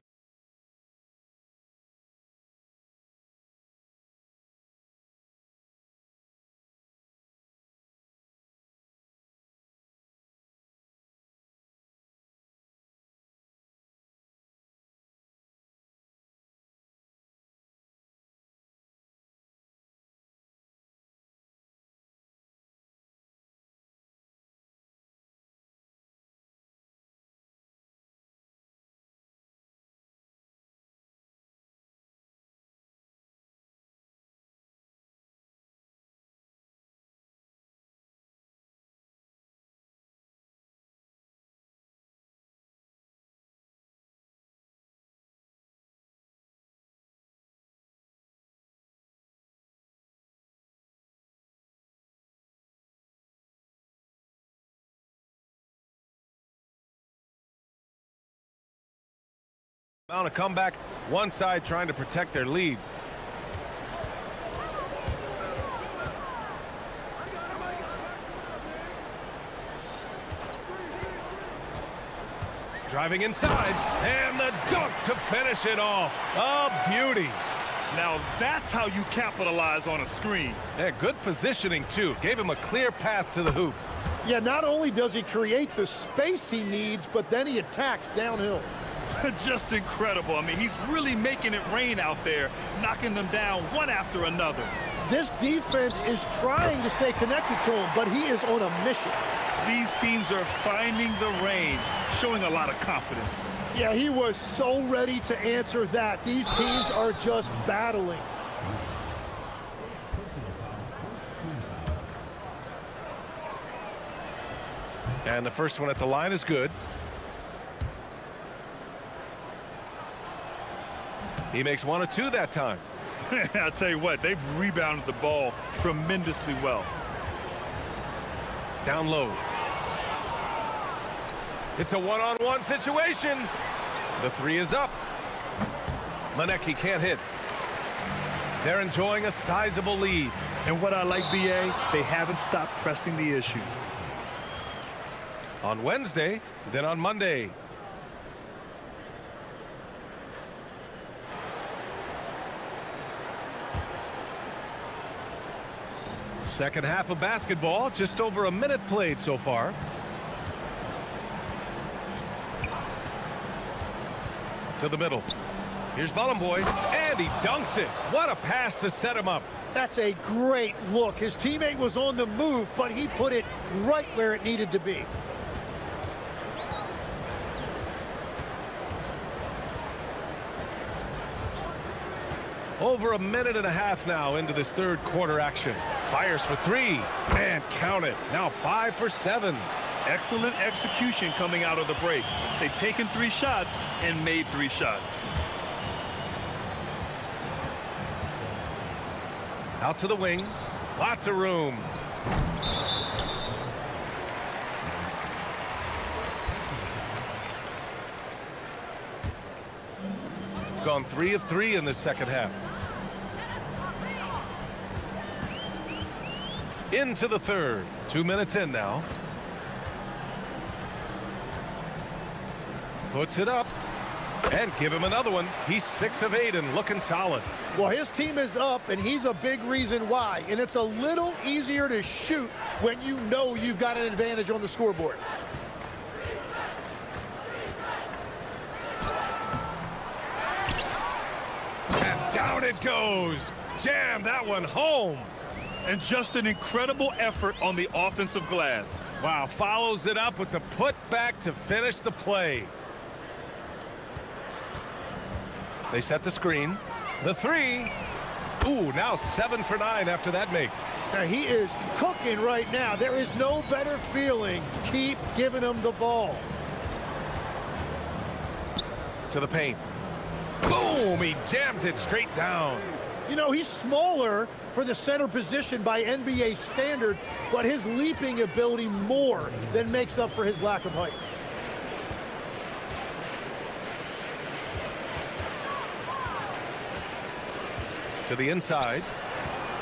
On a comeback, one side trying to protect their lead. Driving inside, and the dunk to finish it off. A beauty.
Now that's how you capitalize on a screen.
Yeah, good positioning, too. Gave him a clear path to the hoop.
Yeah, not only does he create the space he needs, but then he attacks downhill.
Just incredible. I mean, he's really making it rain out there, knocking them down one after another.
This defense is trying to stay connected to him, but he is on a mission.
These teams are finding the range, showing a lot of confidence.
Yeah, he was so ready to answer that. These teams are just battling.
And the first one at the line is good. He makes 1 of 2 that time.
I'll tell you what, they've rebounded the ball tremendously well.
Down low. It's a one-on-one situation. The 3 is up. Manecki can't hit. They're enjoying a sizable lead.
And what I like, BA, they haven't stopped pressing the issue.
On Wednesday, then on Monday. Second half of basketball, just over a minute played so far. To the middle. Here's Bollenboy, and And he dunks it. What a pass to set him up.
That's a great look. His teammate was on the move, but he put it right where it needed to be.
Over a minute and a half now into this third quarter action. Fires for three. And count it. Now 5 for 7.
Excellent execution coming out of the break. They've taken 3 shots and made 3 shots.
Out to the wing. Lots of room. Gone 3 of 3 in this second half. Into the third. 2 minutes in now. Puts it up. And give him another one. He's 6 of 8 and looking solid.
Well, his team is up, and he's a big reason why. And it's a little easier to shoot when you know you've got an advantage on the scoreboard.
And down it goes. Jam that one home.
And just an incredible effort on the offensive glass.
Wow, follows it up with the putback to finish the play. They set the screen. The three. Ooh, now 7 for 9 after that make.
Now, he is cooking right now. There is no better feeling. Keep giving him the ball.
To the paint. Boom! He jams it straight down.
You know, he's smaller for the center position by NBA standards, but his leaping ability more than makes up for his lack of height.
To the inside.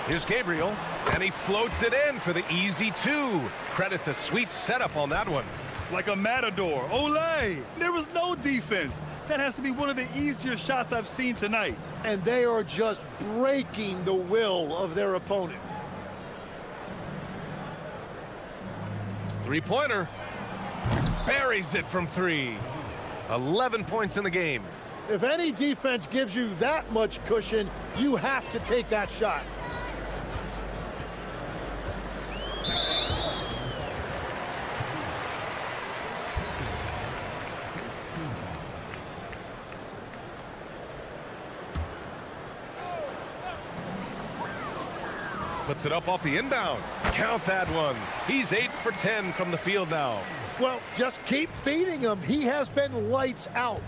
Here's Gabriel, and he floats it in for the easy 2. Credit the sweet setup on that one.
Like a matador. Olé! There was no defense. That has to be one of the easier shots I've seen tonight.
And they are just breaking the will of their opponent.
Three-pointer. Buries it from 3. 11 points in the game.
If any defense gives you that much cushion, you have to take that shot.
Puts it up off the inbound. Count that one. He's 8 for 10 from the field now.
Well, just keep feeding him. He has been lights out.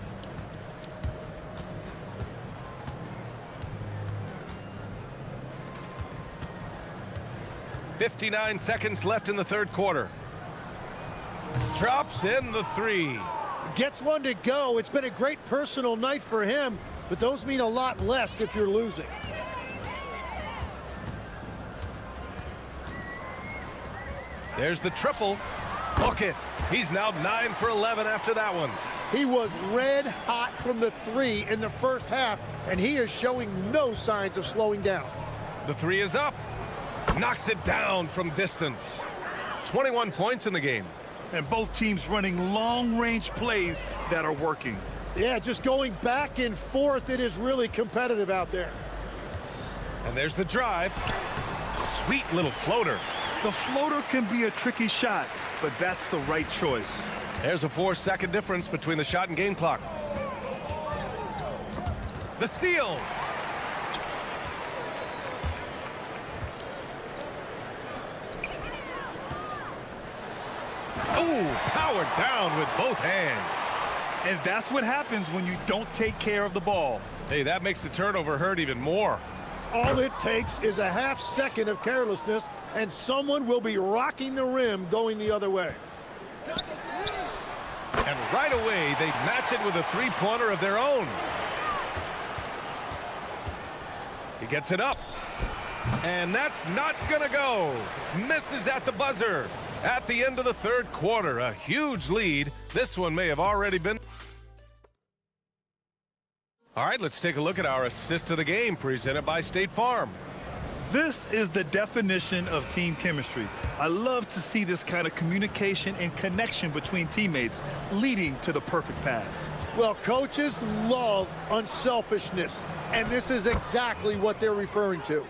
.59 seconds left in the third quarter. Drops in the 3.
Gets one to go. It's been a great personal night for him, but those mean a lot less if you're losing.
There's the triple. Book it. He's now 9 for 11 after that one.
He was red hot from the 3 in the first half, and he is showing no signs of slowing down.
The 3 is up. Knocks it down from distance. 21 points in the game.
And both teams running long-range plays that are working.
Yeah, just going back and forth. It is really competitive out there.
And there's the drive. Sweet little floater.
The floater can be a tricky shot, but that's the right choice.
There's a 4-second difference between the shot and game clock. The steal. Oh, powered down with both hands.
And that's what happens when you don't take care of the ball.
Hey, that makes the turnover hurt even more.
All it takes is a half second of carelessness, and someone will be rocking the rim going the other way.
And right away, they match it with a three-pointer of their own. He gets it up. And that's not going to go. Misses at the buzzer. At the end of the third quarter, a huge lead. This one may have already been. All right, let's take a look at our assist of the game presented by State Farm.
This is the definition of team chemistry. I love to see this kind of communication and connection between teammates leading to the perfect pass.
Well, coaches love unselfishness, and this is exactly what they're referring to.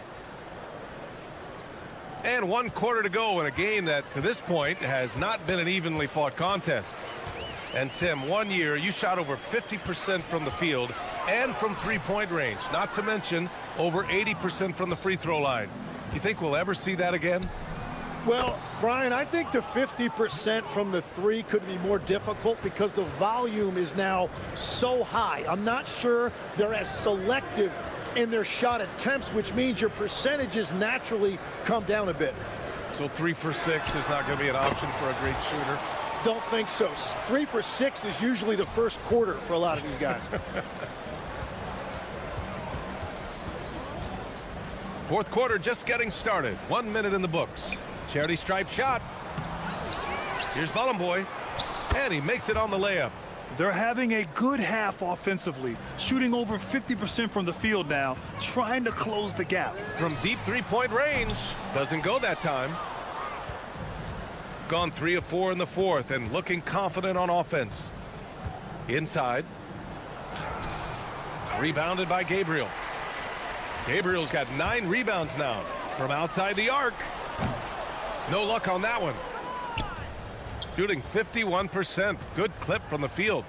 And 1 quarter to go in a game that, to this point, has not been an evenly fought contest. And Tim, 1 year, you shot over 50% from the field and from three-point range, not to mention over 80% from the free throw line. You think we'll ever see that again?
Well, Brian, I think the 50% from the three could be more difficult because the volume is now so high. I'm not sure they're as selective in their shot attempts, which means your percentages naturally come down a bit.
So 3 for 6 is not going to be an option for a great shooter?
Don't think so. 3 for 6 is usually the first quarter for a lot of these guys.
Fourth quarter just getting started. 1 minute in the books. Charity stripe shot. Here's Boy, and he makes it on the layup.
They're having a good half offensively, shooting over 50% from the field now, trying to close the gap.
From deep three-point range. Doesn't go that time. Gone 3 of 4 in the fourth and looking confident on offense. Inside. Rebounded by Gabriel. Gabriel's got 9 rebounds now from outside the arc. No luck on that one. Shooting 51%. Good clip from the field.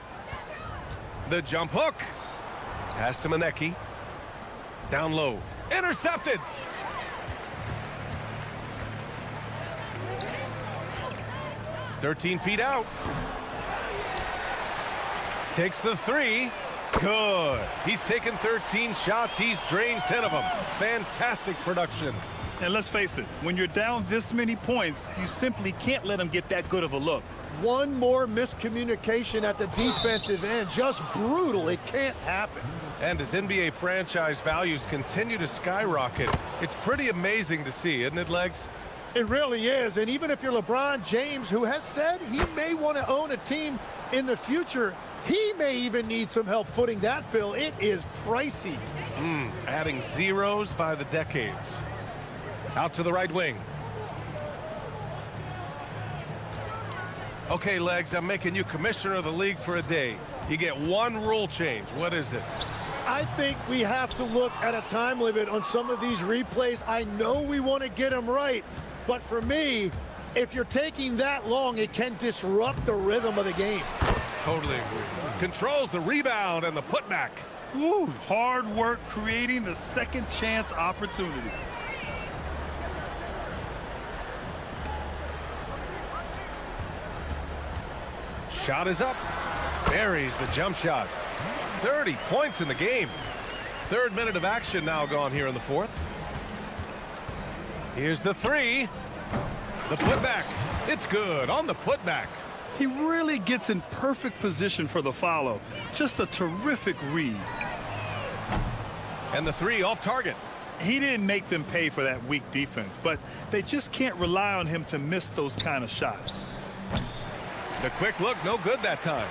The jump hook. Pass to Manecki. Down low. Intercepted. .13 feet out. Takes the 3. Good. He's taken 13 shots. He's drained 10 of them. Fantastic production.
And let's face it, when you're down this many points, you simply can't let them get that good of a look.
One more miscommunication at the defensive end. Just brutal. It can't happen.
And as NBA franchise values continue to skyrocket, it's pretty amazing to see, isn't it, Legs?
It really is. And even if you're LeBron James, who has said he may want to own a team in the future, he may even need some help footing that bill. It is pricey.
Adding zeros by the decades. Out to the right wing. Okay, Legs, I'm making you commissioner of the league for a day. You get one rule change. What is it?
I think we have to look at a time limit on some of these replays. I know we want to get them right, but for me, if you're taking that long, it can disrupt the rhythm of the game.
Totally agree. Controls the rebound and the putback.
Woo, hard work creating the second chance opportunity.
Shot is up. Buries the jump shot. 30 points in the game. 3rd minute of action now gone here in the 4th. Here's the 3. The putback. It's good on the putback.
He really gets in perfect position for the follow. Just a terrific read.
And the 3 off target.
He didn't make them pay for that weak defense, but they just can't rely on him to miss those kind of shots.
The quick look, no good that time.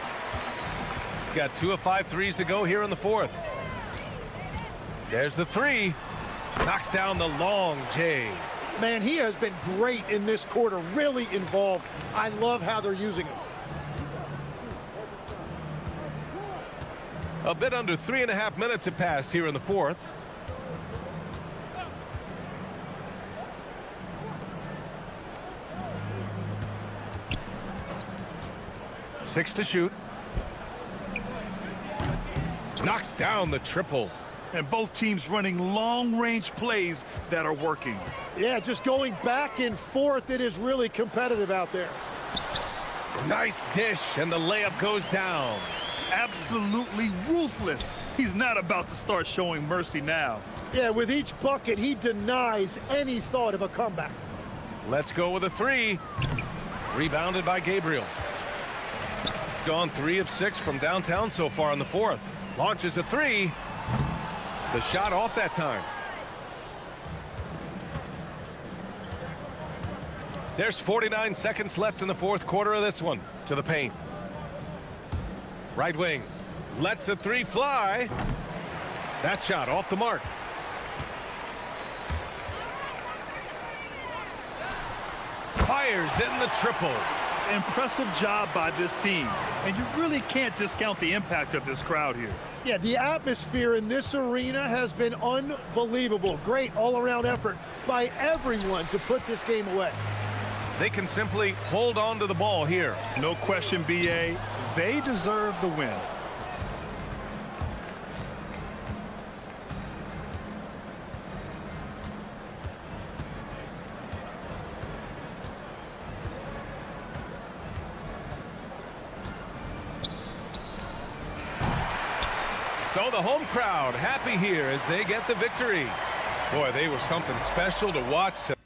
Got 2 of 5 threes to go here in the 4th. There's the 3. Knocks down the long J.
Man, he has been great in this quarter, really involved. I love how they're using him.
A bit under 3.5 minutes have passed here in the 4th. Six to shoot. Knocks down the triple.
And both teams running long-range plays that are working.
Yeah, just going back and forth. It is really competitive out there.
Nice dish, and the layup goes down.
Absolutely ruthless. He's not about to start showing mercy now.
Yeah, with each bucket, he denies any thought of a comeback.
Let's go with a 3. Rebounded by Gabriel. Gone 3 of 6 from downtown so far in the 4th. Launches a 3. The shot off that time. There's 49 seconds left in the 4th quarter of this one. To the paint. Right wing. Lets the 3 fly. That shot off the mark. fires in the triple.
Impressive job by this team. And you really can't discount the impact of this crowd here.
Yeah, the atmosphere in this arena has been unbelievable. Great all-around effort by everyone to put this game away.
They can simply hold on to the ball here.
No question, BA. They deserve the win.
So the home crowd happy here as they get the victory. Boy, they were something special to watch tonight.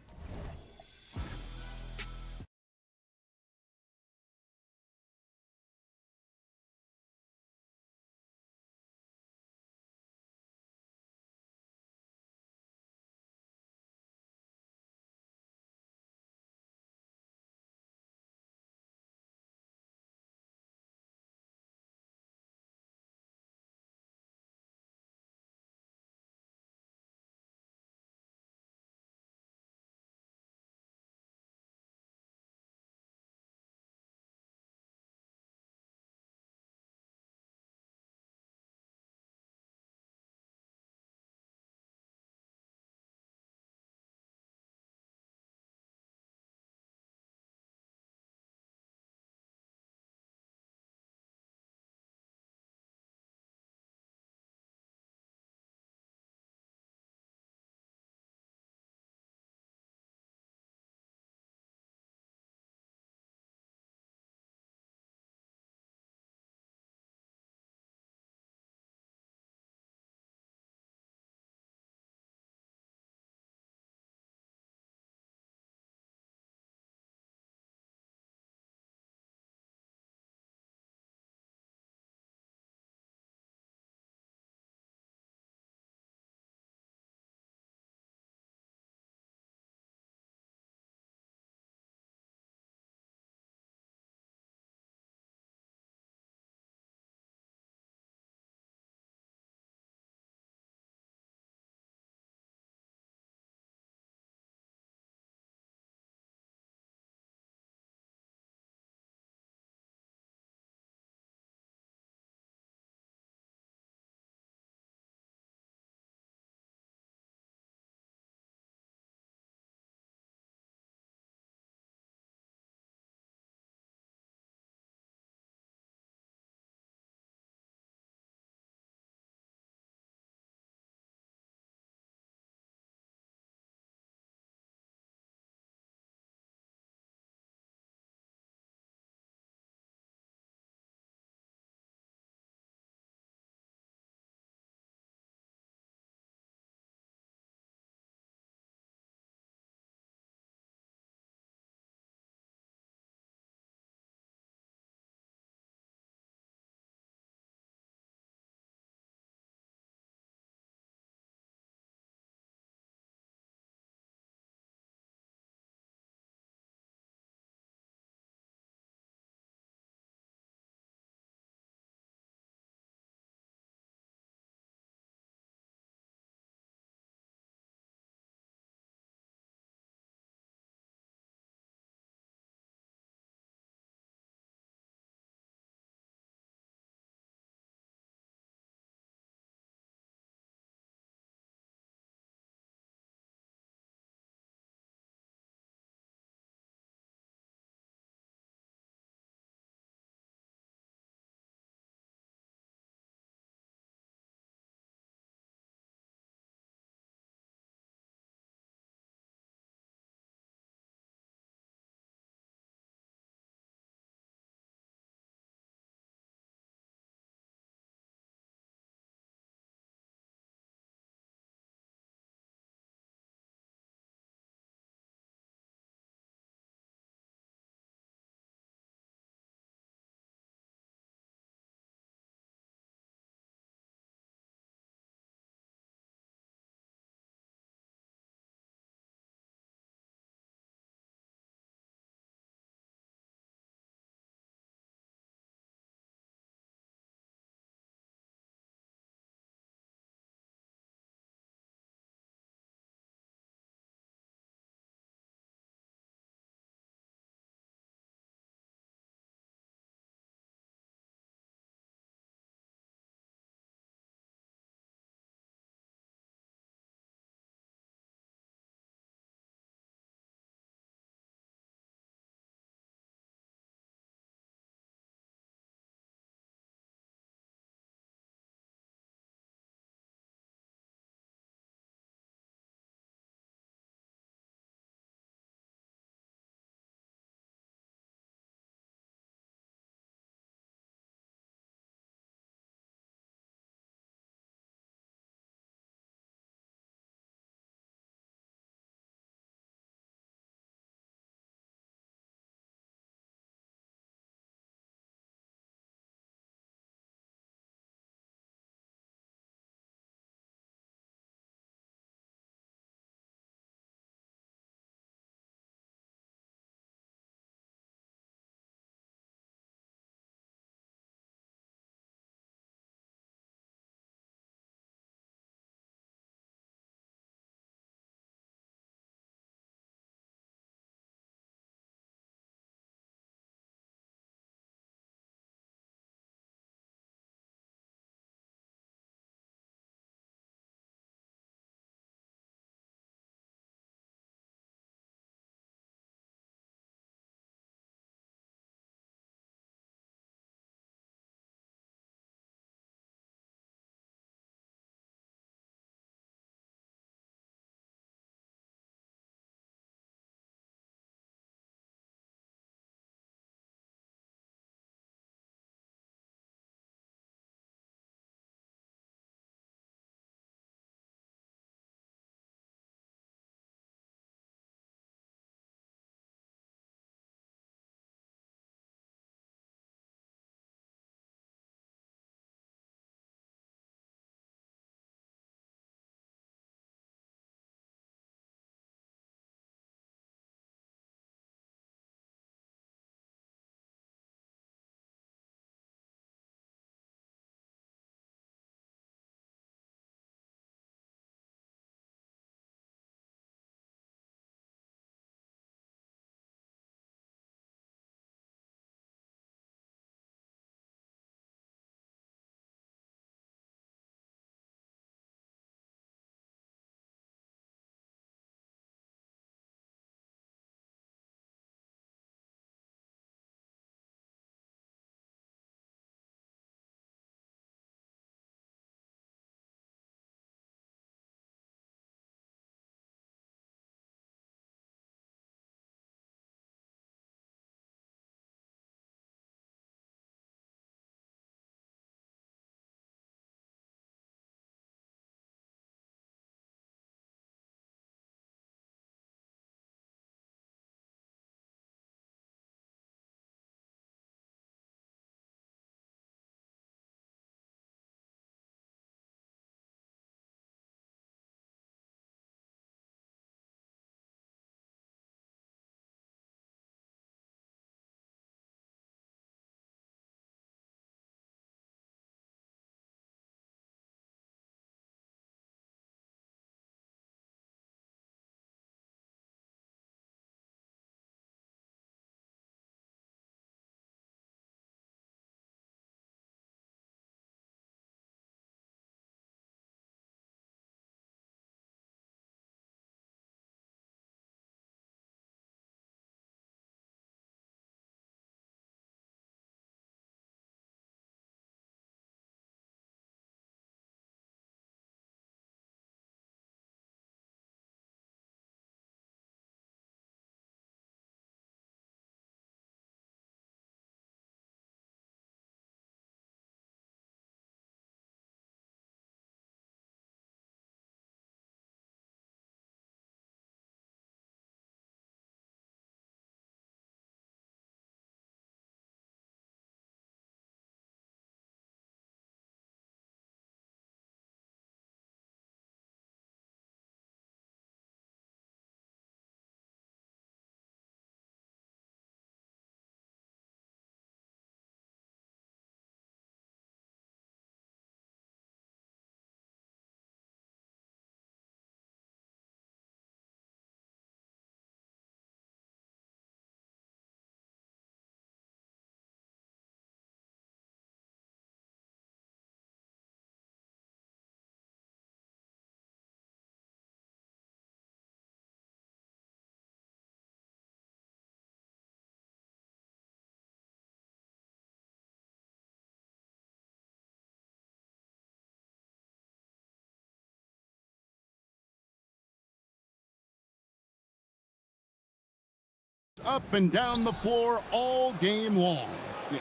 Up and down the floor all game long.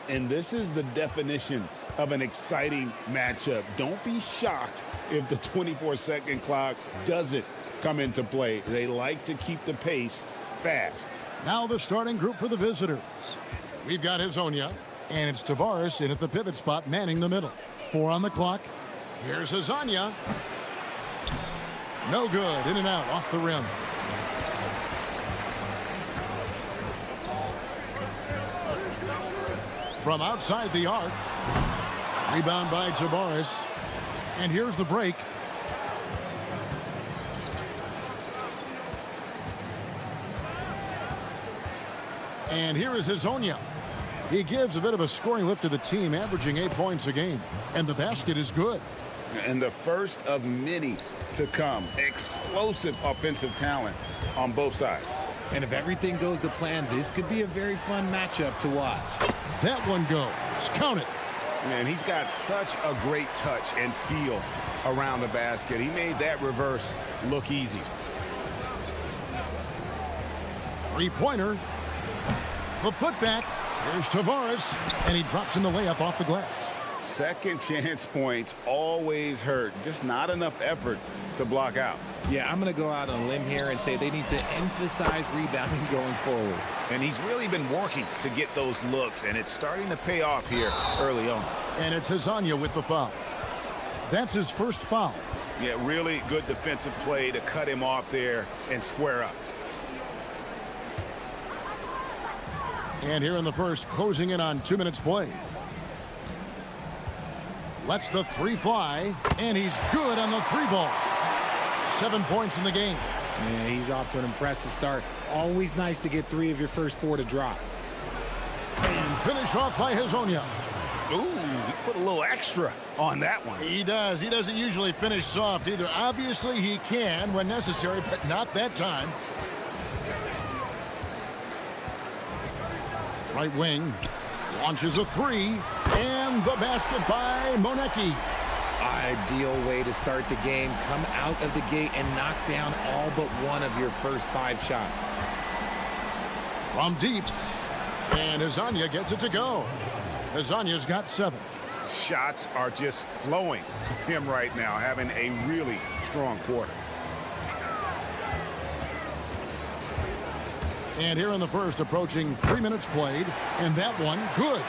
And this is the definition of an exciting matchup. Don't be shocked if the 24-second clock doesn't come into play. They like to keep the pace fast.
Now the starting group for the visitors. We've got Hazonia, and it's Tavares in at the pivot spot, manning the middle. 4 on the clock. Here's Hazonia. No good. In and out, off the rim. From outside the arc. Rebound by Tavares. And here's the break. And here is Hazonia. He gives a bit of a scoring lift to the team, averaging 8 points a game. And the basket is good.
And the first of many to come. Explosive offensive talent on both sides.
And if everything goes to plan, this could be a very fun matchup to watch.
That one goes. Count it.
Man, he's got such a great touch and feel around the basket. He made that reverse look easy.
Three-pointer. The putback. Here's Tavares. And he drops in the layup off the glass.
Second chance points always hurt. Just not enough effort to block out.
Yeah, I'm going to go out on a limb here and say they need to emphasize rebounding going forward.
And he's really been working to get those looks, and it's starting to pay off here early on.
And it's Hazonia with the foul. That's his first foul.
Yeah, really good defensive play to cut him off there and square up.
And here in the first, closing in on 2 minutes played. Lets the three fly, and he's good on the three ball. 7 points in the game.
Yeah, he's off to an impressive start. Always nice to get 3 of your first 4 to drop.
And finish off by Hazonia.
Ooh, he put a little extra on that one.
He does. He doesn't usually finish soft either. Obviously, he can when necessary, but not that time. Right wing. Launches a 3. And the basket by Monecki.
Ideal way to start the game. Come out of the gate and knock down all but one of your first 5 shots.
From deep. And Hazonia gets it to go. Hazonia's got 7.
Shots are just flowing for him right now, having a really strong quarter.
And here in the first, approaching 3 minutes played. And that one, good.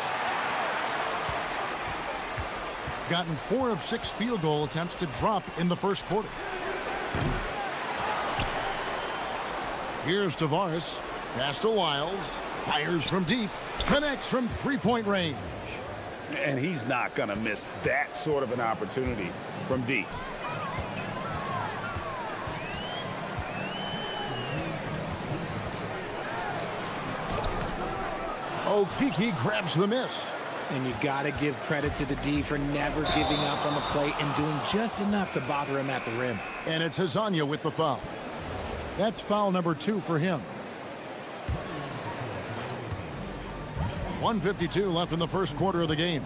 Gotten 4 of 6 field goal attempts to drop in the first quarter. Here's Tavares. Pass to Wiles. Fires from deep. Connects from three-point range.
And he's not going to miss that sort of an opportunity from deep.
Okeke grabs the miss.
And you got to give credit to the D for never giving up on the play and doing just enough to bother him at the rim.
And it's Hazonia with the foul. That's foul number 2 for him. 1:52 left in the first quarter of the game.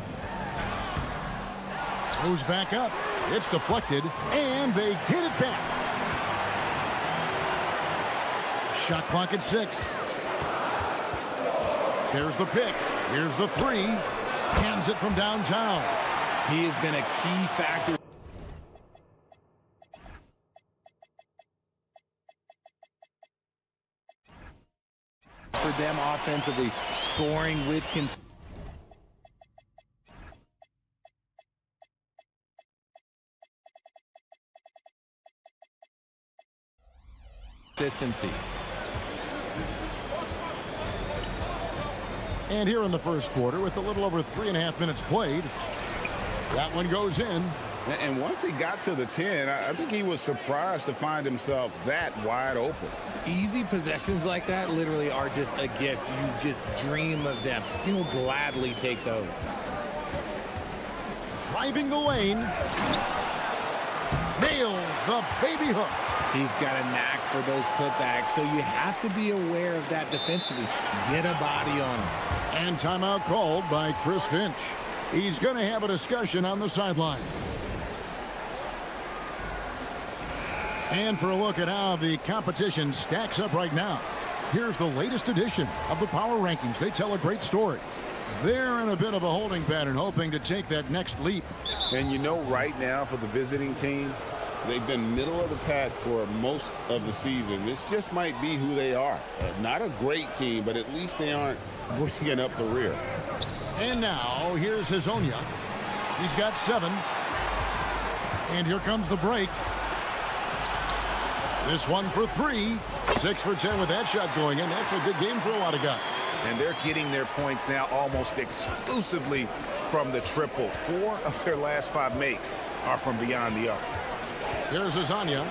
Goes back up. It's deflected, and they get it back. Shot clock at 6. There's the pick. Here's the 3. Hands it from downtown.
He has been a key factor for them offensively, scoring with consistency.
And here in the first quarter, with a little over 3.5 minutes played, that one goes in.
And once he got to the 10, I think he was surprised to find himself that wide open.
Easy possessions like that literally are just a gift. You just dream of them. He'll gladly take those.
Driving the lane. Nails the baby hook.
He's got a knack for those putbacks, so you have to be aware of that defensively. Get a body on him.
And timeout called by Chris Finch. He's going to have a discussion on the sideline. And for a look at how the competition stacks up right now. Here's the latest edition of the Power Rankings. They tell a great story. They're in a bit of a holding pattern, hoping to take that next leap.
And you know, right now for the visiting team, they've been middle of the pack for most of the season. This just might be who they are. Not a great team, but at least they aren't bringing up the rear.
And now, here's Hazonia. He's got 7. And here comes the break. This one for 3. 6 for 10 with that shot going in. That's a good game for a lot of guys.
And they're getting their points now almost exclusively from the triple. 4 of their last 5 makes are from beyond the arc.
Here's Hazonia.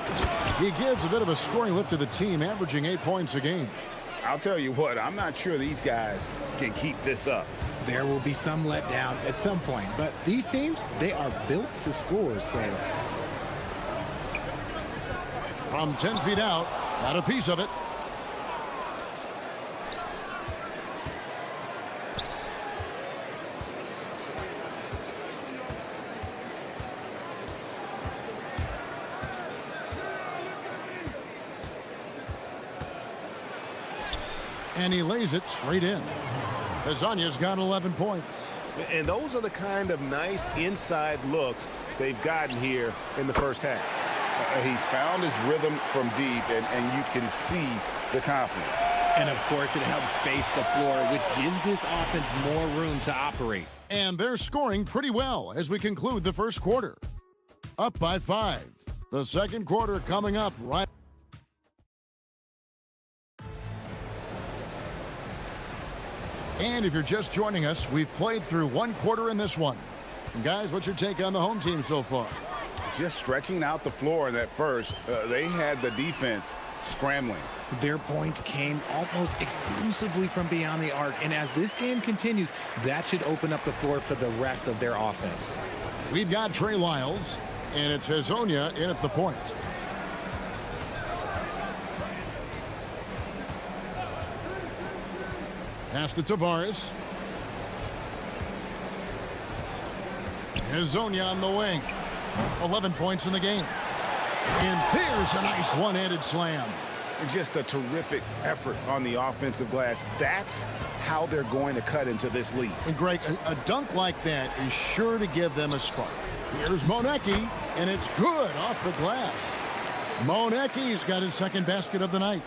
He gives a bit of a scoring lift to the team, averaging 8 points a game.
I'll tell you what, I'm not sure these guys can keep this up.
There will be some letdown at some point, but these teams, they are built to score, so.
From 10 feet out, got a piece of it. And he lays it straight in. Hazonia's got 11 points.
And those are the kind of nice inside looks they've gotten here in the first half. He's found his rhythm from deep, and you can see the confidence.
And, of course, it helps space the floor, which gives this offense more room to operate.
And they're scoring pretty well as we conclude the first quarter. Up by 5. The second quarter coming up right. And if you're just joining us, we've played through 1 quarter in this one. And guys, what's your take on the home team so far?
Just stretching out the floor in that first. They had the defense scrambling.
Their points came almost exclusively from beyond the arc. And as this game continues, that should open up the floor for the rest of their offense.
We've got Trey Lyles, and it's Hazonia in at the point. Pass to Tavares. Hazonia on the wing. 11 points in the game. And there's a nice one-handed slam.
Just a terrific effort on the offensive glass. That's how they're going to cut into this lead.
And Greg, a dunk like that is sure to give them a spark. Here's Monecki, and it's good off the glass. Monecki's got his second basket of the night.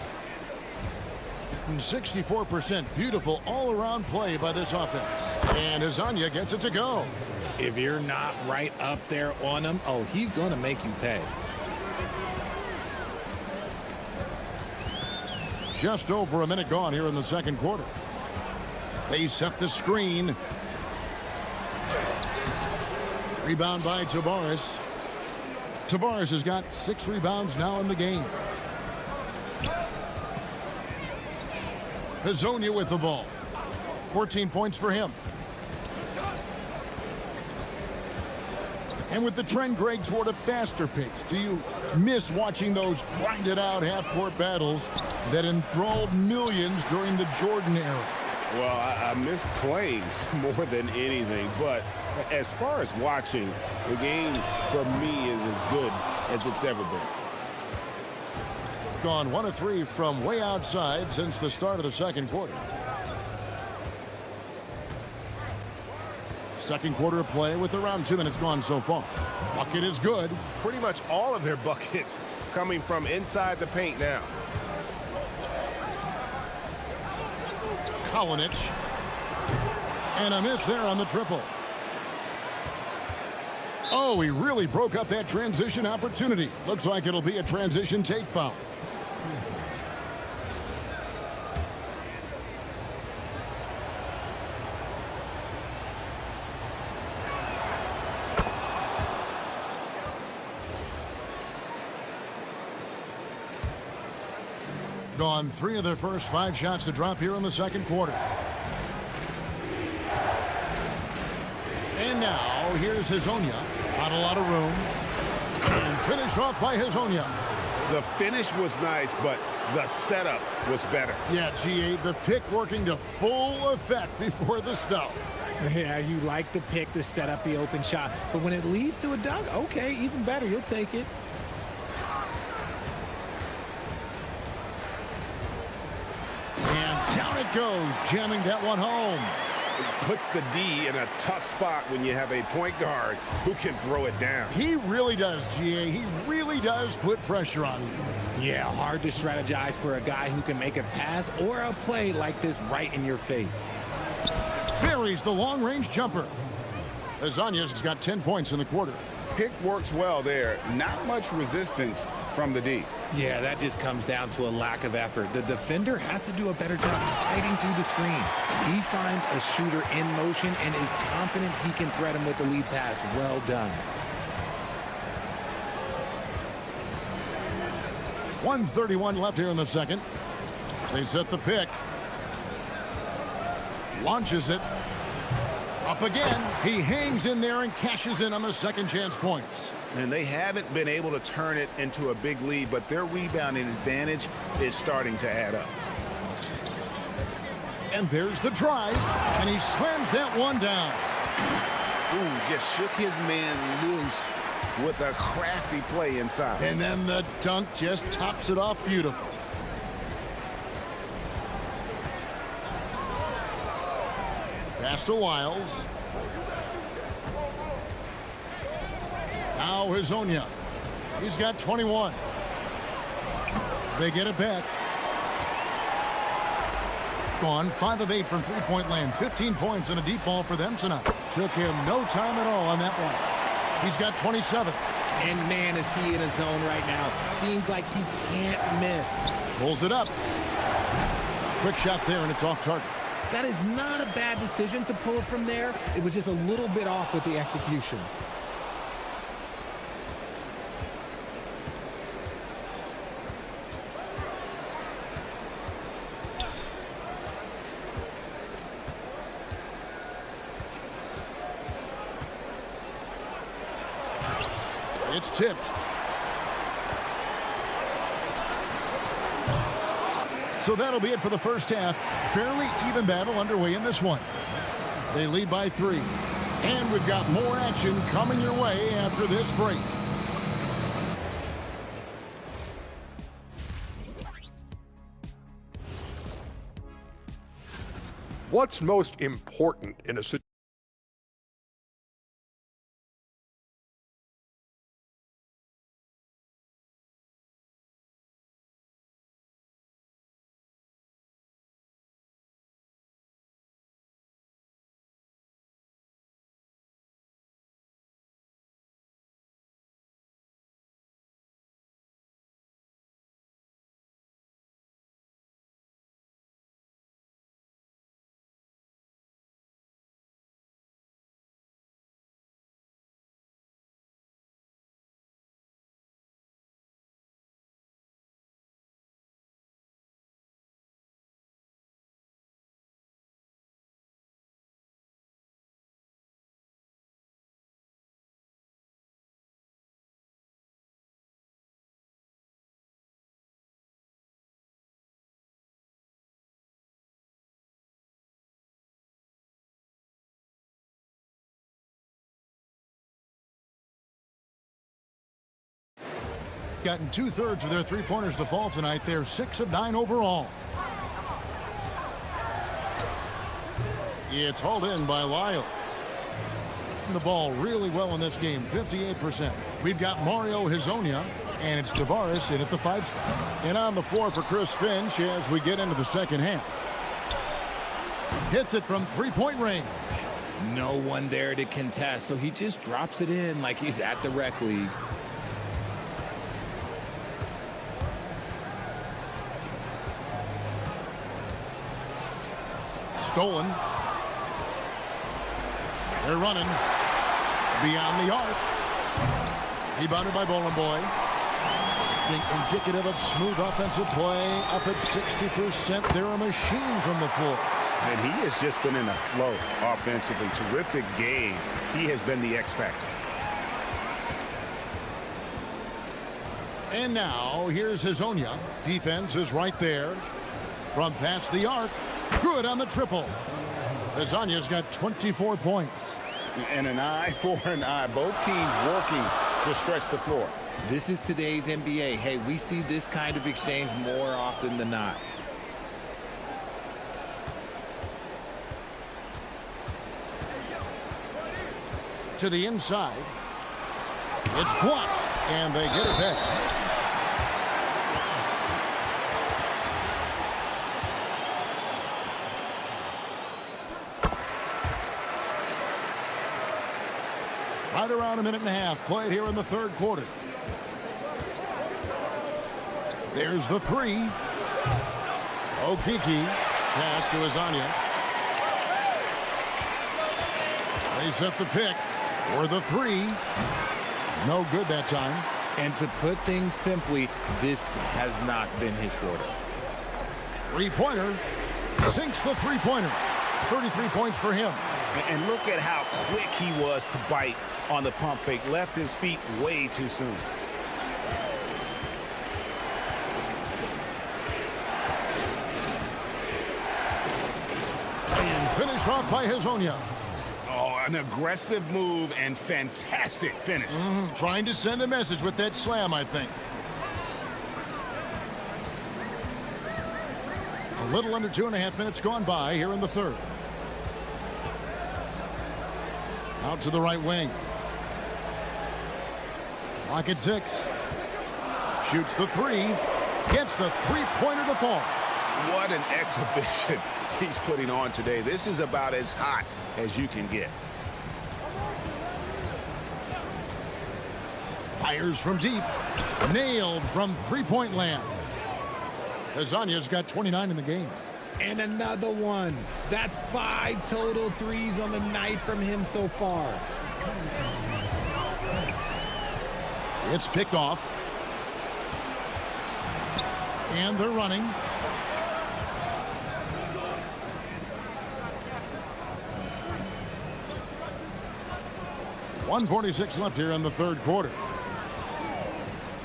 64% beautiful all-around play by this offense. And Hazonia gets it to go.
If you're not right up there on him, oh, he's going to make you pay.
Just over a minute gone here in the second quarter. They set the screen. Rebound by Tavares. Tavares has got 6 rebounds now in the game. Hazonia with the ball. 14 points for him. And with the trend, Greg, toward a faster pace, do you miss watching those grinded-out half-court battles that enthralled millions during the Jordan era?
Well, I miss playing more than anything, but as far as watching, the game for me is as good as it's ever been.
Gone 1 of 3 from way outside since the start of the second quarter. Second quarter of play with around 2 minutes gone so far. Bucket is good.
Pretty much all of their buckets coming from inside the paint now.
Kalinic. And a miss there on the triple. Oh, he really broke up that transition opportunity. Looks like it'll be a transition take foul. Gone 3 of their first 5 shots to drop here in the second quarter. And now here's Hazonia. Not a lot of room. And finish off by Hazonia.
The finish was nice, but the setup was better.
Yeah, G8, the pick working to full effect before the stuff.
Yeah, you like the pick to set up the open shot, but when it leads to a dunk, okay, even better, you'll take it.
it goes, jamming that one home.
It puts the D in a tough spot when you have a point guard who can throw it down.
He really does, GA. He really does put pressure on you.
Yeah, hard to strategize for a guy who can make a pass or a play like this right in your face.
Buries the long-range jumper. Azanya's got 10 points in the quarter.
Pick works well there. Not much resistance from the D.
Yeah, that just comes down to a lack of effort. The defender has to do a better job fighting through the screen. He finds a shooter in motion and is confident he can thread him with the lead pass. Well done.
1:31 left here in the second. They set the pick. Launches it. Up again. He hangs in there and cashes in on the second chance points.
And they haven't been able to turn it into a big lead, but their rebounding advantage is starting to add up.
And there's the drive, and he slams that one down.
Ooh, just shook his man loose with a crafty play inside.
And then the dunk just tops it off beautiful. Pass to Wiles. Now Hazonia. He's got 21. They get it back. Gone 5 of 8 from three-point land. 15 points and a deep ball for them tonight. Took him no time at all on that one. He's got 27.
And man, is he in a zone right now. Seems like he can't miss.
Pulls it up. Quick shot there, and it's off target.
That is not a bad decision to pull it from there. It was just a little bit off with the execution.
It's tipped. So that'll be it for the first half. Fairly even battle underway in this one. They lead by 3. And we've got more action coming your way after this break.
What's most important in a situation?
Gotten 2/3 of their three-pointers to fall tonight. They're 6 of 9 overall. It's hauled in by Wiles. The ball really well in this game, 58%. We've got Mario Hazonia, and it's Tavares in at the 5 spot. And on the floor for Chris Finch as we get into the second half. Hits it from three-point range.
No one there to contest, so he just drops it in like he's at the rec league.
Stolen. They're running beyond the arc. Rebounded by Bowling Boy. Indicative of smooth offensive play. Up at 60%. They're a machine from the floor.
And he has just been in a flow offensively. Terrific game. He has been the X factor.
And now here's Hazonia. Defense is right there. From past the arc. Good on the triple. Hazonia got 24 points.
And an eye for an eye. Both teams working to stretch the floor.
This is today's NBA. Hey, we see this kind of exchange more often than not.
to the inside. It's blocked, and they get it back. Right around a minute and a half played here in the third quarter. There's the three. Okiki, pass to Azania. They set the pick for the three. No good that time.
And to put things simply, this has not been his quarter.
Three-pointer. Sinks the three-pointer. 33 points for him.
And look at how quick he was to bite on the pump fake. Left his feet way too soon.
And finished off by Hazonia.
Oh, an aggressive move and fantastic finish.
Trying to send a message with that slam, I think. A little under 2.5 minutes gone by here in the third. Out to the right wing. Clock at 6. Shoots the three. Gets the three-pointer to fall.
What an exhibition he's putting on today. This is about as hot as you can get.
Fires from deep. Nailed from three-point land. Azania's got 29 in the game.
And another one. That's 5 total threes on the night from him so far.
It's picked off. And they're running. .146 left here in the third quarter.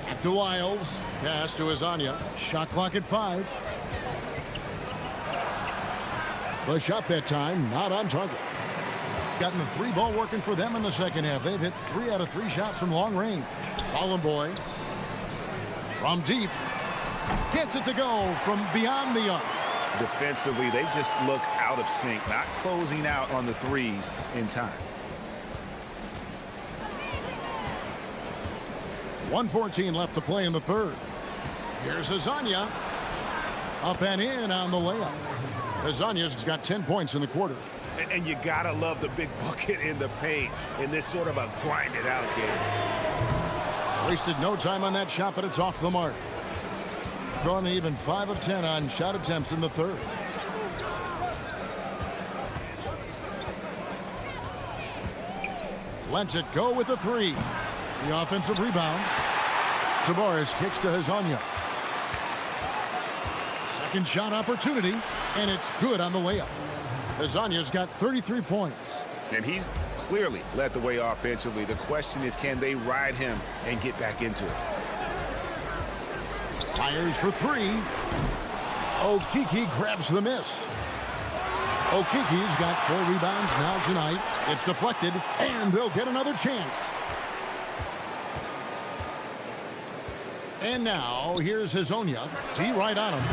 Back to Wiles. Pass to Azania. Shot clock at 5. The shot that time, not on target. Gotten the three ball working for them in the second half. They've hit 3 out of 3 shots from long range. Boy from deep. Gets it to go from beyond the arc.
Defensively, they just look out of sync, not closing out on the threes in time.
1:14 left to play in the third. Here's Azania. Up and in on the layup. Azania's got 10 points in the quarter.
And you gotta love the big bucket in the paint in this sort of a grinded out game.
Wasted no time on that shot, but it's off the mark. Gone even 5 of 10 on shot attempts in the third. Lets it go with the three. The offensive rebound. Tavares kicks to Hazonia. Second shot opportunity, and it's good on the layup. Hazania's got 33 points.
And he's clearly led the way offensively. The question is, can they ride him and get back into it?
Fires for 3. Okiki grabs the miss. Okiki's got 4 rebounds now tonight. It's deflected, and they'll get another chance. And now, here's Hazonia. T right on him.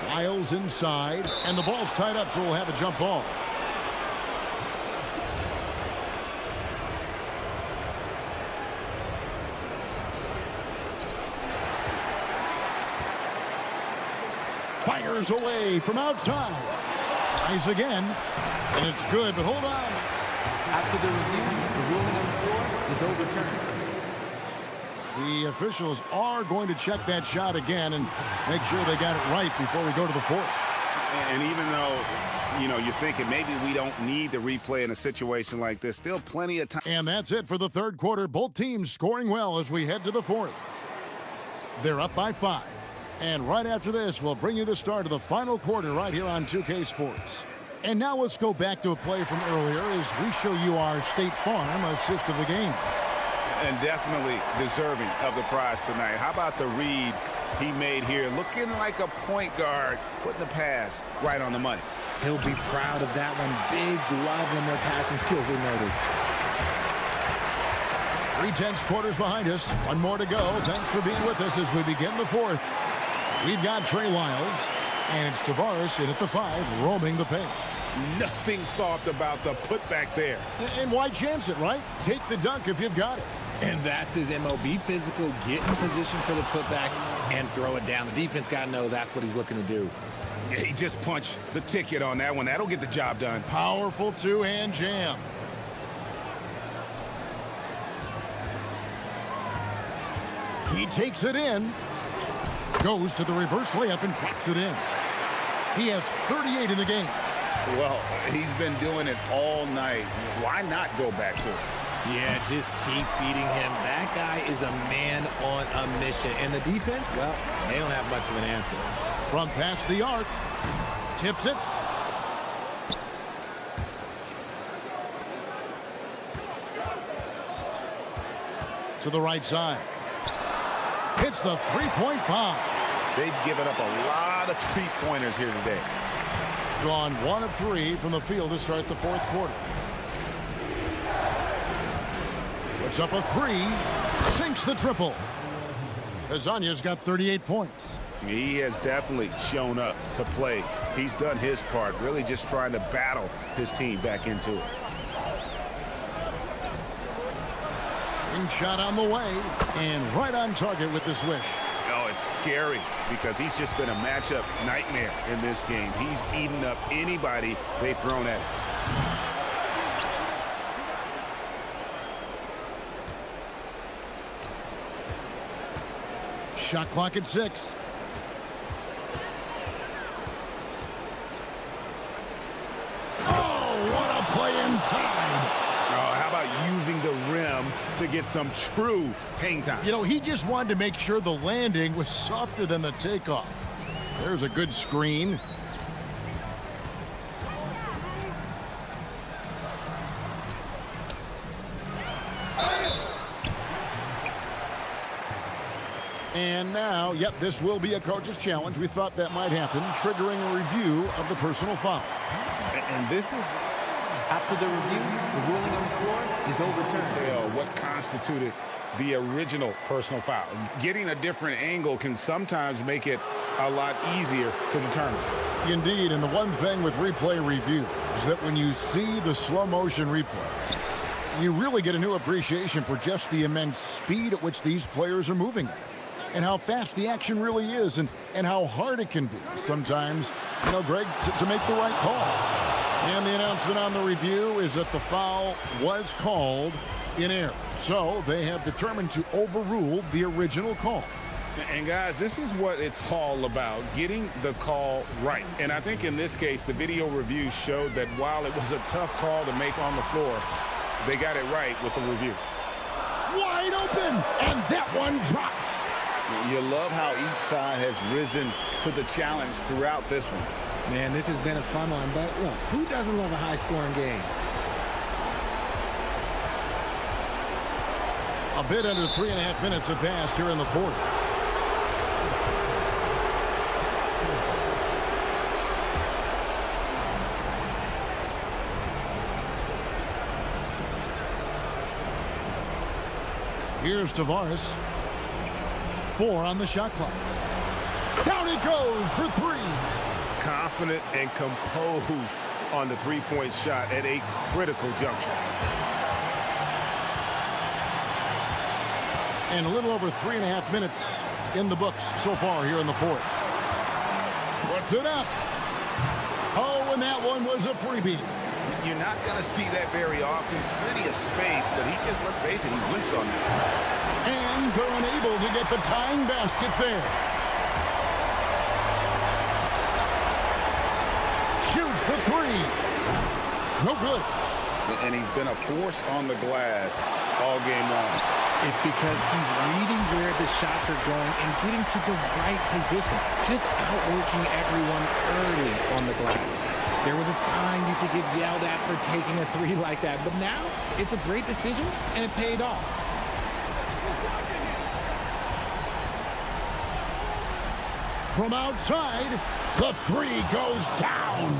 Wiles inside, and the ball's tied up, so we'll have a jump ball. Fires away from outside. Tries again, and it's good, but hold on.
After the review, the ruling on the floor is overturned.
The officials are going to check that shot again and make sure they got it right before we go to the fourth.
And even though, you know, you're thinking maybe we don't need the replay in a situation like this, still plenty of time.
And that's it for the third quarter. Both teams scoring well as we head to the fourth. They're up by 5. And right after this, we'll bring you the start of the final quarter right here on 2K Sports. And now let's go back to a play from earlier as we show you our State Farm assist of the game.
And definitely deserving of the prize tonight. How about the read he made here? Looking like a point guard, putting the pass right on the money.
He'll be proud of that one. Bigs loving their passing skills, we noticed.
3/10 quarters behind us. One more to go. Thanks for being with us as we begin the fourth. We've got Trey Wiles, and it's Tavares in at the 5, roaming the paint.
Nothing soft about the putback there.
And why chance it, right? Take the dunk if you've got it.
And that's his MO. Be physical, get in position for the putback, and throw it down. The defense got to know that's what he's looking to do.
Yeah, he just punched the ticket on that one. That'll get the job done.
Powerful two-hand jam. He takes it in, goes to the reverse layup and clocks it in. He has 38 in the game.
Well, he's been doing it all night. Why not go back to it?
Yeah, just keep feeding him. That guy is a man on a mission. And the defense, well, they don't have much of an answer.
From past the arc, tips it. To the right side. Hits the three-point bomb.
They've given up a lot of three-pointers here today.
Gone 1 of 3 from the field to start the fourth quarter. Puts up a 3, sinks the triple. Azanya's got 38 points.
He has definitely shown up to play. He's done his part, really just trying to battle his team back into it.
Shot on the way, and right on target with the swish.
Oh, it's scary because he's just been a matchup nightmare in this game. He's eaten up anybody they've thrown at him.
Shot clock at 6. Oh, what a play inside.
Oh, how about using the rim to get some true hang time?
You know, he just wanted to make sure the landing was softer than the takeoff. There's a good screen. And now, yep, this will be a coach's challenge. We thought that might happen, triggering a review of the personal foul.
And this is...
After the review, the ruling on the floor is overturned.
What constituted the original personal foul. Getting a different angle can sometimes make it a lot easier to determine.
Indeed, and the one thing with replay review is that when you see the slow motion replays, you really get a new appreciation for just the immense speed at which these players are moving at, and how fast the action really is, and how hard it can be sometimes, you know, Greg, to make the right call. And the announcement on the review is that the foul was called in error. So they have determined to overrule the original call.
And guys, this is what it's all about, getting the call right. And I think in this case, the video review showed that while it was a tough call to make on the floor, they got it right with the review.
Wide open, and that one drops.
You love how each side has risen to the challenge throughout this one.
Man, this has been a fun one, but look, who doesn't love a high-scoring game?
A bit under 3.5 minutes have passed here in the fourth. Here's Tavares. 4 on the shot clock. Down it goes for 3.
Confident and composed on the three-point shot at a critical juncture.
And a little over 3.5 minutes in the books so far here in the fourth. Puts it up. Oh, and that one was a freebie.
You're not going to see that very often. Plenty of space, but he just, let's face it, he whiffs on that.
And they're unable to get the tying basket there. Shoots the 3. No good.
And he's been a force on the glass all game long.
It's because he's reading where the shots are going and getting to the right position. Just outworking everyone early on the glass. There was a time you could get yelled at for taking a 3 like that, but now it's a great decision and it paid off.
From outside, the 3 goes down.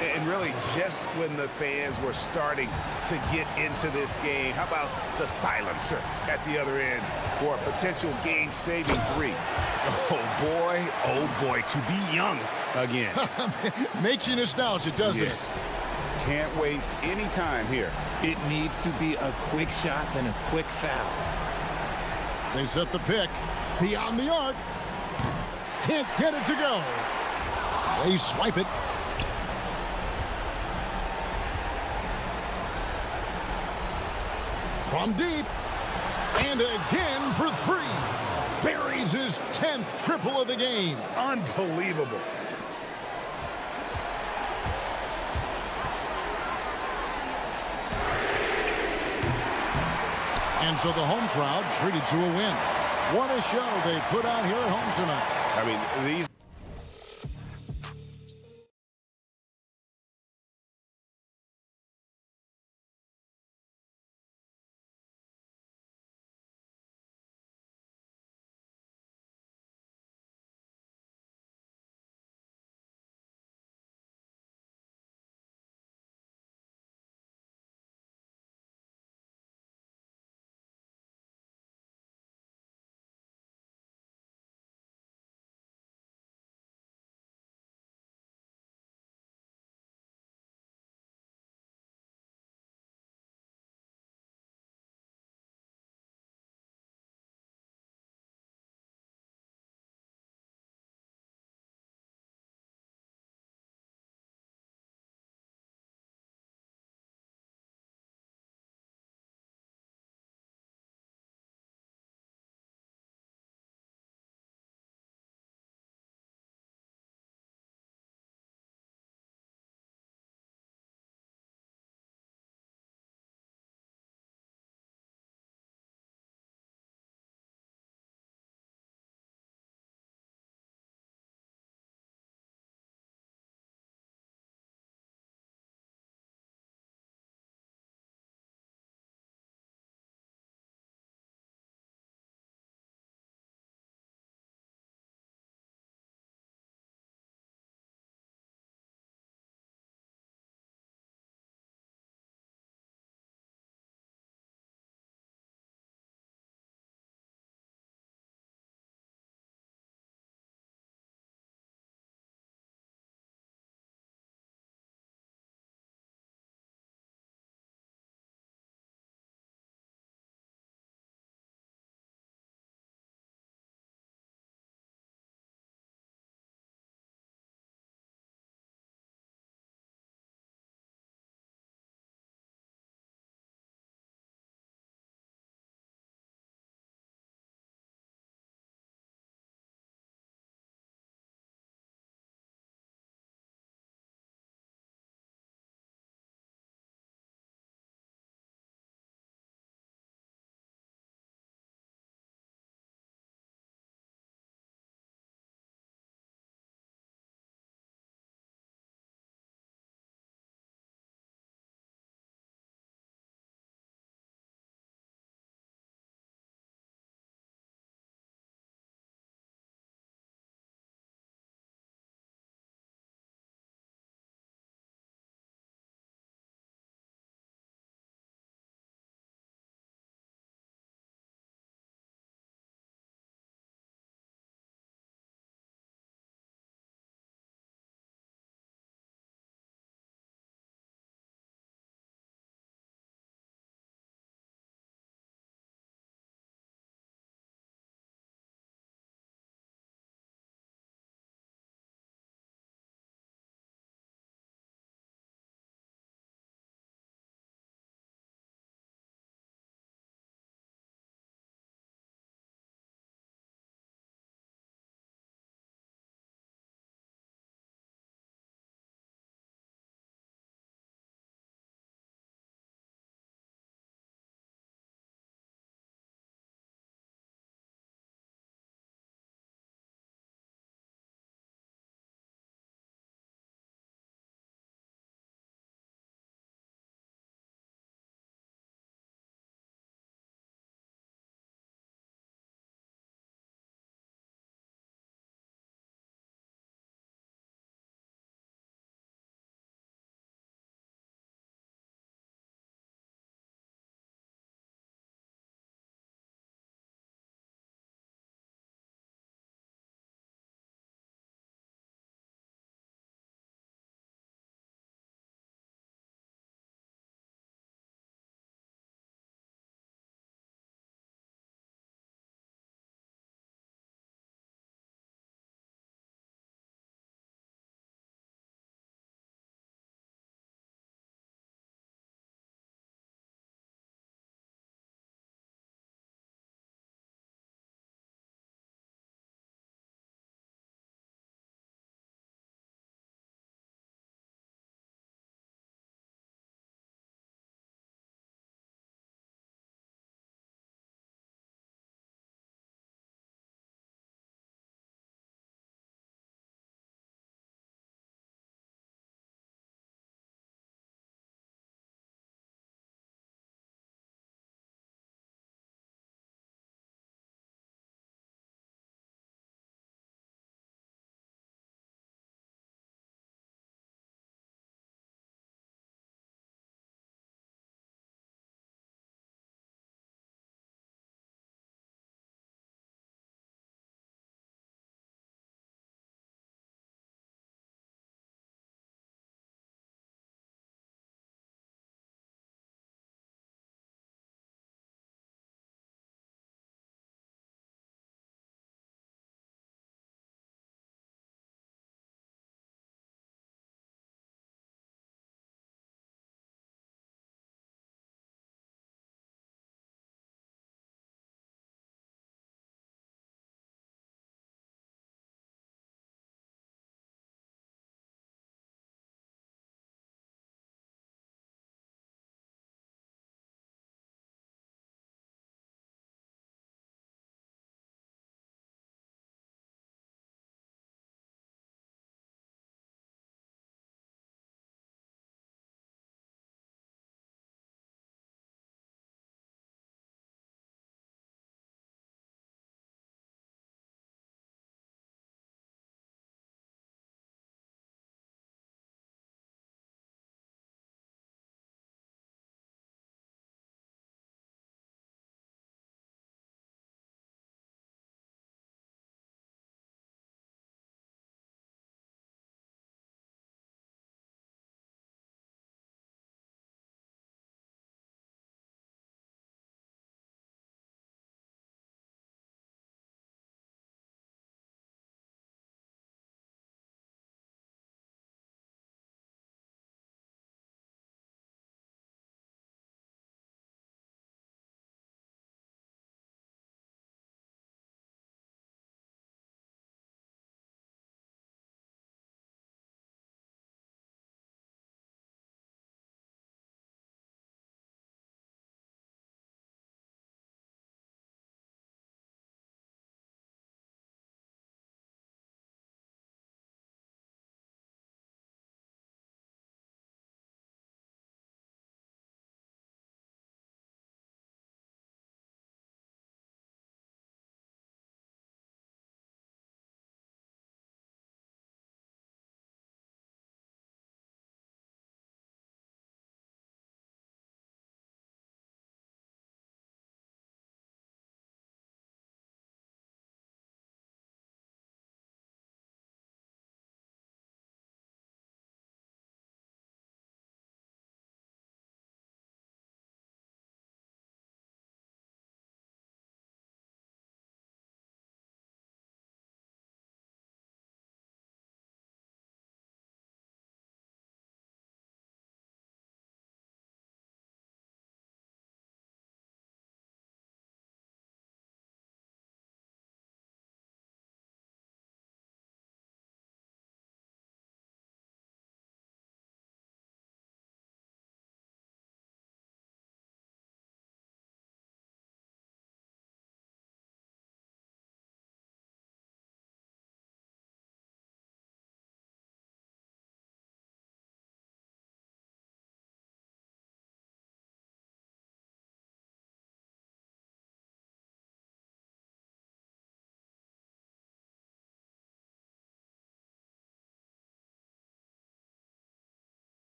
And really, just when the fans were starting to get into this game, how about the silencer at the other end for a potential game-saving 3? Oh boy, to be young again.
Makes you nostalgic, doesn't it?
Can't waste any time here.
It needs to be a quick shot, then a quick foul.
They set the pick. Beyond the arc. Can't get it to go. They swipe it. From deep. And again for three. Buries his 10th triple of the game.
Unbelievable.
And so the home crowd treated to a win. What a show they put on here at home tonight.
I mean, these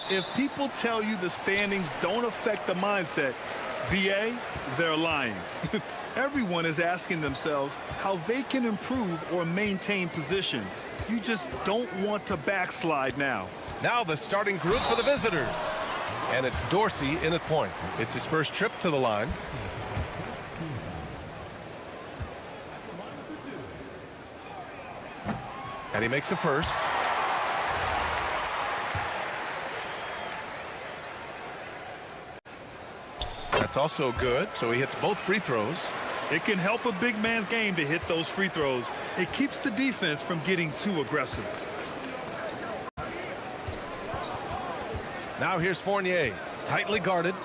If people tell you the standings don't affect the mindset, BA, they're lying. Everyone is asking themselves how they can improve or maintain position. You just don't want to backslide now.
Now the starting group for the visitors. And it's Dorsey in at point. It's his first trip to the line. And he makes the first. That's also good, so he hits both free throws.
It can help a big man's game to hit those free throws. It keeps the defense from getting too aggressive.
Now here's Fournier, tightly guarded.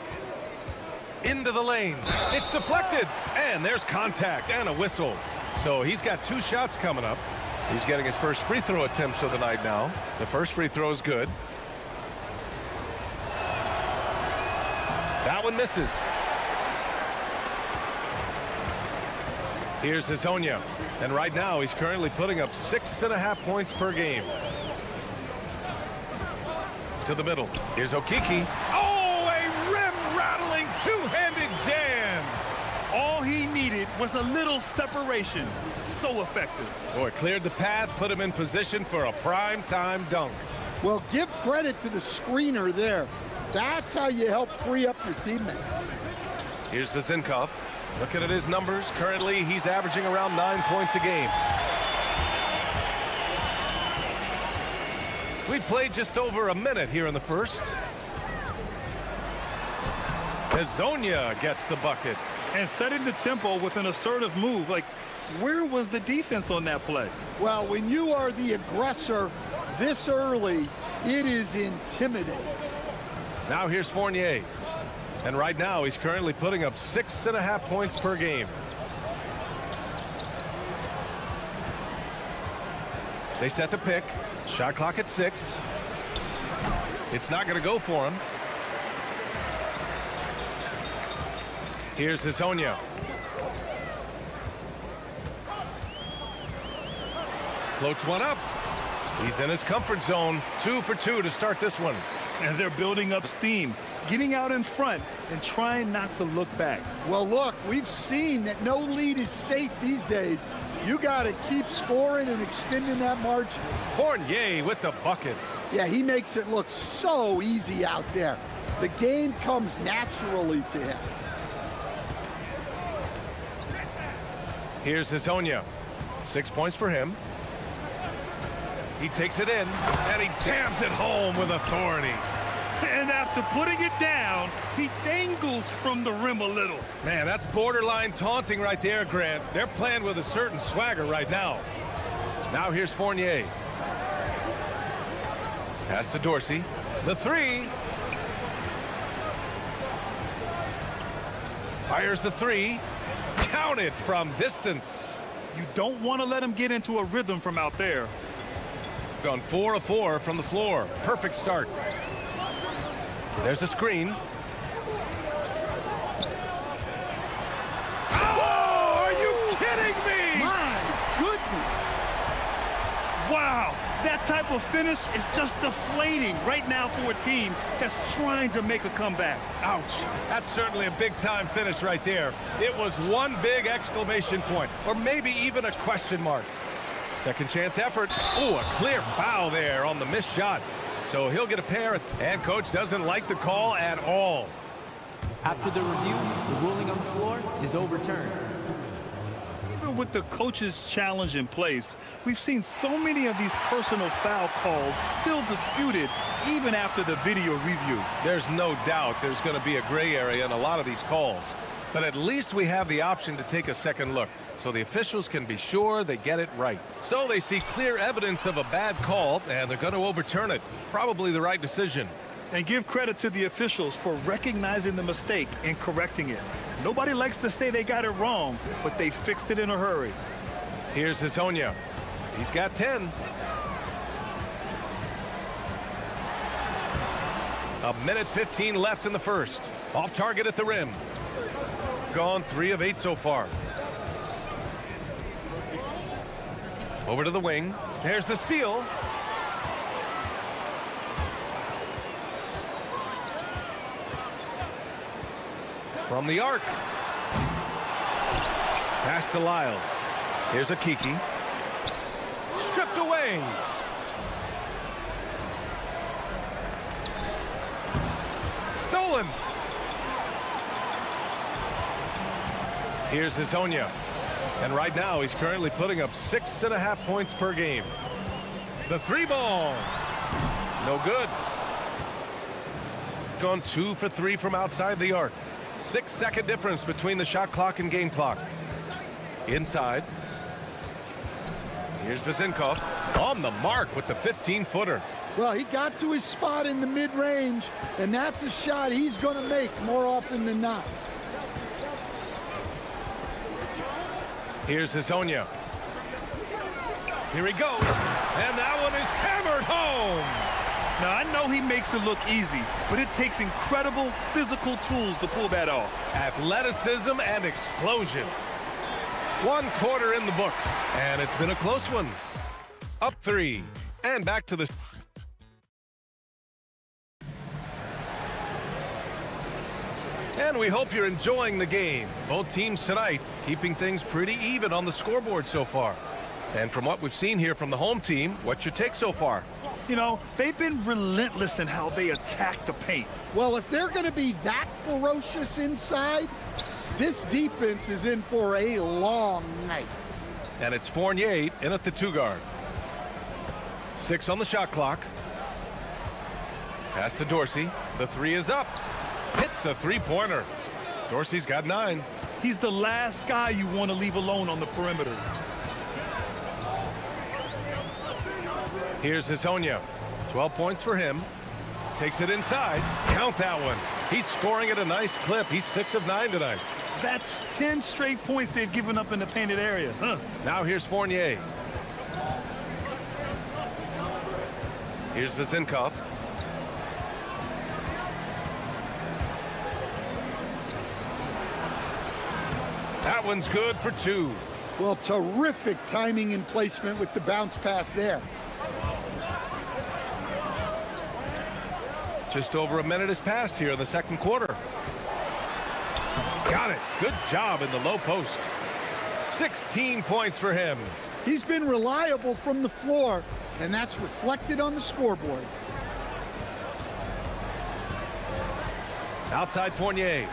Into the lane. It's deflected, and there's contact and a whistle. So he's got 2 shots coming up. He's getting his first free throw attempts of the night now. The first free throw is good. That one misses. Here's Hazonia, and right now he's currently putting up 6.5 points per game. To the middle. Here's Okiki. Oh, a rim-rattling two-handed jam.
All he needed was a little separation. So effective.
Oh, it cleared the path, put him in position for a prime-time dunk.
Well, give credit to the screener there. That's how you help free up your teammates.
Here's Vazinkov. Looking at his numbers, currently he's averaging around 9 points a game. We played just over a minute here in the first. Hazonia gets the bucket.
And setting the tempo with an assertive move. Like, where was the defense on that play?
Well, when you are the aggressor this early, it is intimidating.
Now here's Fournier. And right now he's currently putting up 6.5 points per game. They set the pick. Shot clock at 6. It's not going to go for him. Here's Hazonia. Floats one up. He's in his comfort zone. 2 for 2 to start this one.
And they're building up steam, getting out in front and trying not to look back.
Well, look, we've seen that no lead is safe these days. You got to keep scoring and extending that margin.
Fournier with the bucket.
Yeah, he makes it look so easy out there. The game comes naturally to him.
Here's Hazonia. 6 points for him. He takes it in, and he jams it home with authority.
And after putting it down, he dangles from the rim a little.
Man, that's borderline taunting right there, Grant. They're playing with a certain swagger right now. Now here's Fournier. Pass to Dorsey. The 3. Fires the 3. Counted from distance.
You don't want to let him get into a rhythm from out there.
Gone 4 of 4 from the floor. Perfect start. There's a screen. Oh, are you kidding me?
My goodness.
Wow, that type of finish is just deflating right now for a team that's trying to make a comeback.
Ouch. That's certainly a big-time finish right there. It was one big exclamation point, or maybe even a question mark. Second chance effort. Oh, a clear foul there on the missed shot. So he'll get a pair, and coach doesn't like the call at all.
After the review, the ruling on the floor is overturned.
Even with the coach's challenge in place, we've seen so many of these personal foul calls still disputed even after the video review.
There's no doubt there's going to be a gray area in a lot of these calls. But at least we have the option to take a second look, so the officials can be sure they get it right. So they see clear evidence of a bad call, and they're going to overturn it. Probably the right decision.
And give credit to the officials for recognizing the mistake and correcting it. Nobody likes to say they got it wrong, but they fixed it in a hurry.
Here's Hazonia. He's got 10. A minute 15 left in the first. Off target at the rim. Gone 3 of 8 so far. Over to the wing. There's the steal. From the arc. Pass to Lyles. Here's a Kiki. Stripped away. Stolen. Here's Hazonia. And right now he's currently putting up 6.5 points per game. The three ball. No good. Gone 2 for 3 from outside the arc. 6-second difference between the shot clock and game clock. Inside. Here's Vezinkov on the mark with the 15-footer.
Well, he got to his spot in the mid-range, and that's a shot he's going to make more often than not.
Here's Hazonia. Here he goes, and that one is hammered home.
Now, I know he makes it look easy, but it takes incredible physical tools to pull that off.
Athleticism and explosion. 1 quarter in the books, and it's been a close one. Up 3, and back to the... And we hope you're enjoying the game. Both teams tonight keeping things pretty even on the scoreboard so far. And from what we've seen here from the home team, what's your take so far?
You know, they've been relentless in how they attack the paint.
Well, if they're going to be that ferocious inside, this defense is in for a long night.
And it's Fournier in at the 2-guard. 6 on the shot clock. Pass to Dorsey. The 3 is up. Hits a 3-pointer. Dorsey's got 9.
He's the last guy you want to leave alone on the perimeter.
Here's Hazonia. 12 points for him. Takes it inside. Count that one. He's scoring at a nice clip. He's 6 of 9 tonight.
That's 10 straight points they've given up in the painted area.
Now here's Fournier. Here's Vezinkov. That one's good for 2.
Well, terrific timing and placement with the bounce pass there.
Just over a minute has passed here in the second quarter. Got it. Good job in the low post. 16 points for him.
He's been reliable from the floor, and that's reflected on the scoreboard.
Outside Fournier.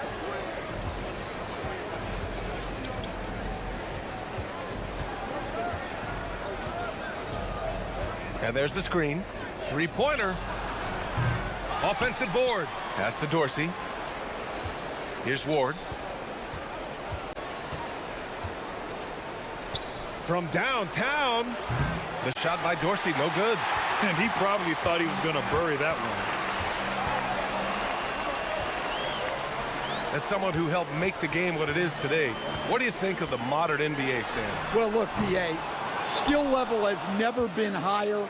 And there's the screen. 3-pointer. Offensive board. Pass to Dorsey. Here's Ward. From downtown. The shot by Dorsey, no good.
And he probably thought he was going to bury that one.
As someone who helped make the game what it is today, what do you think of the modern NBA, Stan?
Well, look, BA, skill level has never been higher.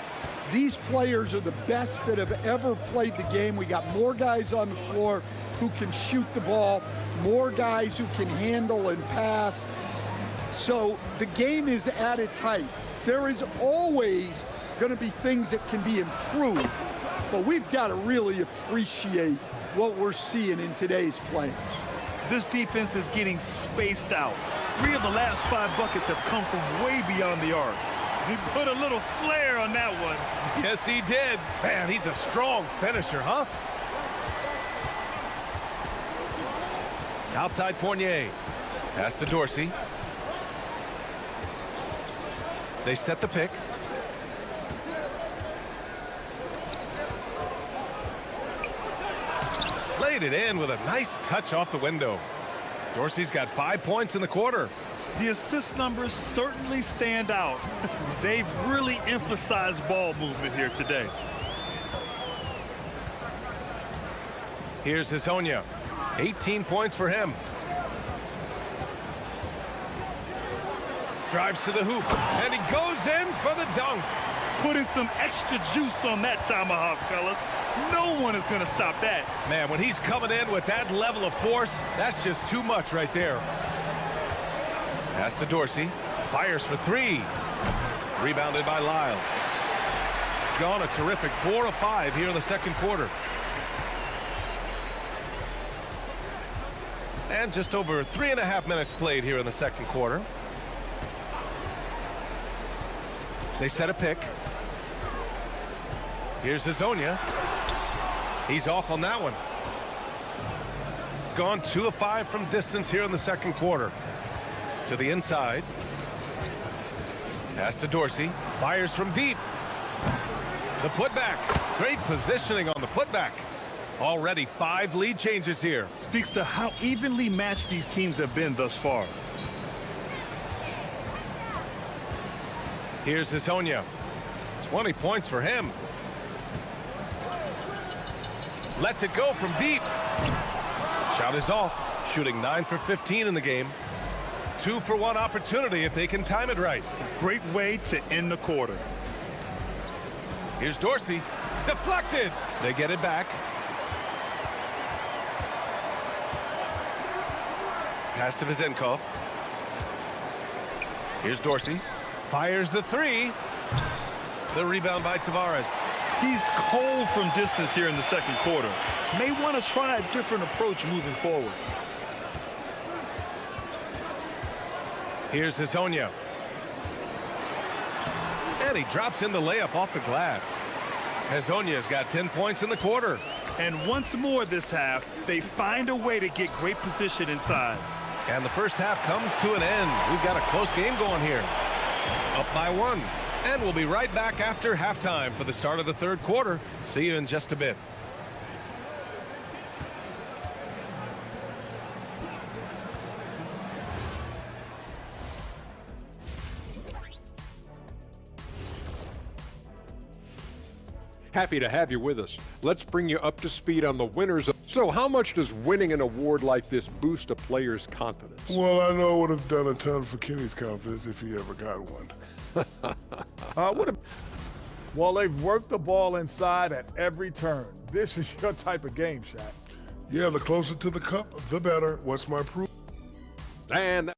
These players are the best that have ever played the game. We got more guys on the floor who can shoot the ball, more guys who can handle and pass. So the game is at its height. There is always going to be things that can be improved, but we've got to really appreciate what we're seeing in today's players.
This defense is getting spaced out. 3 of the last 5 buckets have come from way beyond the arc. He put a little flair on that one.
Yes, he did. Man, he's a strong finisher, huh? Outside Fournier. Pass to Dorsey. They set the pick. Laid it in with a nice touch off the window. Dorsey's got 5 points in the quarter.
The assist numbers certainly stand out. They've really emphasized ball movement here today.
Here's Hazonia. 18 points for him. Drives to the hoop, and he goes in for the dunk.
Putting some extra juice on that tomahawk, fellas. No one is going to stop that.
Man, when he's coming in with that level of force, that's just too much right there. Pass to Dorsey. Fires for 3. Rebounded by Lyles. Gone a terrific 4 of 5 here in the second quarter. And just over 3.5 minutes played here in the second quarter. They set a pick. Here's Hazonia. He's off on that one. Gone 2 of 5 from distance here in the second quarter. To the inside. Pass to Dorsey. Fires from deep. The putback. Great positioning on the putback. Already 5 lead changes here.
Speaks to how evenly matched these teams have been thus far.
Here's Hazonia. 20 points for him. Lets it go from deep. Shot is off. Shooting 9 for 15 in the game. 2 for 1 opportunity if they can time it right.
Great way to end the quarter.
Here's Dorsey. Deflected. They get it back. Pass to Vezenkov. Here's Dorsey. Fires the 3. The rebound by Tavares.
He's cold from distance here in the second quarter. May want to try a different approach moving forward.
Here's Hazonia. And he drops in the layup off the glass. Hazonia's got 10 points in the quarter.
And once more this half, they find a way to get great position inside.
And the first half comes to an end. We've got a close game going here. Up by 1. And we'll be right back after halftime for the start of the third quarter. See you in just a bit.
Happy to have you with us. Let's bring you up to speed on the winners. So how much does winning an award like this boost a player's confidence?
Well, I know it would have done a ton for Kenny's confidence if he ever got one.
Well, they've worked the ball inside at every turn. This is your type of game, Shaq.
Yeah, the closer to the cup, the better. What's my proof?
And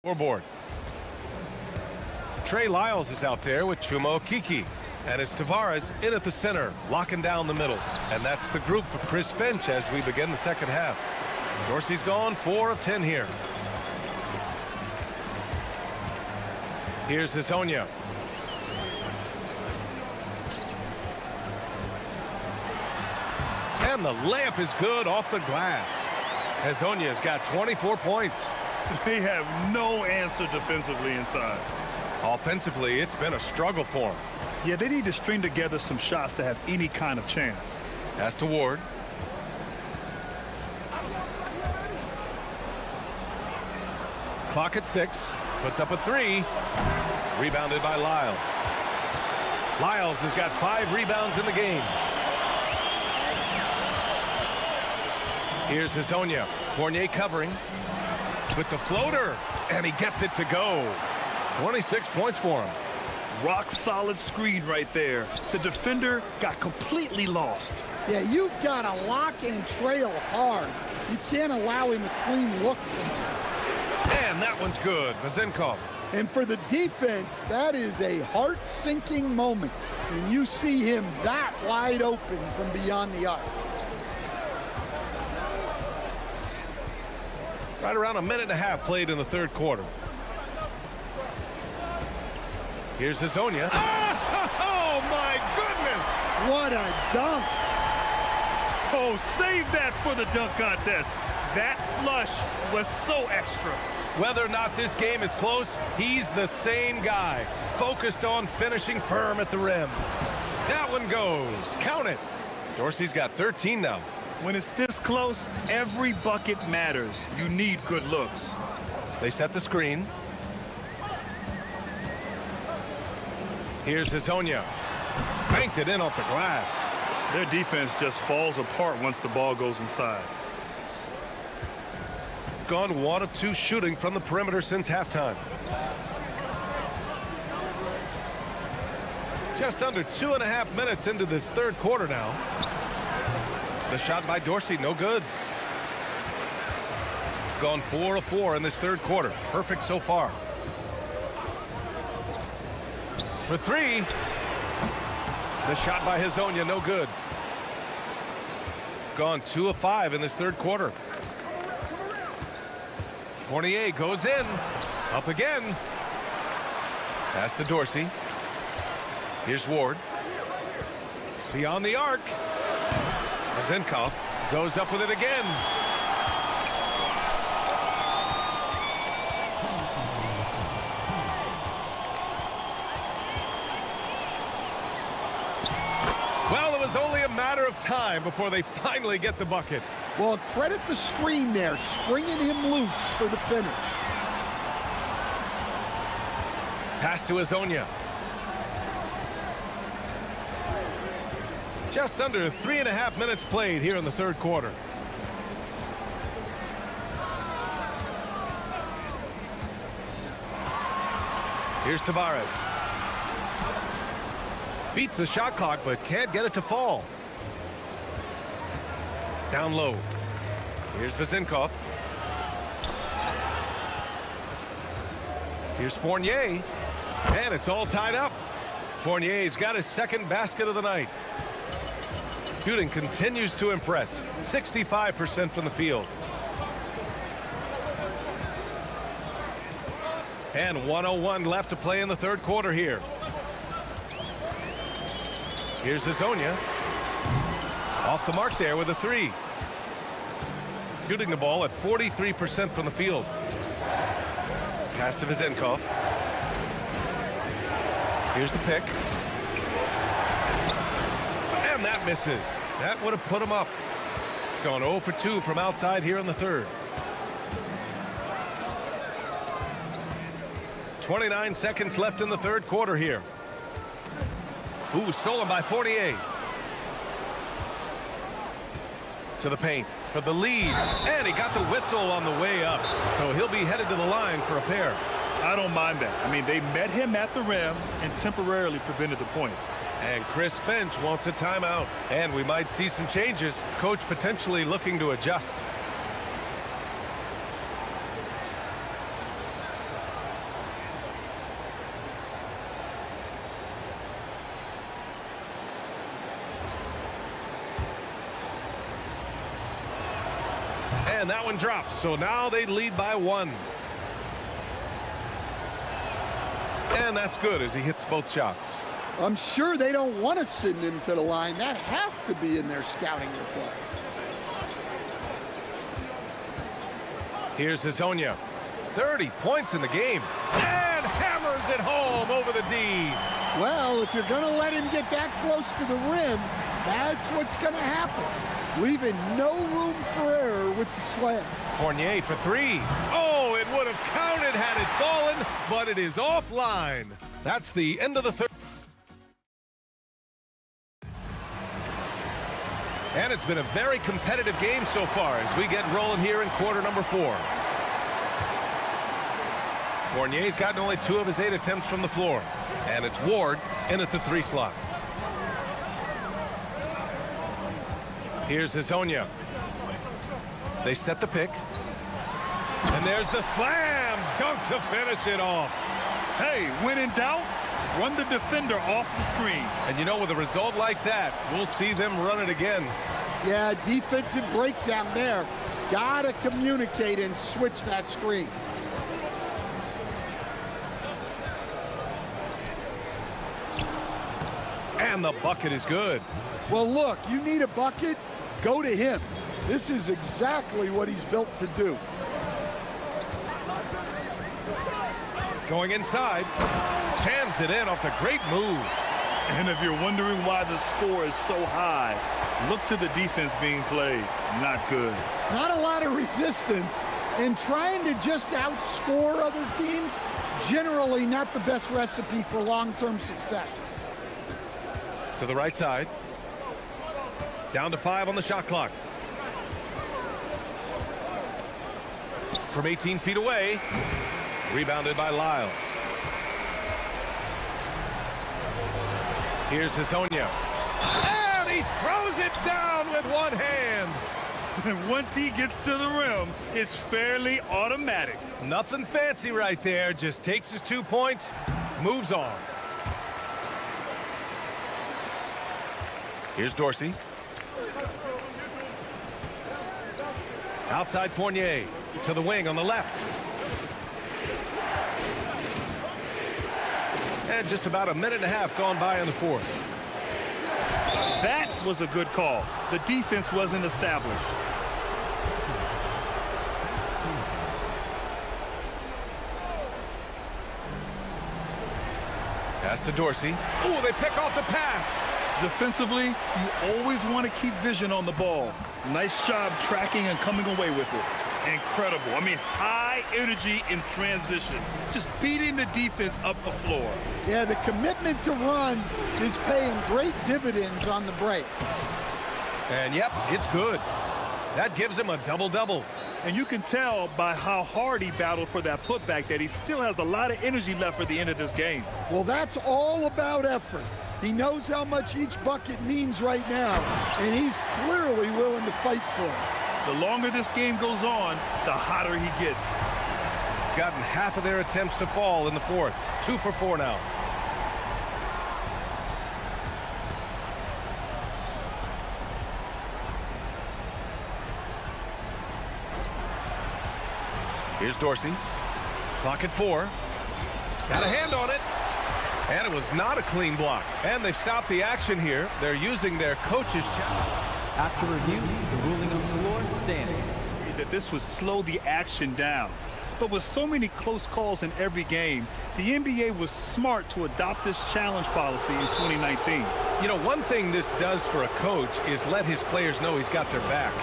Scoreboard. Trey Lyles is out there with Chuma Okeke. And it's Tavares in at the center, locking down the middle. And that's the group for Chris Finch as we begin the second half. Dorsey's gone 4 of 10 here. Here's Hazonia. And the layup is good off the glass. Hazonia's got 24 points.
They have no answer defensively inside.
Offensively, it's been a struggle for them.
Yeah, they need to string together some shots to have any kind of chance.
Pass to Ward. Clock at 6. Puts up a 3. Rebounded by Lyles. Lyles has got 5 rebounds in the game. Here's Hazonia. Fournier covering with the floater, and he gets it to go. 26 points for him.
Rock solid screen right there. The defender got completely lost.
Yeah, you've got to lock and trail hard. You can't allow him a clean look.
And that one's good. Vezenkov.
And for the defense, that is a heart-sinking moment when you see him that wide open from beyond the arc.
Right around a minute and a half played in the third quarter. Here's Hazonia. Oh, my goodness!
What a dunk!
Oh, save that for the dunk contest. That flush was so extra.
Whether or not this game is close, he's the same guy, focused on finishing firm at the rim. That one goes. Count it. Dorsey's got 13 now.
When it's this close, every bucket matters. You need good looks.
They set the screen. Here's Hazonia. Banked it in off the glass.
Their defense just falls apart once the ball goes inside.
Gone 1 of 2 shooting from the perimeter since halftime. Just under 2.5 minutes into this third quarter now. The shot by Dorsey, no good. Gone 4 of 4 in this third quarter. Perfect so far. For 3. The shot by Hazonia, no good. Gone 2 of 5 in this third quarter. Fournier goes in. Up again. Pass to Dorsey. Here's Ward. Beyond the arc. Zinkov goes up with it again. Well, it was only a matter of time before they finally get the bucket.
Well, credit the screen there, springing him loose for the finish.
Pass to Hazonia. Just under 3.5 minutes played here in the third quarter. Here's Tavares. Beats the shot clock, but can't get it to fall. Down low. Here's Zinkov. Here's Fournier. And it's all tied up. Fournier's got his second basket of the night. Shooting continues to impress. 65% from the field. And 1:01 left to play in the third quarter here. Here's Hazonia. Off the mark there with a 3. Shooting the ball at 43% from the field. Pass to Zinkov. Here's the pick. And that misses. That would have put him up. Gone 0 for 2 from outside here in the third. 29 seconds left in the third quarter here. Ooh, stolen by Fournier. To the paint for the lead. And he got the whistle on the way up. So he'll be headed to the line for a pair.
I don't mind that. I mean, they met him at the rim and temporarily prevented the points.
And Chris Finch wants a timeout. And we might see some changes. Coach potentially looking to adjust. And that one drops. So now they lead by 1. And that's good as he hits both shots.
I'm sure they don't want to send him to the line. That has to be in their scouting report.
Here's Hazonia. 30 points in the game. And hammers it home over the D.
Well, if you're going to let him get that close to the rim, that's what's going to happen. Leaving no room for error with the slam.
Fournier for 3. Oh, it would have counted had it fallen, but it is offline. That's the end of the third. And it's been a very competitive game so far as we get rolling here in quarter number 4. Fournier's gotten only 2 of his 8 attempts from the floor. And it's Ward in at the 3 slot. Here's Hazonia. They set the pick. And there's the slam dunk to finish it off.
Hey, when in doubt, run the defender off the screen.
And you know, with a result like that, we'll see them run it again.
Yeah, defensive breakdown there. Gotta communicate and switch that screen.
And the bucket is good.
Well, look, you need a bucket, go to him. This is exactly what he's built to do.
Going inside, jams it in off a great move.
And if you're wondering why the score is so high, look to the defense being played. Not good.
Not a lot of resistance, and trying to just outscore other teams, generally not the best recipe for long-term success.
To the right side. Down to 5 on the shot clock. From 18 feet away. Rebounded by Lyles. Here's Hazonia. And he throws it down with one hand.
And once he gets to the rim, it's fairly automatic.
Nothing fancy right there. Just takes his 2 points, moves on. Here's Dorsey. Outside Fournier to the wing on the left. And just about a minute and a half gone by in the fourth.
That was a good call. The defense wasn't established.
Pass to Dorsey. Oh, they pick off the pass.
Defensively, you always want to keep vision on the ball. Nice job tracking and coming away with it. Incredible. I mean, high energy in transition. Just beating the defense up the floor.
Yeah, the commitment to run is paying great dividends on the break.
And yep, it's good. That gives him a double-double.
And you can tell by how hard he battled for that putback that he still has a lot of energy left for the end of this game.
Well, that's all about effort. He knows how much each bucket means right now, and he's clearly willing to fight for it.
The longer this game goes on, the hotter he gets.
Gotten half of their attempts to fall in the fourth. 2 for 4 now. Here's Dorsey. Clock at 4. Got a hand on it. And it was not a clean block. And they've stopped the action here. They're using their coach's challenge.
After review, the ruling on the floor stands.
That this would slow the action down. But with so many close calls in every game, the NBA was smart to adopt this challenge policy in 2019.
You know, one thing this does for a coach is let his players know he's got their back.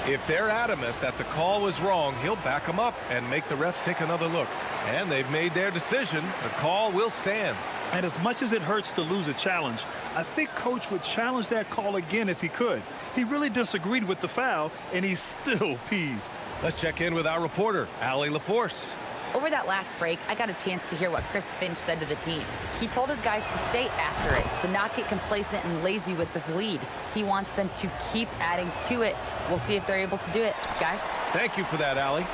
If they're adamant that the call was wrong, he'll back them up and make the refs take another look. And they've made their decision. The call will stand.
And as much as it hurts to lose a challenge, I think Coach would challenge that call again if he could. He really disagreed with the foul, and he's still peeved.
Let's check in with our reporter, Allie LaForce.
Over that last break, I got a chance to hear what Chris Finch said to the team. He told his guys to stay after it, to not get complacent and lazy with this lead. He wants them to keep adding to it. We'll see if they're able to do it, guys.
Thank you for that, Allie.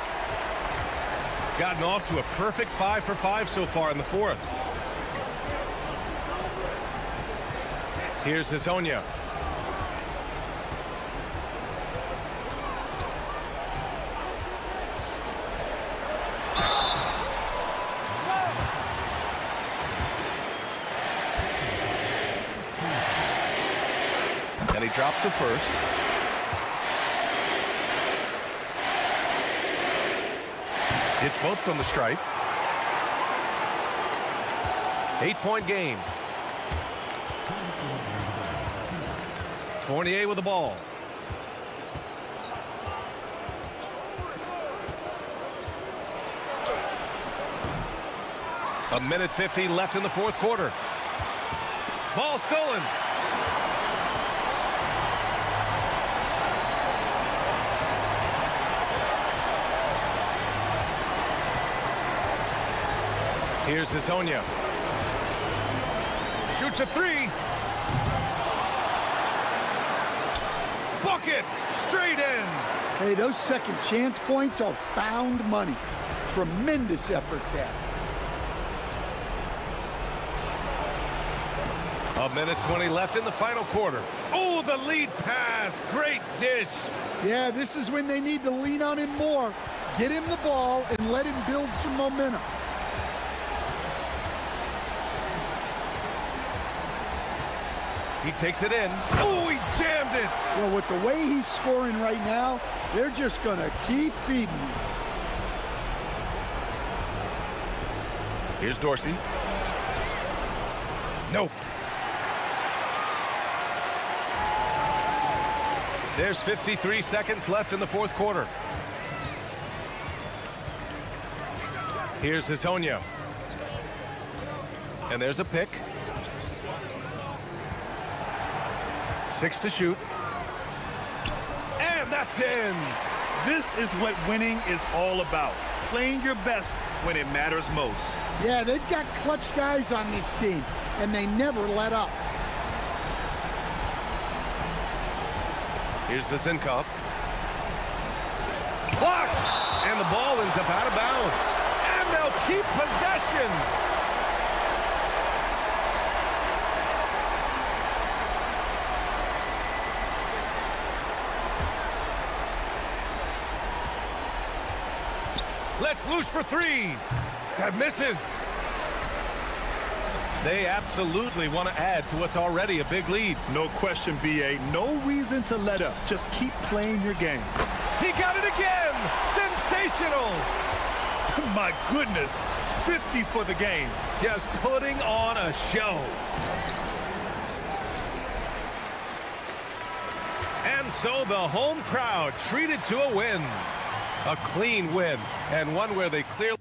Gotten off to a perfect 5 for 5 so far in the fourth. Here's Hazonia. And he drops the first. It's both from the stripe. 8-point game. Fournier with the ball. A minute 50 left in the fourth quarter. Ball stolen. Here's Hazonia. Shoots a 3. Bucket! Straight in!
Hey, those second chance points are found money. Tremendous effort there.
A minute 20 left in the final quarter. Oh, the lead pass. Great dish.
Yeah, this is when they need to lean on him more. Get him the ball and let him build some momentum.
He takes it in. Oh, he jammed it.
Well, with the way he's scoring right now, they're just going to keep feeding him.
Here's Dorsey. Nope. There's 53 seconds left in the fourth quarter. Here's Hezonja. And there's a pick. 6 to shoot. And that's in.
This is what winning is all about. Playing your best when it matters most.
Yeah, they've got clutch guys on this team, and they never let up.
Here's Vezinkov. Blocked! And the ball ends up out of bounds. And they'll keep possession. Let's loose for three. That misses. They absolutely want to add to what's already a big lead.
No question, BA. No reason to let up. Just keep playing your game.
He got it again. Sensational.
My goodness. 50 for the game.
Just putting on a show. And so the home crowd treated to a win. A clean win, and one where they clearly